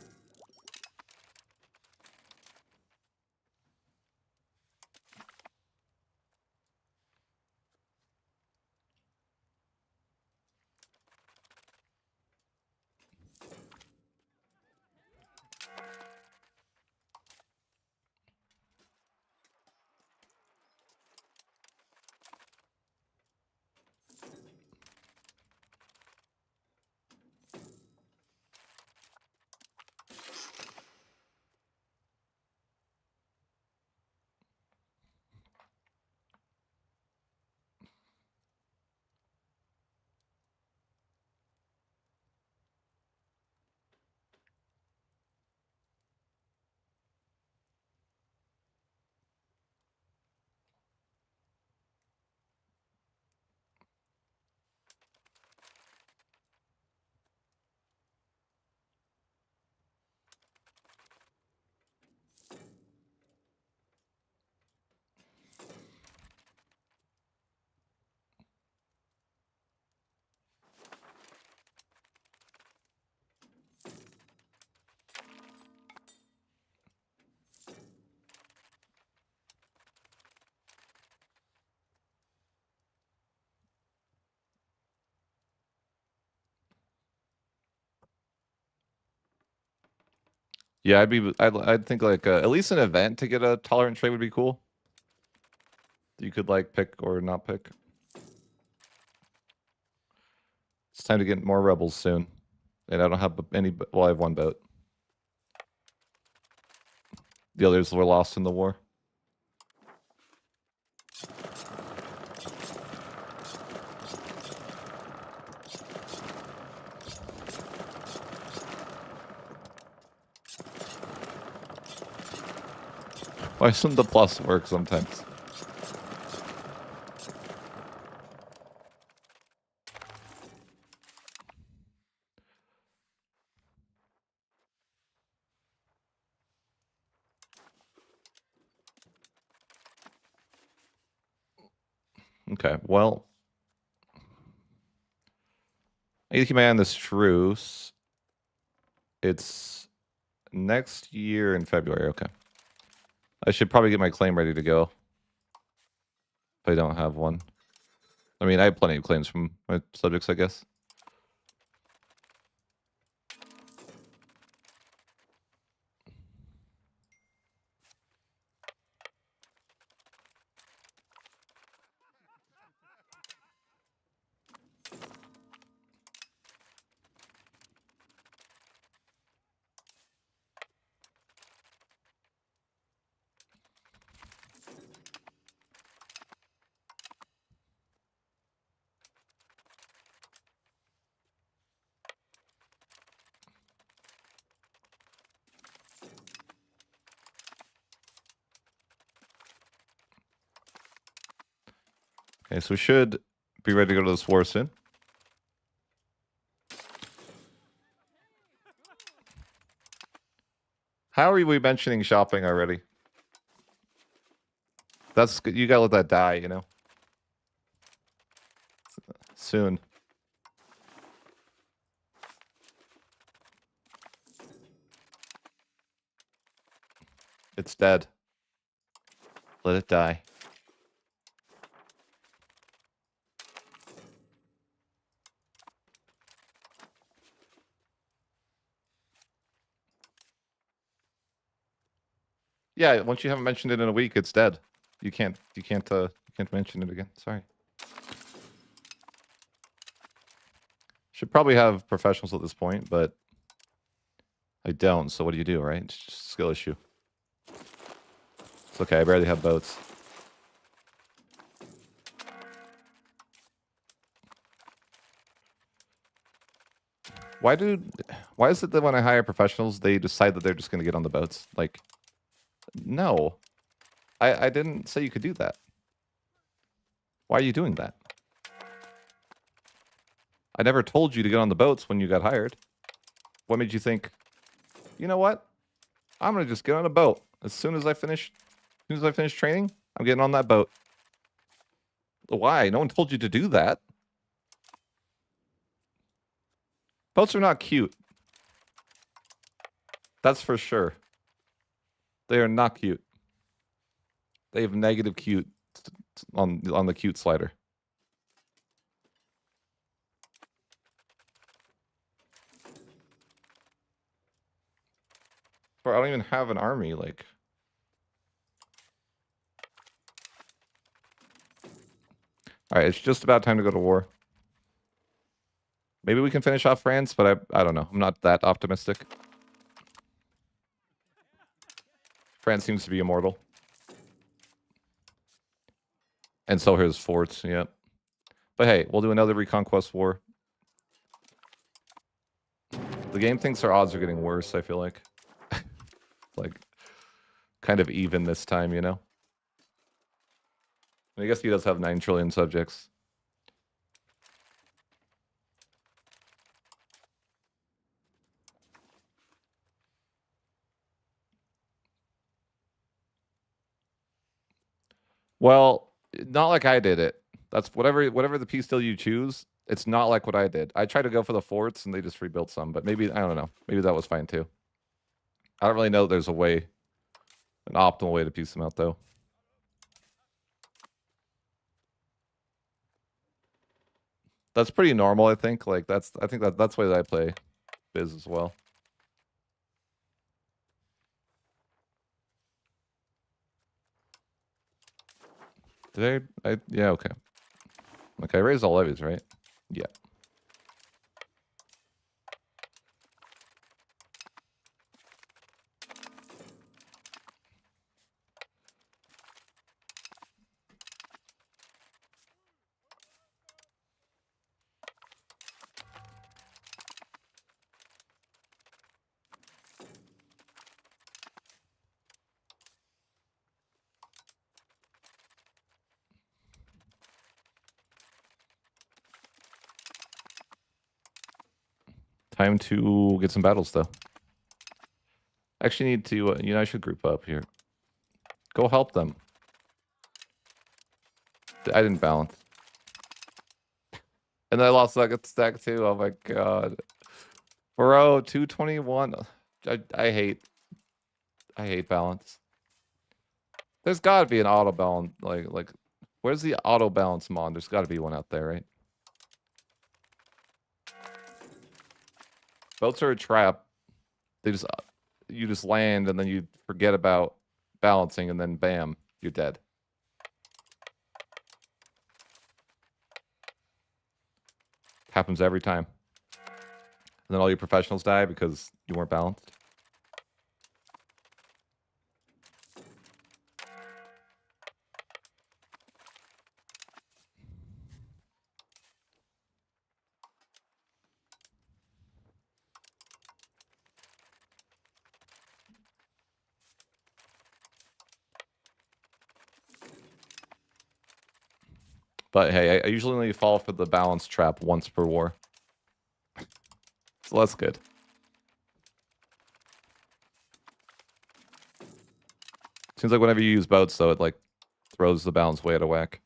Yeah, I'd think like at least an event to get a tolerant trade would be cool. You could like pick or not pick. It's time to get more rebels soon, and I don't have any. Well, I have one boat. The others were lost in the war. Why doesn't the plus work sometimes? Okay, well, I need to keep my eye on this truce. It's next year in February. Okay, I should probably get my claim ready to go. If I don't have one, I mean, I have plenty of claims from my subjects, I guess. Okay, so we should be ready to go to this war soon. How are we mentioning shopping already? That's you gotta let that die, you know. Soon. It's dead. Let it die. Yeah, once you haven't mentioned it in a week, it's dead. You can't mention it again. Sorry. Should probably have professionals at this point, but I don't. So what do you do, right? It's just a skill issue. It's okay. I barely have boats. Why is it that when I hire professionals, they decide that they're just going to get on the boats? Like, no. I didn't say you could do that. Why are you doing that? I never told you to get on the boats when you got hired. What made you think, you know what? I'm going to just get on a boat. As soon as I finish training, I'm getting on that boat. Why? No one told you to do that. Boats are not cute. That's for sure. They are not cute. They have negative cute on the cute slider. Bro, I don't even have an army, like. Alright, it's just about time to go to war. Maybe we can finish off France, but I don't know. I'm not that optimistic. France seems to be immortal. And so his forts, yep. But hey, we'll do another Reconquest war. The game thinks our odds are getting worse, I feel like. Like, kind of even this time, you know? I guess he does have 9 trillion subjects. Well, not like I did it. That's whatever the peace deal you choose, it's not like what I did. I tried to go for the forts and they just rebuilt some, but maybe, I don't know. Maybe that was fine too. I don't really know there's a way, an optimal way to piece them out though. That's pretty normal, I think. Like I think that's the way that I play Biz as well. Did I yeah, okay. Okay, I raised all levies, right? Yeah. Time to get some battles, though. Actually need to, you know, I should group up here. Go help them. I didn't balance. And I lost that stack too. Oh my god. Bro, 221. I hate balance. There's gotta be an auto balance, like where's the auto balance mod? There's gotta be one out there, right? Boats are a trap. They just you just land and then you forget about balancing and then bam, you're dead. Happens every time. And then all your professionals die because you weren't balanced. But hey, I usually only fall for the balance trap once per war. So that's good. Seems like whenever you use boats, though, it like throws the balance way out of whack.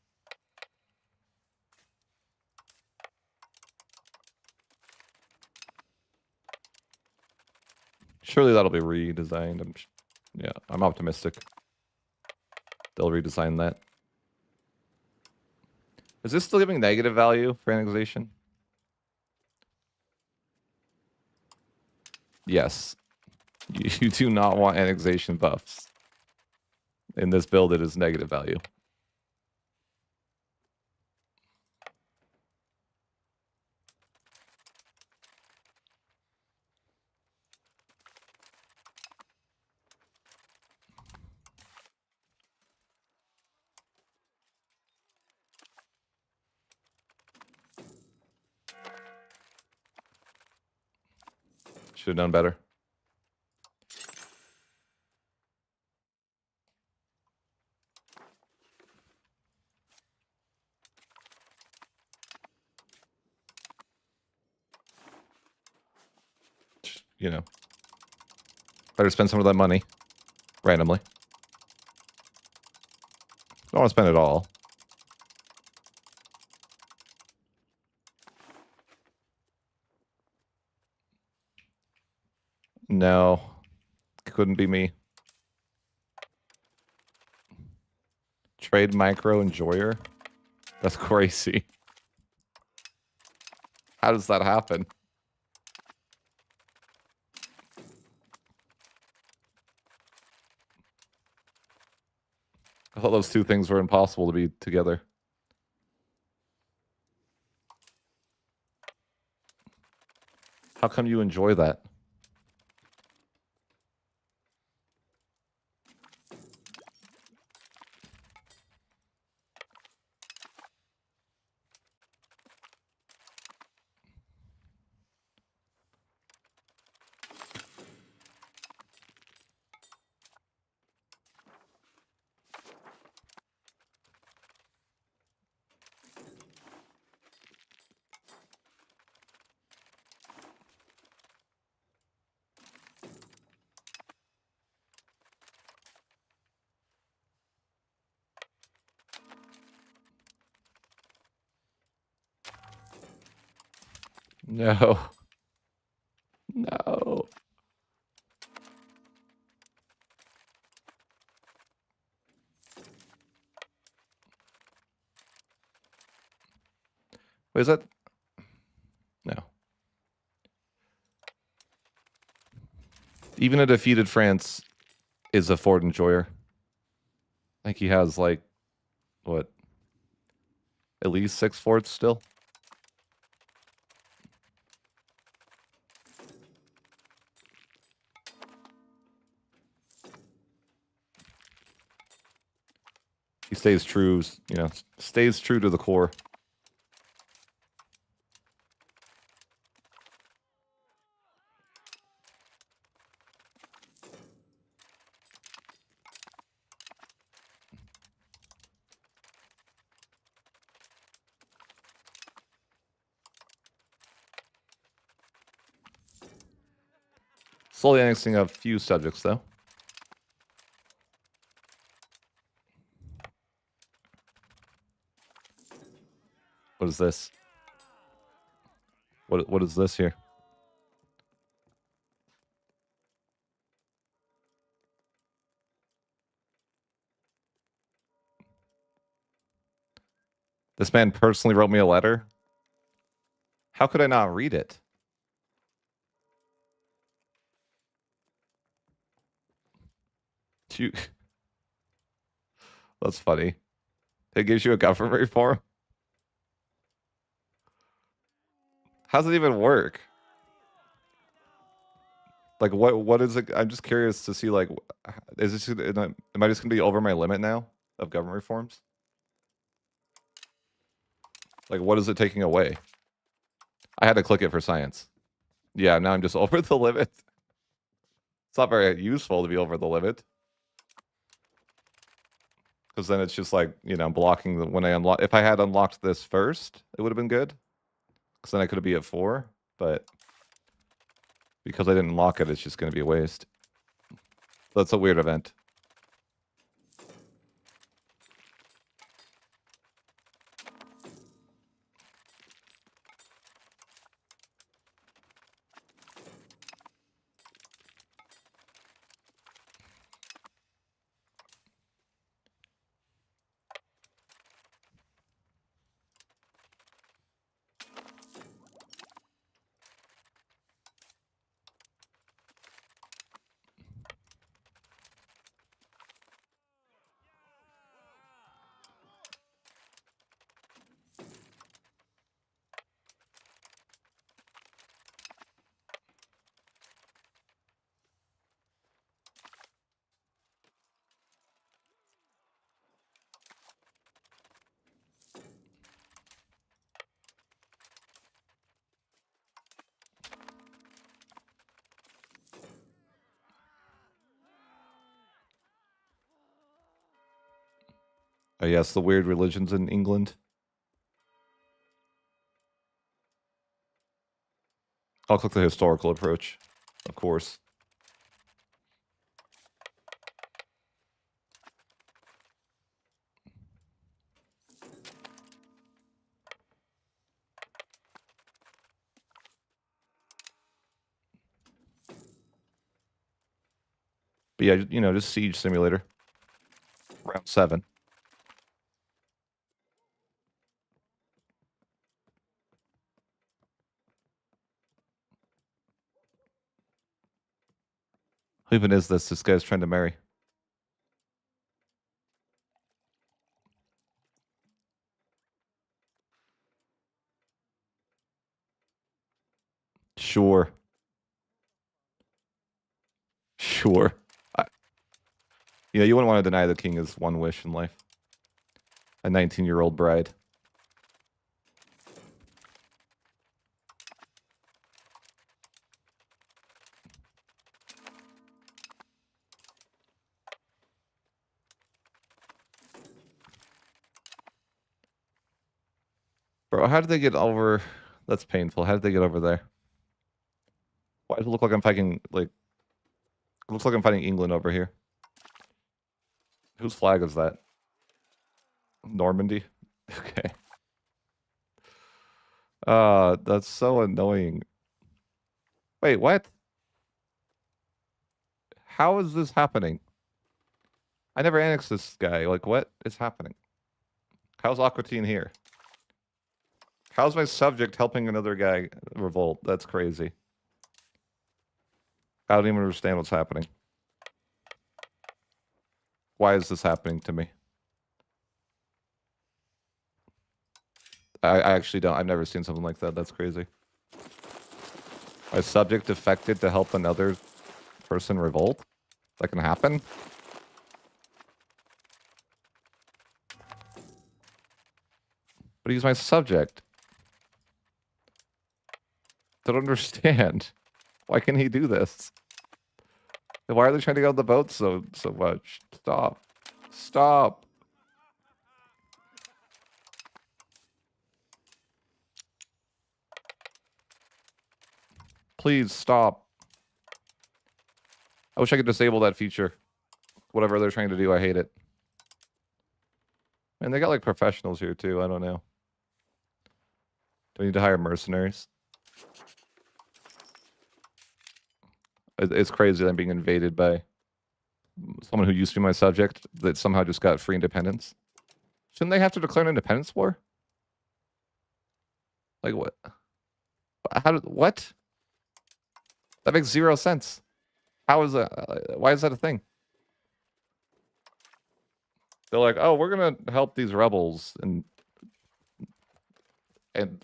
Surely that'll be redesigned. Yeah, I'm optimistic. They'll redesign that. Is this still giving negative value for annexation? Yes. You do not want annexation buffs. In this build, it is negative value. Should have done better. You know. Better spend some of that money. Randomly. Don't want to spend it all. No. Couldn't be me. Trade micro enjoyer? That's crazy. How does that happen? I thought those two things were impossible to be together. How come you enjoy that? No. No. Wait, is that? No. Even a defeated France is a Ford enjoyer. I think he has like, what, At least 6 forts still. He stays true, you know, stays true to the core. Slowly annexing a few subjects, though. What is this? What is this here? This man personally wrote me a letter? How could I not read it? You... That's funny. It gives you a government reform? How's it even work? Like, what is it? I'm just curious to see, like, is this, am I just going to be over my limit now of government reforms? Like, what is it taking away? I had to click it for science. Yeah, now I'm just over the limit. It's not very useful to be over the limit. Because then it's just like, you know, blocking the, when I unlock, if I had unlocked this first, it would have been good. Because then I could be at 4, but because I didn't unlock it, it's just going to be a waste. That's a weird event. Oh yes, the weird religions in England. I'll click the historical approach, of course. But yeah, you know, just Siege Simulator. Round 7. Who even is this? This guy's trying to marry. Sure. Sure. You know, you wouldn't want to deny the king his one wish in life. A 19-year-old bride. Bro, how did they get over? That's painful. How did they get over there? Why does it look like I'm fighting, like... It looks like I'm fighting England over here. Whose flag is that? Normandy? Okay. That's so annoying. Wait, what? How is this happening? I never annexed this guy. Like, what is happening? How's Aquitaine here? How's my subject helping another guy revolt? That's crazy. I don't even understand what's happening. Why is this happening to me? I actually don't. I've never seen something like that. That's crazy. A subject defected to help another person revolt? That can happen? But he's my subject. Don't understand. Why can he do this? Why are they trying to get on the boat so much? Stop. Stop. Please stop. I wish I could disable that feature. Whatever they're trying to do, I hate it. And they got like professionals here too. I don't know. Do I need to hire mercenaries? It's crazy that I'm being invaded by someone who used to be my subject that somehow just got free independence. Shouldn't they have to declare an independence war? Like what? What? That makes 0 sense. How is that? Why is that a thing? They're like, oh, we're gonna help these rebels, and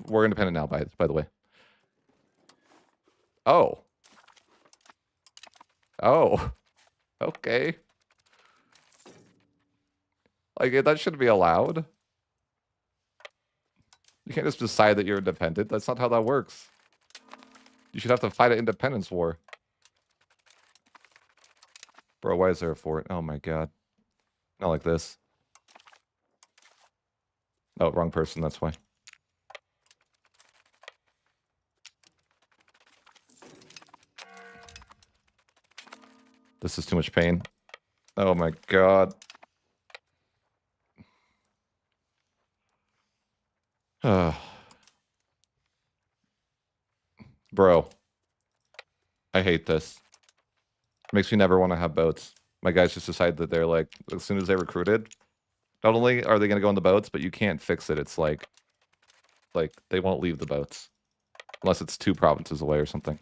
we're independent now. By the way. Oh. Oh. Okay. Like that shouldn't be allowed. You can't just decide that you're independent. That's not how that works. You should have to fight an independence war. Bro, why is there a fort? Oh my god. Not like this. Oh, wrong person, that's why. This is too much pain. Oh my god. Bro. I hate this. Makes me never want to have boats. My guys just decide that they're like, as soon as they recruited, not only are they going to go on the boats, but you can't fix it. It's like they won't leave the boats. Unless it's 2 provinces away or something.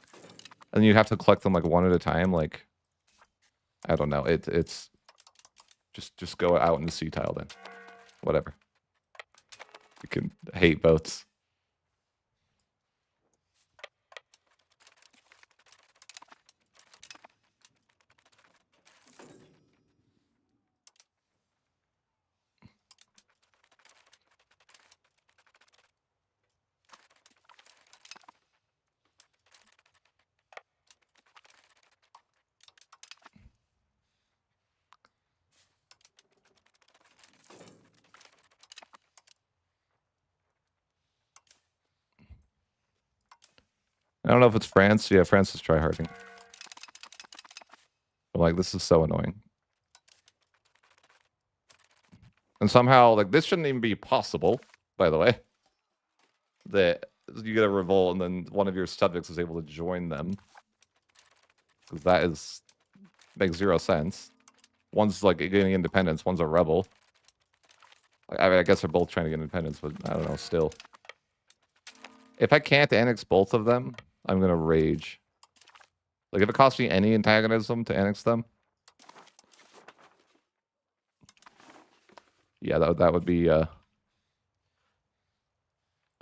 And you have to collect them like 1 at a time. Like, I don't know. It's just go out in the sea tile then. Whatever. You can hate boats. I don't know if it's France. Yeah, France is tryharding. I'm like, this is so annoying. And somehow, like, this shouldn't even be possible, by the way. That you get a revolt and then one of your subjects is able to join them. Because that makes 0 sense. One's like getting independence, one's a rebel. I mean, I guess they're both trying to get independence, but I don't know, still. If I can't annex both of them, I'm gonna rage. Like, if it costs me any antagonism to annex them, yeah, that would be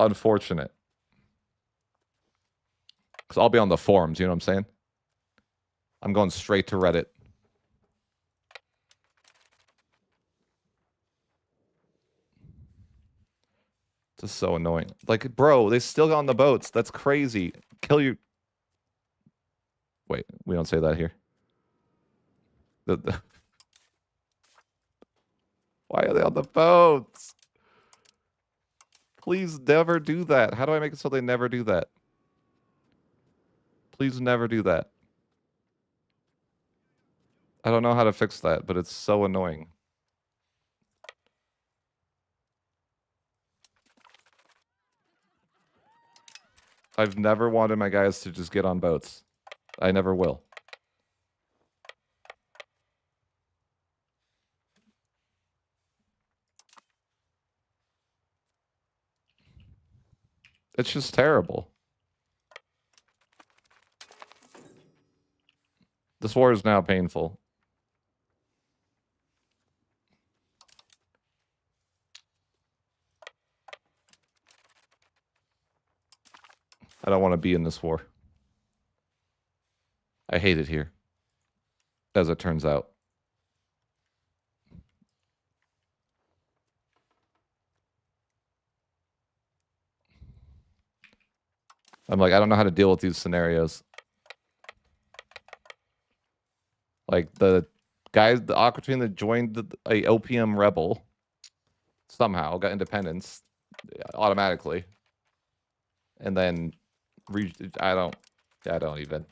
unfortunate. Because I'll be on the forums, you know what I'm saying? I'm going straight to Reddit. This is so annoying. Like, bro, they still got on the boats. That's crazy. Kill you. Wait, we don't say that here. Why are they on the boats? Please never do that. How do I make it so they never do that? Please never do that. I don't know how to fix that, but it's so annoying. I've never wanted my guys to just get on boats. I never will. It's just terrible. This war is now painful. I don't want to be in this war. I hate it here, as it turns out. I'm like, I don't know how to deal with these scenarios. Like, the guys, the Aquatine that joined a opium rebel somehow got independence automatically. And then, I don't even.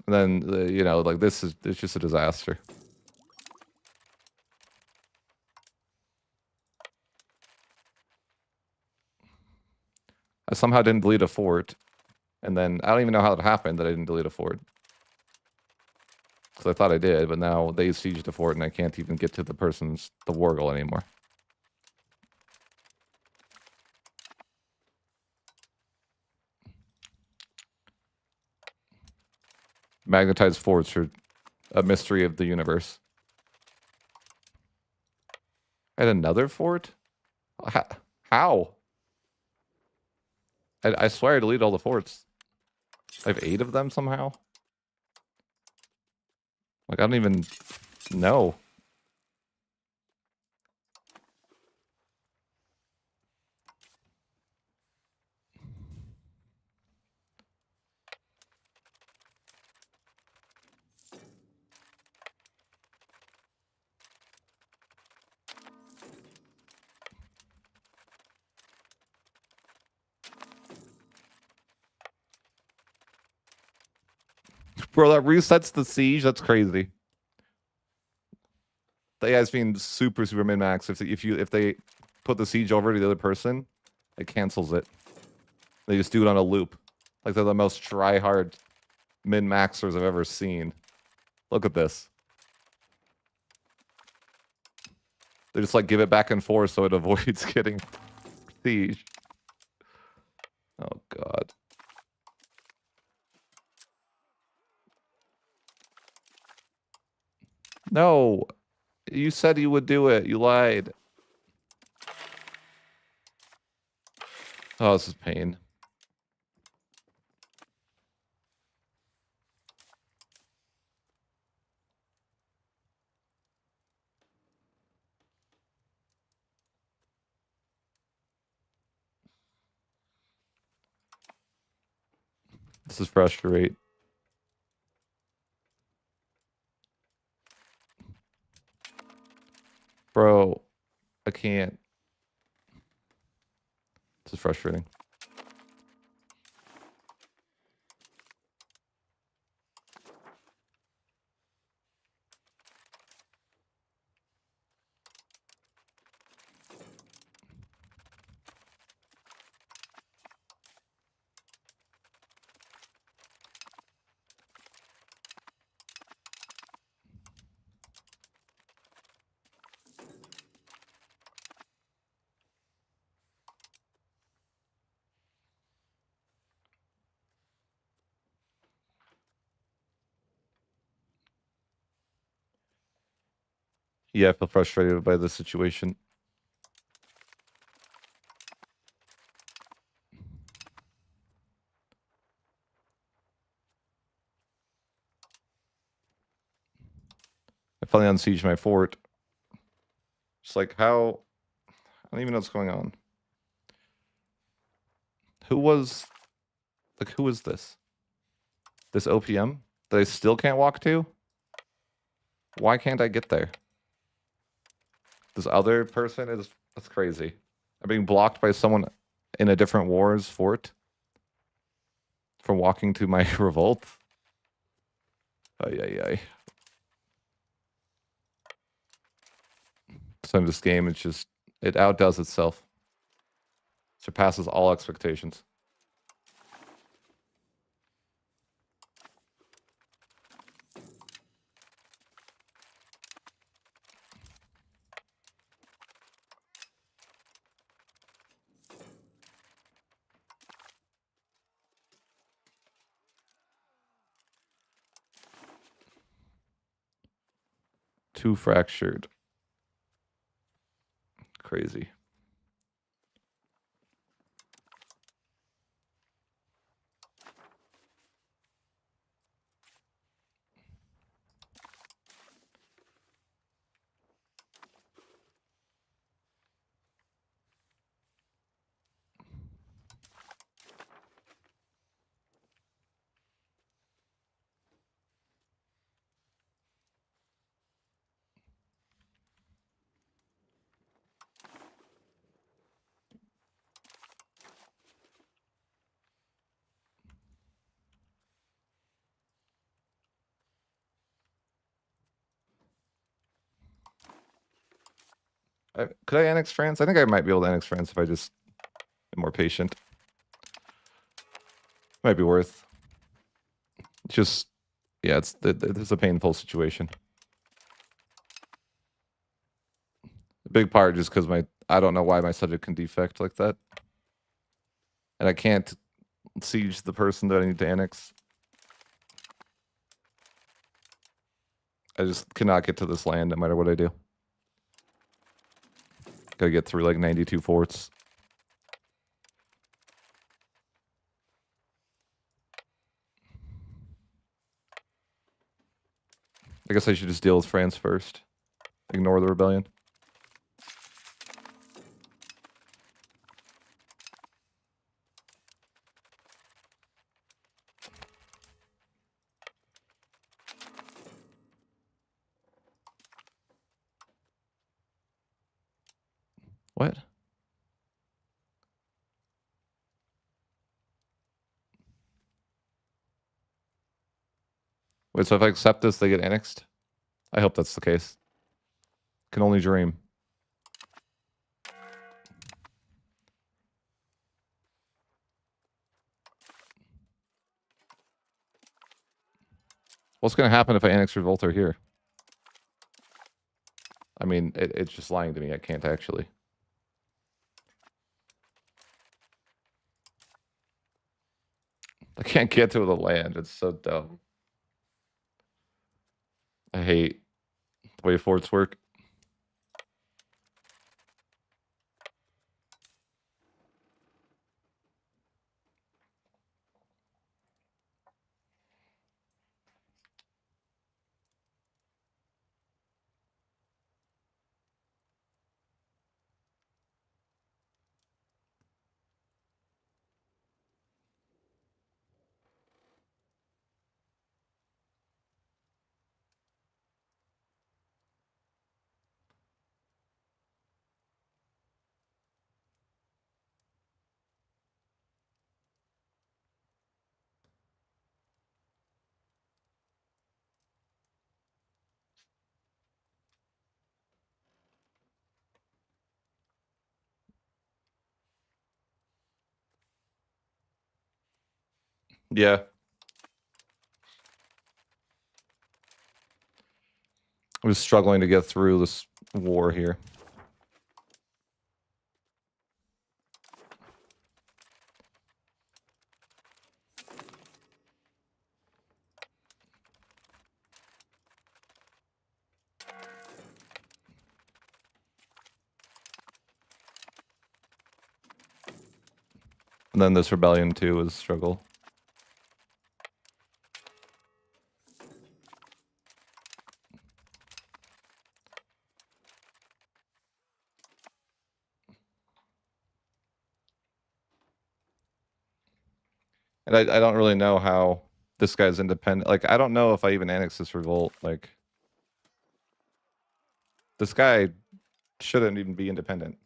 And then, you know, like, it's just a disaster. I somehow didn't delete a fort. And then, I don't even know how it happened that I didn't delete a fort. Because I thought I did, but now they sieged the fort and I can't even get to the Wargle anymore. Magnetized forts are a mystery of the universe. I had another fort? How? I swear I deleted all the forts. I have 8 of them somehow? Like, I don't even know. Bro, that resets the siege? That's crazy. The AI's being super, super min-max. If they put the siege over to the other person, it cancels it. They just do it on a loop. Like, they're the most try-hard min-maxers I've ever seen. Look at this. They just, like, give it back and forth so it avoids getting siege. Oh, God. No. You said you would do it. You lied. Oh, this is pain. This is frustrating. Bro, I can't. This is frustrating. Yeah, I feel frustrated by this situation. I finally unsieged my fort. Just like, how... I don't even know what's going on. Who is this? This OPM? That I still can't walk to? Why can't I get there? This other person is... That's crazy. I'm being blocked by someone in a different war's fort from walking to my revolt. Ay, ay, ay. So in this game, it's just... It outdoes itself. Surpasses all expectations. Too fractured. Crazy. Could I annex France? I think I might be able to annex France if I just am more patient. Might be worth. It's just, yeah, it's a painful situation. A big part just because I don't know why my subject can defect like that, and I can't siege the person that I need to annex. I just cannot get to this land no matter what I do. Gotta get through like 92 forts. I guess I should just deal with France first. Ignore the rebellion. What? Wait, so if I accept this, they get annexed? I hope that's the case. Can only dream. What's going to happen if I annex Revolter here? I mean, it's just lying to me. I can't actually. I can't get to the land. It's so dumb. I hate the way forts work. Yeah. I was struggling to get through this war here. And then this rebellion too was a struggle. And I don't really know how this guy's independent. Like, I don't know if I even annex this revolt. Like, this guy shouldn't even be independent.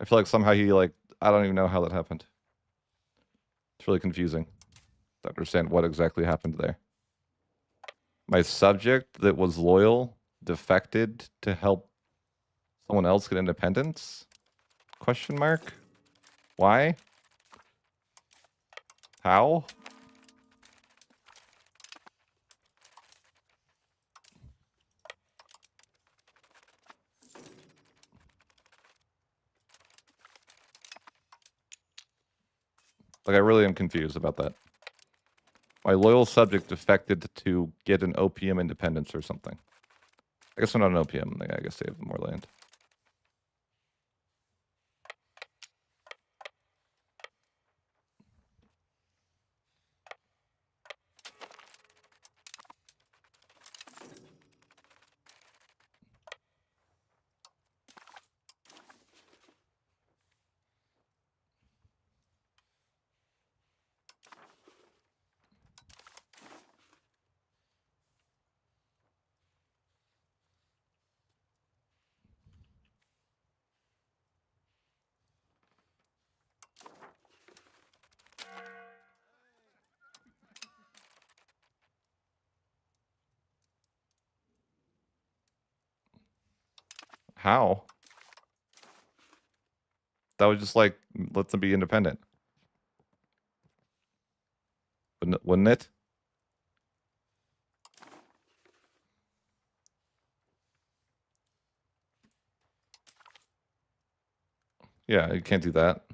I feel like somehow he, like, I don't even know how that happened. It's really confusing to understand what exactly happened there. My subject that was loyal defected to help someone else get independence? Question mark? Why? How? Like, I really am confused about that. My loyal subject defected to get an OPM independence or something. I guess we're not an OPM. I guess they have more land. How? That would just like let them be independent. Wouldn't it? Yeah, you can't do that.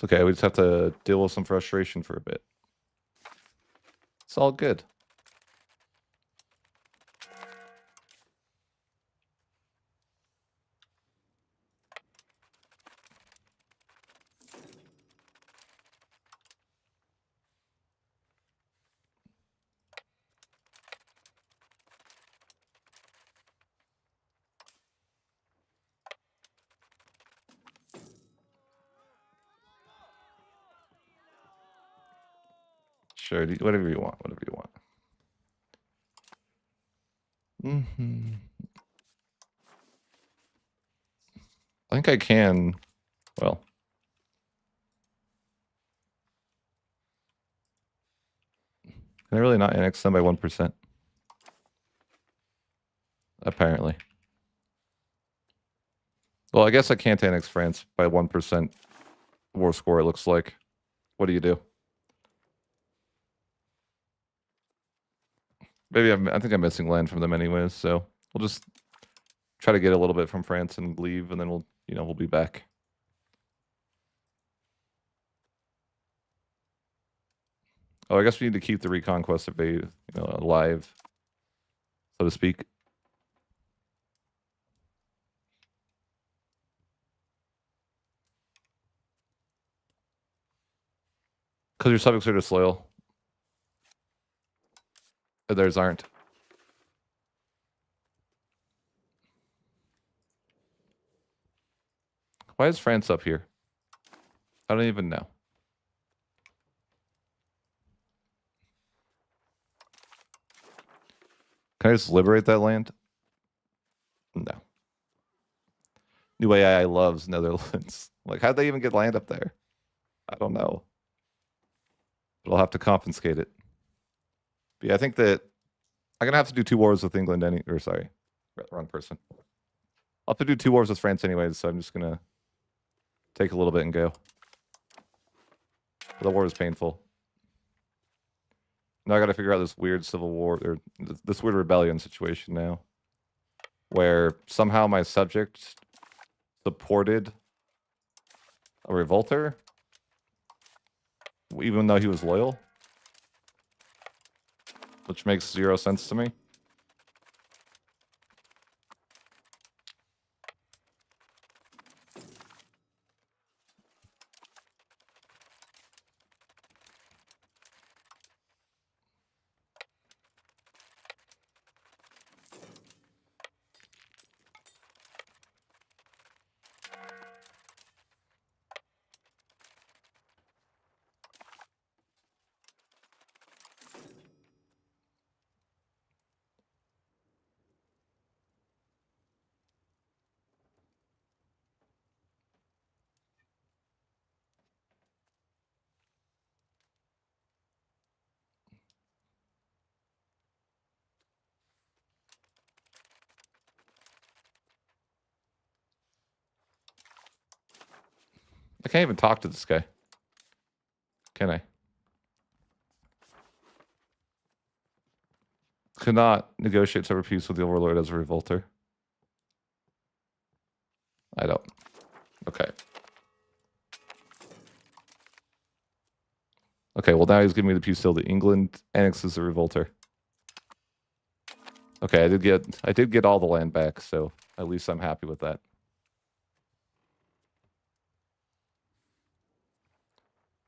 It's okay. We just have to deal with some frustration for a bit. It's all good. Sure, whatever you want. Whatever you want. I think I can. Well, can I really not annex them by 1%? Apparently. Well, I guess I can't annex France by 1% war score, it looks like. What do you do? Maybe I think I'm missing land from them anyways, so we'll just try to get a little bit from France and leave, and then we'll be back. Oh, I guess we need to keep the reconquest debate, alive, so to speak. Because your subjects are disloyal. Theirs aren't. Why is France up here? I don't even know. Can I just liberate that land? No. New AI loves Netherlands. Like, how'd they even get land up there? I don't know. But I'll have to confiscate it. But yeah, I think that I'm gonna have to do 2 wars with England sorry, wrong person. I'll have to do 2 wars with France anyways, so I'm just gonna take a little bit and go. The war is painful. Now I gotta figure out this weird civil war, or this weird rebellion situation now. Where somehow my subject supported a revolter, even though he was loyal. Which makes 0 sense to me. I can't even talk to this guy. Can I? Cannot negotiate separate peace with the overlord as a revolter. I don't. Okay. Okay, well now he's giving me the peace deal to England. Annexes the revolter. Okay, I did get all the land back, so at least I'm happy with that.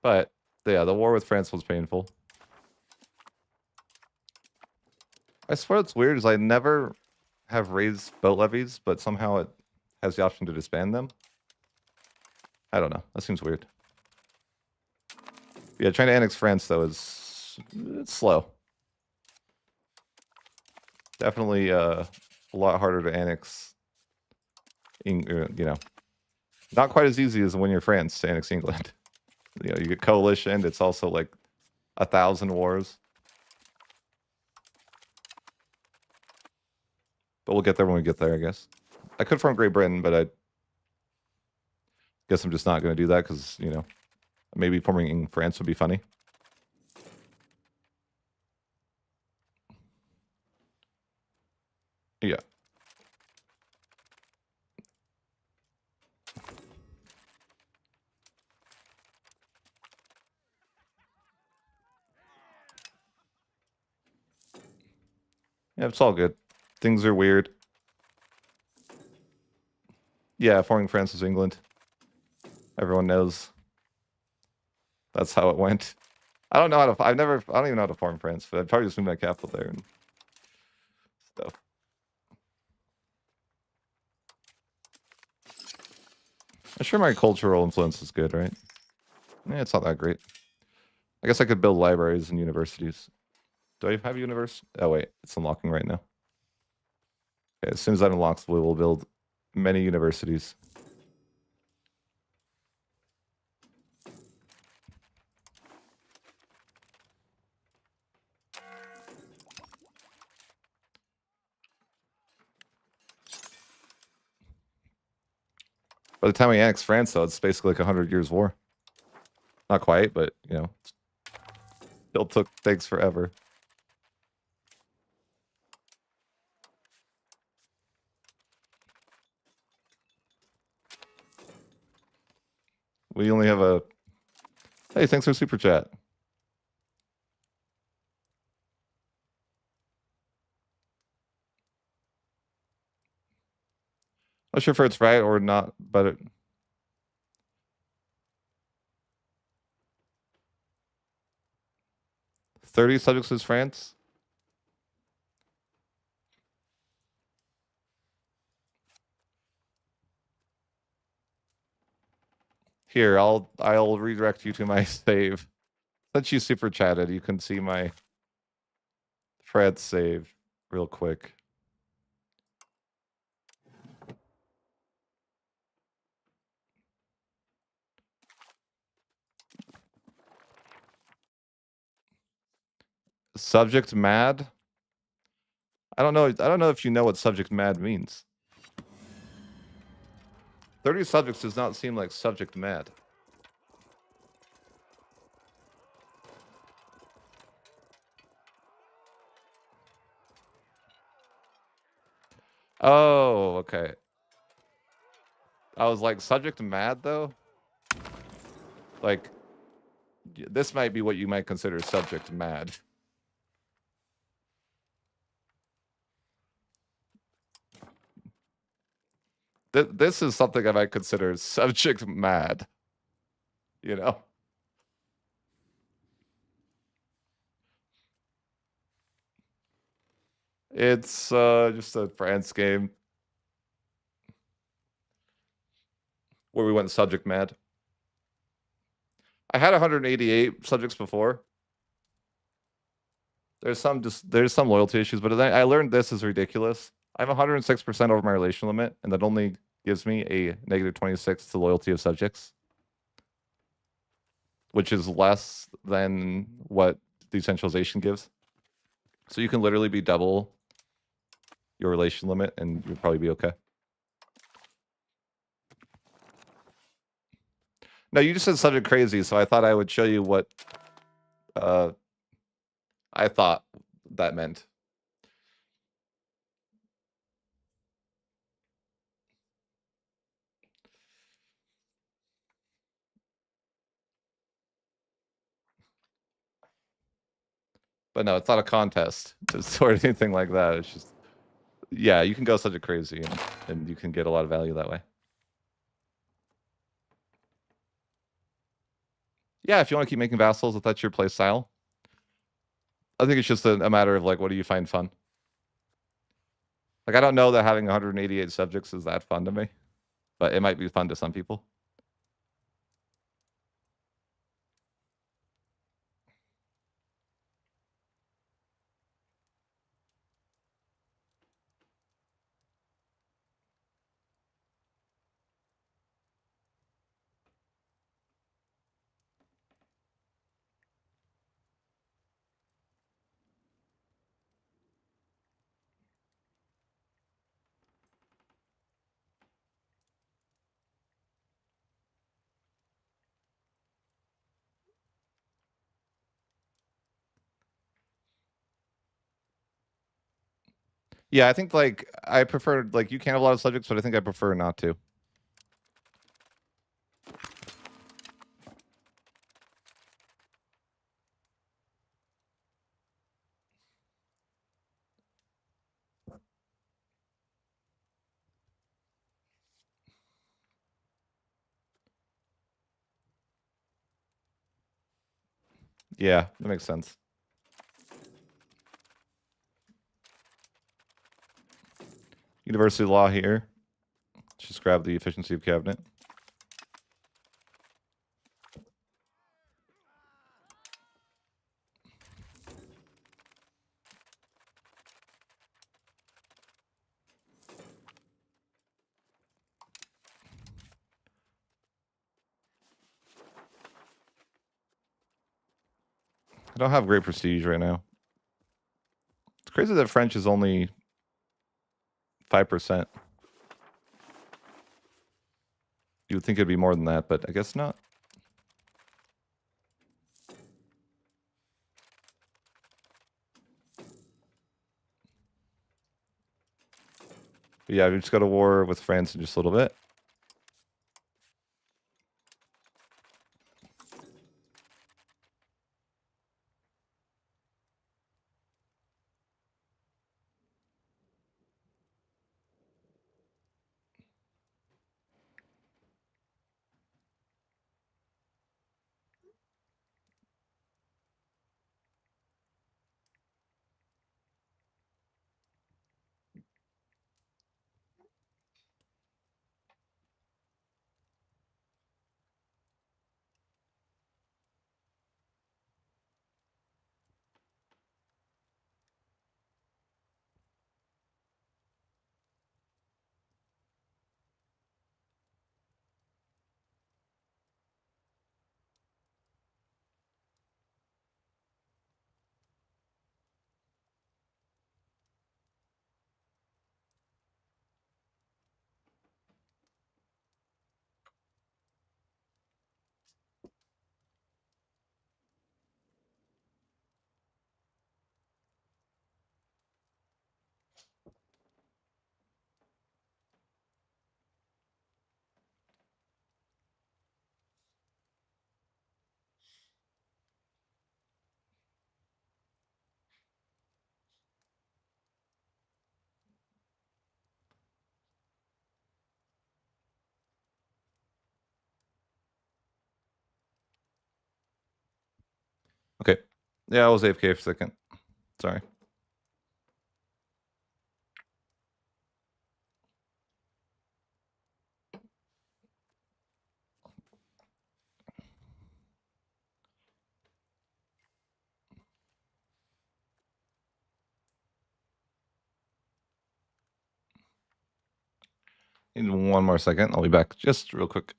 But yeah, the war with France was painful. I swear what's weird is I never have raised boat levies, but somehow it has the option to disband them. I don't know. That seems weird. Yeah, trying to annex France though it's slow. Definitely a lot harder to annex. You know, not quite as easy as when you're France to annex England. You know, you get coalition. It's also like 1,000 wars. But we'll get there when we get there, I guess. I could form Great Britain, but I guess I'm just not going to do that because, you know, maybe forming France would be funny. Yeah. Yeah, it's all good. Things are weird. Yeah, forming France is England. Everyone knows. That's how it went. I don't know how to. I don't even know how to form France, but I'd probably just move my capital there and stuff. I'm sure my cultural influence is good, right? Yeah, it's not that great. I guess I could build libraries and universities. Do I have university? Oh wait, it's unlocking right now. Okay, as soon as that unlocks, we will build many universities. By the time we annex France, though, it's basically like 100 years war. Not quite, but, you know, still takes forever. We only have a... Hey, thanks for Super Chat. Not sure if it's right or not, but it... "30 subjects is France?" Here, I'll redirect you to my save. Since you super chatted, you can see my France save real quick. Subject mad? I don't know if you know what subject mad means. 30 subjects does not seem like subject mad. Oh, okay. I was like, subject mad though? Like, this might be what you might consider subject mad. This is something I might consider subject mad. You know? It's just a France game where we went subject mad. I had 188 subjects before. There's some loyalty issues, but I learned this is ridiculous. I'm 106% over my relation limit, and that only gives me a -26 to loyalty of subjects, which is less than what decentralization gives. So you can literally be double your relation limit, and you'll probably be okay. No, you just said subject crazy, so I thought I would show you what I thought that meant. But no, it's not a contest to sort anything like that. It's just, yeah, you can go subject crazy and you can get a lot of value that way. Yeah, if you want to keep making vassals, if that's your play style. I think it's just a matter of like, what do you find fun? Like, I don't know that having 188 subjects is that fun to me, but it might be fun to some people. Yeah, I think like I prefer like you can have a lot of subjects, but I think I prefer not to. Yeah, that makes sense. University law here. Let's just grab the efficiency of cabinet. I don't have great prestige right now. It's crazy that French is only 5%. You would think it'd be more than that, but I guess not. But yeah, we just go to war with France in just a little bit. Okay. Yeah, I was AFK for a second. Sorry. Need one more second. I'll be back just real quick.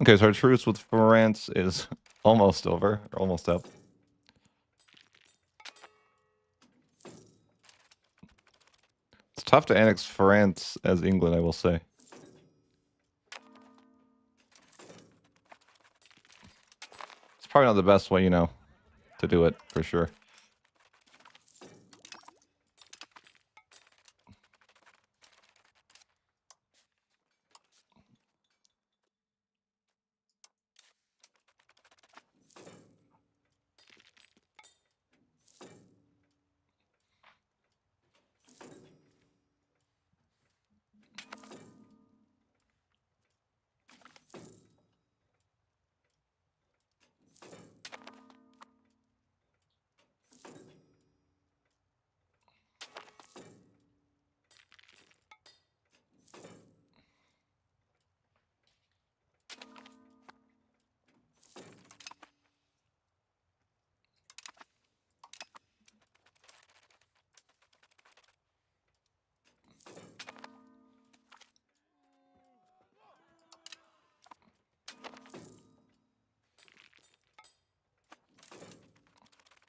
Okay, so our truce with France is almost over, or almost up. It's tough to annex France as England, I will say. It's probably not the best way, you know, to do it, for sure.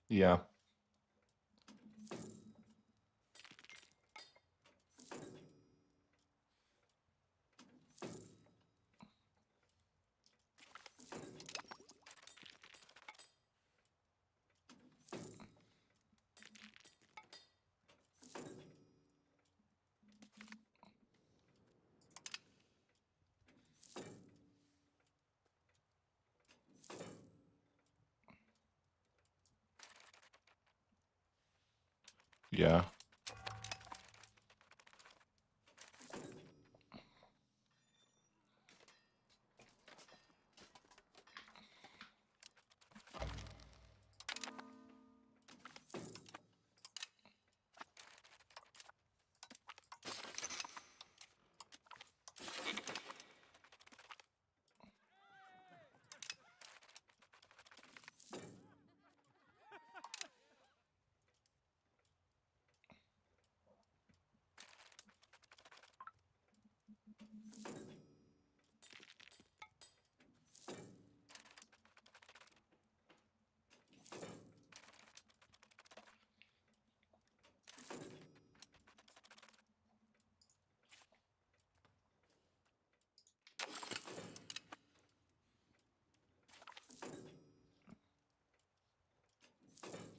Yeah. Yeah.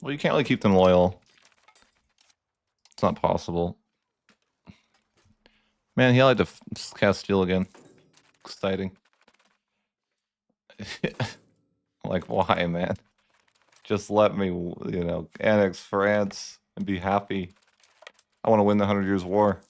Well, you can't really keep them loyal. It's not possible. Man, he had to cast steel again. Exciting. Like, why, man? Just let me, you know, annex France and be happy. I want to win the 100 Years' War.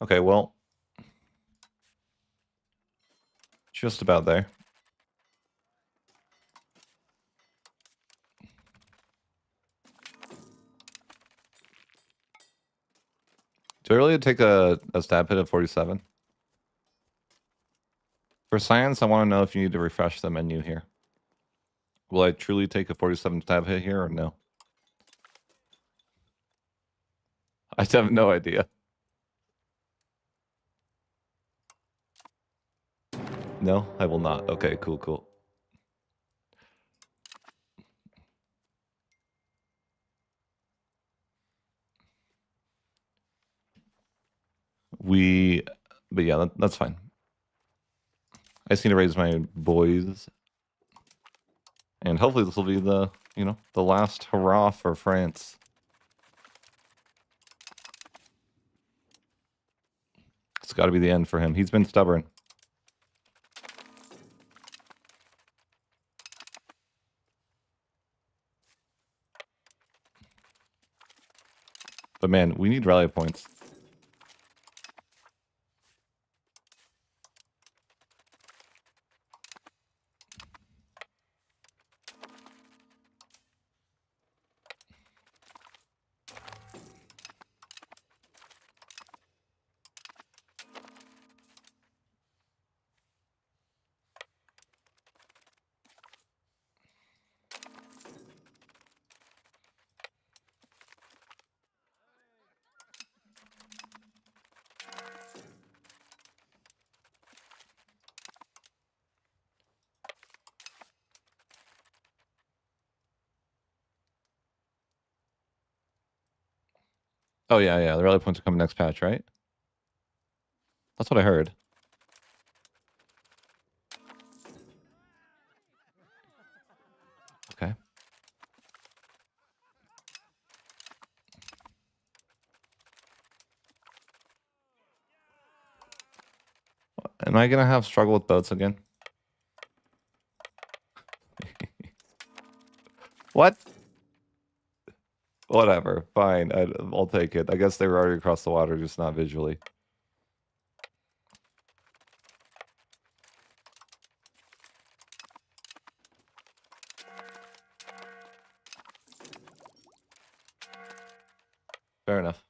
Okay, well, just about there. Do I really take a stab hit at 47? For science, I want to know if you need to refresh the menu here. Will I truly take a 47 stab hit here or no? I have no idea. No, I will not. Okay, cool, cool. But yeah, that's fine. I just need to raise my boys. And hopefully this will be the, the last hurrah for France. It's got to be the end for him. He's been stubborn. But man, we need rally points. Oh, yeah. The rally points are coming next patch, right? That's what I heard. Okay. Am I going to have struggle with boats again? What? Whatever. Fine. I'll take it. I guess they were already across the water, just not visually. Fair enough.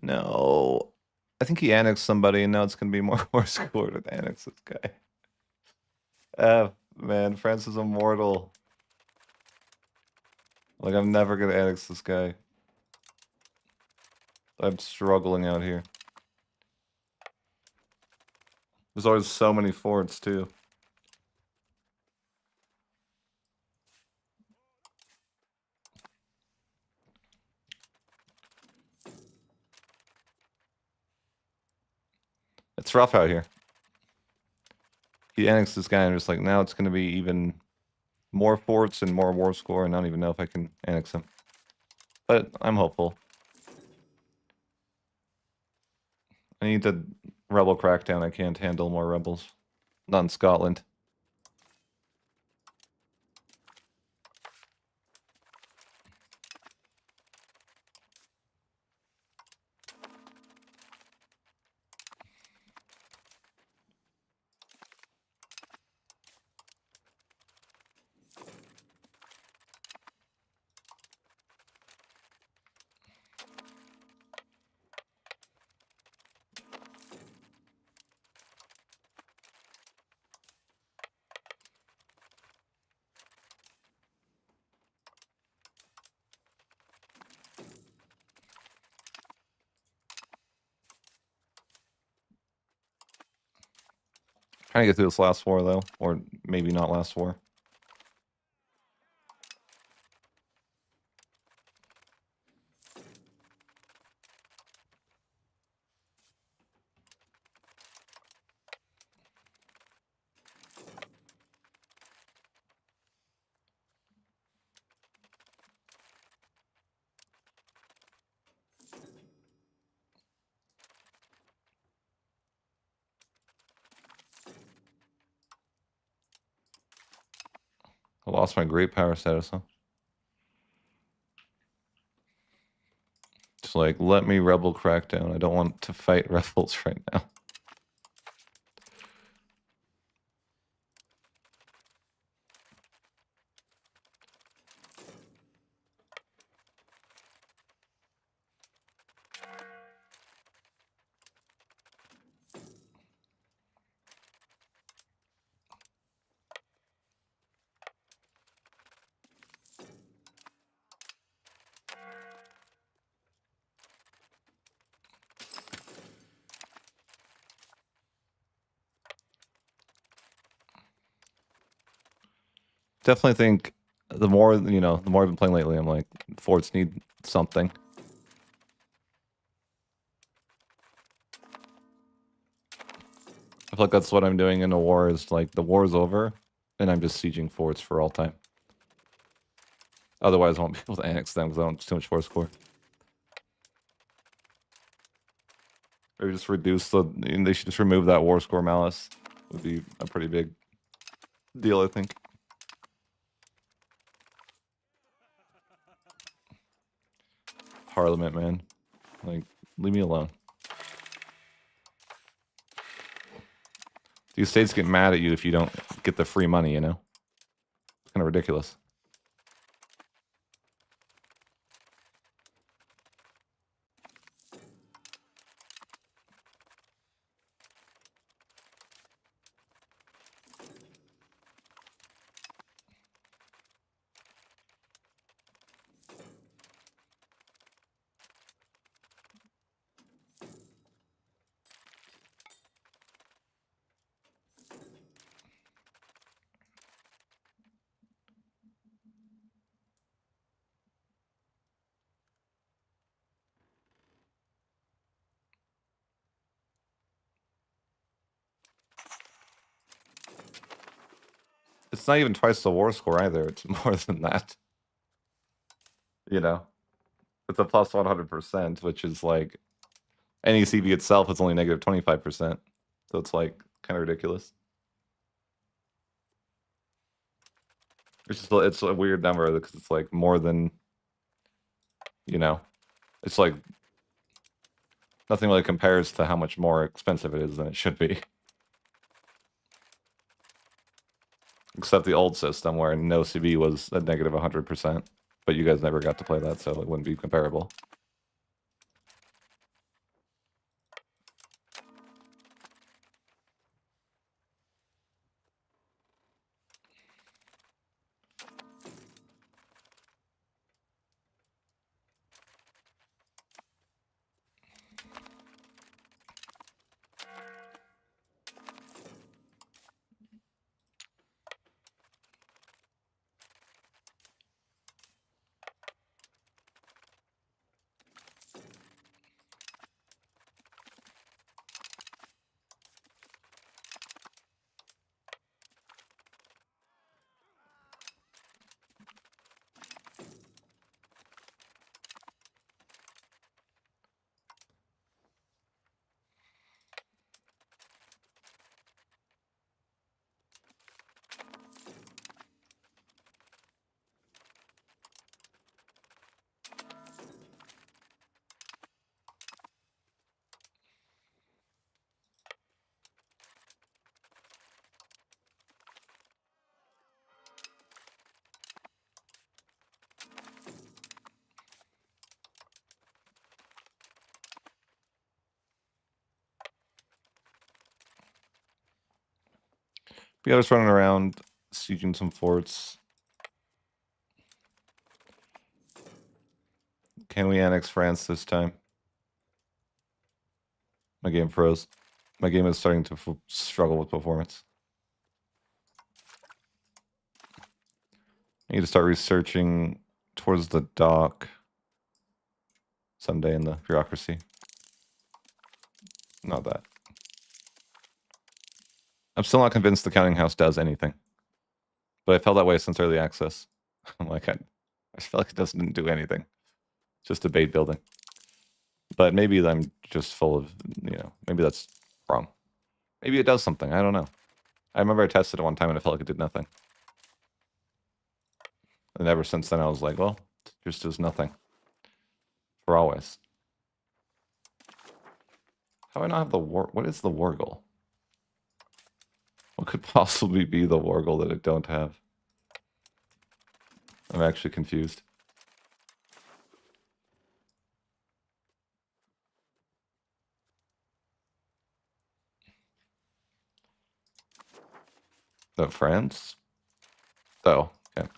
No. I think he annexed somebody, and now it's going to be more scored with annex this guy. Man, France is immortal. Like, I'm never going to annex this guy. I'm struggling out here. There's always so many forts, too. It's rough out here. He annexed this guy, and I'm just like, now it's going to be even more forts and more war score, and I don't even know if I can annex him. But I'm hopeful. I need to rebel crackdown. I can't handle more rebels. Not in Scotland. Trying to get through this last war, though. Or maybe not last war. I lost my great power status, huh? Just like, let me rebel crackdown. I don't want to fight rebels right now. definitely think the more I've been playing lately, I'm like, forts need something. I feel like that's what I'm doing in a war. Is like the war's over, and I'm just sieging forts for all time. Otherwise, I won't be able to annex them because I don't have too much force core. Or just reduce they should just remove that war score malice. Would be a pretty big deal, I think. Parliament, man. Like, leave me alone. These states get mad at you if you don't get the free money, you know? It's kind of ridiculous. It's not even twice the war score either. It's more than that. You know? It's a plus 100%, which is like NECB itself is only negative 25%. So it's like kind of ridiculous. It's a weird number because it's like more than, it's like nothing really compares to how much more expensive it is than it should be. Except the old system where no CB was a negative 100%, but you guys never got to play that, so it wouldn't be comparable. But yeah, I was running around, sieging some forts. Can we annex France this time? My game froze. My game is starting to struggle with performance. I need to start researching towards the dock someday in the bureaucracy. Not that. I'm still not convinced the counting house does anything. But I felt that way since early access. I'm like, I feel like it doesn't do anything. Just a bait building. But maybe I'm just full of, maybe that's wrong. Maybe it does something. I don't know. I remember I tested it one time and I felt like it did nothing. And ever since then, I was like, well, it just does nothing. For always. How do I not have the war? What is the wargle? What could possibly be the wargle that I don't have? I'm actually confused. The France? Oh, okay.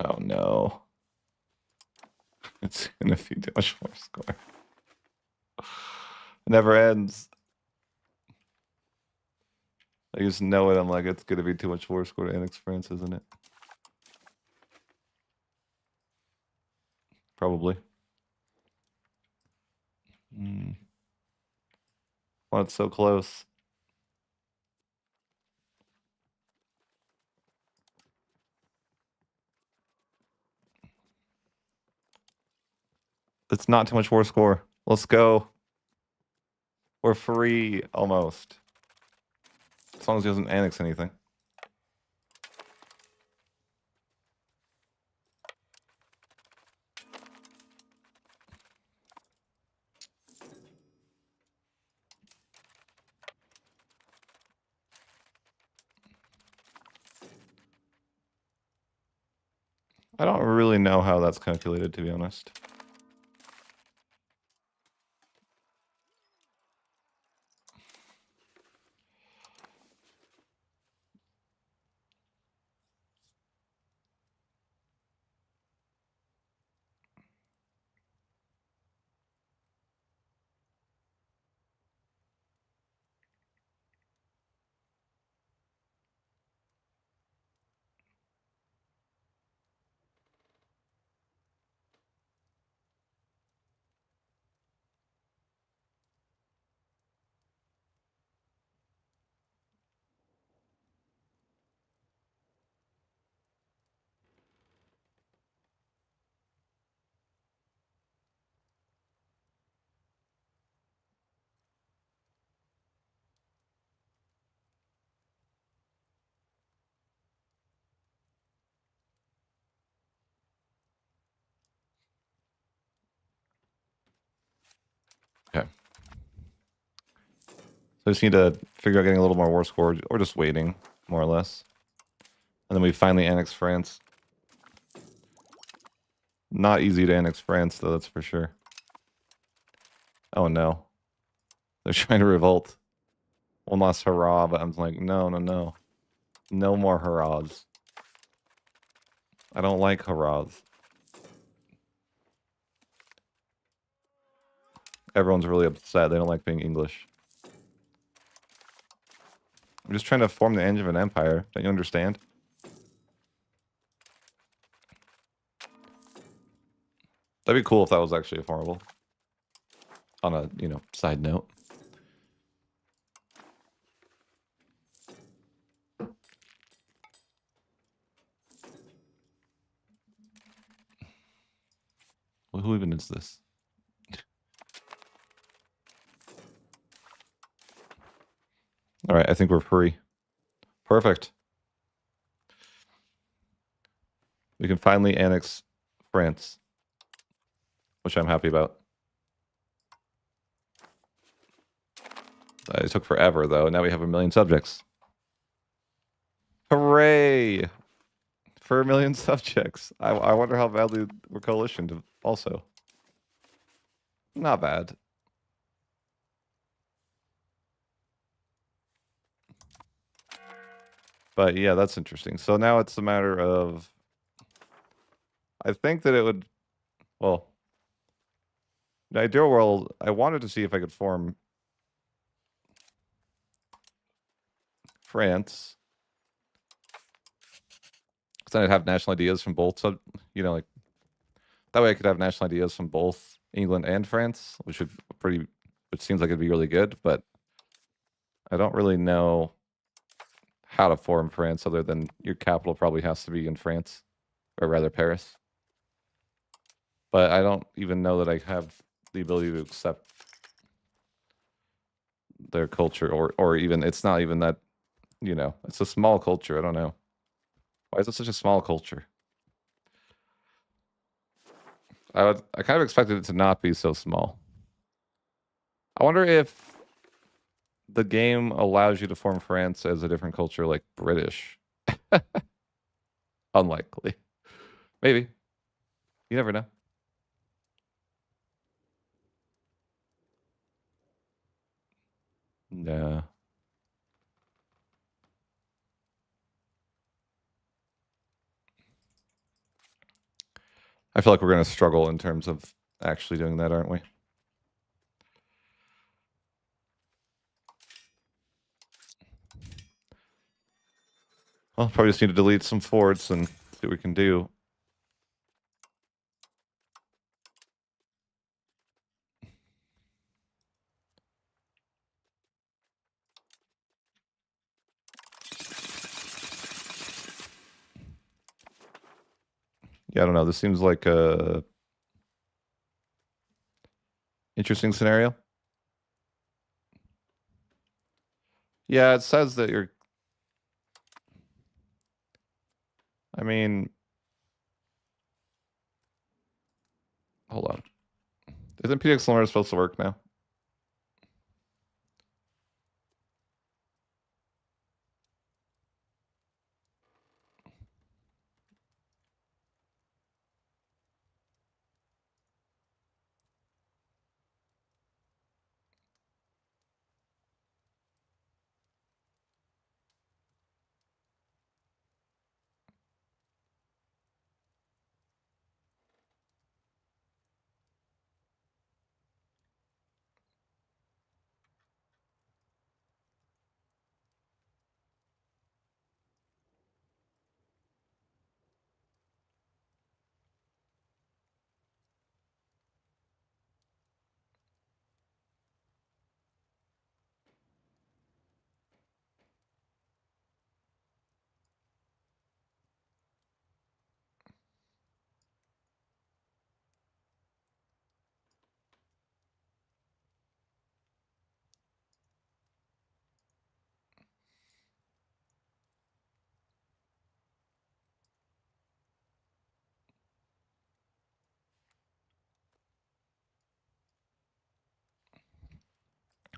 Oh no. It's gonna be too much war score. It never ends. I just know it. I'm like, it's gonna be too much war score to annex France, isn't it? Probably. Well, it's so close. It's not too much war score. Let's go. We're free almost. As long as he doesn't annex anything. I don't really know how that's calculated, to be honest. Okay. So I just need to figure out getting a little more war score, or just waiting, more or less. And then we finally annex France. Not easy to annex France, though, that's for sure. Oh no. They're trying to revolt. One last hurrah, but I'm like, no, no, no. No more hurrahs. I don't like hurrahs. Everyone's really upset. They don't like being English. I'm just trying to form the engine of an empire. Don't you understand? That'd be cool if that was actually formable. On a, side note. Well, who even is this? All right, I think we're free. Perfect. We can finally annex France, which I'm happy about. It took forever, though. Now we have 1 million subjects. Hooray! For 1 million subjects. I wonder how badly we're coalitioned also. Not bad. But yeah, that's interesting. So now it's a matter of... I think that it would... Well, in the ideal world, I wanted to see if I could form France. Because then I'd have national ideas from both, that way I could have national ideas from both England and France, which seems like it'd be really good, but I don't really know how to form France other than your capital probably has to be in France, or rather Paris. But I don't even know that I have the ability to accept their culture, or even, it's not even that, it's a small culture. I don't know. Why is it such a small culture? I kind of expected it to not be so small. I wonder if the game allows you to form France as a different culture, like British. Unlikely. Maybe. You never know. Yeah. I feel like we're going to struggle in terms of actually doing that, aren't we? Well, probably just need to delete some forts and see what we can do. Yeah, I don't know. This seems like a interesting scenario. Yeah, it says that you're... I mean... Hold on. Isn't PX Lumber supposed to work now?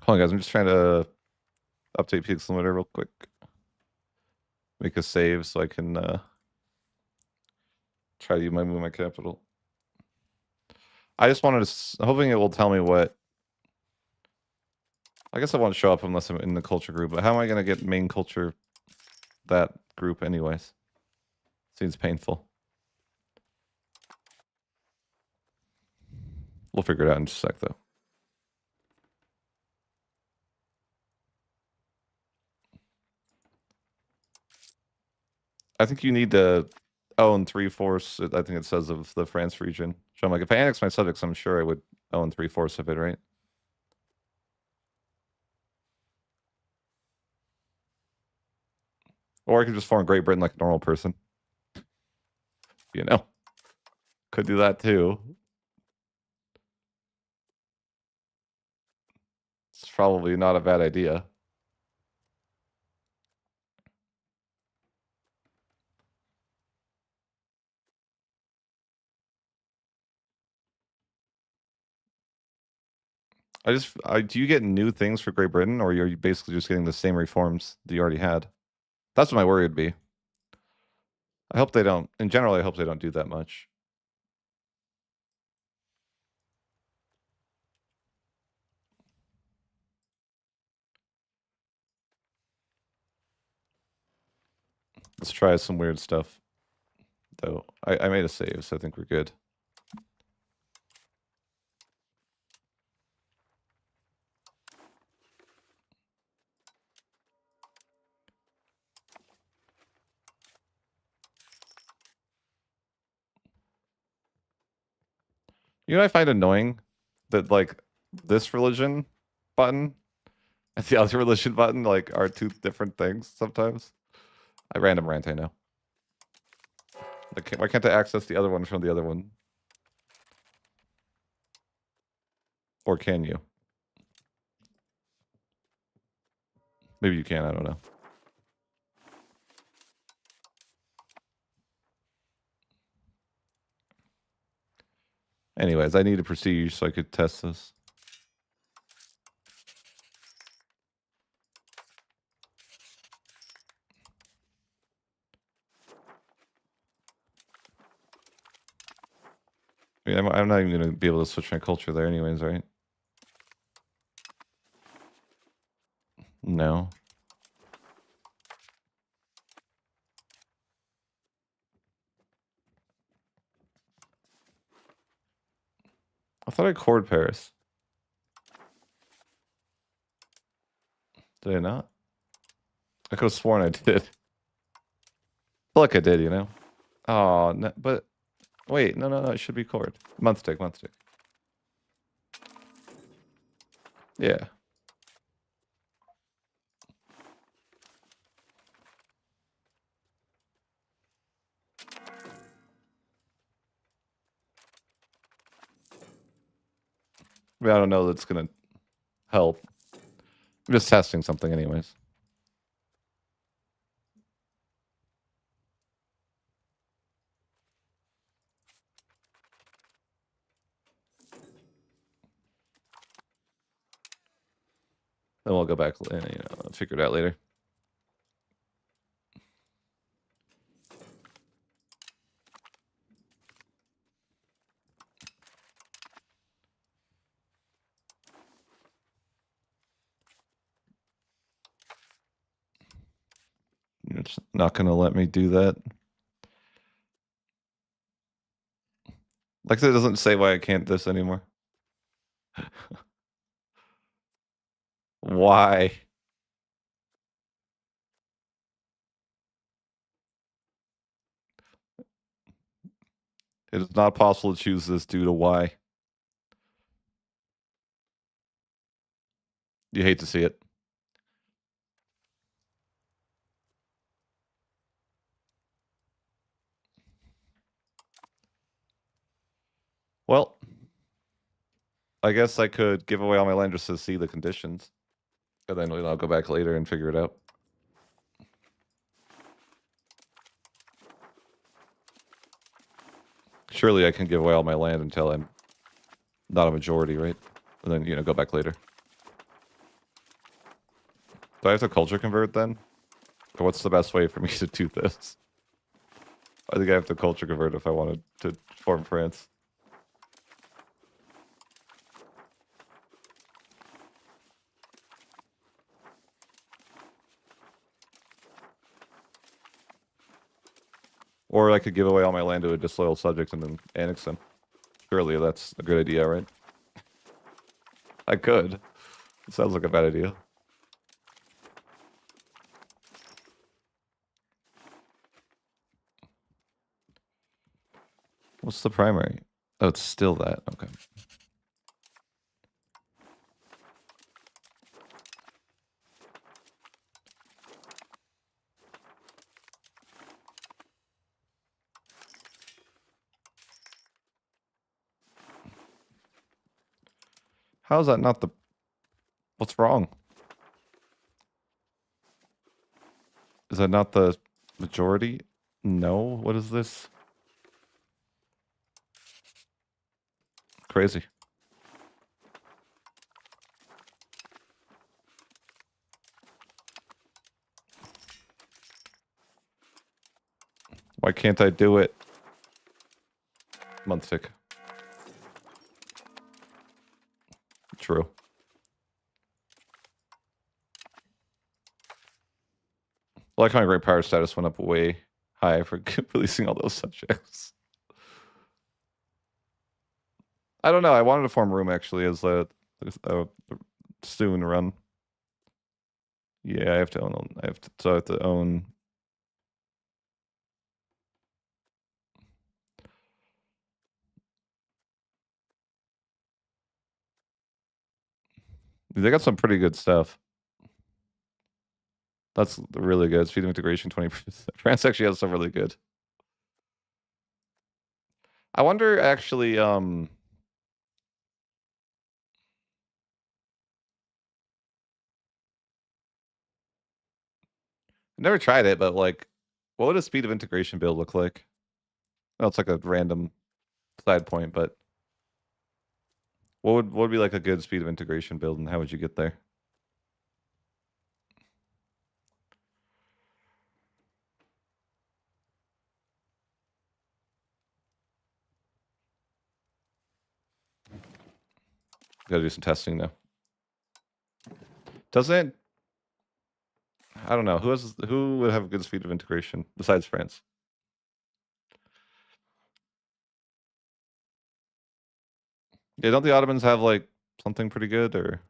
Hold on, guys. I'm just trying to update PX Limiter real quick. Make a save so I can try to move my capital. I just wanted to... hoping it will tell me what... I guess I won't show up unless I'm in the culture group, but how am I going to get main culture that group anyways? Seems painful. We'll figure it out in just a sec, though. I think you need to own 3/4, I think it says, of the France region. So I'm like, if I annex my subjects, I'm sure I would own 3/4 of it, right? Or I could just form Great Britain like a normal person. You know? Could do that too. It's probably not a bad idea. Do you get new things for Great Britain, or are you basically just getting the same reforms that you already had? That's what my worry would be. I hope they don't, in general, I hope they don't do that much. Let's try some weird stuff, though. I made a save, so I think we're good. You know what I find annoying? That, like, this religion button and the other religion button, like, are two different things sometimes. I random rant, I know. Like, why can't I access the other one from the other one? Or can you? Maybe you can, I don't know. Anyways, I need a prestige so I could test this. I mean, I'm not even going to be able to switch my culture there anyways, right? No. I thought I cored Paris. Did I not? I could have sworn I did. I feel like I did, you know? Oh, no, but wait, no, it should be cored. Month tick. Yeah. I mean, I don't know that's gonna help. I'm just testing something anyways. Then we'll go back and, you know, figure it out later. It's not gonna let me do that. Like, it doesn't say why I can't this anymore. Why? It is not possible to choose this due to why. You hate to see it. Well, I guess I could give away all my land just to see the conditions. And then I'll go back later and figure it out. Surely I can give away all my land until I'm not a majority, right? And then, you know, go back later. Do I have to culture convert then? Or what's the best way for me to do this? I think I have to culture convert if I wanted to form France. Or I could give away all my land to a disloyal subject and then annex them. Surely that's a good idea, right? I could. It sounds like a bad idea. What's the primary? Oh, it's still that. Okay. How is that not the... What's wrong? Is that not the majority? No? What is this? Crazy. Why can't I do it? Month tick. True. I like how my great power status went up way high for releasing all those subjects. I don't know. I wanted to form room actually as a soon run. Yeah, I have to own. I have to own. They got some pretty good stuff. That's really good. Speed of integration 20%. France actually has some really good. I wonder actually I never tried it, but like what would a speed of integration build look like? Well, it's like a random side point, but what would be like a good speed of integration build and how would you get there? Gotta do some testing now. Doesn't... I don't know. Who would have a good speed of integration besides France? Yeah, don't the Ottomans have like something pretty good, or?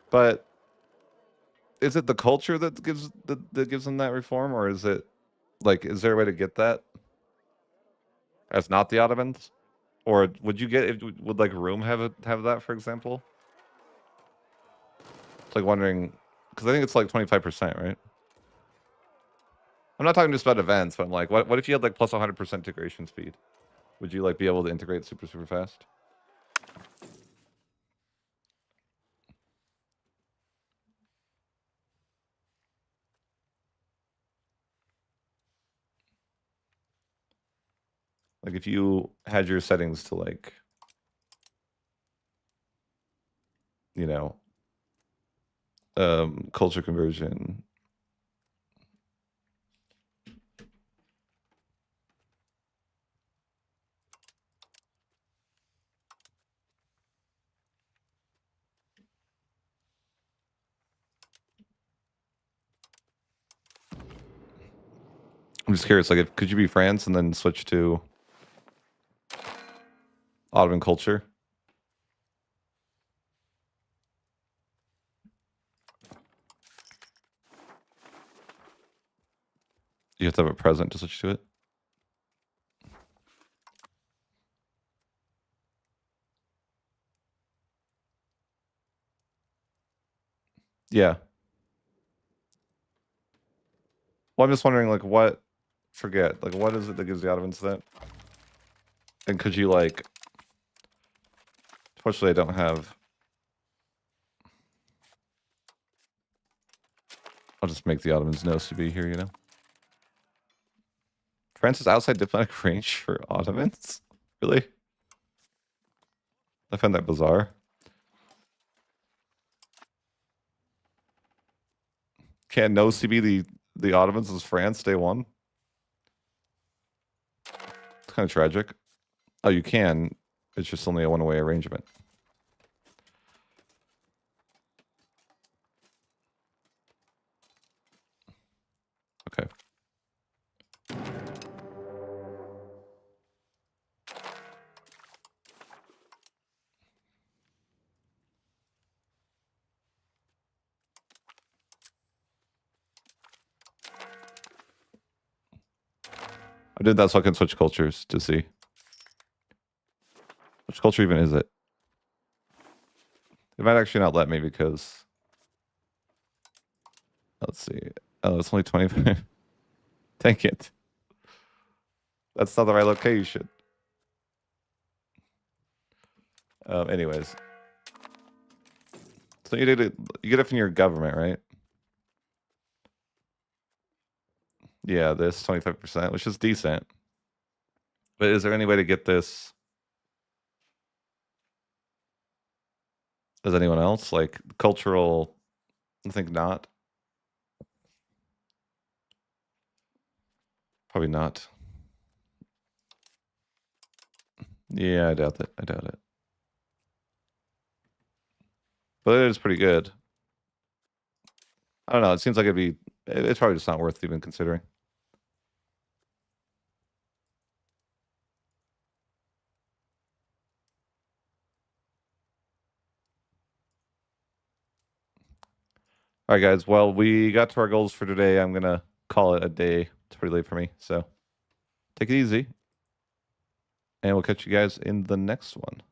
But is it the culture that gives them that reform, or is it like, is there a way to get that as not the Ottomans? Or would you get, would like Rome have that, for example? It's like wondering, because I think it's like 25%, right? I'm not talking just about events, but I'm like, what if you had like plus 100% integration speed? Would you like be able to integrate super fast? Like if you had your settings to like, you know, culture conversion. I'm just curious, like, could you be France and then switch to Ottoman culture? You have to have a present to switch to it. Yeah. Well, I'm just wondering, like, what is it that gives the Ottomans that? And could you, like, fortunately, I don't have. I'll just make the Ottomans nose to be here, you know? France is outside diplomatic range for Ottomans? Really? I find that bizarre. Can't no CB the Ottomans as France day one? It's kind of tragic. Oh, you can. It's just only a one-way arrangement. Okay. I did that so I can switch cultures to see. Which culture even is it? It might actually not let me because... Let's see. Oh, it's only 25. Dang it. That's not the right location. Anyways. So you get it from your government, right? Yeah, this 25%, which is decent. But is there any way to get this? Does anyone else? Like cultural, I think not. Probably not. Yeah, I doubt that. I doubt it. But it is pretty good. I don't know. It seems like it's probably just not worth even considering. All right, guys. Well, we got to our goals for today. I'm going to call it a day. It's pretty late for me. So take it easy. And we'll catch you guys in the next one.